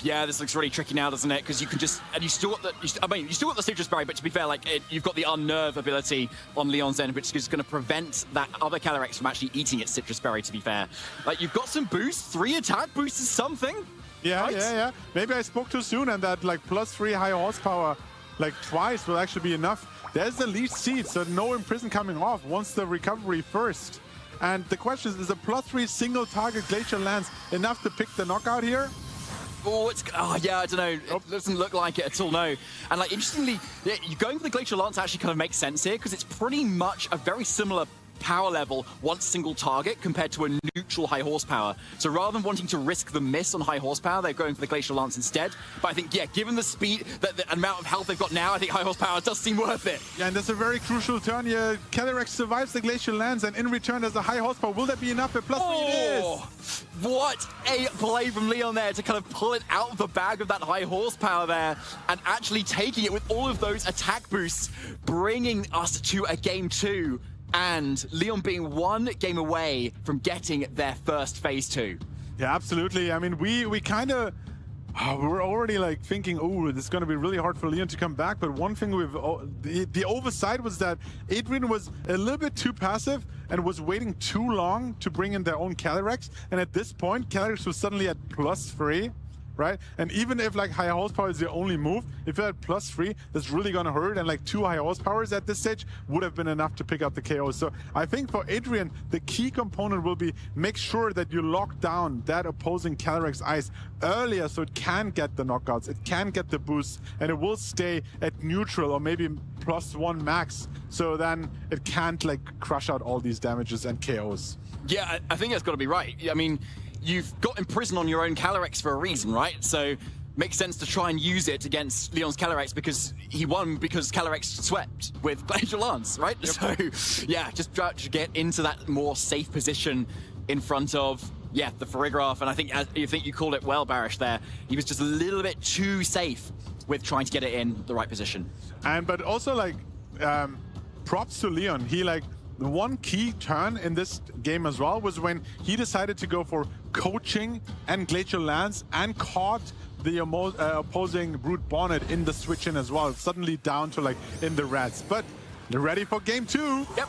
Yeah, this looks really tricky now, doesn't it? Because you can just, and you still got the, you still got the Citrus Berry, but to be fair, like you've got the Unnerve ability on Leon's end, which is going to prevent that other Calyrex from actually eating its Citrus Berry. To be fair, like you've got some boosts, 3 attack boosts is something. Yeah, right? yeah. Maybe I spoke too soon, and that like +3 high horsepower, like twice, will actually be enough. There's the Leech Seed, so no Imprison coming off. Wants the recovery first. And the question is a +3 single target Glacial Lance enough to pick the knockout here? Oh, yeah, I don't know. It doesn't look like it at all, no. And like, interestingly, yeah, you going for the Glacial Lance actually kind of makes sense here because it's pretty much a very similar power level, one single target compared to a neutral high horsepower. So rather than wanting to risk the miss on high horsepower, they're going for the Glacial Lance instead. But I think, yeah, given the speed, the amount of health they've got now, I think high horsepower does seem worth it. Yeah, and that's a very crucial turn here. Calyrex survives the Glacial Lance, and in return there's a high horsepower. Will that be enough? A +3 it is! What a play from Leon there to kind of pull it out of the bag of that high horsepower there and actually taking it with all of those attack boosts, bringing us to a game 2. And Leon being one game away from getting their first phase 2. Yeah, absolutely. I mean, we kind of we're already like thinking, oh, this is going to be really hard for Leon to come back. But one thing the oversight was that Adrian was a little bit too passive and was waiting too long to bring in their own Calyrex. And at this point, Calyrex was suddenly at +3. Right? And even if like high horsepower is the only move, if you're at +3, that's really gonna hurt. And like 2 high horsepowers at this stage would have been enough to pick up the KO. So I think for Adrian, the key component will be make sure that you lock down that opposing Calyrex Ice earlier so it can get the knockouts, it can get the boosts, and it will stay at neutral or maybe +1 max. So then it can't like crush out all these damages and KOs. Yeah, I think that's got to be right. I mean, you've got Imprison on your own Calyrex for a reason, right? So makes sense to try and use it against Leon's Calyrex because he won because Calyrex swept with Glacial Lance, right? Yep. So yeah, just try to get into that more safe position in front of, yeah, the Farigiraf. And I think you called it well, Barish, there. He was just a little bit too safe with trying to get it in the right position. But also like props to Leon. He like, the one key turn in this game as well was when he decided to go for coaching and Glacial Lance and caught the opposing Brute Bonnet in the switch in as well. Suddenly down to like in the reds. But they're ready for game 2. Yep.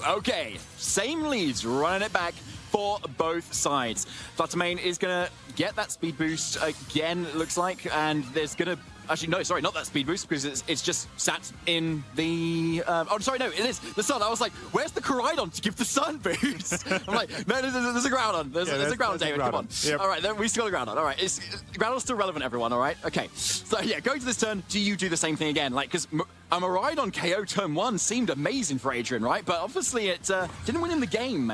Okay, same leads, running it back for both sides. Fluttermane is going to get that speed boost again, it looks like, and there's going to... Actually, no, sorry, not that speed boost, because it's just sat in the... oh, sorry, no, it is the sun. I was like, where's the Koraidon to give the sun boost? I'm like, no, there's a Groudon. There's a Groudon, David, come on. Yep. All right, we still got a Groudon. All right, Groudon's still relevant, everyone, all right? Okay, so yeah, going to this turn, do you do the same thing again? Like, because a Miraidon KO turn 1 seemed amazing for Adrian, right? But obviously it didn't win in the game.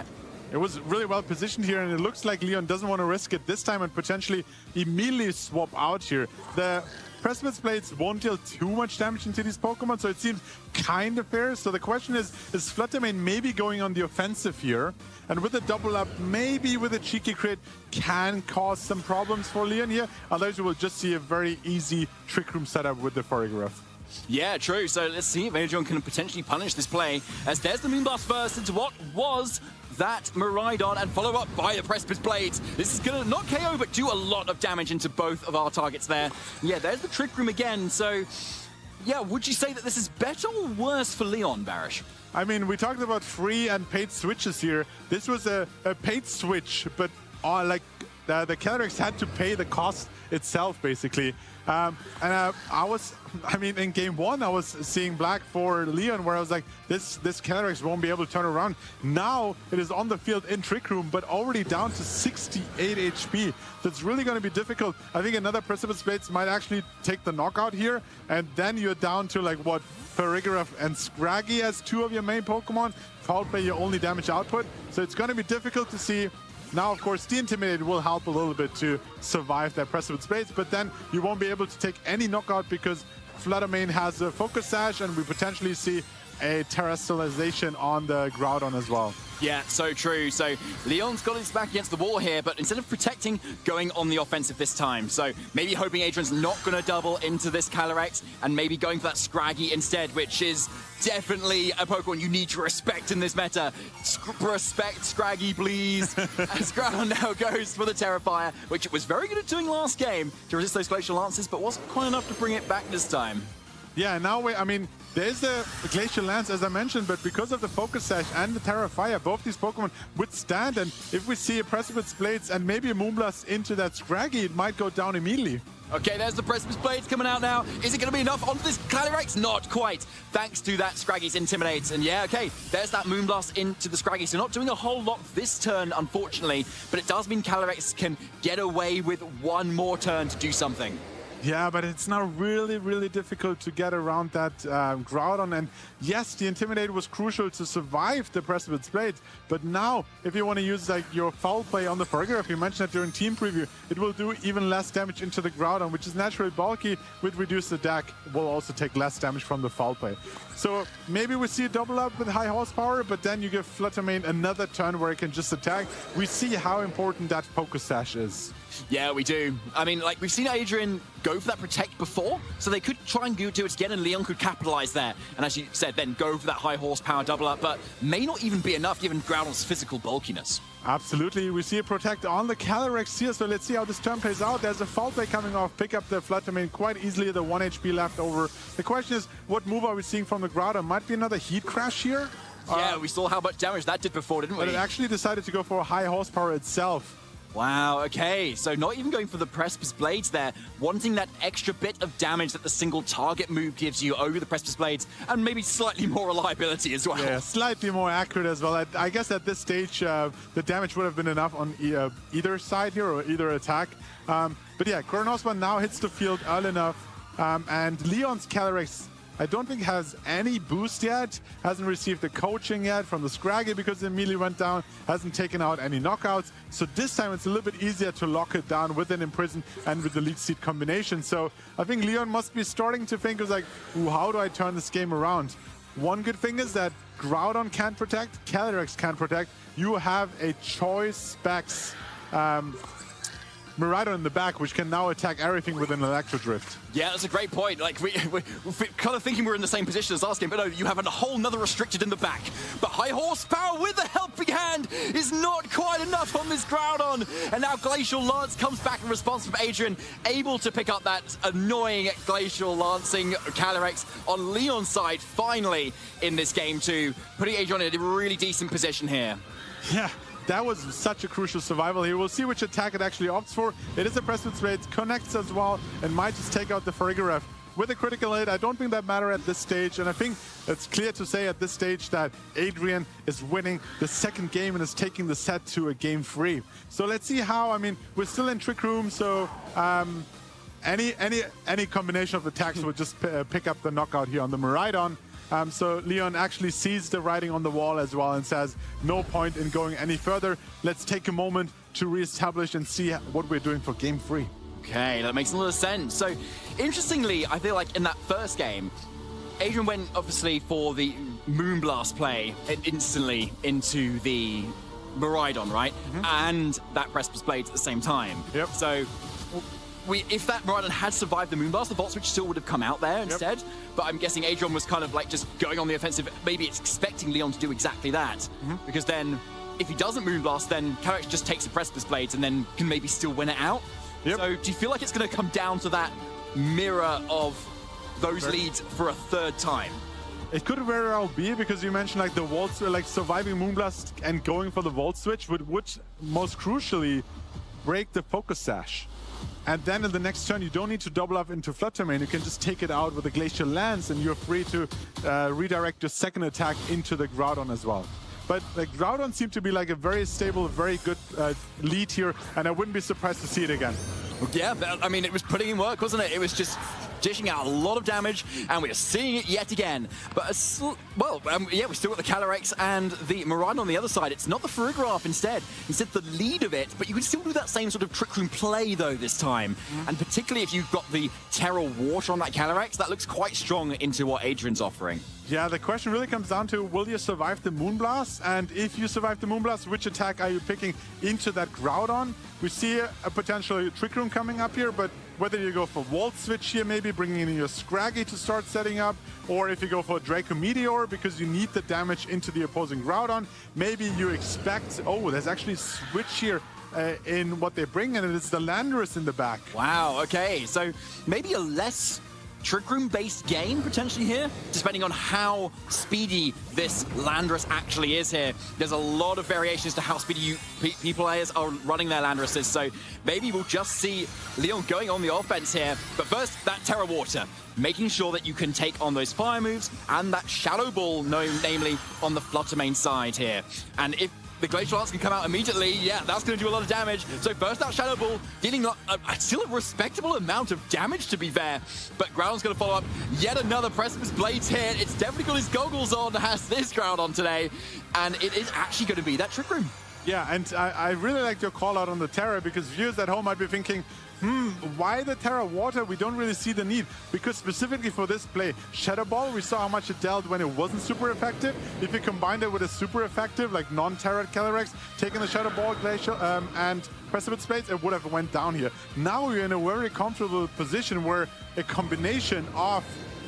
It was really well positioned here, and it looks like Leon doesn't want to risk it this time and potentially immediately swap out here. Precipice Blades won't deal too much damage into these Pokemon, so it seems kind of fair. So the question is Fluttermane maybe going on the offensive here? And with a double up, maybe with a cheeky crit, can cause some problems for Leon here. Otherwise, we will just see a very easy Trick Room setup with the Farigiraf. Yeah, true. So let's see if Adrian can potentially punish this play, as there's the Moonblast first into what was that Miraidon, and follow up by the Precipice Blades. This is going to not KO, but do a lot of damage into both of our targets there. Yeah, there's the Trick Room again. So, yeah, would you say that this is better or worse for Leon, Barish? I mean, we talked about free and paid switches here. This was a paid switch, but the Calyrex had to pay the cost itself, basically. I mean, in game one, I was seeing black for Leon, where I was like, this Calyrex won't be able to turn around. Now it is on the field in Trick Room, but already down to 68 HP. So it's really going to be difficult. I think another Precipice Blades might actually take the knockout here, and then you're down to like what, Farigiraf and Scraggy as two of your main Pokemon. Foul Play your only damage output. So it's going to be difficult to see. Now, of course, the Intimidate will help a little bit to survive that Precipice Blades, but then you won't be able to take any knockout because Fluttermane has a Focus Sash, and we potentially see a Terrestrialization on the Groudon as well. Yeah, so true. So Leon's got his back against the wall here, but instead of protecting, going on the offensive this time. So maybe hoping Adrian's not going to double into this Calyrex, and maybe going for that Scraggy instead, which is definitely a Pokemon you need to respect in this meta. Respect Scraggy, please. As Groudon now goes for the Terrifier, which it was very good at doing last game to resist those Glacial Lances, but wasn't quite enough to bring it back this time. Yeah, now I mean, there's the Glacial Lance, as I mentioned, but because of the Focus Sash and the Terrifier, both these Pokemon withstand, and if we see a Precipice Blades and maybe a Moonblast into that Scraggy, it might go down immediately. Okay, there's the Precipice Blades coming out now. Is it going to be enough onto this Calyrex? Not quite, thanks to that Scraggy's Intimidate. And yeah, okay, there's that Moonblast into the Scraggy. So not doing a whole lot this turn, unfortunately, but it does mean Calyrex can get away with one more turn to do something. Yeah, but it's now really, really difficult to get around that Groudon. And yes, the Intimidate was crucial to survive the Precipice Blades. But now, if you want to use like your Foul Play on the Farigiraf, you mentioned that during Team Preview, it will do even less damage into the Groudon, which is naturally bulky. With reduced attack, will also take less damage from the Foul Play. So maybe we see a double up with high horsepower, but then you give Fluttermane another turn where it can just attack. We see how important that Focus Sash is. Yeah, we do. I mean, like, we've seen Adrian go for that Protect before, so they could try and do it again, and Leon could capitalize there. And as you said, then go for that high horsepower double up, but may not even be enough given Groudon's physical bulkiness. Absolutely. We see a Protect on the Calyrex here, so let's see how this turn plays out. There's a Foul Play coming off, pick up the Fluttermane quite easily, the 1 HP left over. The question is, what move are we seeing from the Groudon? Might be another Heat Crash here? Yeah, we saw how much damage that did before, didn't we? But it actually decided to go for high horsepower itself. Wow, okay, so not even going for the Precipice Blades there, wanting that extra bit of damage that the single target move gives you over the Precipice Blades, and maybe slightly more reliability as well. Yeah, slightly more accurate as well. I guess at this stage, the damage would have been enough on either side here, or either attack. But yeah, Chronospan now hits the field early enough, and Leon's Calyrex, I don't think has any boost yet, hasn't received the coaching yet from the Scraggy because it immediately went down, hasn't taken out any knockouts. So this time it's a little bit easier to lock it down with an Imprison and with the Leech Seed combination. So I think Leon must be starting to think, like, ooh, how do I turn this game around? One good thing is that Groudon can't protect, Calyrex can't protect. You have a choice specs Miraidon in the back, which can now attack everything with an Electro Drift. Yeah, that's a great point. Like, we're kind of thinking we're in the same position as last game, but no, you have a whole nother restricted in the back. But high horsepower with a helping hand is not quite enough on this Groudon. And now Glacial Lance comes back in response from Adrian, able to pick up that annoying Glacial Lancing Calyrex on Leon's side, finally, in this game too, putting Adrian in a really decent position here. Yeah. That was such a crucial survival here. We'll see which attack it actually opts for. It is a Precipice Blades, connects as well, and might just take out the Farigiraf. With a critical hit, I don't think that matters at this stage, and I think it's clear to say at this stage that Adrian is winning the second game and is taking the set to a game 3. So let's see how, I mean, we're still in Trick Room, so any combination of attacks would just pick up the knockout here on the Miraidon. So Leon actually sees the writing on the wall as well and says, no point in going any further. Let's take a moment to reestablish and see what we're doing for game 3. Okay, that makes a lot of sense. So Interestingly, I feel like in that first game, Adrian went obviously for the Moonblast play instantly into the Miraidon, right? And that Precipice Blades at the same time. Yep. So if that Miraidon had survived the Moonblast, the Volt Switch still would have come out there instead. But I'm guessing Adrian was kind of like just going on the offensive. Maybe it's expecting Leon to do exactly that. Because then if he doesn't Moonblast, then Calyrex just takes the Precipice Blades and then can maybe still win it out. So do you feel like it's going to come down to that mirror of those leads for a third time? It could very well be, because you mentioned like the Volt, like surviving Moonblast and going for the Volt Switch would most crucially break the Focus Sash. And then in the next turn, you don't need to double up into Flutter Mane. You can just take it out with a Glacial Lance, and you're free to redirect your second attack into the Groudon as well. But the Groudon seemed to be like a very stable, very good lead here, and I wouldn't be surprised to see it again. Yeah, I mean, it was putting in work, wasn't it? It was just dishing out a lot of damage, and we're seeing it yet again. But, yeah, we've still got the Calyrex and the Miraidon on the other side. It's not the Farigiraf instead the lead of it, but you can still do that same sort of Trick Room play, though, this time. And particularly if you've got the Terra Water on that Calyrex, that looks quite strong into what Adrian's offering. Yeah, the question really comes down to, will you survive the Moonblast? And if you survive the Moonblast, which attack are you picking into that Groudon? We see a potential Trick Room coming up here, but whether you go for Volt Switch here, maybe bringing in your Scraggy to start setting up, or if you go for Draco Meteor because you need the damage into the opposing Groudon, maybe you expect, oh, there's actually a switch here in what they bring, and it's the Landorus in the back. Wow, okay, so maybe a less Trick Room based game potentially here, depending on how speedy this Landorus actually is here. There's a lot of variations to how speedy people players are running their Landoruses, so maybe we'll just see Leon going on the offense here. But first, that Terra Water, making sure that you can take on those fire moves and that Shadow Ball, namely on the Flutter Mane side here. And if the Glacial Lance can come out immediately, yeah, that's going to do a lot of damage. So first that Shadow Ball, dealing still a respectable amount of damage, to be fair. But Groudon's going to follow up yet another Precipice Blades hit. It's definitely got his goggles on, has this Groudon today. And it is actually going to be that Trick Room. Yeah, and I really liked your call out on the Terra, because viewers at home might be thinking, why the Terra Water? We don't really see the need, because specifically for this play, Shadow Ball, we saw how much it dealt when it wasn't super effective. If you combined it with a super effective, like non-Terra Calyrex, taking the Shadow Ball, Glacial, and Precipice Blades, it would have went down here. Now we're in a very comfortable position where a combination of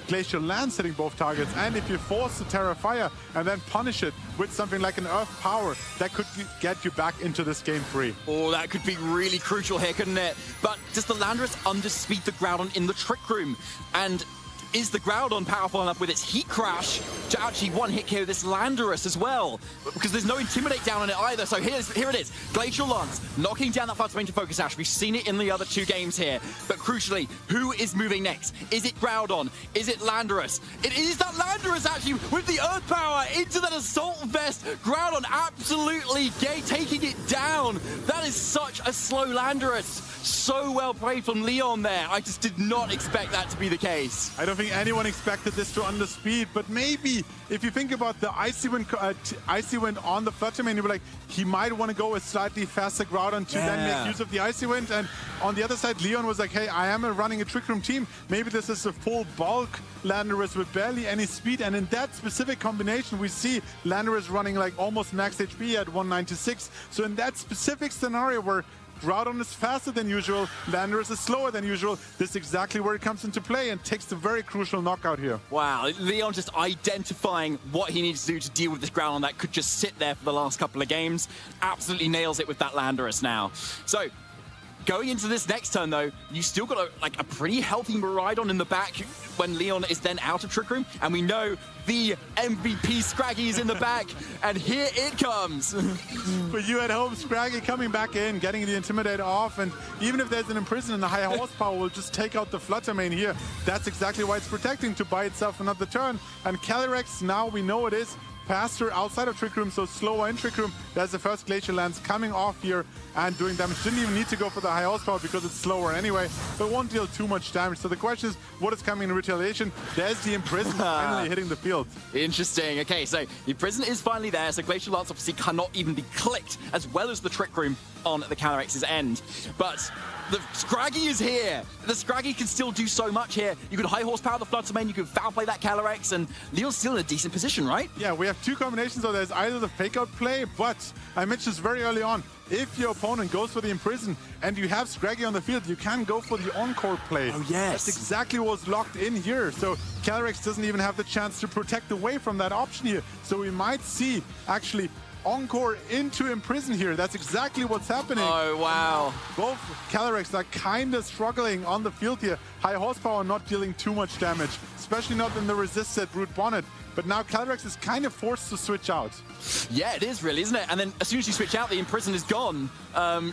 Glacial Lance hitting both targets, and if you force the Terra Fire and then punish it with something like an Earth Power, that could get you back into this game free. Oh, that could be really crucial here, couldn't it? But does the Landorus underspeed the Groudon in the Trick Room? And is the Groudon powerful enough with its Heat Crash to actually one-hit KO this Landorus as well? Because there's no Intimidate down on it either. So here it is. Glacial Lance knocking down that Flutter Mane to Focus Sash. We've seen it in the other two games here. But crucially, who is moving next? Is it Groudon? Is it Landorus? It is that Landorus actually with the Earth Power into that Assault Vest. Groudon absolutely taking it down. That is such a slow Landorus. So well played from Leon there. I just did not expect that to be the case. I don't think anyone expected this to underspeed, but maybe if you think about the Icy Wind on the Flutter Mane, you were like, he might want to go a slightly faster Groudon to then make use of the Icy Wind. And on the other side, Leon was like, hey, I am running a Trick Room team. Maybe this is a full bulk Landorus with barely any speed. And in that specific combination, we see Landorus running like almost max HP at 196. So in that specific scenario where Groudon is faster than usual, Landorus is slower than usual, this is exactly where it comes into play and takes the very crucial knockout here. Wow, Leon just identifying what he needs to do to deal with this Groudon that could just sit there for the last couple of games. Absolutely nails it with that Landorus now. So, going into this next turn, though, you still got a pretty healthy Miraidon in the back when Leon is then out of Trick Room, and we know the MVP Scraggy is in the back, and here it comes. For you at home, Scraggy coming back in, getting the Intimidate off, and even if there's an Imprison and the high horsepower, will just take out the Flutter Mane here. That's exactly why it's protecting, to buy itself another turn. And Calyrex, now we know it is faster outside of Trick Room, so slower in Trick Room, There's the first Glacial Lance coming off here and doing damage. Didn't even need to go for the high horsepower because it's slower anyway, but won't deal too much damage. So the question is, what is coming in retaliation? There's the Imprison finally hitting the field. Interesting. Okay, so the Imprison is finally there, so Glacial Lance obviously cannot even be clicked, as well as the Trick Room on the Calyrex's end. But the Scraggy is here. The Scraggy can still do so much here. You could high horsepower the Fluttermane, you could foul play that Calyrex, and Leon's still in a decent position, right? Yeah, we have two combinations. So there's either the fake out play, but I mentioned this very early on. If your opponent goes for the Imprison and you have Scraggy on the field, you can go for the Encore play. Oh, yes. That's exactly what's locked in here. So Calyrex doesn't even have the chance to protect away from that option here. So we might see actually Encore into Imprison here. That's exactly what's happening. Oh, wow. Both Calyrex are kind of struggling on the field here. High horsepower not dealing too much damage, especially not in the resist set Brute Bonnet. But now Calyrex is kind of forced to switch out. Yeah, it is really, isn't it? And then as soon as you switch out, the Imprison is gone.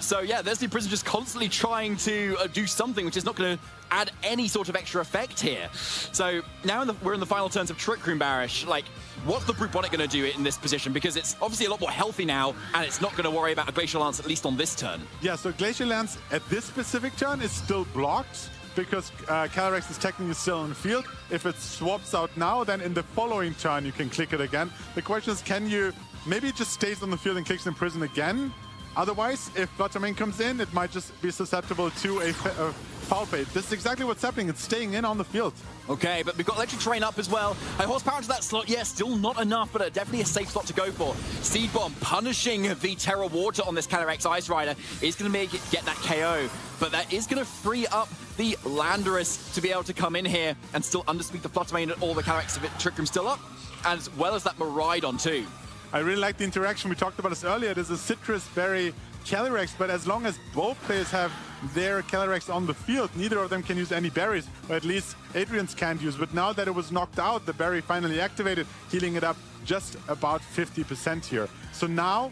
So yeah, there's the Imprison just constantly trying to do something which is not going to add any sort of extra effect here. So now we're in the final turns of Trick Room, Barish. Like, what's the Brute Bonnet going to do in this position? Because it's obviously a lot more healthy now, and it's not going to worry about a Glacial Lance, at least on this turn. Yeah, so Glacial Lance at this specific turn is still blocked, because Calyrex is technically still in the field. If it swaps out now, then in the following turn you can click it again. The question is, can you, maybe it just stays on the field and clicks Imprison again? Otherwise, if Fluttermane comes in, it might just be susceptible to a foul play. This is exactly what's happening. It's staying in on the field. Okay, but we've got Electric Terrain up as well. High horsepower to that slot, yeah, still not enough, but definitely a safe slot to go for. Seed Bomb punishing the Terra Water on this Calyrex Ice Rider is going to make it get that KO, but that is going to free up the Landorus to be able to come in here and still underspeed the Fluttermane and all the Calyrex Trick Room still up, as well as that Miraidon too. I really like the interaction. We talked about this earlier. There's a Citrus Berry Calyrex, but as long as both players have their Calyrex on the field, neither of them can use any berries, or at least Adrian's can't use. But now that it was knocked out, the berry finally activated, healing it up just about 50% here. So now,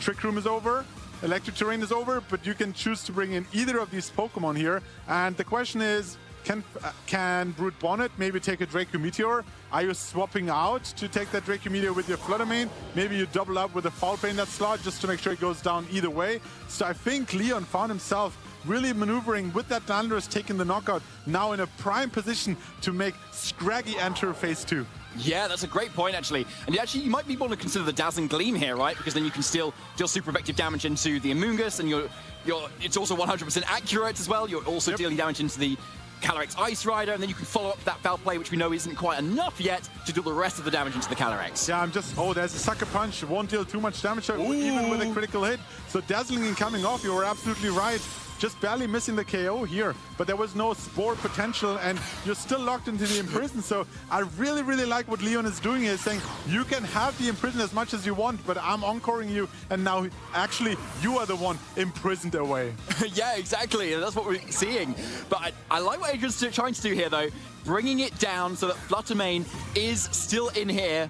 Trick Room is over, Electric Terrain is over, but you can choose to bring in either of these Pokemon here. And the question is, can Brute Bonnet maybe take a Draco Meteor? Are you swapping out to take that Draco Meteor with your Fluttermane? Maybe you double up with a Foul Play in that slot just to make sure it goes down either way. So I think Leon found himself really maneuvering with that Landorus taking the knockout, now in a prime position to make Scraggy enter phase 2. Yeah, that's a great point, actually. And you might be able to consider the Dazzling Gleam here, right? Because then you can still deal super effective damage into the Amoonguss, and it's also 100% accurate as well. You're also dealing damage into the Calyrex Ice Rider, and then you can follow up that Foul Play, which we know isn't quite enough yet to do the rest of the damage into the Calyrex. Yeah, there's a Sucker Punch. Won't deal too much damage, even with a critical hit. So Dazzling coming off, you were absolutely right. Just barely missing the KO here, but there was no Spore potential, and you're still locked into the Imprison. So I really, really like what Leon is doing here, saying you can have the Imprison as much as you want, but I'm encoring you, and now actually you are the one imprisoned away. Yeah, exactly, and that's what we're seeing. But I like what Adrian's trying to do here, though, bringing it down so that Fluttermane is still in here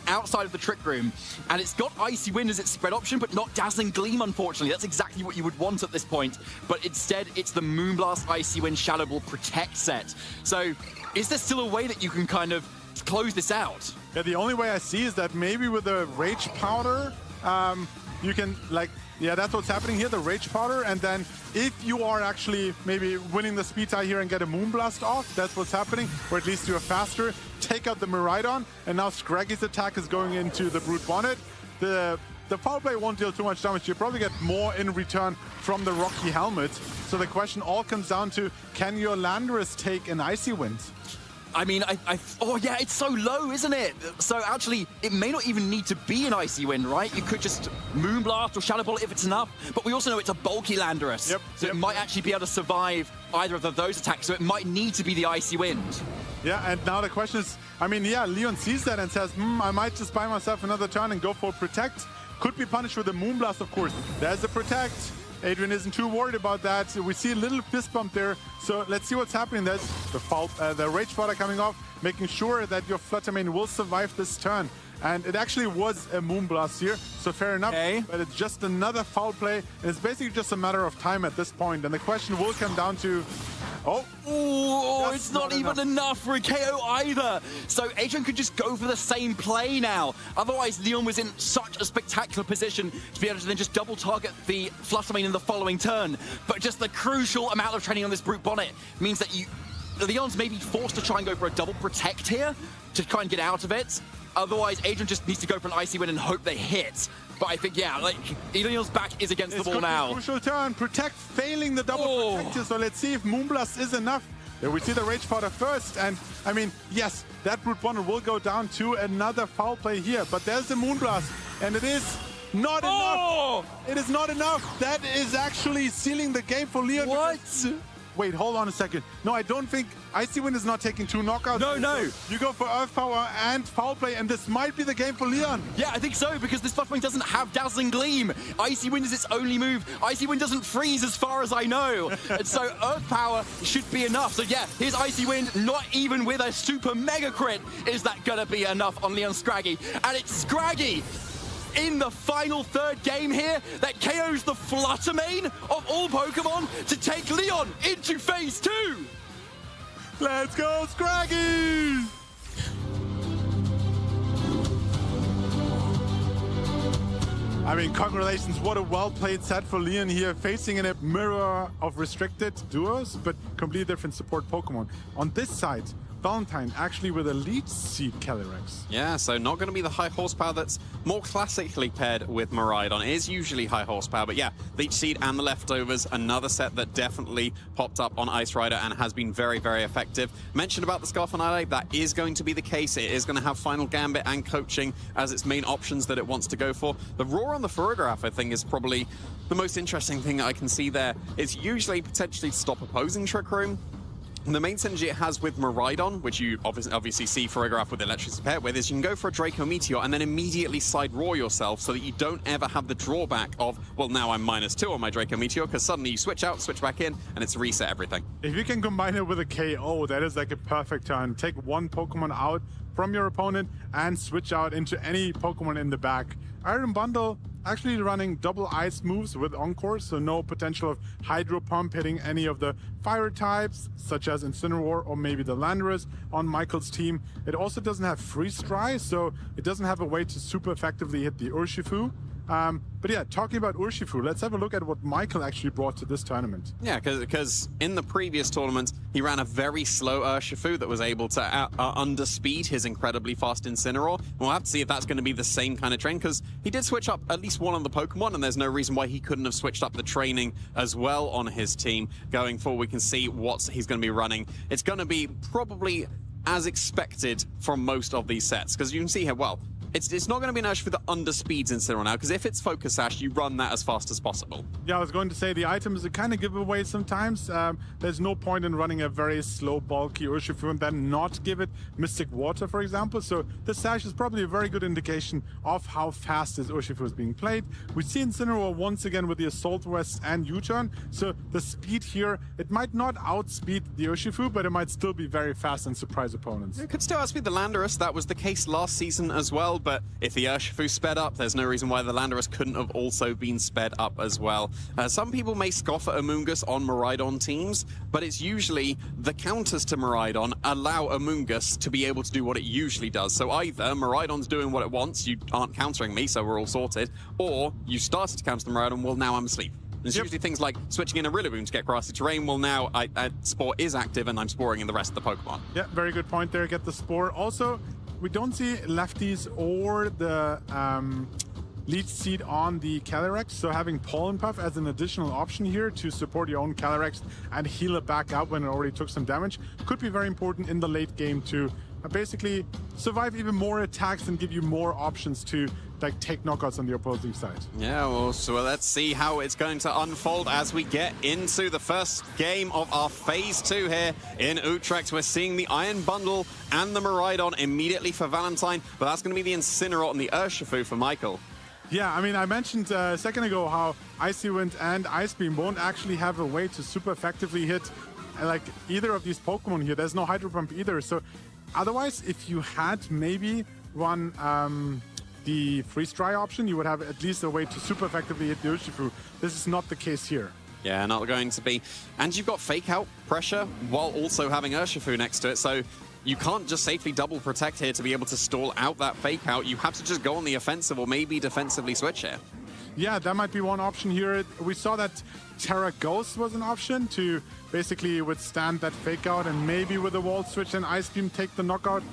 outside of the Trick Room, and it's got Icy Wind as its spread option, but not Dazzling Gleam, unfortunately. That's exactly what you would want at this point, but instead it's the Moonblast Icy Wind Shadow Ball Protect set. So is there still a way that you can kind of close this out? Yeah, the only way I see is that maybe with the Rage Powder, you can, like, yeah, that's what's happening here, the Rage Powder, and then if you are actually maybe winning the speed tie here and get a Moonblast off, that's what's happening, or at least you're faster, take out the Miraidon, and now Scraggy's attack is going into the Brute Bonnet. The Foul Play won't deal too much damage. You probably get more in return from the Rocky Helmet. So the question all comes down to, can your Landorus take an Icy Wind? I mean, oh yeah, it's so low, isn't it? So actually, it may not even need to be an Icy Wind, right? You could just Moonblast or Shadow Ball if it's enough, but we also know it's a bulky Landorus. So it might actually be able to survive either of those attacks, so it might need to be the Icy Wind. Yeah, and now the question is, I mean, yeah, Leon sees that and says, I might just buy myself another turn and go for Protect. Could be punished with a Moonblast, of course. There's the Protect. Adrian isn't too worried about that. We see a little fist bump there. So let's see what's happening. There's the Rage Powder coming off, making sure that your Fluttermane will survive this turn. And it actually was a Moonblast here, so fair enough. Okay. But it's just another Foul Play. And it's basically just a matter of time at this point. And the question will come down to, Oh, it's not even enough for a KO either. So Adrian could just go for the same play now. Otherwise, Leon was in such a spectacular position to be able to then just double target the Fluttermane in the following turn. But just the crucial amount of training on this Brute Bonnet means that Leon's maybe forced to try and go for a double protect here to try and get out of it. Otherwise, Adrian just needs to go for an Icy Wind and hope they hit. But I think, yeah, like, Leon's back is against the ball now. Crucial turn. Protect failing the double protector. So let's see if Moonblast is enough. There we see the Rage Powder first. And, I mean, yes, that Brute Bonnet will go down to another foul play here. But there's the Moonblast. And it is not enough. It is not enough. That is actually sealing the game for Leon. What? Wait, hold on a second. No, I don't think Icy Wind is not taking 2 knockouts. No. You go for Earth Power and Foul Play, and this might be the game for Leon. Yeah, I think so, because this Fluttermane doesn't have Dazzling Gleam. Icy Wind is its only move. Icy Wind doesn't freeze as far as I know. And so Earth Power should be enough. So yeah, here's Icy Wind, not even with a super mega crit is that gonna be enough on Leon Scraggy. And it's Scraggy in the final third game here that KOs the Fluttermane of all Pokemon to take Leon into phase 2. Let's go, Scraggy! I mean, congratulations, what a well-played set for Leon here, facing in a mirror of restricted duos, but completely different support Pokemon. On this side, Valentine actually with a lead seed Calyrex. Yeah, so not going to be the high horsepower that's more classically paired with Miraidon. It is usually high horsepower, but yeah, Leech Seed and the Leftovers, another set that definitely popped up on Ice Rider and has been very, very effective. Mentioned about the Scarf Annihilate, that is going to be the case. It is going to have Final Gambit and Coaching as its main options that it wants to go for. The Roar on the Ferrograph, I think, is probably the most interesting thing I can see there. It's usually potentially to stop opposing Trick Room. And the main synergy it has with Miraidon, which you obviously see Ferrograph with Electricity paired with, is you can go for a Draco Meteor and then immediately side roar yourself so that you don't ever have the drawback of, well, now I'm -2 on my Draco Meteor, because suddenly you switch out, switch back in, and it's reset everything. If you can combine it with a KO, that is like a perfect turn. Take one Pokemon out from your opponent and switch out into any Pokemon in the back. Iron Bundle actually running double ice moves with Encore, so no potential of Hydro Pump hitting any of the fire types, such as Incineroar or maybe the Landorus on Michael's team. It also doesn't have Freeze Dry, so it doesn't have a way to super effectively hit the Urshifu. But yeah, talking about Urshifu, let's have a look at what Michael actually brought to this tournament. Yeah, because in the previous tournament, he ran a very slow Urshifu that was able to underspeed his incredibly fast Incineroar. We'll have to see if that's going to be the same kind of train, because he did switch up at least one of the Pokemon, and there's no reason why he couldn't have switched up the training as well on his team. Going forward, we can see what he's going to be running. It's going to be probably as expected from most of these sets, because you can see here, well, it's not going to be an Urshifu that underspeeds Incineroar now, because if it's Focus Sash, you run that as fast as possible. Yeah, I was going to say the items are kind of giveaway sometimes. There's no point in running a very slow, bulky Urshifu and then not give it Mystic Water, for example. So the Sash is probably a very good indication of how fast this Urshifu is being played. We see Incineroar once again with the Assault Vest and U-turn. So the speed here, it might not outspeed the Urshifu, but it might still be very fast and surprise opponents. It could still outspeed the Landorus. That was the case last season as well. But if the Urshifu sped up, there's no reason why the Landorus couldn't have also been sped up as well. Some people may scoff at Amoonguss on Miraidon teams, but it's usually the counters to Miraidon allow Amoonguss to be able to do what it usually does. So either Miraidon's doing what it wants, you aren't countering me, so we're all sorted, or you started to counter the Miraidon, well, now I'm asleep. There's usually things like switching in a Rillaboom to get grassy terrain. Well, now Spore is active and I'm sporing in the rest of the Pokemon. Yeah, very good point there. Get the Spore. Also, we don't see lefties or the Leech Seed on the Calyrex, so having Pollen Puff as an additional option here to support your own Calyrex and heal it back up when it already took some damage could be very important in the late game to basically survive even more attacks and give you more options to like take knockouts on the opposing side. Yeah, well, so let's see how it's going to unfold as we get into the first game of our Phase 2 here in Utrecht. We're seeing the Iron Bundle and the Miraidon immediately for Valentine, but that's going to be the Incineroar and the Urshifu for Michael. Yeah, I mean, I mentioned a second ago how Icy Wind and Ice Beam won't actually have a way to super effectively hit like either of these Pokemon here. There's no Hydro Pump either. So otherwise, if you had maybe run the Freeze Dry option, you would have at least a way to super effectively hit the Urshifu. This is not the case here. Yeah, not going to be. And you've got fake out pressure while also having Urshifu next to it, so you can't just safely double protect here to be able to stall out that fake out. You have to just go on the offensive or maybe defensively switch here. Yeah, that might be one option here. We saw that Terra Ghost was an option to basically withstand that fake out, and maybe with a wall switch and Ice Beam take the knockout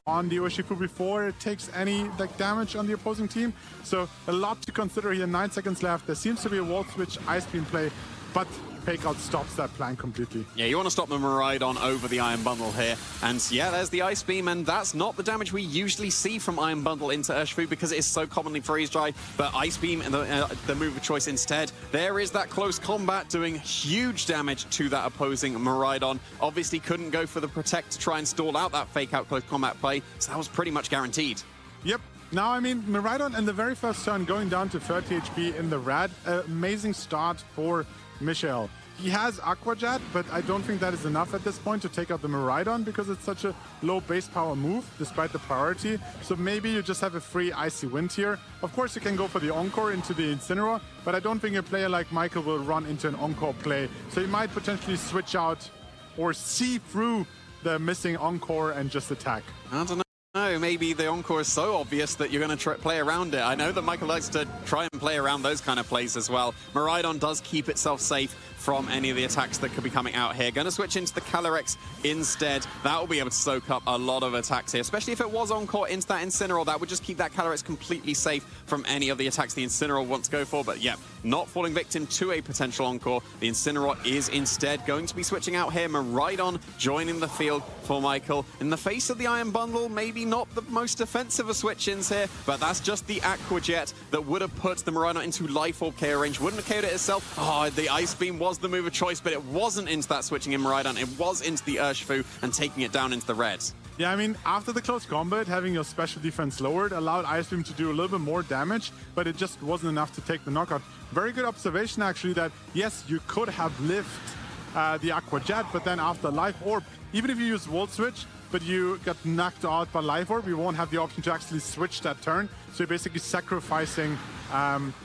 on the Urshifu before it takes any damage on the opposing team. So a lot to consider here. 9 seconds left. There seems to be a wall switch Ice Beam play, but fake out stops that plan completely. Yeah, you want to stop the Miraidon over the Iron Bundle here. And yeah, there's the Ice Beam, and that's not the damage we usually see from Iron Bundle into Urshifu because it is so commonly freeze dry. But Ice Beam, the move of choice instead. There is that close combat doing huge damage to that opposing Miraidon. Obviously couldn't go for the Protect to try and stall out that fake out close combat play, so that was pretty much guaranteed. Yep. Now, I mean, Miraidon in the very first turn going down to 30 HP in the red. Amazing start for Michel. He has Aqua Jet, but I don't think that is enough at this point to take out the Miraidon because it's such a low base power move despite the priority. So maybe you just have a free Icy Wind here. Of course, you can go for the Encore into the Incineroar, but I don't think a player like Michael will run into an Encore play. So he might potentially switch out or see through the missing Encore and just attack. I don't know. No, maybe the Encore is so obvious that you're going to play around it. I know that Michael likes to try and play around those kind of plays as well. Miraidon does keep itself safe from any of the attacks that could be coming out here. Going to switch into the Calyrex instead. That will be able to soak up a lot of attacks here, especially if it was Encore into that Incineroar. That would just keep that Calyrex completely safe from any of the attacks the Incineroar wants to go for. But yeah, not falling victim to a potential Encore. The Incineroar is instead going to be switching out here. Miraidon joining the field for Michael. In the face of the Iron Bundle, maybe not the most defensive of switch-ins here, but that's just the Aqua Jet that would have put the Miraidon into Life Orb KO range. Wouldn't have KO'd it itself. Oh, the Ice Beam was the move of choice, but it wasn't into that switching in Miraidon. It was into the Urshifu and taking it down into the red. Yeah, I mean, after the close combat, having your special defense lowered allowed Ice Beam to do a little bit more damage, but it just wasn't enough to take the knockout. Very good observation, actually, that yes, you could have lived the Aqua Jet, but then after Life Orb, even if you use Volt Switch, but you got knocked out by Life Orb, you won't have the option to actually switch that turn. So you're basically sacrificing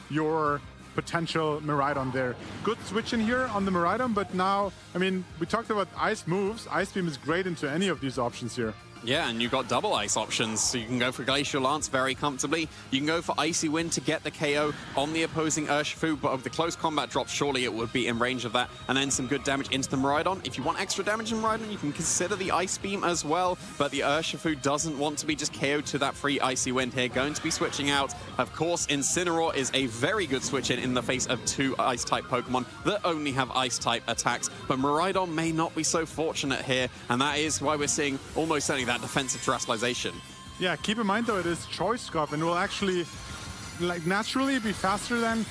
your potential Miraidon there. Good switch in here on the Miraidon, but now, I mean, we talked about ice moves. Ice Beam is great into any of these options here. Yeah, and you've got double ice options, so you can go for Glacial Lance very comfortably. You can go for Icy Wind to get the KO on the opposing Urshifu, but with the close combat drop, surely it would be in range of that. And then some good damage into the Miraidon. If you want extra damage in Miraidon, you can consider the Ice Beam as well, but the Urshifu doesn't want to be just KO'd to that free Icy Wind here. Going to be switching out. Of course, Incineroar is a very good switch in the face of two Ice-type Pokemon that only have Ice-type attacks, but Miraidon may not be so fortunate here, and that is why we're seeing almost certainly that defensive terrestrialization. Yeah, keep in mind though, it is Choice Scarf and will actually naturally be faster than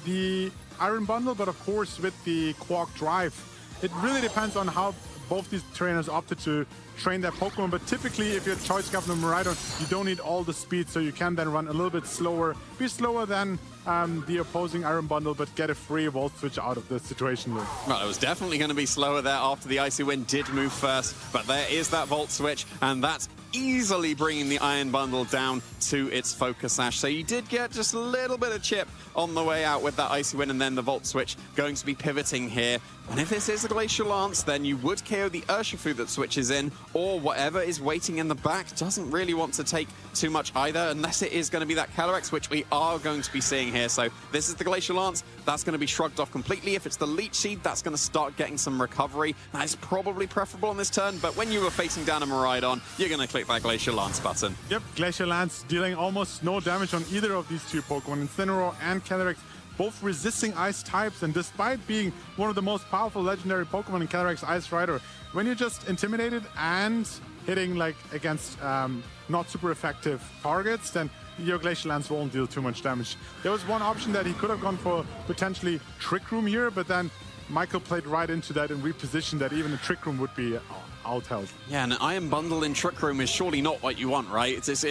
the Iron Bundle, but of course with the Quark Drive, it really depends on how both these trainers opted to train their Pokemon, but typically if you're Choice Scarf and Miraidon, you don't need all the speed, so you can then run a little bit slower, be slower than the opposing Iron Bundle, but get a free Volt Switch out of the situation there. Well, it was definitely going to be slower there after the Icy Wind did move first, but there is that Volt Switch, and that's easily bringing the Iron Bundle down to its Focus Sash. So you did get just a little bit of chip on the way out with that Icy Wind, and then the Volt Switch going to be pivoting here. And if this is a Glacial Lance, then you would KO the Urshifu that switches in, or whatever is waiting in the back doesn't really want to take too much either, unless it is going to be that Calyrex, which we are going to be seeing here. So this is the Glacial Lance. That's going to be shrugged off completely. If it's the Leech Seed, that's going to start getting some recovery. That is probably preferable on this turn, but when you were facing down a Miraidon, you're going to click that Glacial Lance button. Yep, Glacial Lance dealing almost no damage on either of these two Pokemon, Incineroar and Calyrex, both resisting ice types, and despite being one of the most powerful legendary Pokemon in Calyrex Ice Rider, when you're just intimidated and hitting like against not super effective targets, then your Glacial Lance won't deal too much damage. There was one option that he could have gone for, potentially Trick Room here, but then Michael played right into that and repositioned that even a Trick Room would be out-held. Yeah, and an Iron Bundle in Trick Room is surely not what you want, right? It's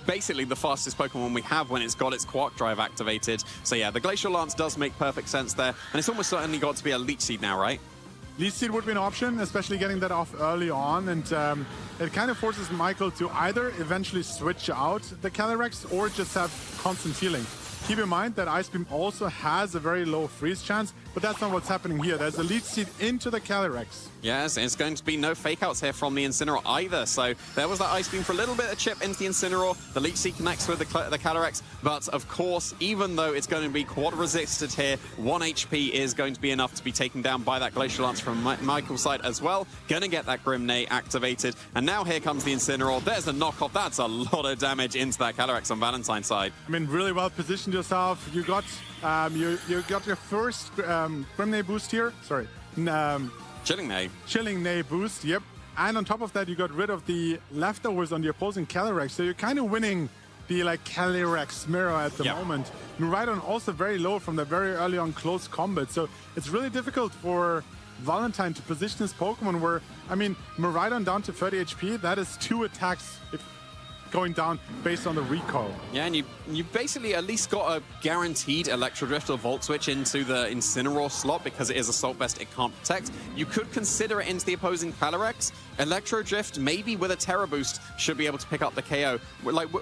basically the fastest Pokemon we have when it's got its Quark Drive activated. So yeah, the Glacial Lance does make perfect sense there, and it's almost certainly got to be a Leech Seed now, right? Leech Seed would be an option, especially getting that off early on, and it kind of forces Michael to either eventually switch out the Calyrex or just have constant healing. Keep in mind that Ice Beam also has a very low freeze chance, but that's not what's happening here. There's a lead seed into the Calyrex. Yes, it's going to be no fake-outs here from the Incineroar either. So there was that Ice Beam for a little bit of chip into the Incineroar. The Leech Seed connects with the Calyrex. But, of course, even though it's going to be quad-resisted here, 1 HP is going to be enough to be taken down by that Glacial Lance from Michael's side as well. Going to get that Grim Neigh activated. And now here comes the Incineroar. There's the knockoff. That's a lot of damage into that Calyrex on Valentine's side. I mean, really well positioned yourself. You got you got your first Grim Neigh boost here. Sorry. Chilling Neigh. Chilling Neigh boost, yep. And on top of that, you got rid of the leftovers on the opposing Calyrex. So you're kind of winning the Calyrex mirror at the moment. Miraidon also very low from the very early on close combat. So it's really difficult for Valentine to position his Pokemon where, I mean, Miraidon down to 30 HP, that is 2 attacks going down based on the recall. Yeah, and you basically at least got a guaranteed Electro Drift or Volt Switch into the Incineroar slot because it is Assault Vest, it can't protect. You could consider it into the opposing Calyrex. Electro Drift, maybe with a Terra Boost, should be able to pick up the KO.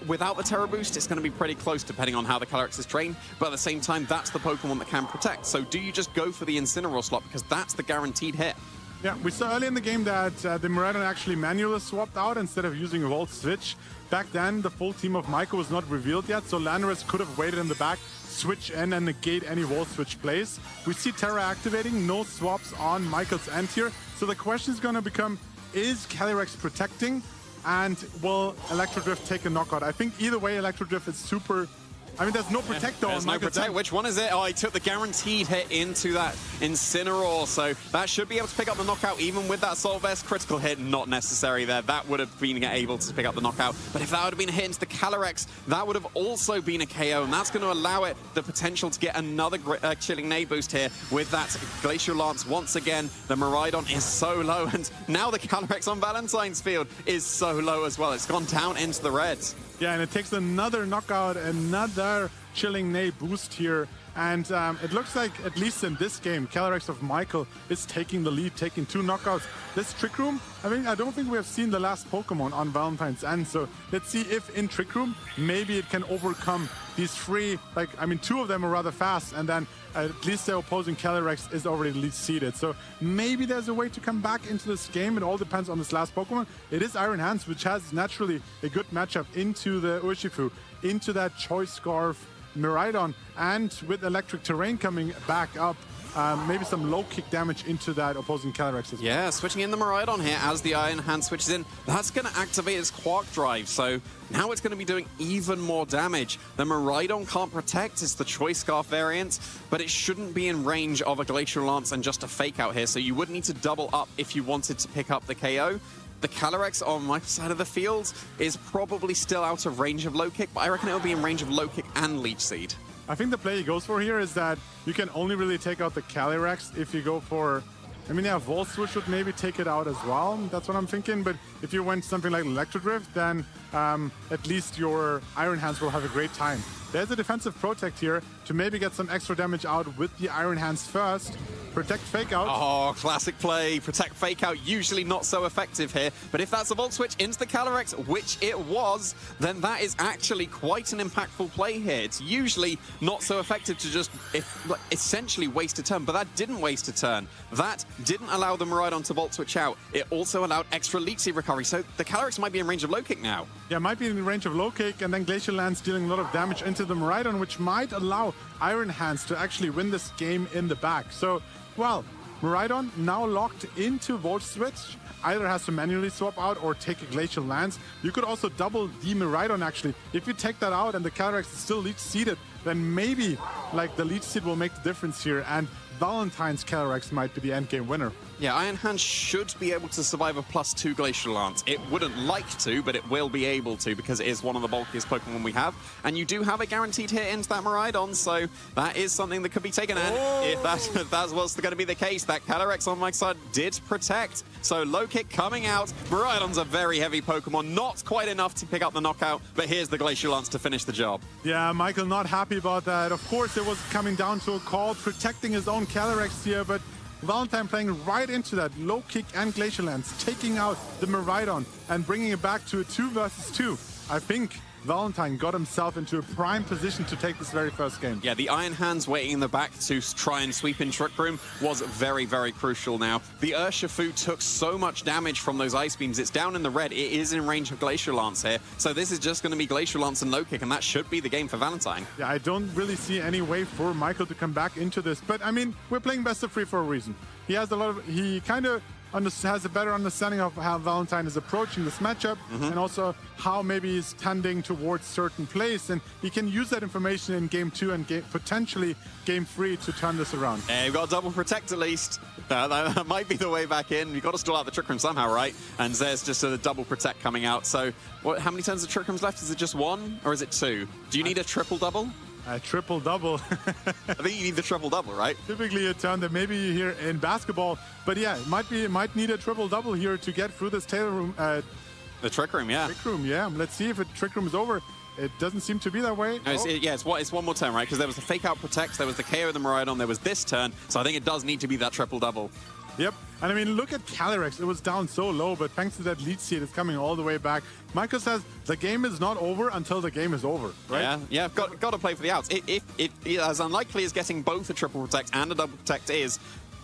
Without the Terra Boost, it's going to be pretty close depending on how the Calyrex is trained, but at the same time, that's the Pokemon that can protect. So do you just go for the Incineroar slot because that's the guaranteed hit? Yeah, we saw early in the game that the Miraidon actually manually swapped out instead of using a Volt Switch. Back then, the full team of Maiko was not revealed yet, so Landorus could have waited in the back, switch in, and negate any Volt Switch plays. We see Terra activating, no swaps on Michael's end here. So the question is going to become, is Calyrex protecting? And will Electro Drift take a knockout? I think either way, Electro Drift is super... I mean, there's no Protect on no Protect. Which one is it? Oh, he took the guaranteed hit into that Incineroar, so that should be able to pick up the knockout even with that Assault Vest. Critical hit, not necessary there. That would have been able to pick up the knockout. But if that would have been a hit into the Calyrex, that would have also been a KO, and that's going to allow it the potential to get another Chilling Neigh boost here with that Glacial Lance. Once again, the Miraidon is so low, and now the Calyrex on Valentine's Field is so low as well. It's gone down into the reds. Yeah, and it takes another knockout, another Chilling Neigh boost here. And it looks like, at least in this game, Calyrex of Michael is taking the lead, taking 2 knockouts. This Trick Room, I mean, I don't think we have seen the last Pokemon on Valentine's End. So let's see if in Trick Room, maybe it can overcome these 3. I mean, 2 of them are rather fast, and then at least the opposing Calyrex is already lead seeded. So maybe there's a way to come back into this game. It all depends on this last Pokemon. It is Iron Hands, which has naturally a good matchup into the Urshifu, into that Choice Scarf Miraidon, and with Electric Terrain coming back up, maybe some low kick damage into that opposing Calyrex as well. Yeah, switching in the Miraidon here as the Iron Hand switches in. That's going to activate its Quark Drive, so now it's going to be doing even more damage. The Miraidon can't protect, it's the Choice Scarf variant, but it shouldn't be in range of a Glacial Lance and just a Fake Out here, so you would need to double up if you wanted to pick up the KO. The Calyrex on my side of the field is probably still out of range of Low Kick, but I reckon it'll be in range of Low Kick and Leech Seed. I think the play he goes for here is that you can only really take out the Calyrex if you go for... I mean, yeah, Volt Switch would maybe take it out as well. That's what I'm thinking. But if you went something like Electro Drift, then at least your Iron Hands will have a great time. There's a defensive Protect here to maybe get some extra damage out with the Iron Hands first. Protect Fake Out. Oh, classic play. Protect Fake Out, usually not so effective here. But if that's a Volt Switch into the Calyrex, which it was, then that is actually quite an impactful play here. It's usually not so effective to just essentially waste a turn, but that didn't waste a turn. That didn't allow the Miraidon to Volt Switch out. It also allowed extra Leech Seed recovery, so the Calyrex might be in range of Low Kick now. Yeah, might be in range of Low Kick, and then Glacial Lance dealing a lot of damage into the Miraidon, which might allow Iron Hands to actually win this game in the back. So, well, Miraidon now locked into Volt Switch. Either has to manually swap out or take a Glacial Lance. You could also double the Miraidon, actually. If you take that out and the Calyrex is still Leech Seeded, then maybe the Leech Seed will make the difference here, and Valentine's Calyrex might be the endgame winner. Yeah, Iron Hand should be able to survive a +2 Glacial Lance. It wouldn't like to, but it will be able to because it is one of the bulkiest Pokemon we have. And you do have a guaranteed hit into that Miraidon, so that is something that could be taken. And if that's what's going to be the case, that Calyrex on my side did protect. So Low Kick coming out. Miraidon's a very heavy Pokemon, not quite enough to pick up the knockout, but here's the Glacial Lance to finish the job. Yeah, Michael not happy about that. Of course, it was coming down to a call, protecting his own Calyrex here, but Valentine playing right into that Low Kick and Glacial Lance, taking out the Miraidon and bringing it back to a 2 versus 2. I think Valentine got himself into a prime position to take this very first game. Yeah, the Iron Hands waiting in the back to try and sweep in Trick Room was very, very crucial now. The Urshifu took so much damage from those Ice Beams. It's down in the red. It is in range of Glacial Lance here. So this is just going to be Glacial Lance and low kick, and that should be the game for Valentine. Yeah, I don't really see any way for Michael to come back into this. But, I mean, we're playing best of 3 for a reason. He has a lot of... He kind of has a better understanding of how Valentine is approaching this matchup and also how maybe he's tending towards certain plays, and he can use that information in game 2 and potentially game 3 to turn this around. Yeah, you've got a double protect at least. That might be the way back in. You've got to stall out the Trick Room somehow, right? And there's just a double protect coming out. So how many turns of Trick Room's left? Is it just 1 or is it 2? Do you need a triple double? A triple-double. I think you need the triple-double, right? Typically a turn that maybe you hear in basketball, but yeah, it might need a triple-double here to get through this tail room. The Trick Room, yeah. Trick Room, yeah. Let's see if a Trick Room is over. It doesn't seem to be that way. No, it's one more turn, right? Because there was the Fake Out Protect, there was the KO of the Miraidon, there was this turn, so I think it does need to be that triple-double. Yep, and I mean, look at Calyrex. It was down so low, but thanks to that lead seed, it's coming all the way back. Michael says the game is not over until the game is over, right? Yeah, got to play for the outs. If as unlikely as getting both a triple protect and a double protect is,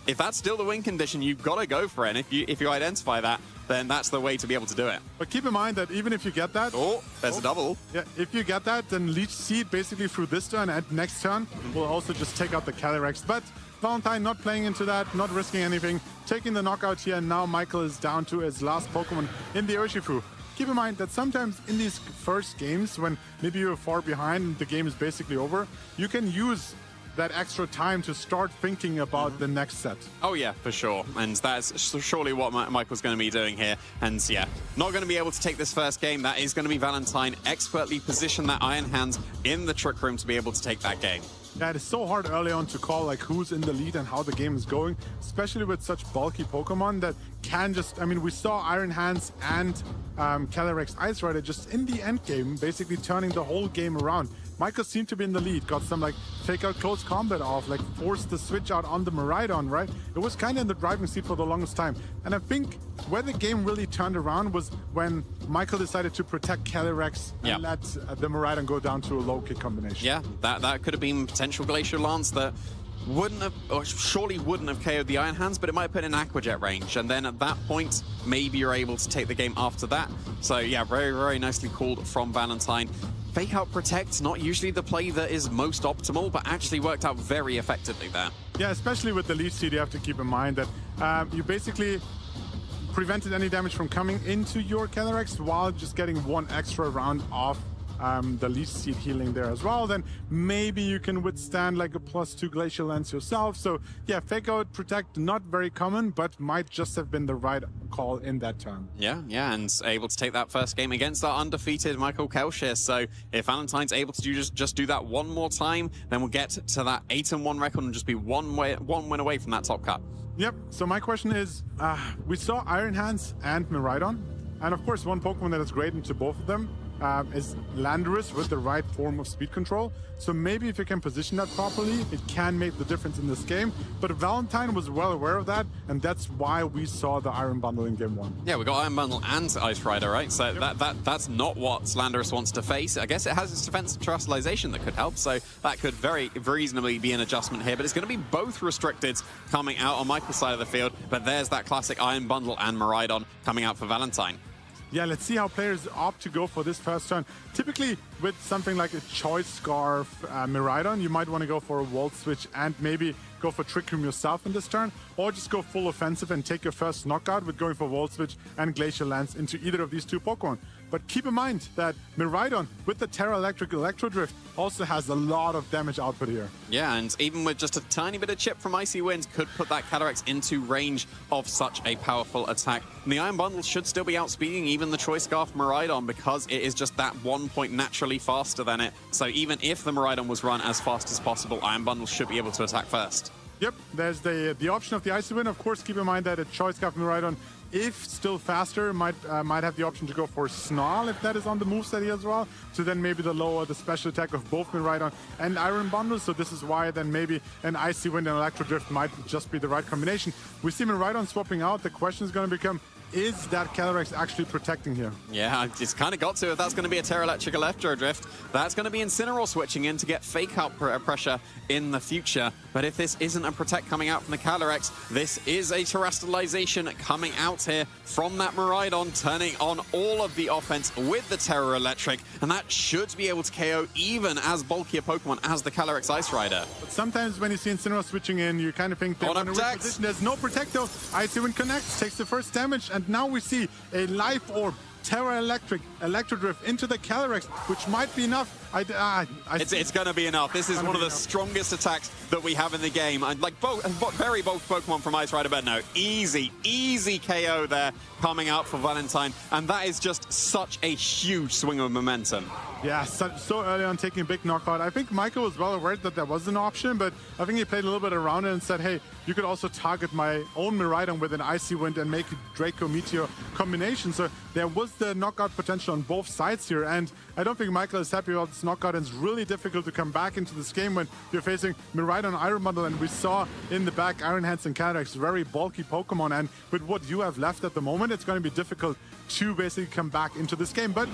if that's still the win condition, you've got to go for it. And if you identify that, then that's the way to be able to do it. But keep in mind that even if you get that... Oh, there's a double. Yeah, if you get that, then Leech Seed basically through this turn and next turn will also just take out the Calyrex. But Valentine not playing into that, not risking anything, taking the knockout here, and now Michael is down to his last Pokemon in the Urshifu. Keep in mind that sometimes in these first games, when maybe you're far behind and the game is basically over, you can use that extra time to start thinking about the next set. Oh yeah, for sure. And that's surely what Michael's going to be doing here. And yeah, not going to be able to take this first game. That is going to be Valentine expertly position that Iron Hands in the Trick Room to be able to take that game. Yeah, it is so hard early on to call like who's in the lead and how the game is going, especially with such bulky Pokemon that can just, I mean, we saw Iron Hands and Calyrex Ice Rider just in the end game, basically turning the whole game around. Michael seemed to be in the lead, got some like fake out close combat off, like forced the switch out on the Miraidon, right? It was kind of in the driving seat for the longest time. And I think where the game really turned around was when Michael decided to protect Calyrex and let the Miraidon go down to a low kick combination. Yeah, that could have been potential Glacial Lance that wouldn't have, or surely wouldn't have KO'd the Iron Hands, but it might put in Aqua Jet range. And then at that point, maybe you're able to take the game after that. So yeah, very, very nicely called from Valentine. Fake Out Protect, not usually the play that is most optimal, but actually worked out very effectively there. Yeah, especially with the lead seed, you have to keep in mind that you basically prevented any damage from coming into your Calyrex while just getting one extra round off the leech seed healing there as well. Then maybe you can withstand like a +2 Glacial Lance yourself. So yeah, Fake Out Protect, not very common, but might just have been the right call in that turn. Yeah, and able to take that first game against our undefeated Michael Kelshire. So if Valentine's able to just do that one more time, then we'll get to that 8-1 record and just be one win away from that top cut. Yep, so my question is, we saw Iron Hands and Miraidon, and of course one Pokemon that is great into both of them is Landorus with the right form of speed control. So maybe if you can position that properly, it can make the difference in this game. But Valentine was well aware of that, and that's why we saw the Iron Bundle in game 1. Yeah, we got Iron Bundle and Ice Rider, right? So that's not what Landorus wants to face. I guess it has its defensive terrestrialization that could help, so that could very reasonably be an adjustment here. But it's going to be both restricted coming out on Michael's side of the field. But there's that classic Iron Bundle and Miraidon coming out for Valentine. Yeah, let's see how players opt to go for this first turn. Typically, with something like a Choice Scarf Miraidon, you might want to go for a Volt Switch and maybe go for Trick Room yourself in this turn, or just go full offensive and take your first knockout with going for Volt Switch and Glacial Lance into either of these two Pokemon. But keep in mind that Miraidon, with the Terra Electric Electro Drift, also has a lot of damage output here. Yeah, and even with just a tiny bit of chip from Icy Winds, could put that Calyrex into range of such a powerful attack. And the Iron Bundle should still be outspeeding even the Choice Scarf Miraidon because it is just that 1 point naturally faster than it. So even if the Miraidon was run as fast as possible, Iron Bundle should be able to attack first. Yep, there's the option of the Icy Wind. Of course, keep in mind that a Choice Scarf Miraidon, if still faster, might have the option to go for Snarl if that is on the moveset here as well. So then maybe the lower the special attack of both Miraidon and Iron Bundle. So this is why then maybe an Icy Wind and Electro Drift might just be the right combination. We see Miraidon swapping out. The question is going to become, is that Calyrex actually protecting here? Yeah, it's kind of got to. If that's going to be a Terra Electric Electro Drift, that's going to be Incineroar switching in to get fake out pressure in the future. But if this isn't a Protect coming out from the Calyrex, this is a Terrestrialization coming out here from that Miraidon, turning on all of the offense with the Terra Electric, and that should be able to KO even as bulkier Pokemon as the Calyrex Ice Rider. But sometimes when you see Incineroar switching in, you kind of think they're going to reposition. There's no Protect though. Icy Wind connects, takes the first damage, and now we see a Life Orb, Terra Electric, Electro Drift into the Calyrex, which might be enough. It's going to be enough. This is one of the strongest attacks that we have in the game. And like very bulky Pokemon from Ice Rider, but no, easy KO there coming out for Valentine. And that is just such a huge swing of momentum. Yeah, so early on taking a big knockout. I think Michael was well aware that was an option, but I think he played a little bit around it and said, hey, you could also target my own Miraidon with an Icy Wind and make a Draco Meteor combination. So there was the knockout potential on both sides here, and I don't think Michael is happy about this knockout, and it's really difficult to come back into this game when you're facing Miraidon Iron Bundle, and we saw in the back Iron Hands and Calyrex, very bulky Pokemon, and with what you have left at the moment, it's going to be difficult to basically come back into this game. But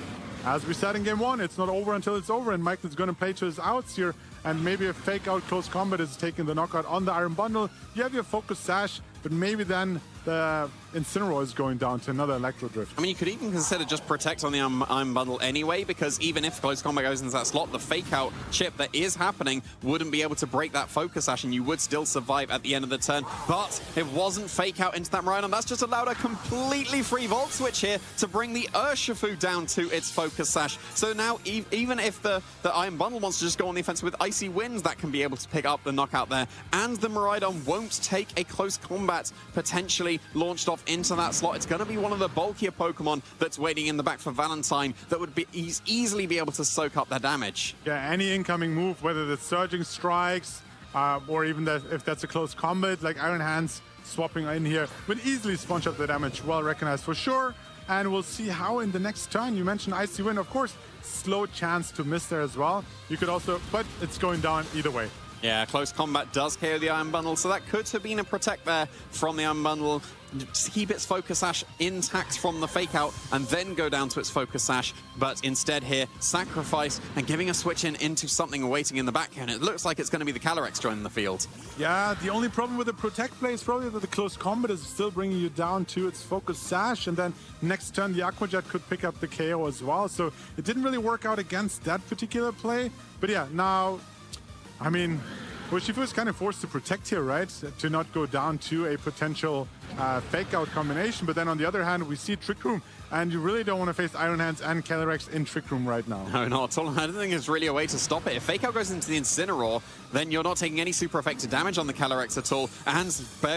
as we said in game one, it's not over until it's over, and Michael's going to play to his outs here, and maybe a fake out close combat is taking the knockout on the Iron Bundle. You have your Focus Sash, but maybe then the Incineroar is going down to another Electro Drift. I mean, you could even consider just Protect on the Iron Bundle anyway, because even if Close Combat goes into that slot, the fake out chip that is happening wouldn't be able to break that Focus Sash, and you would still survive at the end of the turn. But it wasn't fake out into that Miraidon. That's just allowed a completely free Volt Switch here to bring the Urshifu down to its Focus Sash. So now, even if the Iron Bundle wants to just go on the offensive with Icy Winds, that can be able to pick up the knockout there. And the Miraidon won't take a Close Combat potentially launched off into that slot. It's going to be one of the bulkier Pokemon that's waiting in the back for Valentine that would be easily be able to soak up their damage. Yeah, any incoming move, whether it's Surging Strikes or even if that's a close combat, like Iron Hands swapping in here, would easily sponge up the damage. Well recognized for sure. And we'll see how in the next turn. You mentioned Icy Wind, of course, slow chance to miss there as well. You could also, but it's going down either way. Yeah, Close Combat does KO the Iron Bundle, so that could have been a Protect there from the Iron Bundle. Keep its Focus Sash intact from the fake out and then go down to its Focus Sash, but instead here, sacrifice and giving a switch into something waiting in the back here, and it looks like it's going to be the Calyrex joining the field. Yeah, the only problem with the Protect play is probably that the Close Combat is still bringing you down to its Focus Sash, and then next turn the Aqua Jet could pick up the KO as well, so it didn't really work out against that particular play. But yeah, now, I mean, Urshifu is kind of forced to Protect here, right? To not go down to a potential fake-out combination. But then on the other hand, we see Trick Room, and you really don't want to face Iron Hands and Calyrex in Trick Room right now. No, not at all. I don't think there's really a way to stop it. If fake out goes into the Incineroar, then you're not taking any super effective damage on the Calyrex at all. And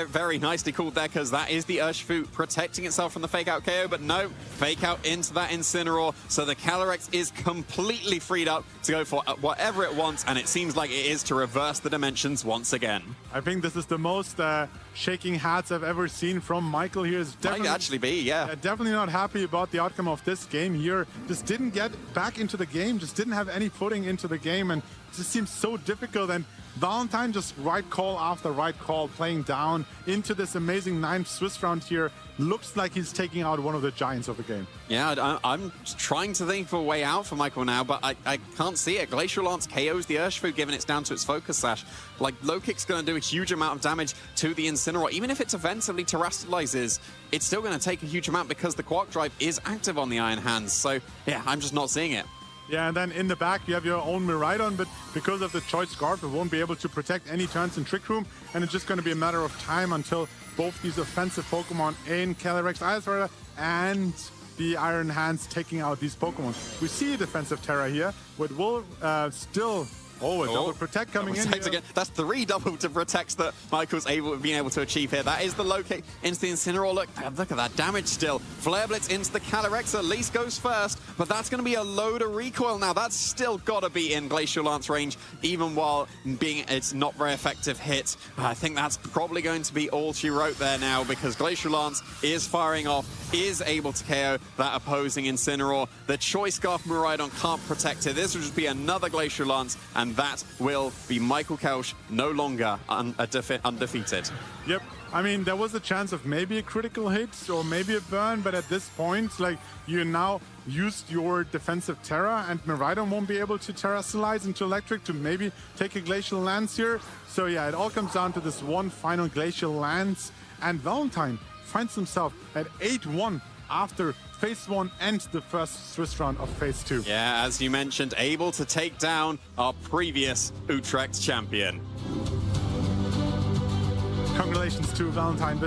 very nicely called there, because that is the Urshifu protecting itself from the fake out KO. But no, fake out into that Incineroar. So the Calyrex is completely freed up to go for whatever it wants, and it seems like it is to reverse the dimensions once again. I think this is the most shaking hats I've ever seen from Michael here. Might actually be, yeah. Definitely not happy about the outcome of this game here. Just didn't get back into the game, just didn't have any footing into the game, and it just seems so difficult. And Valentine just right call after right call, playing down into this amazing 9th Swiss round here. Looks like he's taking out one of the giants of the game. Yeah, I'm trying to think of a way out for Michael now, but I can't see it. Glacial Lance KOs the Urshifu, given it's down to its Focus Sash. Like, Low Kick's going to do a huge amount of damage to the Incineroar. Even if it offensively terrestrializes, it's still going to take a huge amount because the Quark Drive is active on the Iron Hands. So, yeah, I'm just not seeing it. Yeah, and then in the back you have your own Miraidon, but because of the Choice Scarf, it won't be able to protect any turns in Trick Room, and it's just going to be a matter of time until both these offensive Pokemon in Calyrex Ice Rider and the Iron Hands taking out these Pokemon. We see a defensive Terra here, but will still... Oh, a double Protect coming in here. Again. That's 3 double to Protects that Michael's been able to achieve here. That is the Low Kick into the Incineroar. Look at that damage still. Flare Blitz into the Calyrex at least goes first, but that's going to be a load of recoil now. That's still got to be in Glacial Lance range, even while it's not very effective hit. I think that's probably going to be all she wrote there now, because Glacial Lance is firing off, is able to KO that opposing Incineroar. The Choice Scarf Miraidon can't protect it. This will just be another Glacial Lance, and and that will be Michael Kelsch no longer undefeated. Yep. I mean, there was a chance of maybe a critical hit or maybe a burn, but at this point, like, you now used your defensive Terra, and Miraidon won't be able to Terrasilize into Electric to maybe take a Glacial Lance here. So yeah, it all comes down to this one final Glacial Lance, and Valentine finds himself at 8-1 after Phase 1 and the first Swiss round of Phase 2. Yeah, as you mentioned, able to take down our previous Utrecht champion. Congratulations to Valentine.